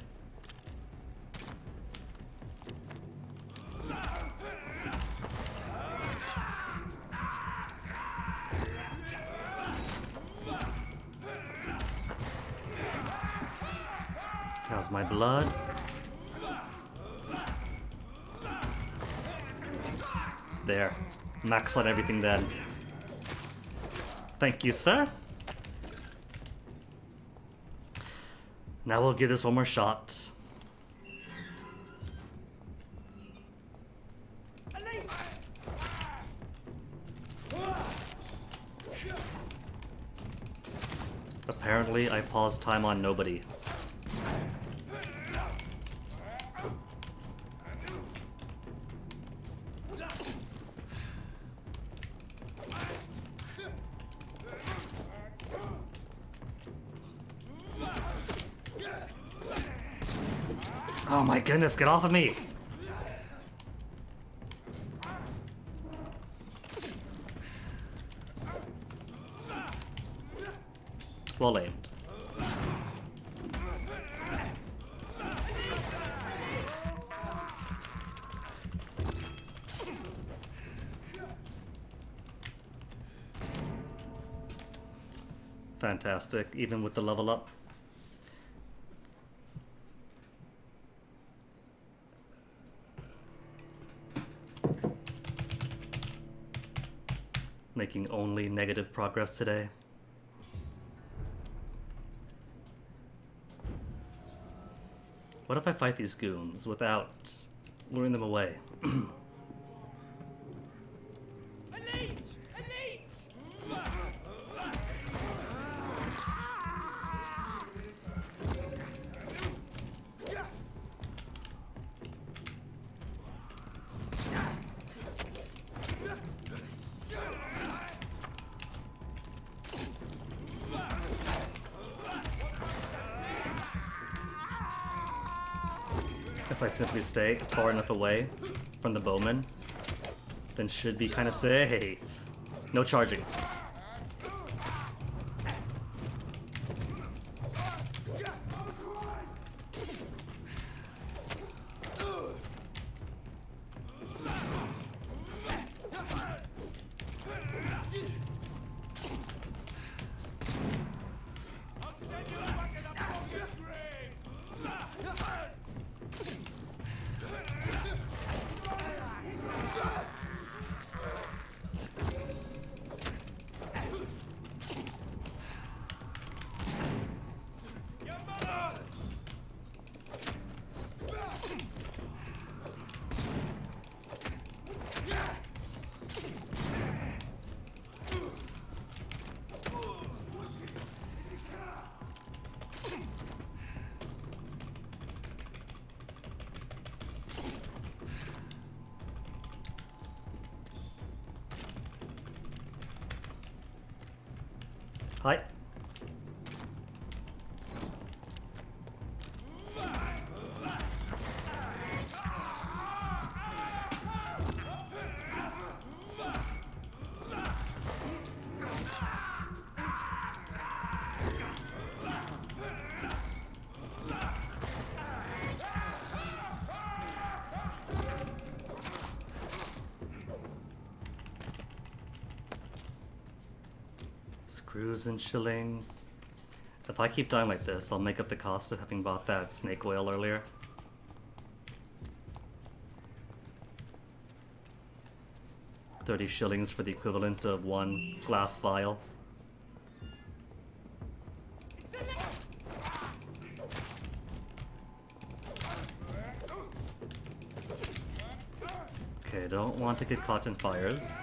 How's my blood? There. Max on everything then. Thank you, sir. Now we'll give this one more shot. Apparently, I paused time on nobody. Oh my goodness, get off of me! Well aimed. Fantastic, even with the level up. making only negative progress today. What if I fight these goons without luring them away? If I simply stay far enough away from the bowman, then should be kind of safe. No charging. Hi. Screws and shillings. If I keep dying like this, I'll make up the cost of having bought that snake oil earlier. $30 shillings for the equivalent of one glass vial. Okay, don't want to get caught in fires.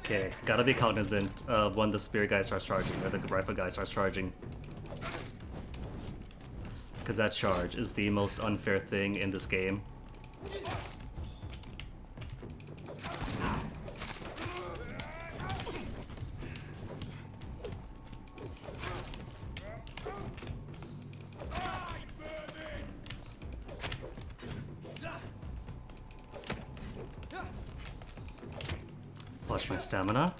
Okay, gotta be cognizant of when the spear guy starts charging, or the rifle guy starts charging. Because that charge is the most unfair thing in this game. Watch my stamina.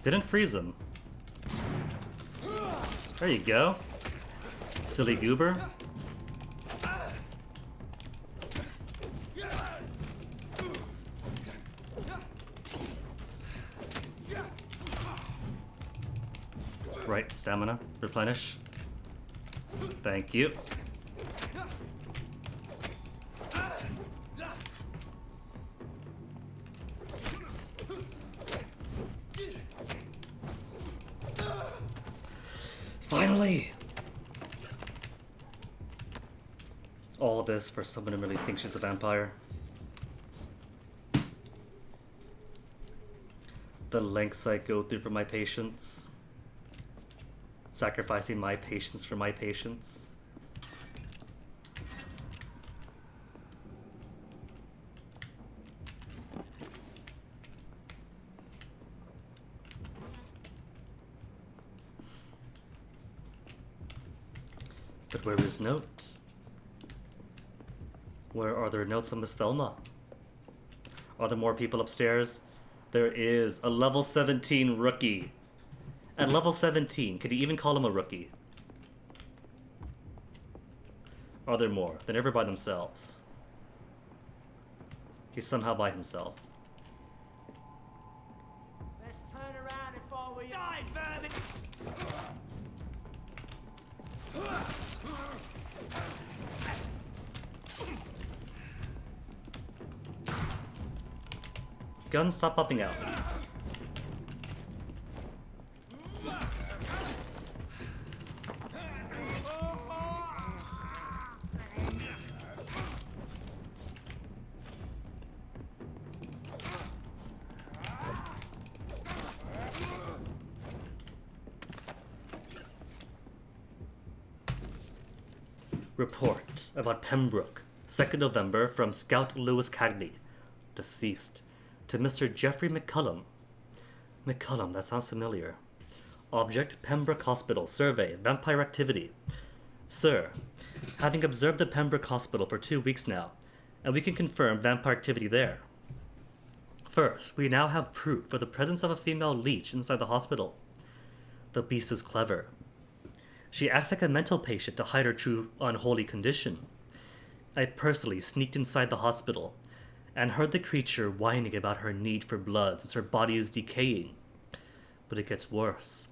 Didn't freeze him. There you go. Silly goober. Right, stamina. Replenish. Thank you. Finally! All this for someone who really thinks she's a vampire. The lengths I go through for my patients. Sacrificing my patience for my patience. But where is note? Where are there notes on Miss Thelma? Are there more people upstairs? There is a level 17 rookie. At level 17, could you even call him a rookie? Are there more? They're never by themselves. He's somehow by himself. Let's turn around if I were you. Die, vermin! Guns, stop popping out. Report about Pembroke, 2nd November, from Scout Lewis Cagney, deceased, to Mr. Geoffrey McCullum. McCullum, that sounds familiar. Object, Pembroke Hospital. Survey, vampire activity. Sir, having observed the Pembroke Hospital for 2 weeks now, and we can confirm vampire activity there. First, we now have proof for the presence of a female leech inside the hospital. The beast is clever. She acts like a mental patient to hide her true unholy condition. I personally sneaked inside the hospital and heard the creature whining about her need for blood since her body is decaying. But it gets worse.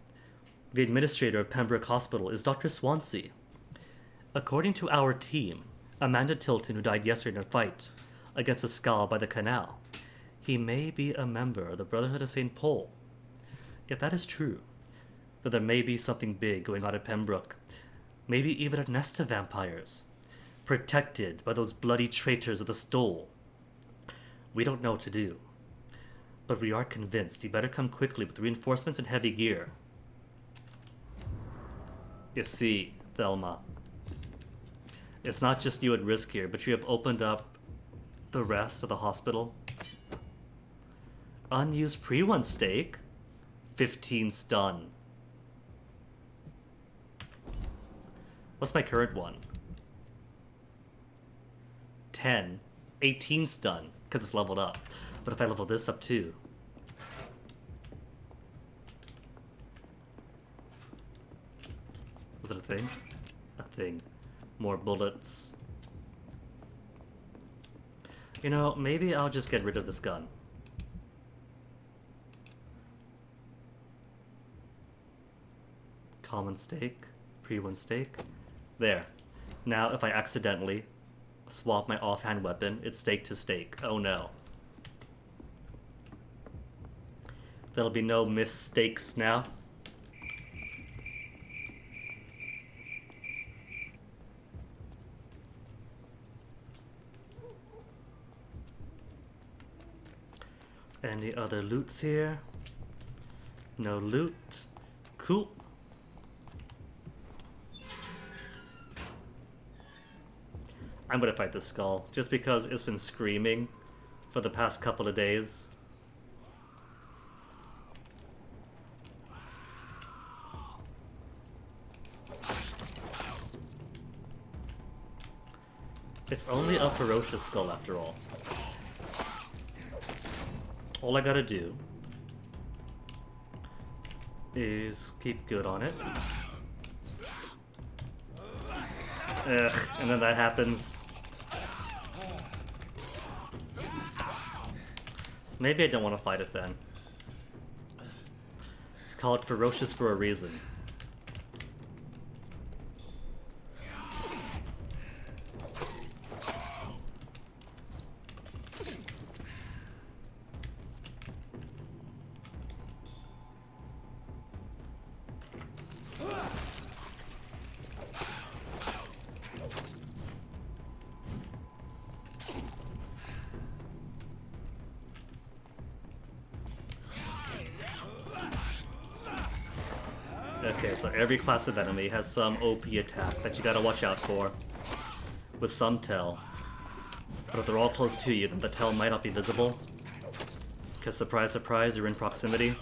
The administrator of Pembroke Hospital is Dr. Swansea. According to our team, Amanda Tilton, who died yesterday in a fight against a skull by the canal, he may be a member of the Brotherhood of St. Paul. If that is true, then there may be something big going on at Pembroke. Maybe even a nest of vampires, protected by those bloody traitors of the Stole. We don't know what to do, but we are convinced you better come quickly with reinforcements and heavy gear. You see, Thelma, it's not just you at risk here, but you have opened up the rest of the hospital. Unused pre-1 stake, 15 stun. What's my current one? 10, 18 stun, because it's leveled up. But if I level this up too. Was it a thing? A thing. More bullets. You know, maybe I'll just get rid of this gun. Common stake, pre-1 stake. There. Now, if I accidentally swap my offhand weapon, it's stake to stake. Oh no. There'll be no mistakes now. Any other loots here? No loot. Cool. I'm gonna fight this skull, just because it's been screaming for the past couple of days. It's only a ferocious skull after all. All I gotta do is keep good on it. Ugh, and then that happens. Maybe I don't want to fight it then. It's called ferocious for a reason. Okay, so every class of enemy has some OP attack that you gotta watch out for. With some tell. But if they're all close to you, then the tell might not be visible. Because surprise, surprise, you're in proximity.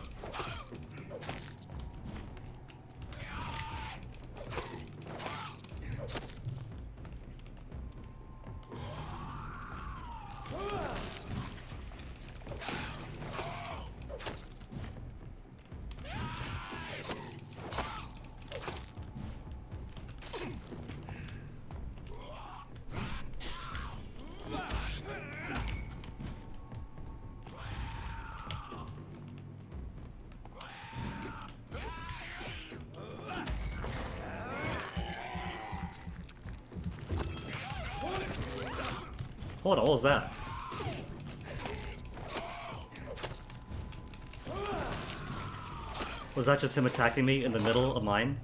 Hold on, what was that? Was that just him attacking me in the middle of mine?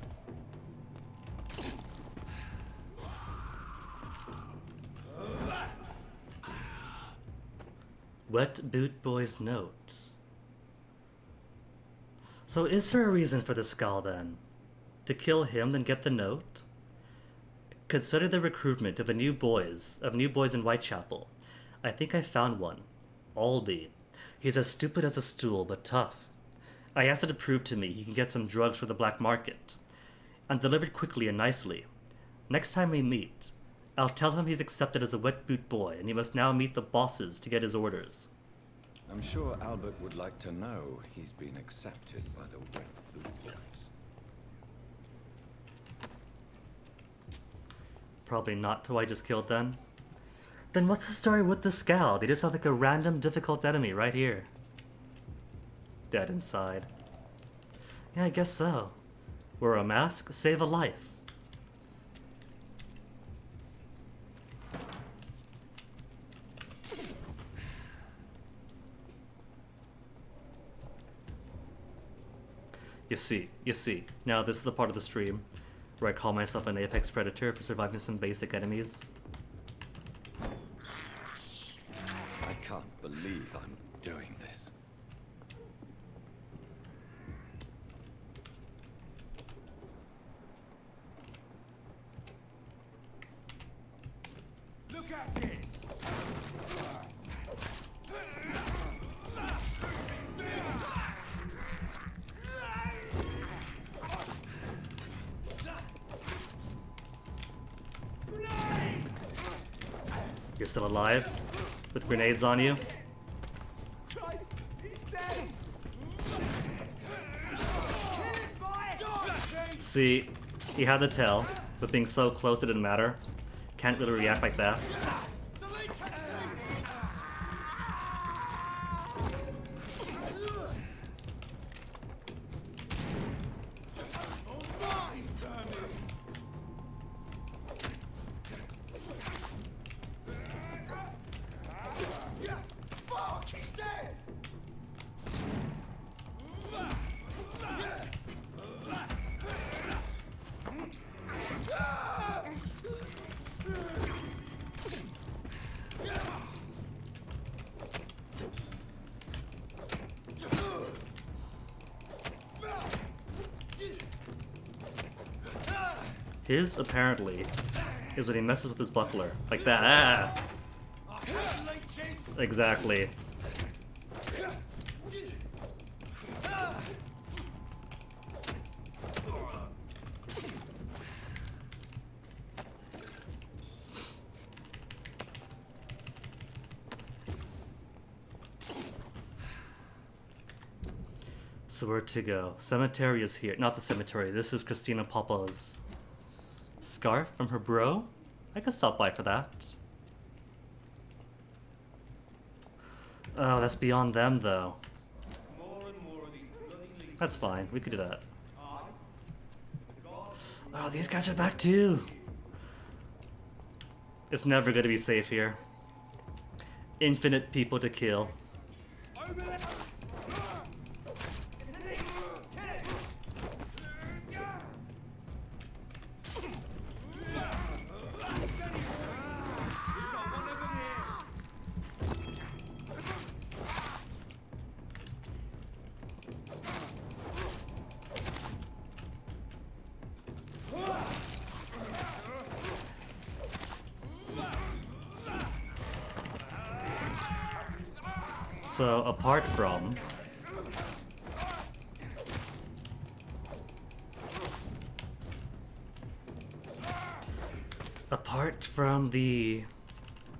Wet Boot Boy's note. So is there a reason for the skull then? To kill him, then get the note? Consider the recruitment of new boys in Whitechapel. I think I found one. Albie. He's as stupid as a stool, but tough. I asked him to prove to me he can get some drugs for the black market. And delivered quickly and nicely. Next time we meet, I'll tell him he's accepted as a wet boot boy and he must now meet the bosses to get his orders. I'm sure Albert would like to know he's been accepted by the wet boot boys. Probably not who I just killed then. Then what's the story with the Scowl? They just have like a random difficult enemy right here. Dead inside. Yeah, I guess so. Wear a mask, save a life. You see. Now this is the part of the stream where I call myself an apex predator for surviving some basic enemies. I can't believe I'm doing this. Look at it! You're still alive? With grenades on you? Christ, he's dead! See, he had the tell, but being so close it didn't matter. Can't really react like that. His, apparently, is when he messes with his buckler. Like that. Ah! Exactly. So where to go? Cemetery is here. Not the cemetery. This is Christina Papa's scarf from her bro. I could stop by for that. Oh, that's beyond them, though. That's fine. We could do that. Oh, these guys are back too. It's never going to be safe here. Infinite people to kill. So, apart from... Apart from the...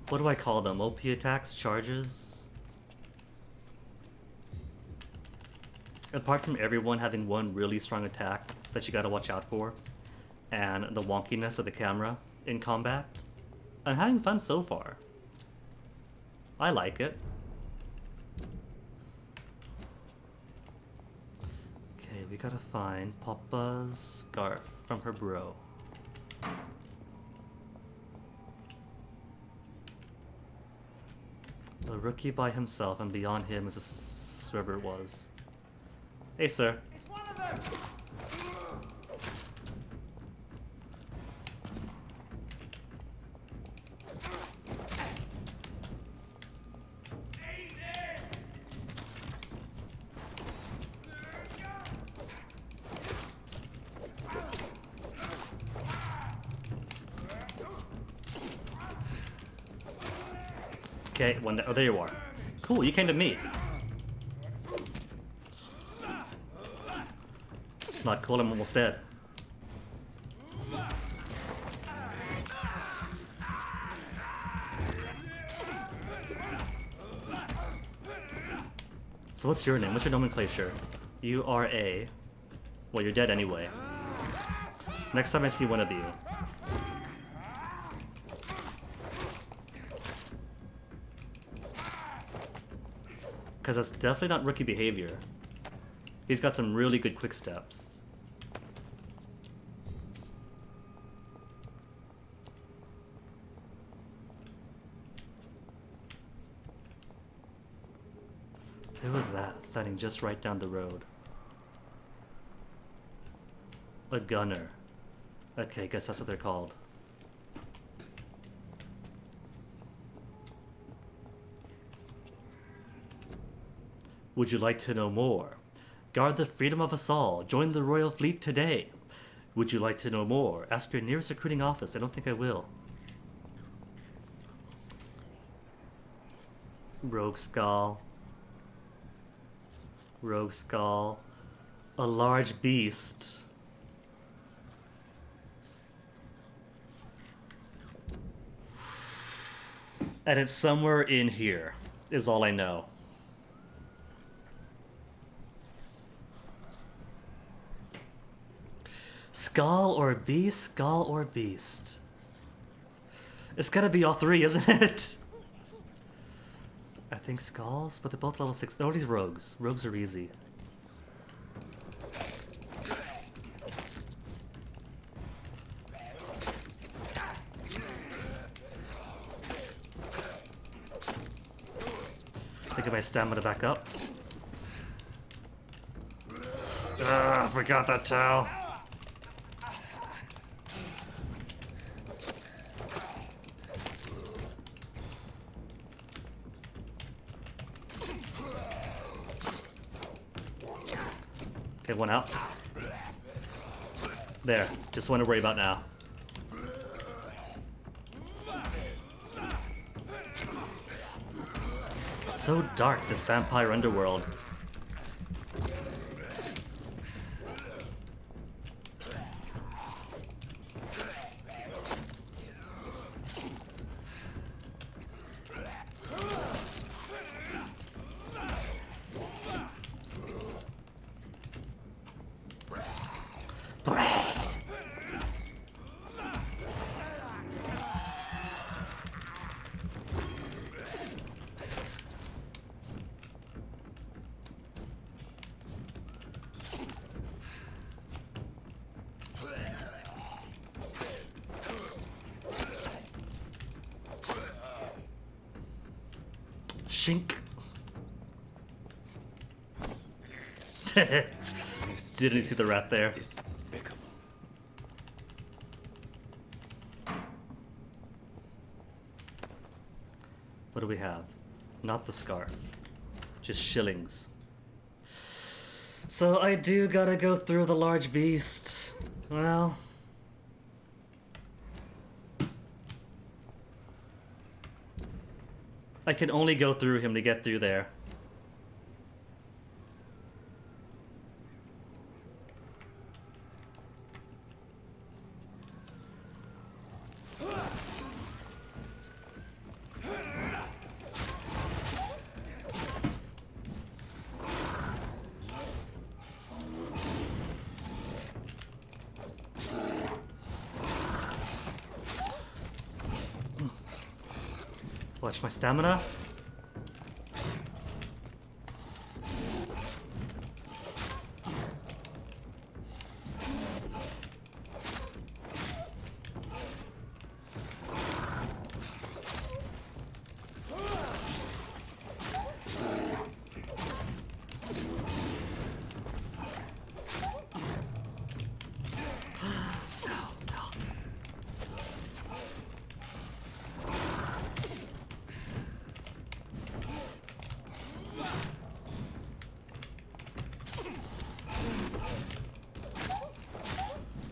What do I call them? OP attacks? Charges? Apart from everyone having one really strong attack that you gotta watch out for, and the wonkiness of the camera in combat, I'm having fun so far. I like it. Okay, we gotta find Papa's scarf from her bro. The rookie by himself, and beyond him is whoever it was. Hey, sir. It's one of them! Okay, oh, there you are. Cool, you came to me. Not cool, I'm almost dead. So what's your name? What's your nomenclature? You are a... Well, you're dead anyway. Next time I see one of you. Because that's definitely not rookie behavior. He's got some really good quick steps. Who was that standing just right down the road? A gunner. Okay, guess that's what they're called. Would you like to know more? Guard the freedom of us all. Join the Royal Fleet today. Would you like to know more? Ask your nearest recruiting office. I don't think I will. Rogue Skull. Rogue Skull. A large beast. And it's somewhere in here, is all I know. Skull or beast? Skull or beast? It's gotta be all three, isn't it? I think skulls, but they're both level 6. Oh, these rogues. Rogues are easy. Get my stamina back up. I forgot that towel. Okay, one out. There, just one to worry about now. So dark, this vampire underworld. Shink. Didn't you see the rat there? What do we have? Not the scarf. Just shillings. So I do gotta go through the large beast. Well... I can only go through him to get through there. Watch my stamina.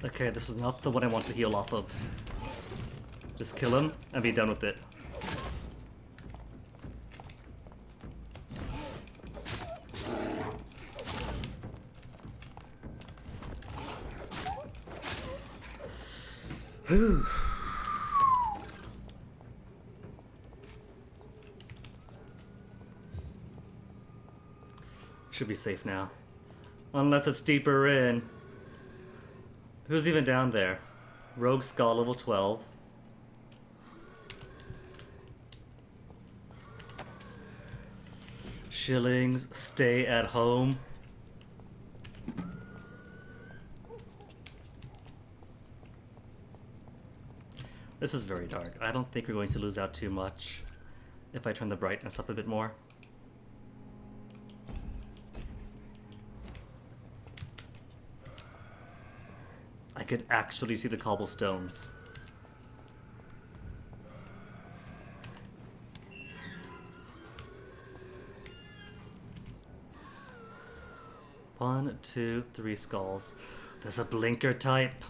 Okay, this is not the one I want to heal off of. Just kill him and be done with it. Whew. Should be safe now. Unless it's deeper in. Who's even down there? Rogue Skull, level 12. Shillings, stay at home. This is very dark. I don't think we're going to lose out too much if I turn the brightness up a bit more. I could actually see the cobblestones. One, two, three skulls. There's a blinker type.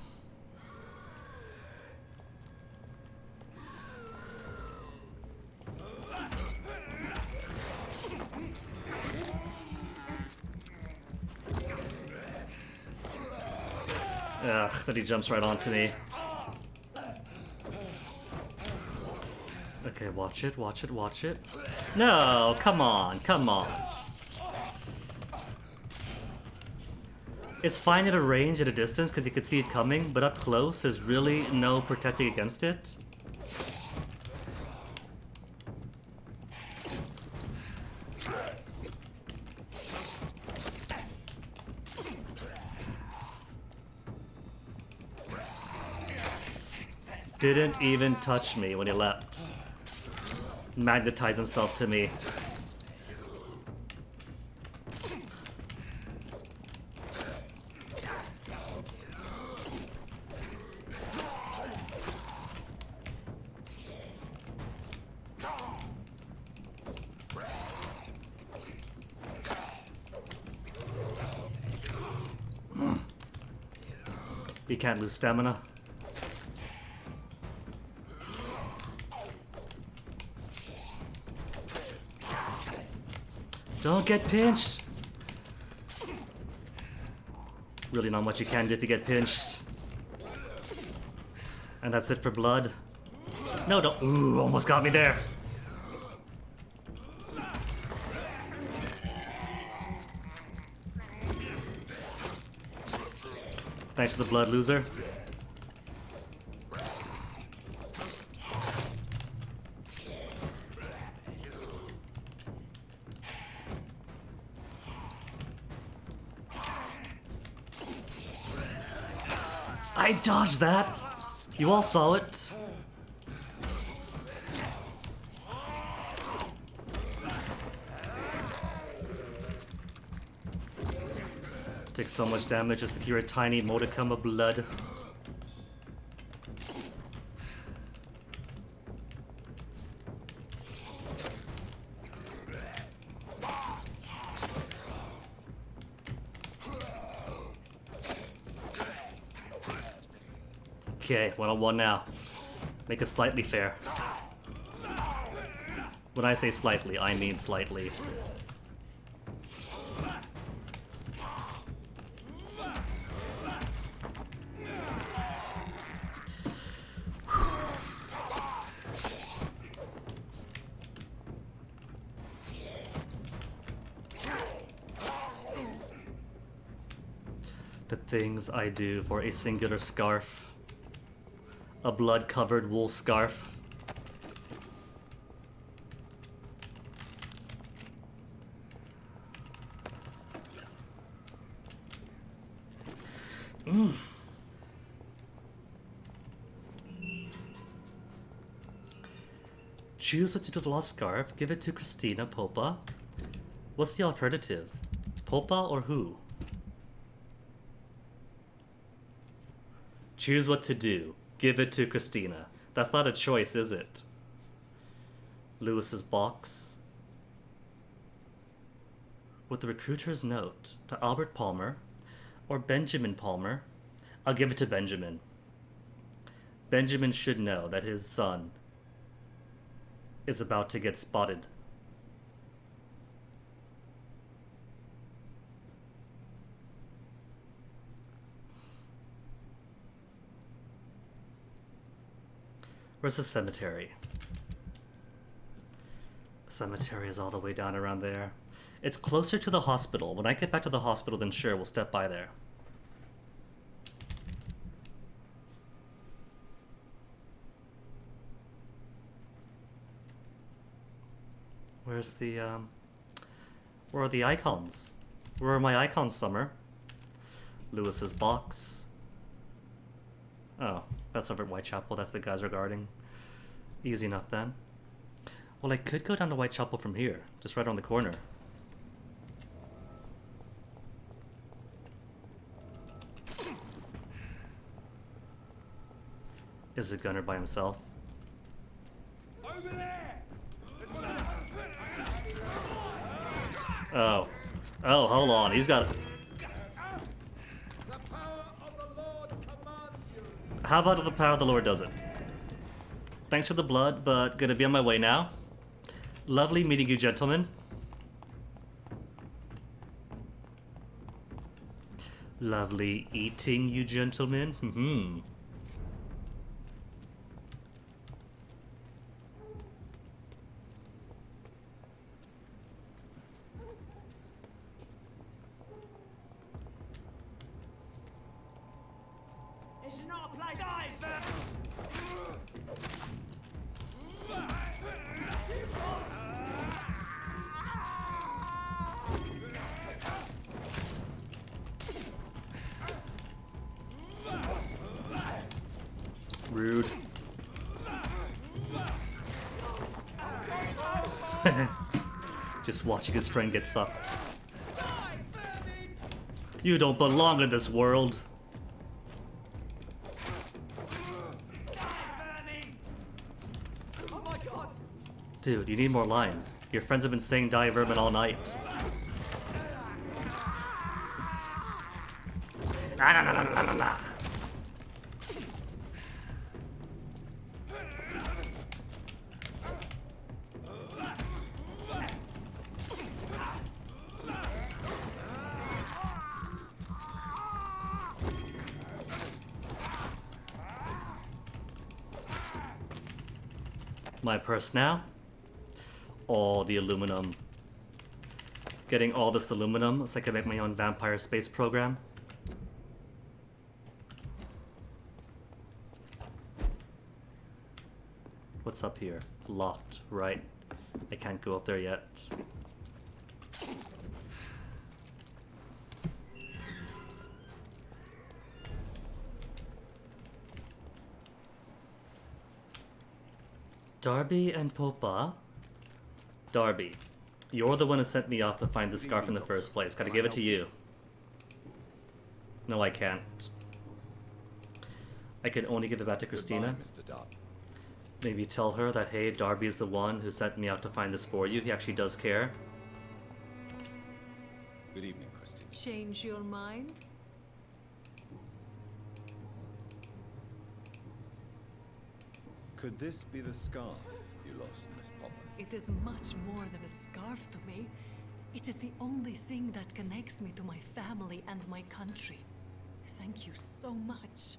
Ugh, that he jumps right onto me. Okay, watch it, watch it, watch it. No, come on, come on. It's fine at a range, at a distance, because you can see it coming, but up close, there's really no protecting against it. Didn't even touch me when he leapt. Magnetized himself to me. You can't lose stamina. Don't get pinched! Really not much you can do if you get pinched. And that's it for blood. No, don't. Ooh, almost got me there. Thanks to the blood, loser. I dodged that! You all saw it. Take so much damage just to secure a tiny modicum of blood. Okay, 1-on-1 now. Make it slightly fair. When I say slightly, I mean slightly. The things I do for a singular scarf. A blood-covered wool scarf. Choose what to do with the lost scarf. Give it to Christina, Popa. What's the alternative? Popa or who? Choose what to do. Give it to Christina. That's not a choice, is it? Lewis's box. With the recruiter's note to Albert Palmer or Benjamin Palmer. I'll give it to Benjamin. Benjamin should know that his son is about to get spotted. Where's the cemetery? The cemetery is all the way down around there. It's closer to the hospital. When I get back to the hospital, then sure, we'll step by there. Where's the, where are the icons? Where are my icons, Summer? Lewis's box. Oh, that's over at Whitechapel. That's the guys are guarding. Easy enough then. Well, I could go down to Whitechapel from here. Just right around the corner. Is the gunner by himself? Over there! Oh. Oh, hold on. He's got... How about if the power of the Lord does it? Thanks for the blood, but gonna be on my way now. Lovely meeting you, gentlemen. Lovely eating you, gentlemen. This is not a place. Die, Rude. Just watching his friend get sucked. You don't belong in this world. Oh my god! Dude, you need more lines. Your friends have been saying die vermin all night. Nah, nah, nah, nah, nah, nah, nah. My purse now. All the aluminum. Getting all this aluminum so I can make my own vampire space program. What's up here? Locked, right? I can't go up there yet. Darby and Popa. Darby, you're the one who sent me off to find the scarf in the first place. Gotta give it to you. No, I can't. I can only give it back to Christina. Goodbye, Mr. Darby. Maybe tell her that, hey, Darby is the one who sent me out to find this for you. He actually does care. Good evening, Christine. Change your mind? Could this be the scarf you lost, Miss Popper? It is much more than a scarf to me. It is the only thing that connects me to my family and my country. Thank you so much.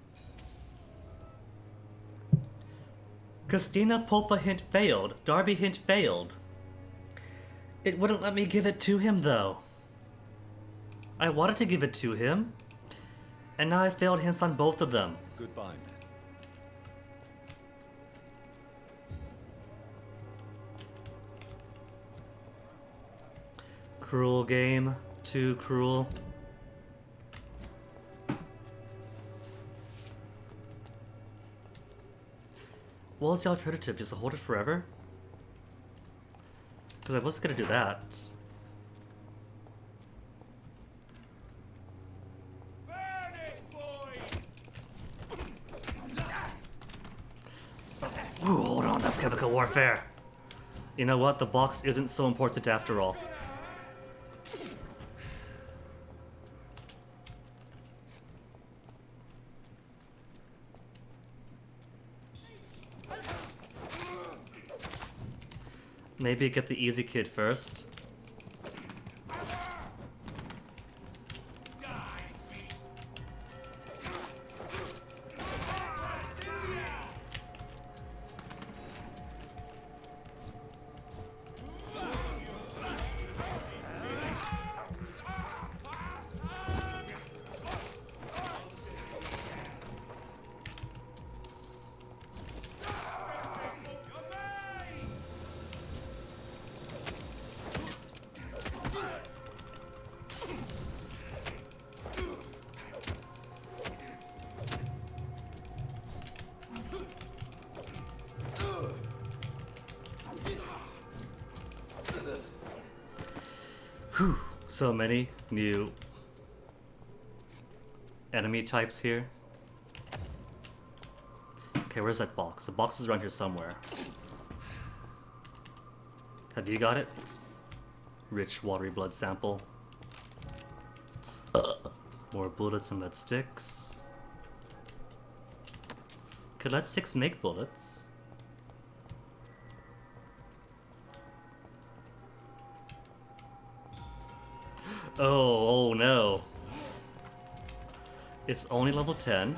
Christina, Popa hint failed. Darby hint failed. It wouldn't let me give it to him, though. I wanted to give it to him. And now I failed hints on both of them. Goodbye, Ned. Cruel game. Too cruel. what was the alternative? Just to hold it forever? Because I wasn't gonna do that. Ooh, hold on, that's chemical warfare. You know what? The box isn't so important after all. Maybe get the easy kid first. Whew, so many new enemy types here. Okay, where's that box? The box is around here somewhere. Have you got it? Rich, watery blood sample. More bullets and lead sticks. Could lead sticks make bullets? Oh no. It's only level 10.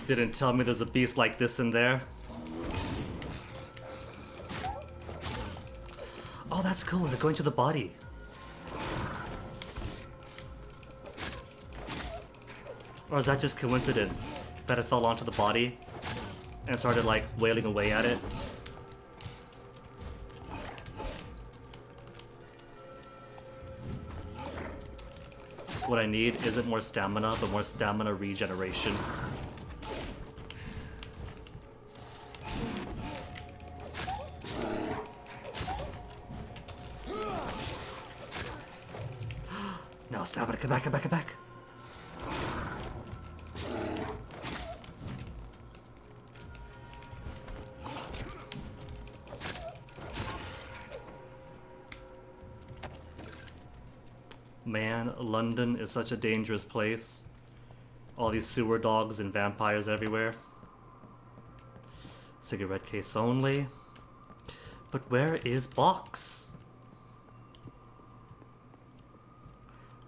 Didn't tell me there's a beast like this in there. Oh, that's cool. Is it going to the body? Or is that just coincidence that it fell onto the body and started like wailing away at it? What I need isn't more stamina, but more stamina regeneration. No, stamina, come back, come back, come back. Man, London is such a dangerous place. All these sewer dogs and vampires everywhere. Cigarette case only. But where is Box?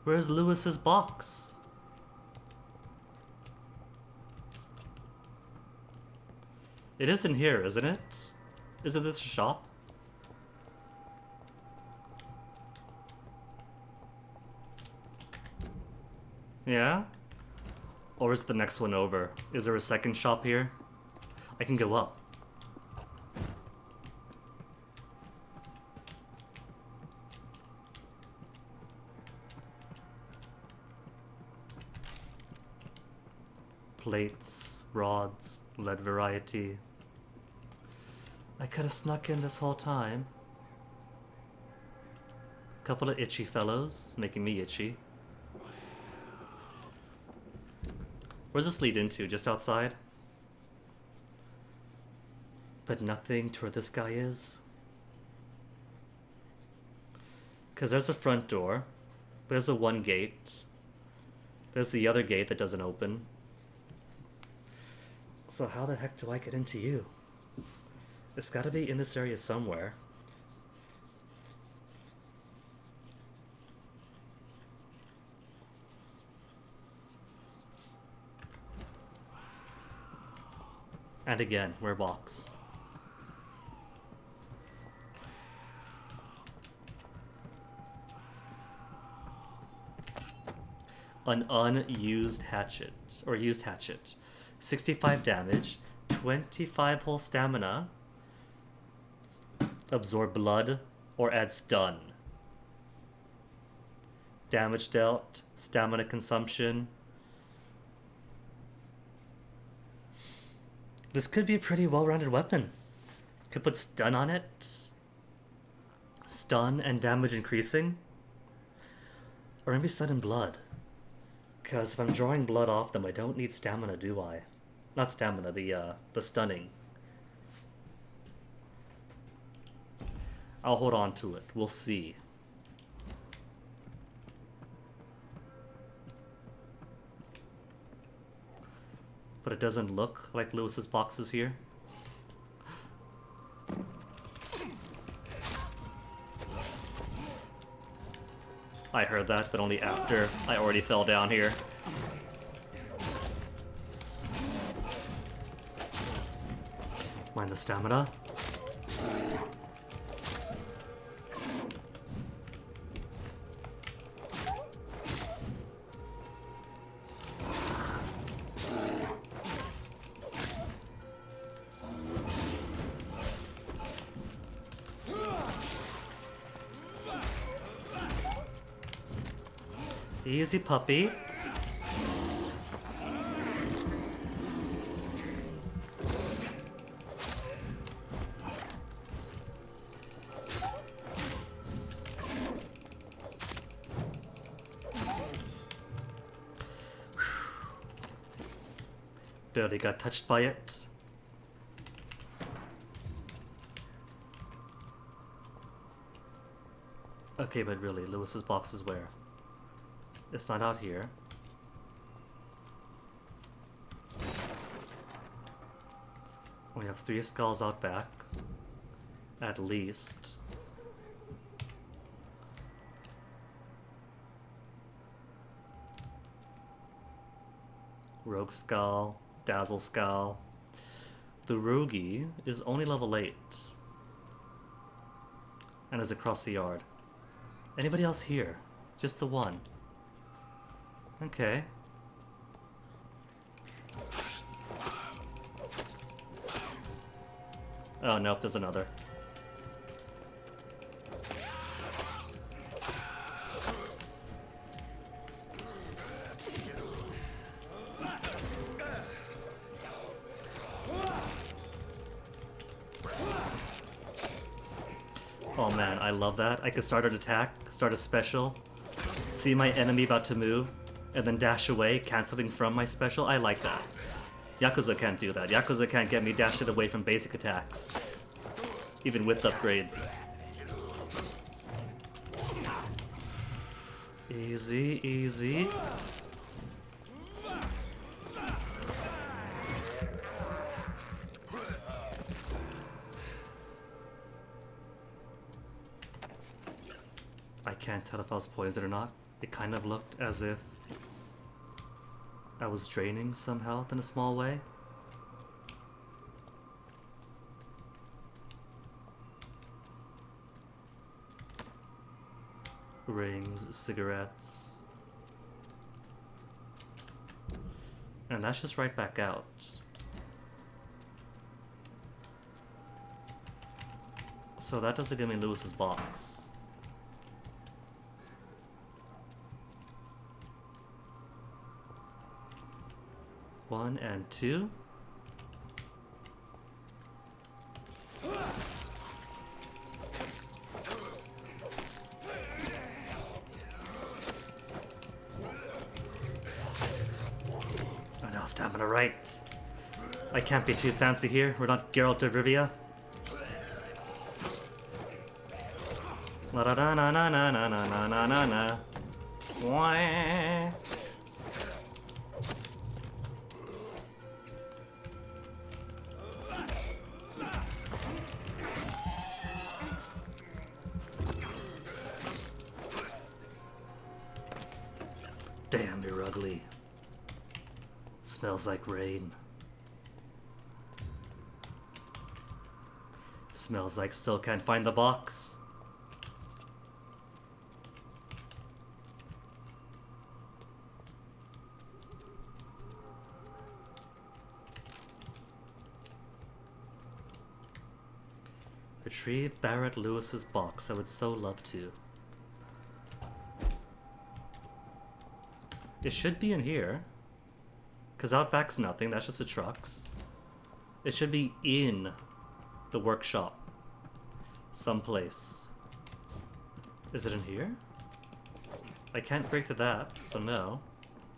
Where's Lewis's box? It isn't here, isn't it? Isn't this a shop? Yeah? Or is the next one over? Is there a second shop here? I can go up. Plates, rods, lead variety. I could have snuck in this whole time. Couple of itchy fellows, making me itchy. Where's this lead into? Just outside? But nothing to where this guy is? Because there's a front door. There's a one gate. There's the other gate that doesn't open. So how the heck do I get into you? It's gotta be in this area somewhere. And again, we're Box. An unused hatchet, or used hatchet. 65 damage, 25 whole stamina, absorb blood, or add stun. Damage dealt, stamina consumption. This could be a pretty well-rounded weapon. Could put stun on it. Stun and damage increasing. Or maybe stun and blood. Because if I'm drawing blood off them, I don't need stamina, do I? Not stamina, the stunning. I'll hold on to it. We'll see. But it doesn't look like Lewis's boxes here. I heard that, but only after I already fell down here. Mind the stamina. Easy, puppy. Barely got touched by it. Okay, but really, Lewis's box is where? It's not out here. We have 3 skulls out back. At least. Rogue Skull, Dazzle Skull. The Rogie is only level 8. And is across the yard. Anybody else here? Just the one. Okay. Oh, nope, there's another. Oh man, I love that. I could start an attack, start a special, see my enemy about to move, and then dash away, canceling from my special. I like that. Yakuza can't do that. Yakuza can't get me dashed away from basic attacks. Even with upgrades. Easy, easy. I can't tell if I was poisoned or not. It kind of looked as if I was draining some health in a small way. Rings, cigarettes. And that's just right back out. So that doesn't give me Lewis's box. One and two. Oh no, stamina right. I can't be too fancy here. We're not Geralt of Rivia. La da da na na na na na na na na. Wah. Damn, you're ugly. Smells like rain. Smells like still can't find the box. Retrieve Barrett Lewis's box. I would so love to. It should be in here. Because out back's nothing. That's just the trucks. It should be in the workshop. Someplace. Is it in here? I can't break to that, so no.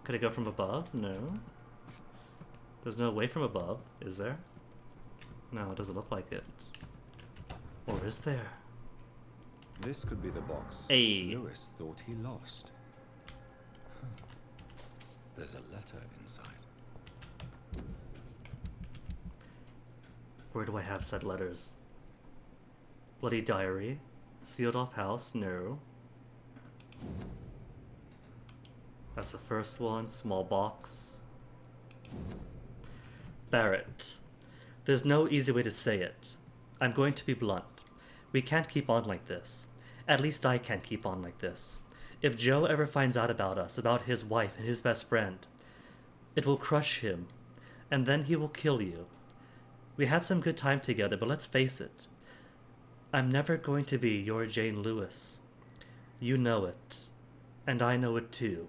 Could it go from above? No. There's no way from above, is there? No, it doesn't look like it. Or is there? This could be the box Hey. Lewis thought he lost. Huh. There's a letter inside. Where do I have said letters? Bloody diary? Sealed off house? No. That's the first one. Small box. Barrett. There's no easy way to say it. I'm going to be blunt. We can't keep on like this. At least I can't keep on like this. If Joe ever finds out about us, about his wife and his best friend, it will crush him, and then he will kill you. We had some good time together, but let's face it. I'm never going to be your Jane Lewis. You know it. And I know it too.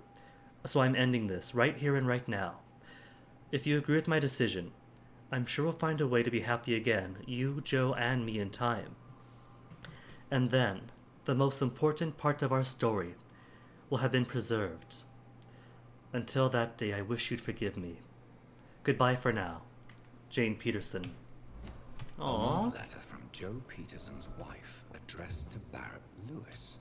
So I'm ending this right here and right now. If you agree with my decision, I'm sure we'll find a way to be happy again, you, Joe, and me in time. And then, the most important part of our story will have been preserved. Until that day, I wish you'd forgive me. Goodbye for now. Jane Peterson. A Aww. love letter from Joe Peterson's wife, addressed to Barrett Lewis.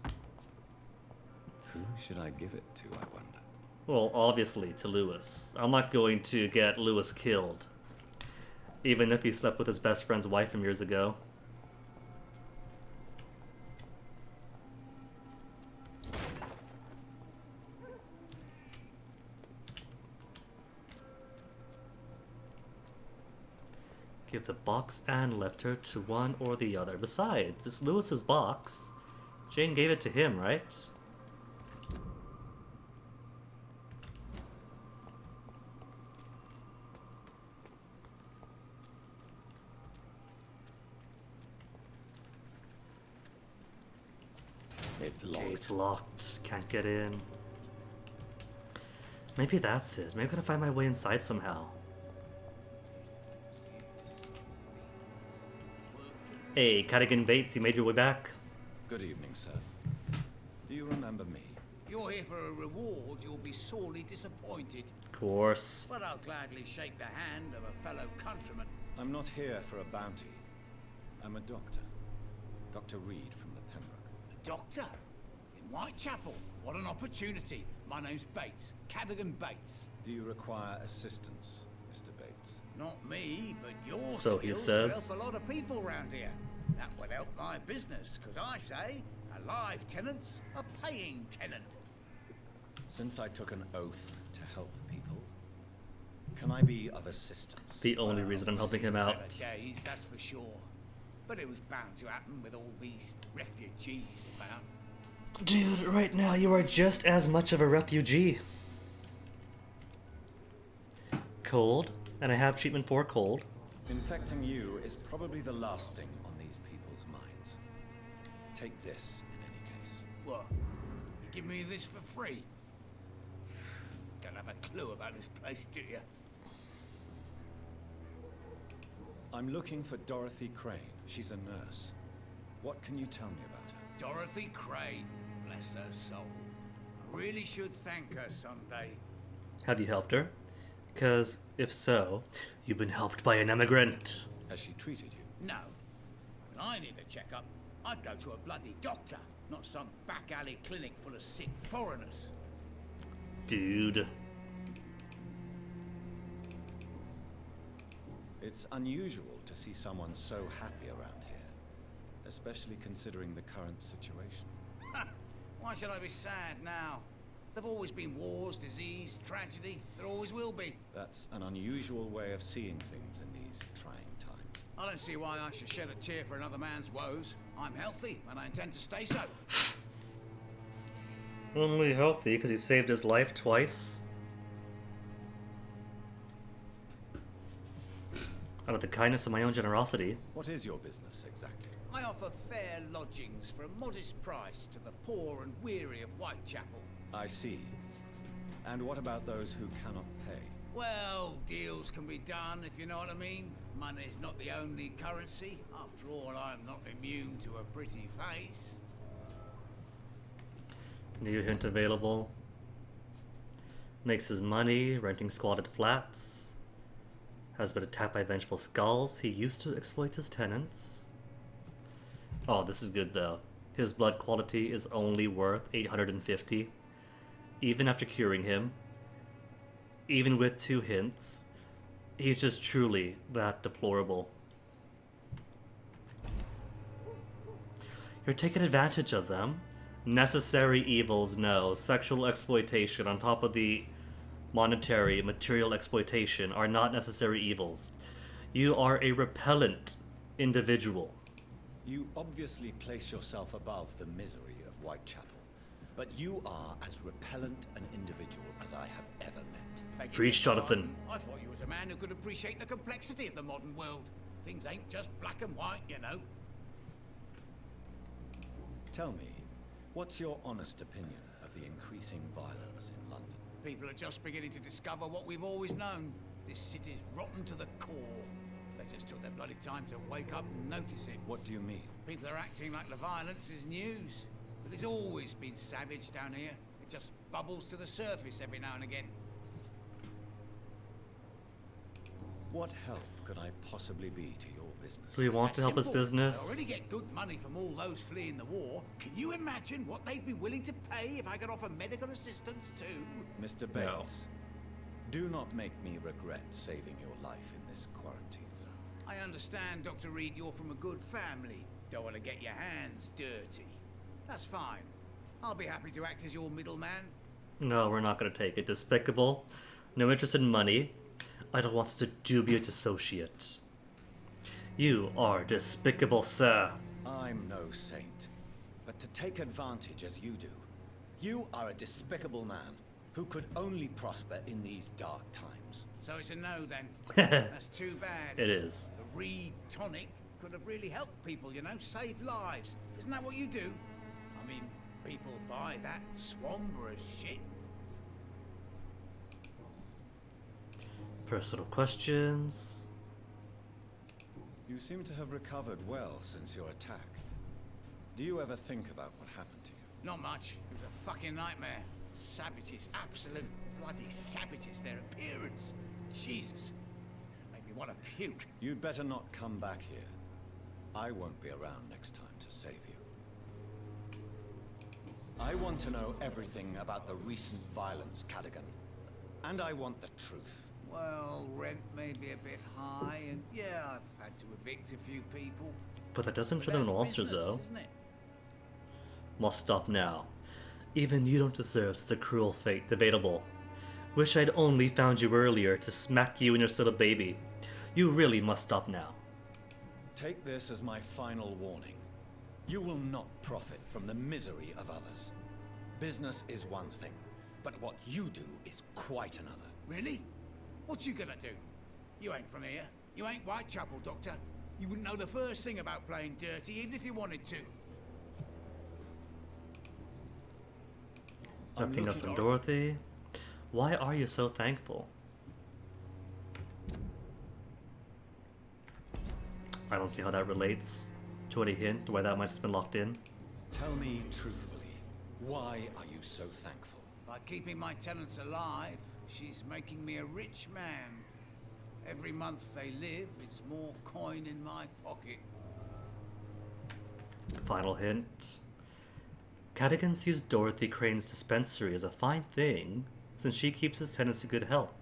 Who should I give it to, I wonder? Well, obviously to Lewis. I'm not going to get Lewis killed. Even if he slept with his best friend's wife from years ago. Give the box and letter to one or the other. Besides, it's Lewis's box. Jane gave it to him, right? It's locked. Gate's locked. Can't get in. Maybe that's it. Maybe I gotta find my way inside somehow. Hey, Cardigan Bates, you made your way back. Good evening, sir. Do you remember me? If you're here for a reward, you'll be sorely disappointed. Of course. But I'll gladly shake the hand of a fellow countryman. I'm not here for a bounty. I'm a doctor. Dr. Reed from the Pembroke. A doctor? In Whitechapel? What an opportunity. My name's Bates. Cadogan Bates. Do you require assistance, Mr. Bates? Not me, but your So he skills says. will help a lot of people round here. That would help my business, because I say a live tenant's a paying tenant. Since I took an oath to help people, can I be of assistance? The only reason I'm helping him out. Better days, that's for sure. But it was bound to happen with all these refugees about. Dude, right now you are just as much of a refugee. Cold, and I have treatment for cold. Infecting you is probably the last thing on these people's minds. Take this, in any case. What? You give me this for free? Don't have a clue about this place, do you? I'm looking for Dorothy Crane. She's a nurse. What can you tell me about her? Dorothy Crane, bless her soul. I really should thank her someday. Have you helped her? Because if so, you've been helped by an immigrant. Has she treated you? No. When I need a checkup, I'd go to a bloody doctor, not some back alley clinic full of sick foreigners. Dude. It's unusual to see someone so happy around here, especially considering the current situation. Why should I be sad now? There've always been wars, disease, tragedy. There always will be. That's an unusual way of seeing things in these trying times. I don't see why I should shed a tear for another man's woes. I'm healthy, and I intend to stay so. Only healthy because he saved his life twice. Out of the kindness of my own generosity. What is your business, exactly? I offer fair lodgings for a modest price to the poor and weary of Whitechapel. I see. And what about those who cannot pay? Well, deals can be done, if you know what I mean. Money's not the only currency. After all, I'm not immune to a pretty face. New hint available. Makes his money renting squatted flats. Has been attacked by vengeful skulls. He used to exploit his tenants. Oh, this is good though. His blood quality is only worth 850. Even after curing him, even with 2 hints, he's just truly that deplorable. You're taking advantage of them. Necessary evils, no. Sexual exploitation on top of the monetary, material exploitation are not necessary evils. You are a repellent individual. You obviously place yourself above the misery of Whitechapel, but you are as repellent an individual as I have ever met. Preach, Jonathan. I thought you was a man who could appreciate the complexity of the modern world. Things ain't just black and white, you know. Tell me, what's your honest opinion of the increasing violence in London? People are just beginning to discover what we've always known. This city's rotten to the core. They just took their bloody time to wake up and notice it. What do you mean? People are acting like the violence is news. But it's always been savage down here. It just bubbles to the surface every now and again. What help could I possibly be to your business? Do we want to help his Simple. business? They already get good money from all those fleeing the war. Can you imagine what they'd be willing to pay if I could offer medical assistance too? Mr. Bates, do not make me regret saving your life in this quarantine zone. I understand, Dr. Reed, you're from a good family. Don't want to get your hands dirty. That's fine. I'll be happy to act as your middleman. No, we're not going to take it. Despicable. No interest in money. I don't want to dubious associate. You are despicable, sir. I'm no saint, but to take advantage as you do, you are a despicable man who could only prosper in these dark times. So it's a no then. That's too bad. It is. The Reed tonic could have really helped people, you know, save lives. Isn't that what you do? I mean, people buy that Swamborough shit. Personal questions. You seem to have recovered well since your attack. Do you ever think about what happened to you? Not much. It was a fucking nightmare. Savages, absolute bloody savages. Their appearance. Jesus. Made me want to puke. You'd better not come back here. I won't be around next time to save you. I want to know everything about the recent violence, Cadogan. And I want the truth. Well, rent may be a bit high, and yeah, I've had to evict a few people. But that doesn't turn But them into that's monsters, business, though. isn't it? Must stop now. Even you don't deserve such a cruel fate, debatable. Wish I'd only found you earlier to smack you and your little baby. You really must stop now. Take this as my final warning. You will not profit from the misery of others. Business is one thing, but what you do is quite another. Really? What you gonna do? You ain't from here. You ain't Whitechapel, Doctor. You wouldn't know the first thing about playing dirty, even if you wanted to. Nothing else on Dorothy. Why are you so thankful? I don't see how that relates to any hint why that might have been locked in. Tell me truthfully, why are you so thankful? By keeping my tenants alive, she's making me a rich man. Every month they live, it's more coin in my pocket. Final hint. Cadogan sees Dorothy Crane's dispensary as a fine thing, since she keeps his tenants in good health.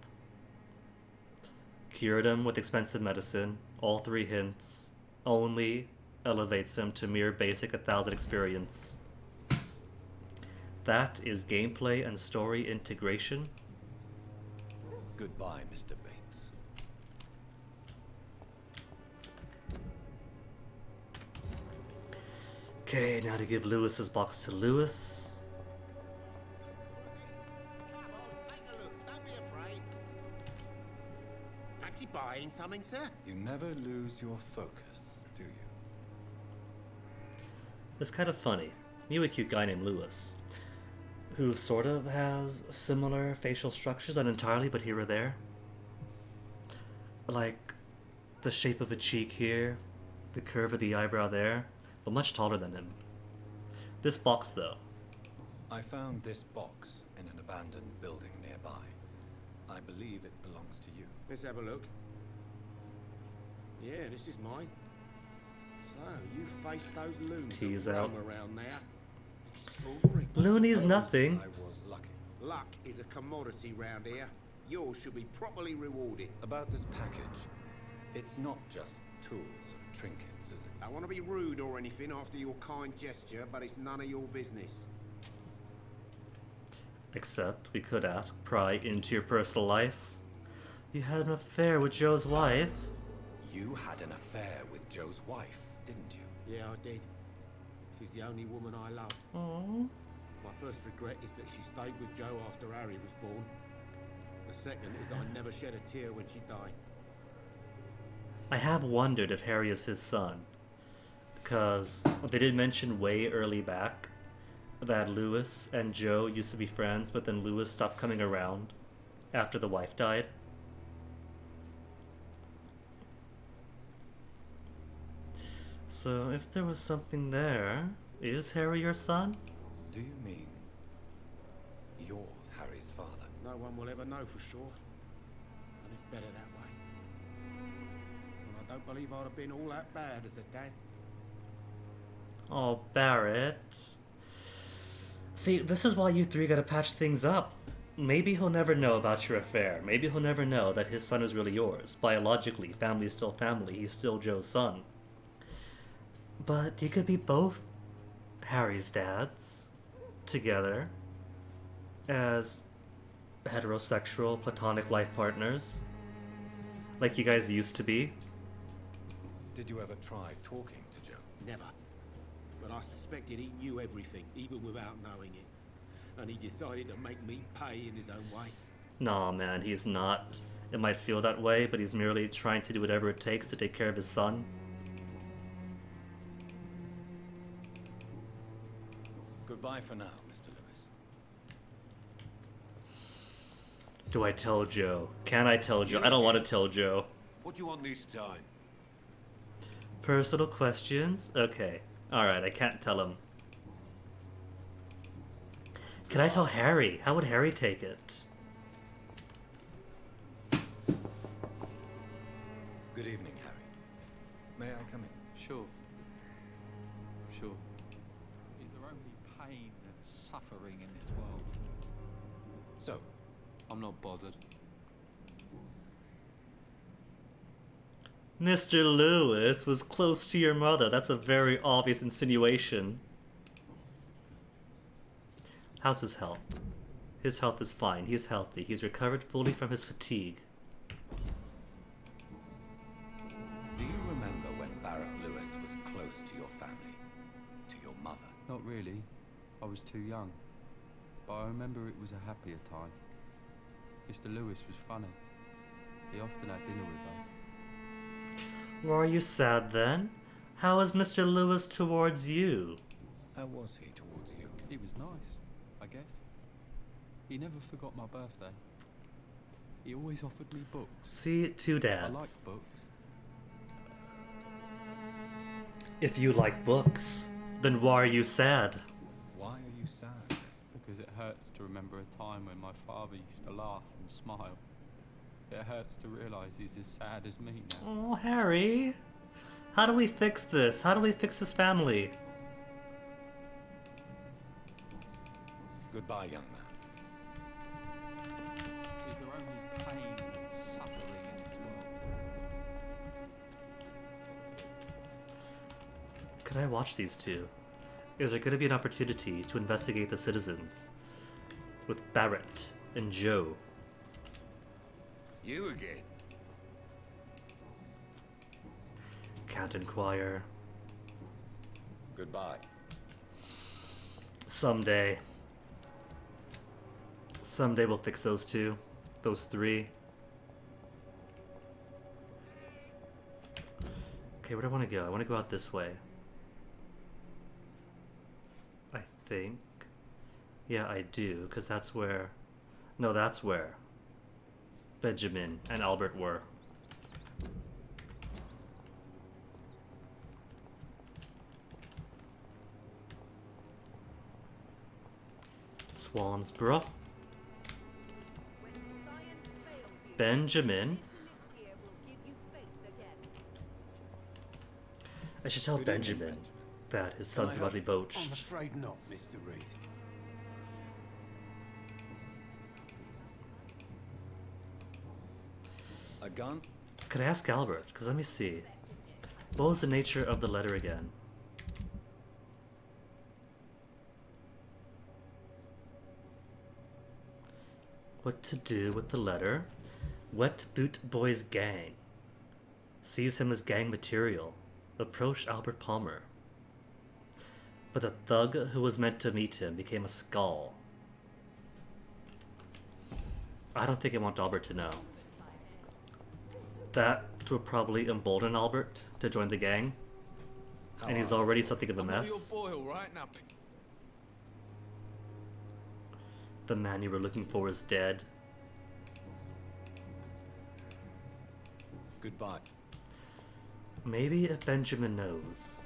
Cured him with expensive medicine, all 3 hints, only elevates him to mere basic 1000 experience. That is gameplay and story integration. Goodbye, Mr. Bates. Okay, now to give Lewis's box to Lewis. Come on, take a look. Don't be afraid. Fancy buying something, sir? You never lose your focus, do you? It's kind of funny. Knew a cute guy named Lewis, who sort of has similar facial structures, not entirely, but here or there. Like the shape of a cheek here, the curve of the eyebrow there, but much taller than him. This box, though. I found this box in an abandoned building nearby. I believe it belongs to you. Let's have a look. Yeah, this is mine. So, you faced those loons Tease that out. roam around there. Extraordinary. Looney's nothing. I was lucky. Luck is a commodity round here. Yours should be properly rewarded. About this package, it's not just tools and trinkets, is it? I want to be rude or anything after your kind gesture, but it's none of your business. Except, we could ask, pry into your personal life. You had an affair with Joe's wife. You had an affair with Joe's wife, didn't you? Yeah, I did. She's the only woman I love. Aww. My first regret is that she stayed with Joe after Harry was born. The second is I never shed a tear when she died. I have wondered if Harry is his son. Because they did mention way early back that Lewis and Joe used to be friends, but then Lewis stopped coming around after the wife died. So if there was something there, is Harry your son? Do you mean you're Harry's father? No one will ever know for sure. And it's better that way. And I don't believe I'd have been all that bad as a dad. Oh, Barrett. See, this is why you three gotta patch things up. Maybe he'll never know about your affair. Maybe he'll never know that his son is really yours. Biologically, family is still family. He's still Joe's son. But you could be both Harry's dads together as heterosexual, platonic life partners. Like you guys used to be. Did you ever try talking to Joe? Never. But I suspected he knew everything, even without knowing it. And he decided to make me pay in his own way. Nah, man, he's not. It might feel that way, but he's merely trying to do whatever it takes to take care of his son. Goodbye for now, Mr. Lewis. Do I tell Joe? Can I tell Joe? I don't want to tell Joe. What do you want this time? Personal questions? Okay. Alright, I can't tell him. Can I tell Harry? How would Harry take it? Good evening, Harry. May I come in? Sure. Sure. Is there only pain and suffering in this world? So? I'm not bothered. Mr. Lewis was close to your mother. That's a very obvious insinuation. How's his health? His health is fine. He's healthy. He's recovered fully from his fatigue. Do you remember when Barrett Lewis was close to your family? To your mother? Not really. I was too young. But I remember it was a happier time. Mr. Lewis was funny. He often had dinner with us. Were you sad then? How was Mr. Lewis towards you? How was he towards you? He was nice, I guess. He never forgot my birthday. He always offered me books. See, two dads. I like books. If you like books, then why are you sad? Why are you sad? Because it hurts to remember a time when my father used to laugh and smile. It hurts to realize he's as sad as me now. Oh, Harry. How do we fix this? How do we fix this family? Goodbye, young man. Is there only pain and suffering in this world? Could I watch these two? Is there going to be an opportunity to investigate the citizens? With Barrett and Joe. You again? Can't inquire. Goodbye. Someday. Someday we'll fix those two. Those three. Okay, where do I want to go? I want to go out this way. think. Yeah, I do, because that's where... No, that's where Benjamin and Albert were. Swansboro. Benjamin. I should tell Benjamin that his son's about to be poached. I'm afraid not, Mr. Reed. A gun? Could I ask Albert? Because let me see. What was the nature of the letter again? What to do with the letter? Wet Boot Boy's gang. Sees him as gang material. Approached Albert Palmer. But the thug who was meant to meet him became a skull. I don't think I want Albert to know. That would probably embolden Albert to join the gang. And he's already something of a mess. Your boy, all right? Now, The man you were looking for is dead. Goodbye. Maybe if Benjamin knows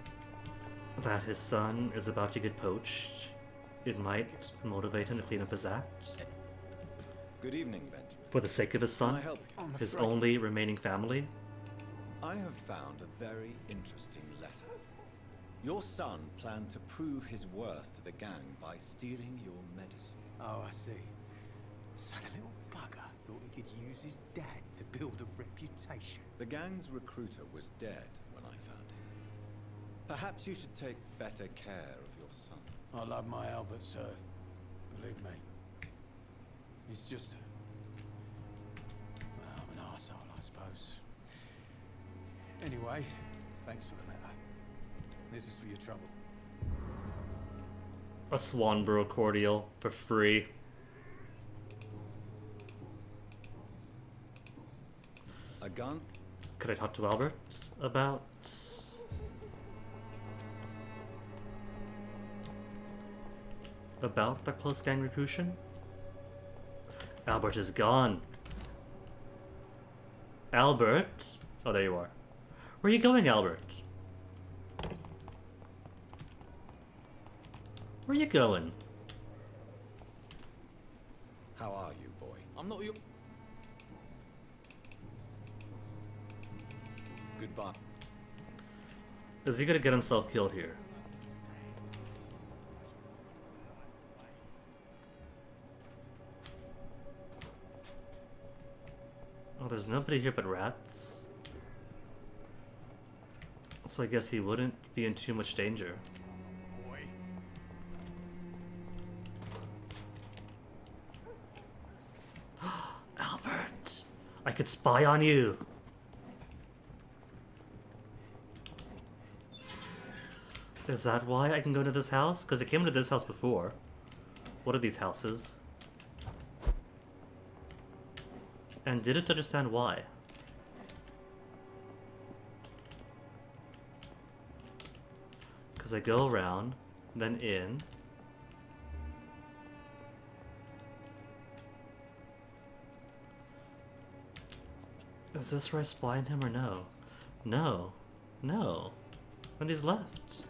that his son is about to get poached, it might motivate him to clean up his act. Good evening, Benjamin. For the sake of his Can son, I help you? his only remaining family. I have found a very interesting letter. Your son planned to prove his worth to the gang by stealing your medicine. Oh, I see. So the little bugger thought he could use his dad to build a reputation. The gang's recruiter was dead when I found him. Perhaps you should take better care of your son. I love my Albert, sir. Believe me. He's just... Well, I'm an arsehole, I suppose. Anyway, thanks for the letter. This is for your trouble. A Swanborough cordial for free. A gun? Could I talk to Albert about... about the close gang recruitment? Albert is gone. Albert? Oh, there you are. Where are you going, Albert? Where are you going? How are you, boy? I'm not your... Goodbye. Is he gonna get himself killed here? Oh, there's nobody here but rats. So I guess he wouldn't be in too much danger. Albert! I could spy on you! Is that why I can go to this house? Because I came into this house before. What are these houses? And didn't understand why. Because I go around, then in. Is this where I spy on him or no? No. No. And he's left.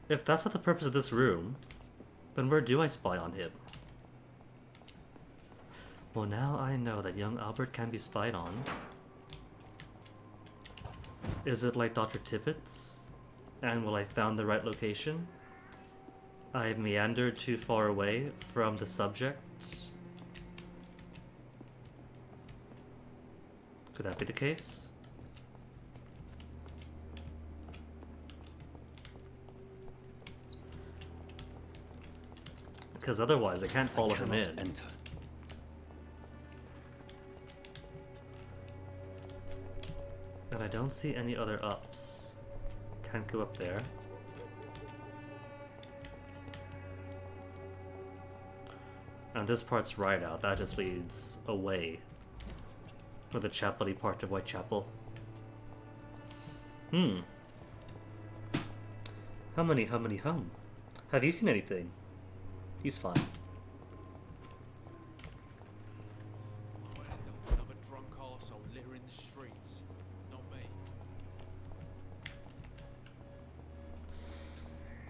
If that's not the purpose of this room, then where do I spy on him? Well, now I know that young Albert can be spied on. Is it like Dr. Tippett's? And will I found the right location? I've meandered too far away from the subject. Could that be the case? Because otherwise I can't follow him in. Enter. And I don't see any other ups. Can't go up there. And this part's right out. That just leads away for the chapel-y part of Whitechapel. Hum. Have you seen anything? He's fine. Another drunk arsehole littering the streets. Not me.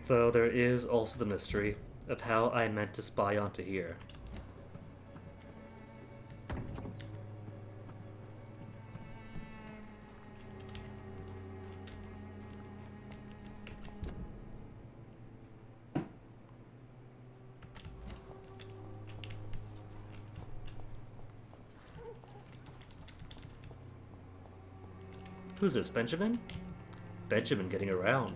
Though there is also the mystery of how I meant to spy onto here. Who's this, Benjamin? Benjamin getting around.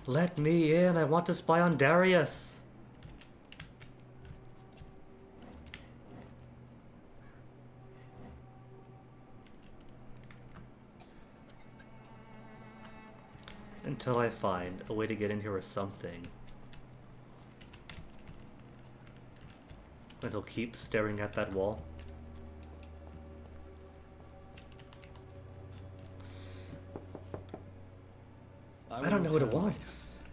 Let me in, I want to spy on Darius. Until I find a way to get in here or something. And he'll keep staring at that wall. I don't know what it wants.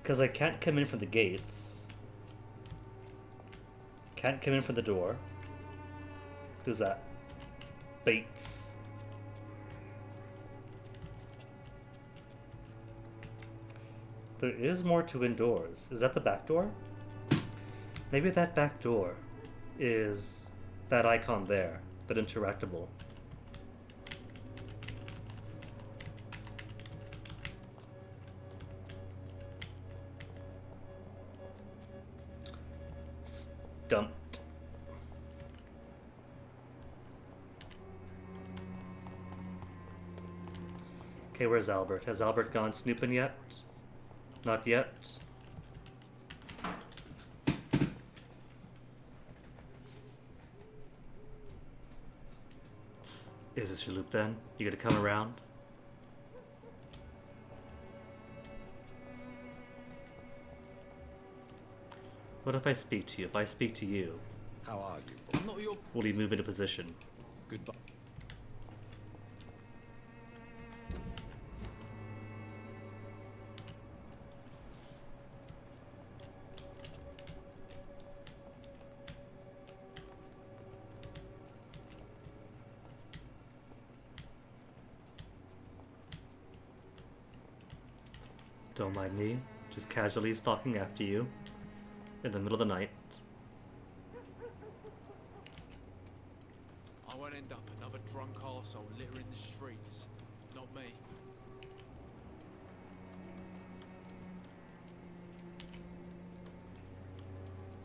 Because I can't come in from the gates. Can't come in from the door. Who's that? Bates. There is more to indoors. Is that the back door? Maybe that back door is that icon there, that interactable. Stumped. Okay, where's Albert? Has Albert gone snooping yet? Not yet. Is this your loop then? You gonna come around? What if I speak to you? If I speak to you, How are you? I'm not your... will you move into position? Goodbye. Don't mind me, just casually stalking after you in the middle of the night. I won't end up another drunk arsehole littering the streets. Not me.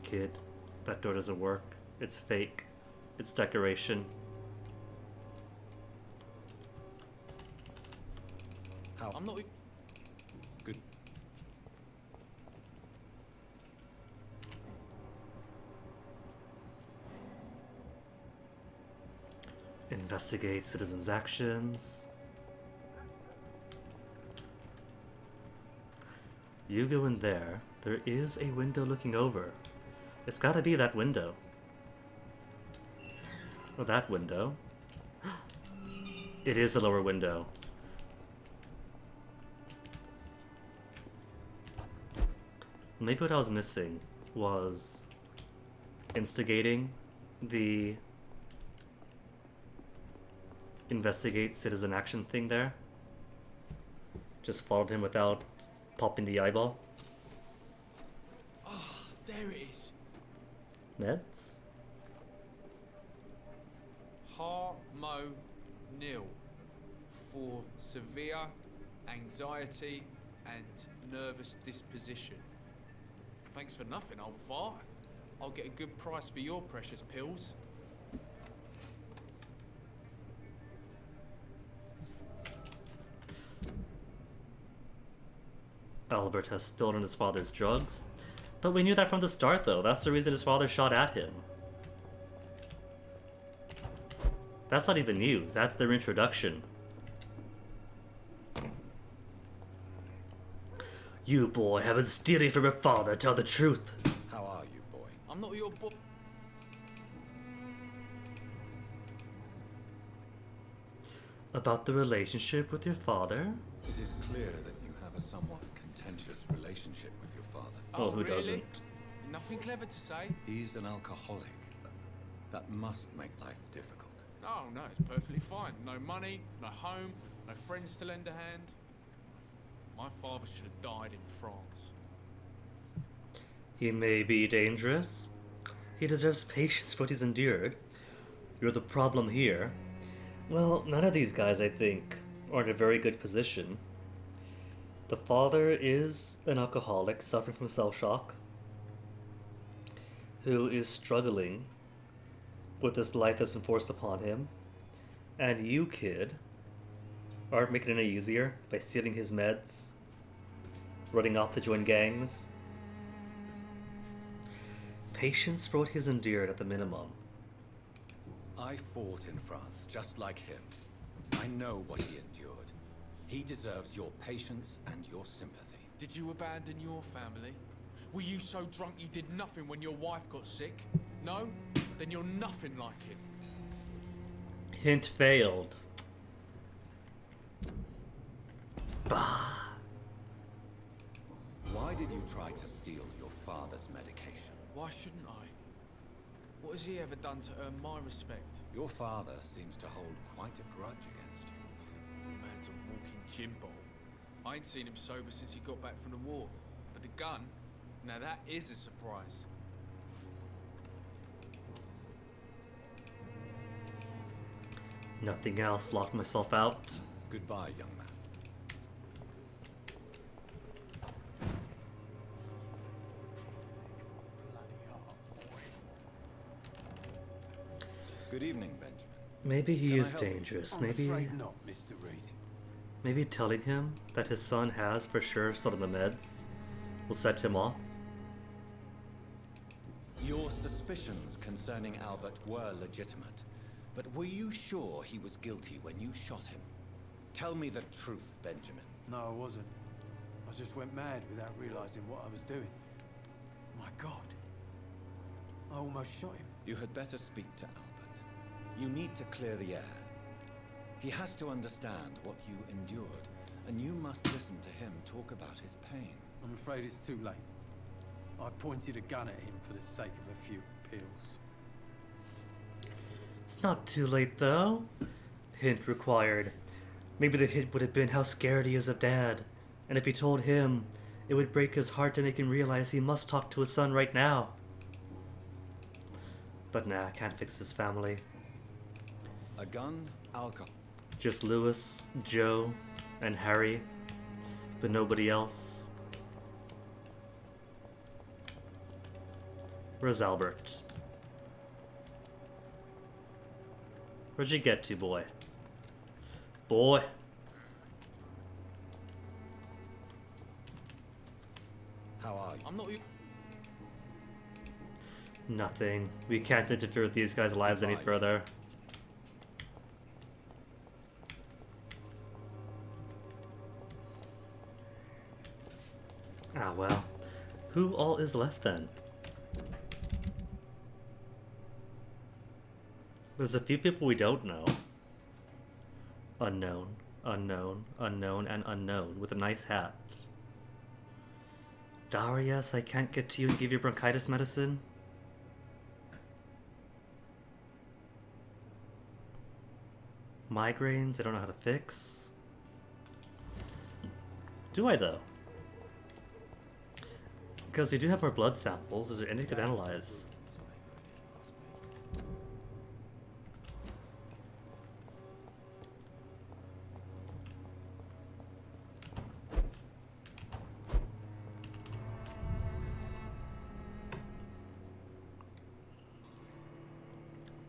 Kid, that door doesn't work. It's fake. It's decoration. How? I'm not... Good. Investigate citizens' actions. You go in there. There is a window looking over. It's gotta be that window. Or that window. It is the lower window. Maybe what I was missing was instigating the investigate citizen action thing there. Just followed him without popping the eyeball. Ah, there it is. Meds? Harmonil for severe anxiety and nervous disposition. Thanks for nothing, old fart. I'll get a good price for your precious pills. Albert has stolen his father's drugs. But we knew that from the start, though. That's the reason his father shot at him. That's not even news. That's their introduction. You, boy, have been stealing from your father. Tell the truth. How are you, boy? I'm not your boy. About the relationship with your father? It is clear that you have a somewhat contentious relationship with your father. Oh, who really? doesn't? Nothing clever to say? He's an alcoholic. That must make life difficult. Oh no, it's perfectly fine. No money, no home, no friends to lend a hand. My father should have died in France. He may be dangerous. He deserves patience for what he's endured. You're the problem here. Well, none of these guys, I think, are in a very good position. The father is an alcoholic suffering from cell shock, who is struggling with this life that's been forced upon him. And you, kid, aren't making it any easier by stealing his meds, running off to join gangs. Patience for what he's endured at the minimum. I fought in France just like him. I know what he endured. He deserves your patience and your sympathy. Did you abandon your family? Were you so drunk you did nothing when your wife got sick? No? Then you're nothing like him. Hint failed. Bah. Why did you try to steal your father's medication? Why shouldn't I? What has he ever done to earn my respect? Your father seems to hold quite a grudge against you. Man's a walking gym ball. I ain't seen him sober since he got back from the war. But the gun, now that is a surprise. Nothing else. Locked myself out. Goodbye, young man. Good evening, Benjamin. Maybe he Can I is help you? dangerous. I'm Maybe. afraid not, Mr. Reed. Maybe telling him that his son has for sure stolen the meds will set him off. Your suspicions concerning Albert were legitimate, but were you sure he was guilty when you shot him? Tell me the truth, Benjamin. No, I wasn't. I just went mad without realizing what I was doing. My God. I almost shot him. You had better speak to Albert. You need to clear the air. He has to understand what you endured, and you must listen to him talk about his pain. I'm afraid it's too late. I pointed a gun at him for the sake of a few pills. It's not too late though. Hint required. Maybe the hint would have been how scared he is of Dad, and if he told him, it would break his heart to make him realize he must talk to his son right now. But nah, can't fix his family. A gun, alcohol. Just Lewis, Joe, and Harry, but nobody else. Where's Albert? Where'd you get to, boy? Boy. How are you? I'm not. Nothing. We can't interfere with these guys' lives any further. Ah, well. Who all is left then? There's a few people we don't know. Unknown, unknown, unknown, and unknown with a nice hat. Darius, I can't get to you and give you bronchitis medicine. Migraines, I don't know how to fix. Do I though? Because we do have more blood samples. Is there anything to analyze?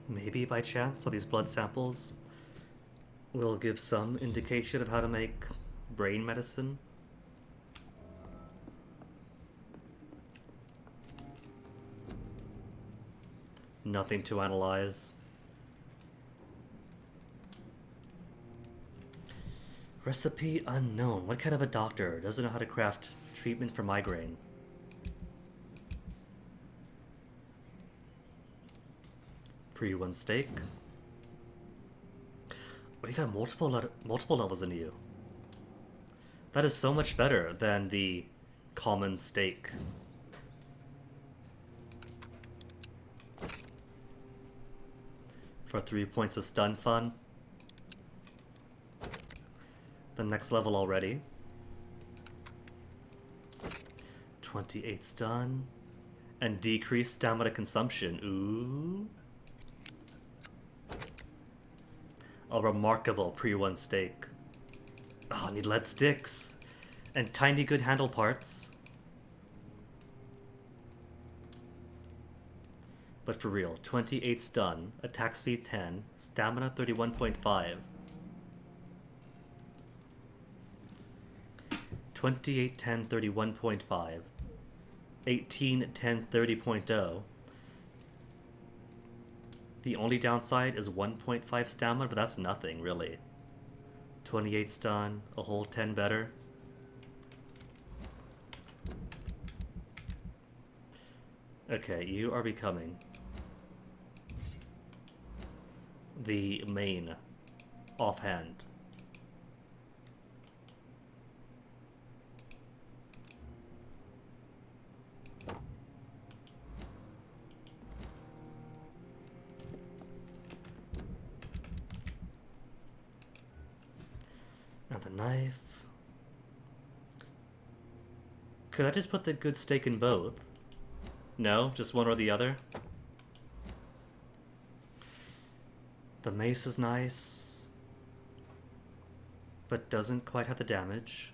Maybe by chance, all these blood samples will give some indication of how to make brain medicine. Nothing to analyze. Recipe unknown. What kind of a doctor doesn't know how to craft treatment for migraine? Pre-1 steak. Oh, you got multiple levels in you. That is so much better than the common steak. For 3 points of stun fun. The next level already. 28 stun. And decreased stamina consumption. Ooh. A remarkable pre-1 steak. Oh, I need lead sticks. And tiny good handle parts. But for real, 28 stun, attack speed 10, stamina 31.5. 28, 10, 31.5. 18, 10, 30.0. The only downside is 1.5 stamina, but that's nothing, really. 28 stun, a whole 10 better. Okay, you are becoming the main offhand. And the knife. Could I just put the good steak in both? No? Just one or the other? The mace is nice, but doesn't quite have the damage.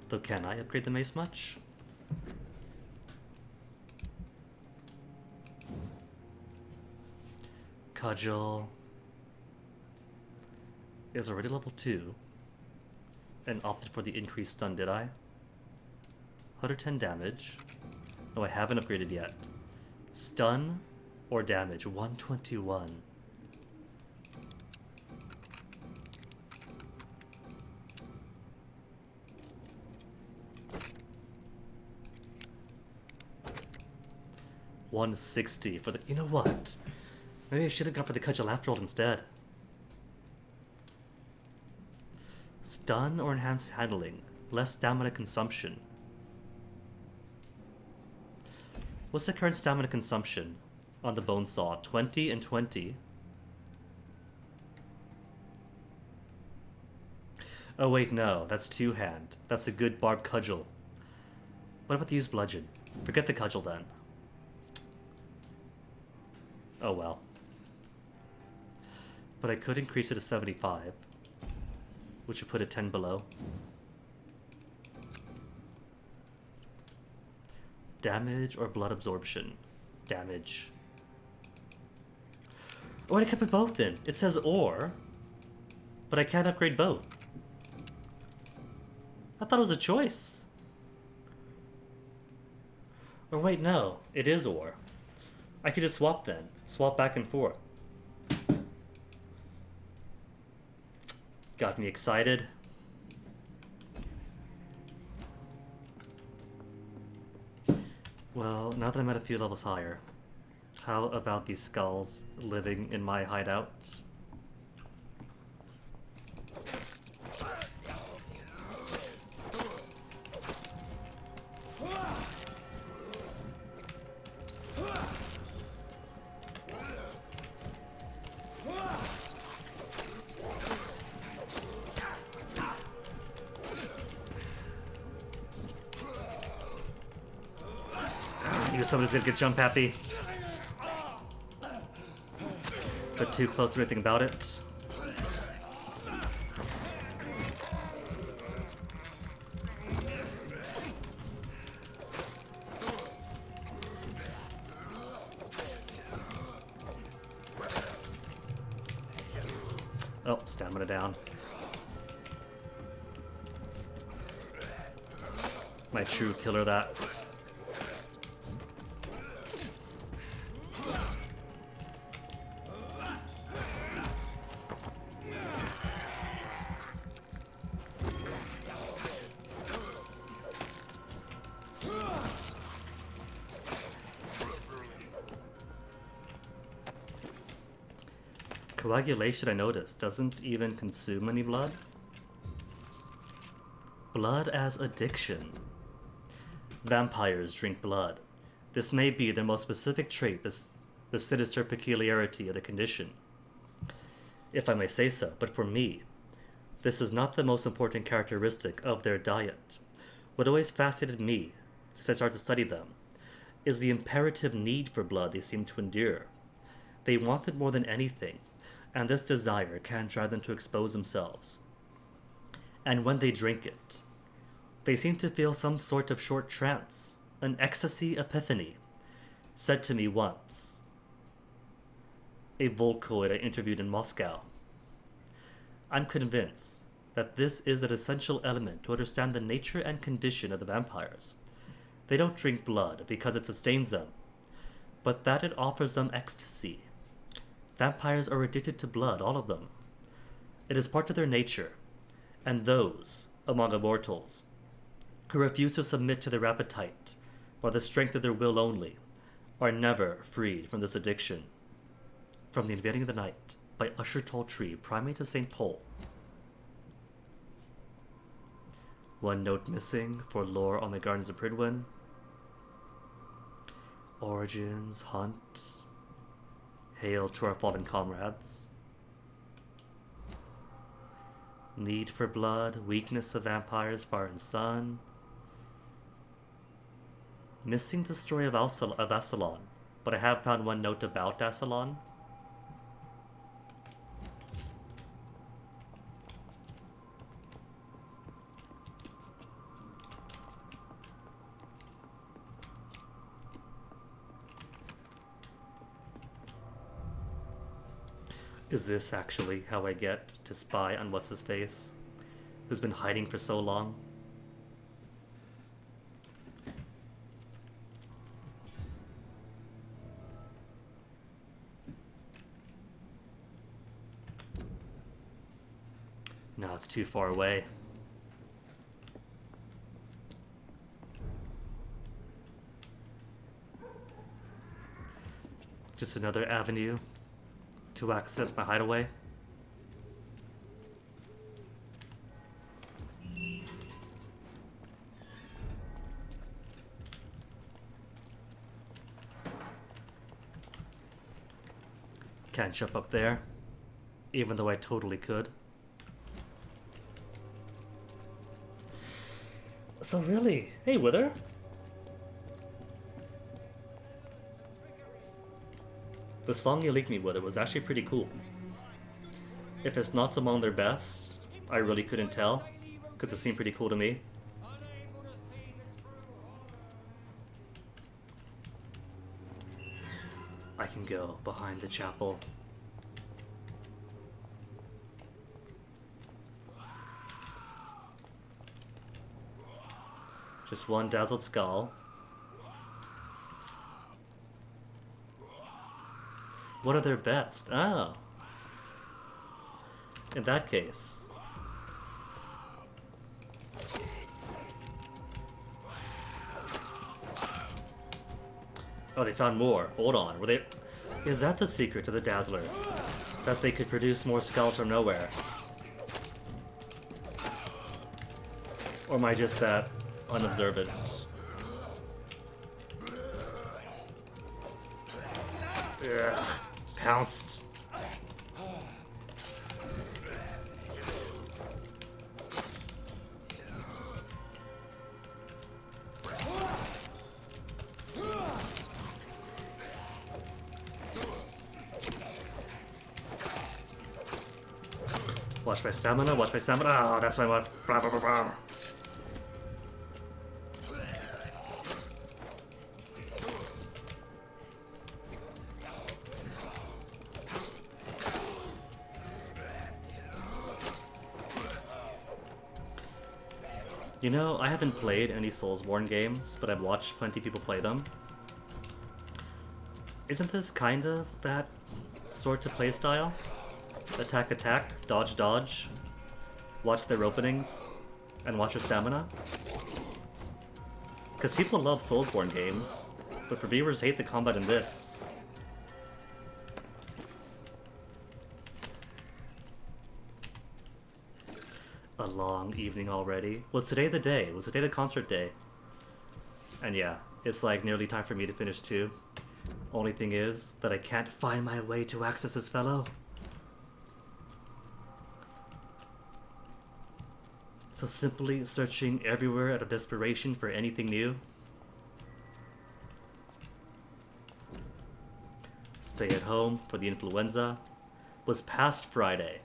Though can I upgrade the mace much? Cudgel is already level 2 and opted for the increased stun, did I? 110 damage. No, I haven't upgraded yet. Stun or damage? 121. $160 for the... You know what? Maybe I should have gone for the cudgel after all instead. Stun or enhanced handling. Less stamina consumption. What's the current stamina consumption on the bone saw? 20 and 20. Oh wait, no. That's two-hand. That's a good barbed cudgel. What about the used bludgeon? Forget the cudgel then. Oh well. But I could increase it to 75, which would put it 10 below. Damage or blood absorption? Damage. Oh, I can put both in. It says or, but I can't upgrade both. I thought it was a choice. Or wait, no. It is or. I could just swap then. Swap back and forth. Got me excited. Well, now that I'm at a few levels higher, how about these skulls living in my hideout? Somebody's gonna get jump happy. But too close to anything about it. Oh, stamina down. My true killer that. Coagulation, I noticed, doesn't even consume any blood. Blood as addiction. Vampires drink blood. This may be their most specific trait, the sinister peculiarity of the condition, if I may say so. But for me, this is not the most important characteristic of their diet. What always fascinated me, since I started to study them, is the imperative need for blood they seem to endure. They want it more than anything, and this desire can drive them to expose themselves. And when they drink it, they seem to feel some sort of short trance, an ecstasy epiphany, said to me once a Volkoid I interviewed in Moscow. I'm convinced that this is an essential element to understand the nature and condition of the vampires. They don't drink blood because it sustains them, but that it offers them ecstasy. Vampires are addicted to blood, all of them. It is part of their nature, and those, among immortals, who refuse to submit to their appetite by the strength of their will only, are never freed from this addiction. From the Invading of the Night, by Usher Talltree, Primate to St. Paul. One note missing for lore on the Gardens of Pridwen. Origins, Hunt. Hail to our fallen comrades. Need for blood, weakness of vampires, fire and sun. Missing the story of Ascalon, but I have found one note about Ascalon. Is this actually how I get to spy on What's-His-Face, who's been hiding for so long? No, it's too far away. Just another avenue to access my hideaway. Can't jump up there, even though I totally could. So really, hey Wither. The song you leaked me with, it was actually pretty cool. If it's not among their best, I really couldn't tell, because it seemed pretty cool to me. I can go behind the chapel. Just one dazzled skull. What are their best? Oh. In that case. Oh, they found more. Hold on. Were they... Is that the secret to the Dazzler? That they could produce more skulls from nowhere? Or am I just that unobservant? Ugh. Pounced. Watch my stamina, watch my stamina. Ah, that's what I want. Blah, blah, blah, blah. You know, I haven't played any Soulsborne games, but I've watched plenty of people play them. Isn't this kind of that sort of playstyle? Attack, attack, dodge, dodge. Watch their openings, and watch your stamina. Because people love Soulsborne games, but reviewers hate the combat in this. long evening already. Was today the day? Was today the concert day? And yeah, it's like nearly time for me to finish too. Only thing is that I can't find my way to access this fellow. So simply searching everywhere out of desperation for anything new. Stay at home for the influenza. Was past Friday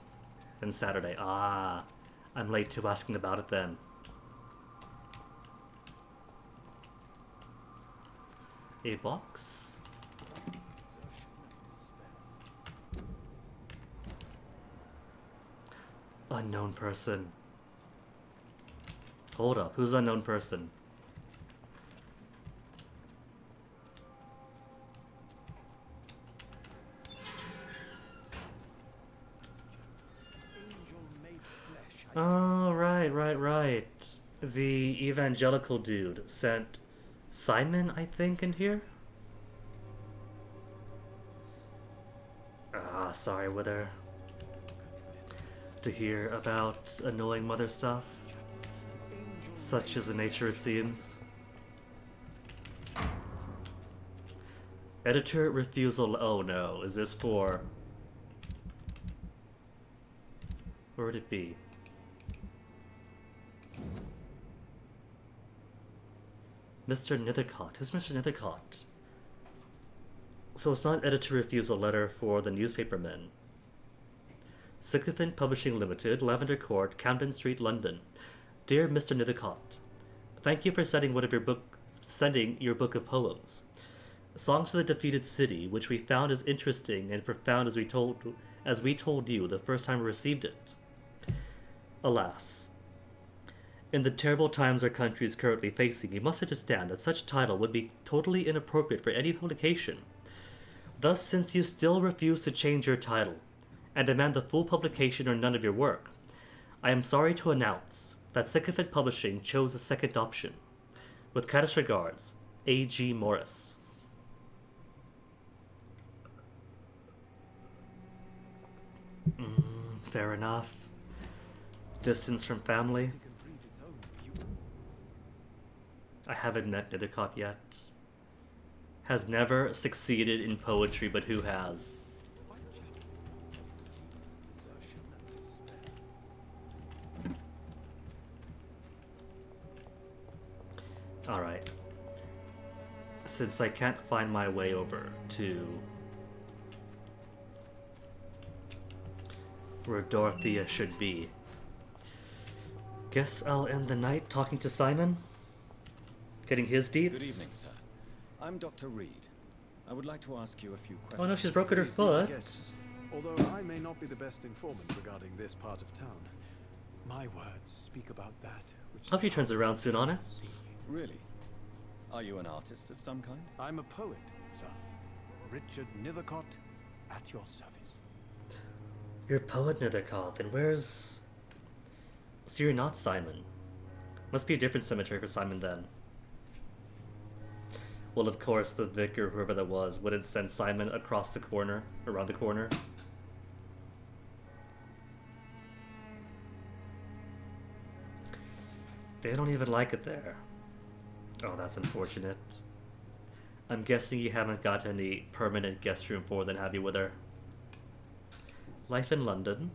and Saturday. Ah, I'm late to asking about it then. A box? Unknown person. Hold up, who's unknown person? Oh, right. The evangelical dude sent Simon, I think, in here? Ah, sorry, Wither. To hear about annoying mother stuff. Such is the nature, it seems. Editor refusal. Oh no, is this for... Where would it be? Mr. Nethercott. Who's Mr. Nethercott? So it's not editor refusal letter for the newspapermen. Sycophant Publishing Limited, Lavender Court, Camden Street, London. Dear Mr. Nethercott, thank you for sending your book of poems. Songs to the Defeated City, which we found as interesting and profound as we told you the first time we received it. Alas, in the terrible times our country is currently facing, you must understand that such title would be totally inappropriate for any publication. Thus, since you still refuse to change your title and demand the full publication or none of your work, I am sorry to announce that Sycophant Publishing chose a second option. With kindest regards, A.G. Morris. Fair enough. Distance from family. I haven't met Nethercott yet. Has never succeeded in poetry, but who has? Alright. Since I can't find my way over to where Dorothea should be, guess I'll end the night talking to Simon? Getting his deets? Good evening, sir. I'm Dr. Reed. I would like to ask you a few questions. Oh no, she's broken her foot. Although I may not be the best informant regarding this part of town, my words speak about that which... Hope she turns around soon on it. Really? Are you an artist of some kind? I'm a poet, sir. Richard Nethercott, at your service. You're a poet, Nethercott, then where's... So you're not Simon. Must be a different cemetery for Simon then. Well, of course, the vicar, whoever that was, wouldn't send Simon across the corner, around the corner. They don't even like it there. Oh, that's unfortunate. I'm guessing you haven't got any permanent guest room for them, have you, with her? Life in London.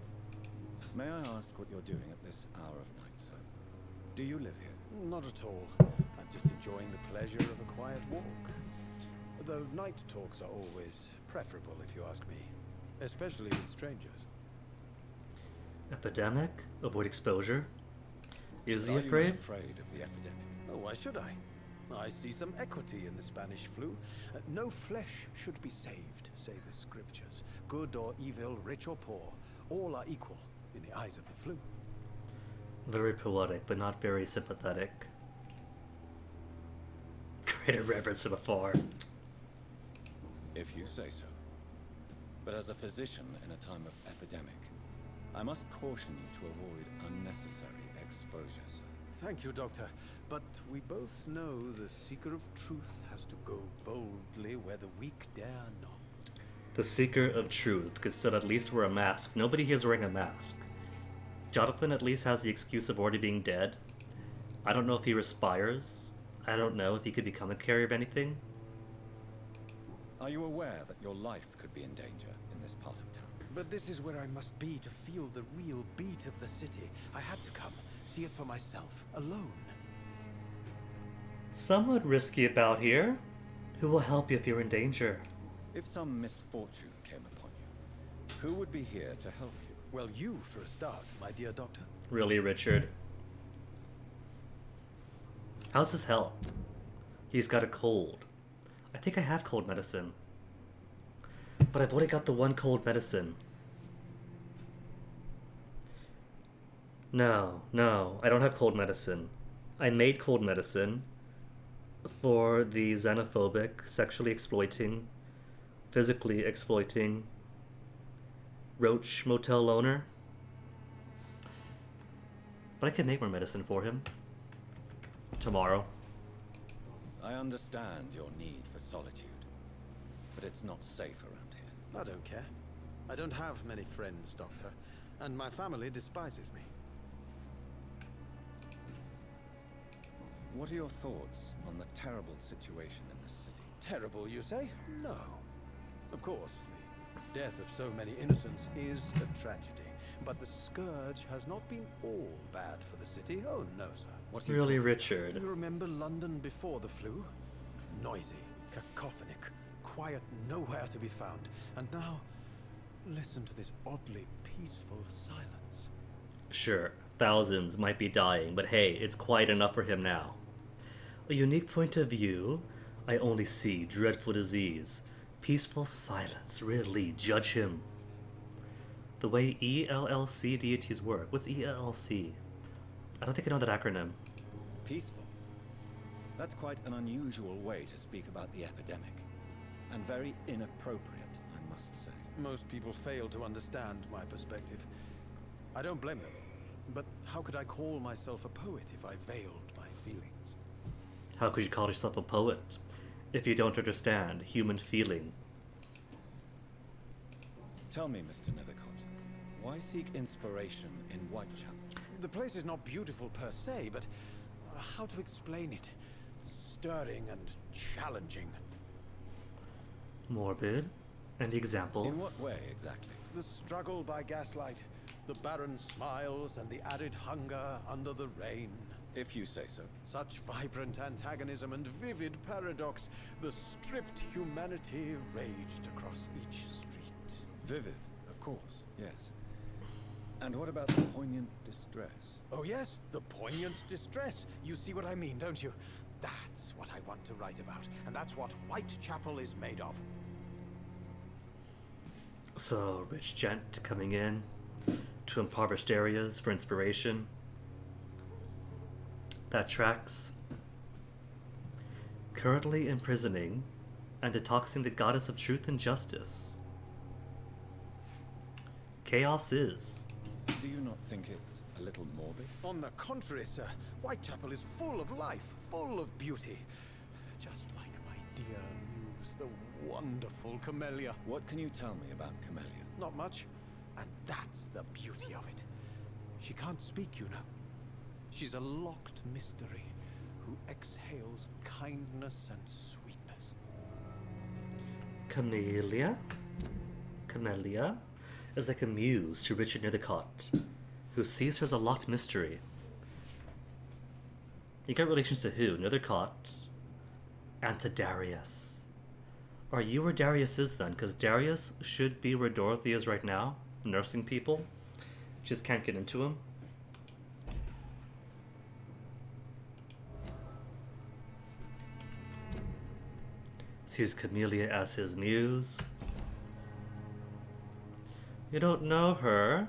May I ask what you're doing at this hour of night, sir? Do you live here? Not at all. I'm just enjoying the pleasure of a quiet walk. Though night talks are always preferable, if you ask me. Especially with strangers. Epidemic? Avoid exposure? Is he Are afraid? you afraid of the epidemic? Oh, why should I? I see some equity in the Spanish flu. No flesh should be saved, say the scriptures. Good or evil, rich or poor, all are equal in the eyes of the flu. Very poetic, but not very sympathetic. Greater reverence from afar. If you say so. But as a physician in a time of epidemic, I must caution you to avoid unnecessary exposure, sir. Thank you, Doctor. But we both know the seeker of truth has to go boldly where the weak dare not. The seeker of truth could still at least wear a mask. Nobody here is wearing a mask. Jonathan at least has the excuse of already being dead. I don't know if he respires. I don't know if he could become a carrier of anything. Are you aware that your life could be in danger in this part of town? But this is where I must be to feel the real beat of the city. I had to come, see it for myself, alone. Somewhat risky about here. Who will help you if you're in danger? If some misfortune came upon you, who would be here to help you? Well, you for a start, my dear doctor. Really, Richard? How's his health? He's got a cold. I think I have cold medicine. But I've only got the one cold medicine. No, I don't have cold medicine. I made cold medicine for the xenophobic, sexually exploiting, physically exploiting Roach Motel owner. But I can make more medicine for him. Tomorrow. I understand your need for solitude, but it's not safe around here. I don't care. I don't have many friends, Doctor, and my family despises me. What are your thoughts on the terrible situation in this city? Terrible, you say? No. Of course, the death of so many innocents is a tragedy. But the scourge has not been all bad for the city. Oh, no, sir. What really, Richard? You remember London before the flu? Noisy, cacophonic, quiet nowhere to be found. And now, listen to this oddly peaceful silence. Sure, thousands might be dying, but hey, it's quiet enough for him now. A unique point of view. I only see dreadful disease. Peaceful silence. Really, judge him. The way ELLC deities work. What's ELLC? I don't think I know that acronym. Peaceful? That's quite an unusual way to speak about the epidemic. And very inappropriate, I must say. Most people fail to understand my perspective. I don't blame them. But how could I call myself a poet if I veiled my feelings? How could you call yourself a poet if you don't understand human feeling? Tell me, Mr. Nethercott, why seek inspiration in Whitechapel? The place is not beautiful per se, but how to explain it? Stirring and challenging. Morbid? And examples? In what way, exactly? The struggle by gaslight, the barren smiles and the added hunger under the rain. If you say so. Such vibrant antagonism and vivid paradox. The stripped humanity raged across each street. Vivid, of course, yes. And what about the poignant distress? Oh yes, the poignant distress. You see what I mean, don't you? That's what I want to write about, and that's what Whitechapel is made of. So, rich gent coming in to impoverished areas for inspiration. That tracks. Currently imprisoning and detoxing the goddess of truth and justice. Chaos is. Do you not think it's a little morbid? On the contrary, sir. Whitechapel is full of life, full of beauty. Just like my dear muse, the wonderful Camellia. What can you tell me about Camellia? Not much. And that's the beauty of it. She can't speak, you know. She's a locked mystery who exhales kindness and sweetness. Camellia? Camellia is like a muse to Richard Nethercott, who sees her as a locked mystery. You got relations to who? Nethercott and to Darius. Are you where Darius is then? Because Darius should be where Dorothy is right now, nursing people. Just can't get into him. Sees Camellia as his muse. You don't know her.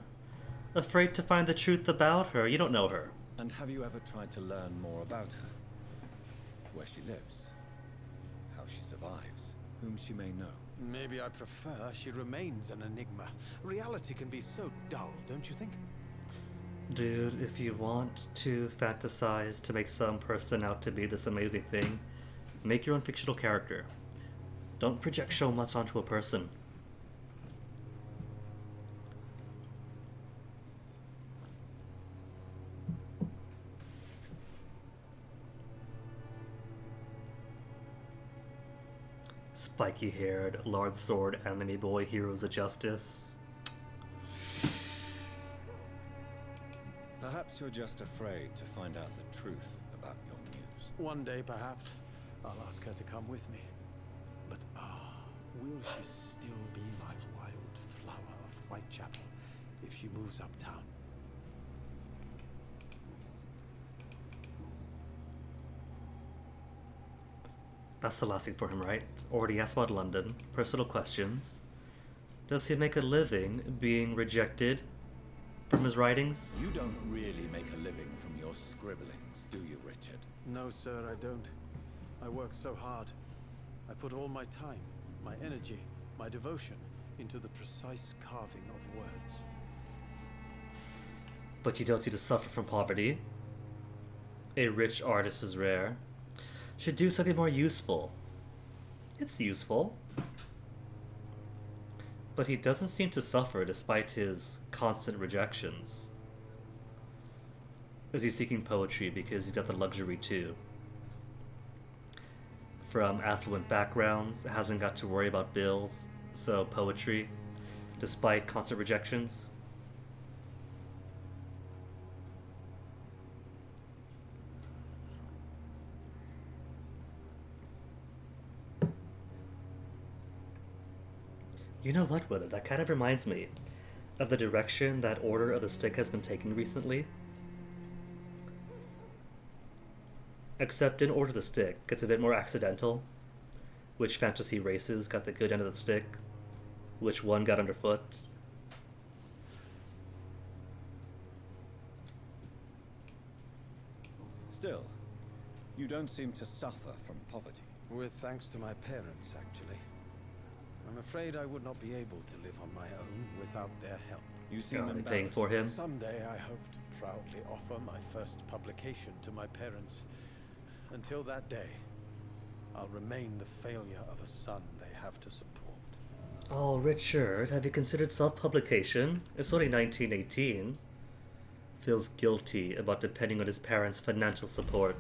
Afraid to find the truth about her. You don't know her. And have you ever tried to learn more about her? Where she lives? How she survives? Whom she may know? Maybe I prefer she remains an enigma. Reality can be so dull, don't you think? Dude, if you want to fantasize to make some person out to be this amazing thing, make your own fictional character. Don't project so much onto a person. Spiky-haired, large sword enemy boy heroes of justice. Perhaps you're just afraid to find out the truth about your news. One day, perhaps, I'll ask her to come with me. But will she still be my wild flower of Whitechapel if she moves uptown? That's the last thing for him, right? Already asked about London. Personal questions. Does he make a living being rejected from his writings? You don't really make a living from your scribblings, do you, Richard? No, sir, I don't. I work so hard. I put all my time, my energy, my devotion into the precise carving of words. But you don't need to suffer from poverty. A rich artist is rare. Should do something more useful. It's useful. But he doesn't seem to suffer despite his constant rejections. Is he seeking poetry because he's got the luxury too? From affluent backgrounds, hasn't got to worry about bills, so poetry, despite constant rejections. You know what, Willard? That kind of reminds me of the direction that Order of the Stick has been taking recently. Except in Order of the Stick, it's a bit more accidental. Which fantasy races got the good end of the stick? Which one got underfoot? Still, you don't seem to suffer from poverty. With thanks to my parents, actually. I'm afraid I would not be able to live on my own without their help. You seem embarrassed. Paying for him? Someday I hope to proudly offer my first publication to my parents. Until that day, I'll remain the failure of a son they have to support. Oh, Richard, have you considered self-publication? It's only 1918. Feels guilty about depending on his parents' financial support.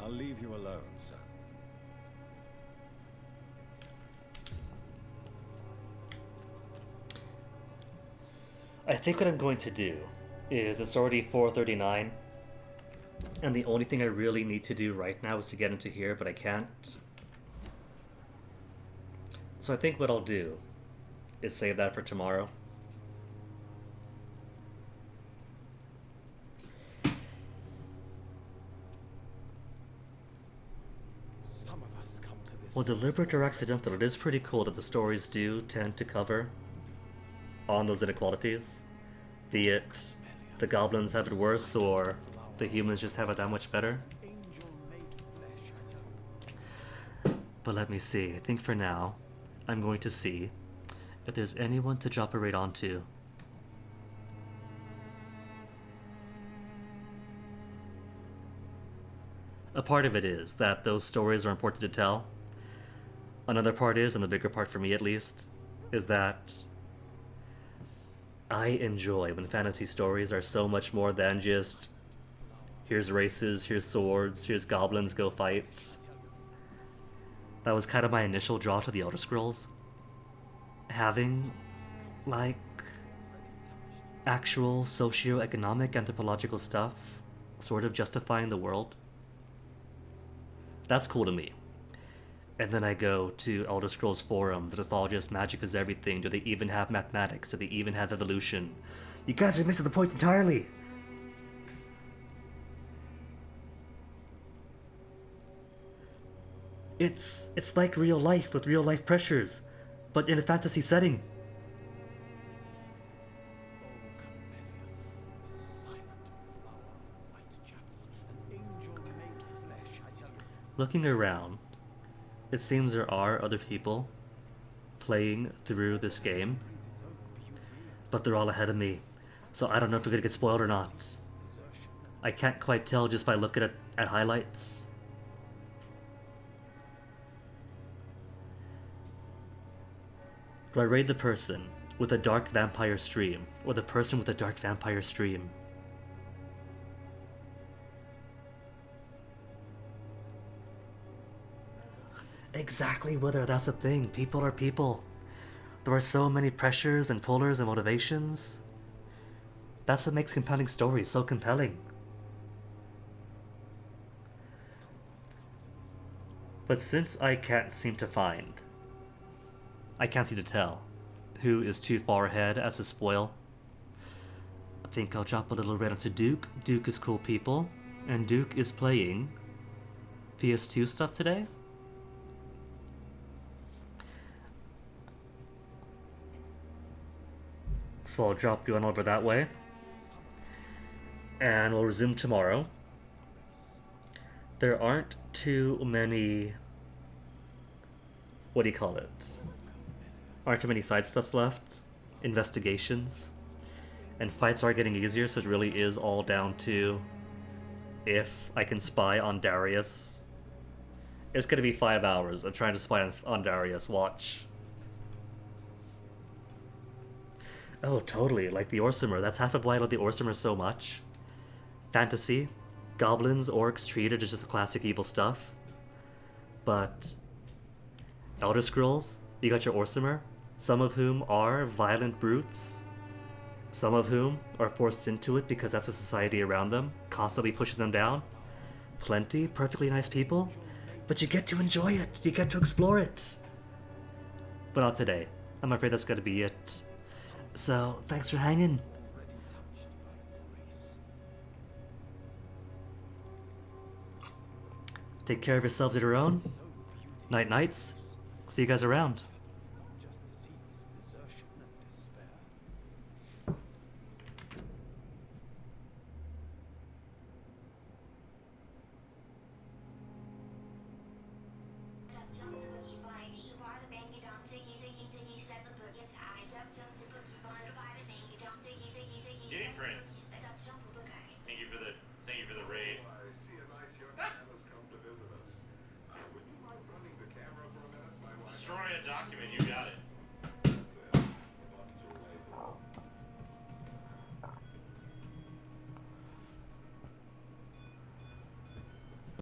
I'll leave you alone, sir. I think what I'm going to do is, it's already 4:39, and the only thing I really need to do right now is to get into here, but I can't. So I think what I'll do is save that for tomorrow. Well, deliberate or accidental, it is pretty cool that the stories do tend to cover on those inequalities. Be it the goblins have it worse or the humans just have it that much better. But let me see. I think for now, I'm going to see if there's anyone to drop a raid onto. A part of it is that those stories are important to tell. Another part is, and the bigger part for me at least, is that I enjoy when fantasy stories are so much more than just here's races, here's swords, here's goblins, go fight. That was kind of my initial draw to the Elder Scrolls. Having, like, actual socio-economic anthropological stuff sort of justifying the world. That's cool to me. And then I go to Elder Scrolls forums, and it's all just magic is everything. Do they even have mathematics? Do they even have evolution? You guys are missing the point entirely! It's like real life with real life pressures, but in a fantasy setting. Looking around, it seems there are other people playing through this game, but they're all ahead of me, so I don't know if we're gonna get spoiled or not. I can't quite tell just by looking at highlights. Do I raid the person with a dark vampire stream, or the person with a dark vampire stream? Exactly, Wither, that's the thing. People are people. There are so many pressures and pullers and motivations. That's what makes compelling stories so compelling. But since I can't seem to tell who is too far ahead as a spoil, I think I'll drop a little red onto Duke. Duke is cool people, and Duke is playing PS2 stuff today. So I'll drop you on over that way. And we'll resume tomorrow. There aren't too many... what do you call it? Aren't too many side stuffs left. Investigations. And fights are getting easier, so it really is all down to if I can spy on Darius. It's gonna be 5 hours of trying to spy on Darius. Watch. Oh, totally. Like the Orsimer. That's half of why I love the Orsimer so much. Fantasy. Goblins, orcs treated as just classic evil stuff. But Elder Scrolls, you got your Orsimer, some of whom are violent brutes, some of whom are forced into it because that's the society around them, constantly pushing them down. Plenty perfectly nice people, but you get to enjoy it, you get to explore it. But not today. I'm afraid that's gonna be it. So, thanks for hanging. Take care of yourselves at your own. Night nights. See you guys around.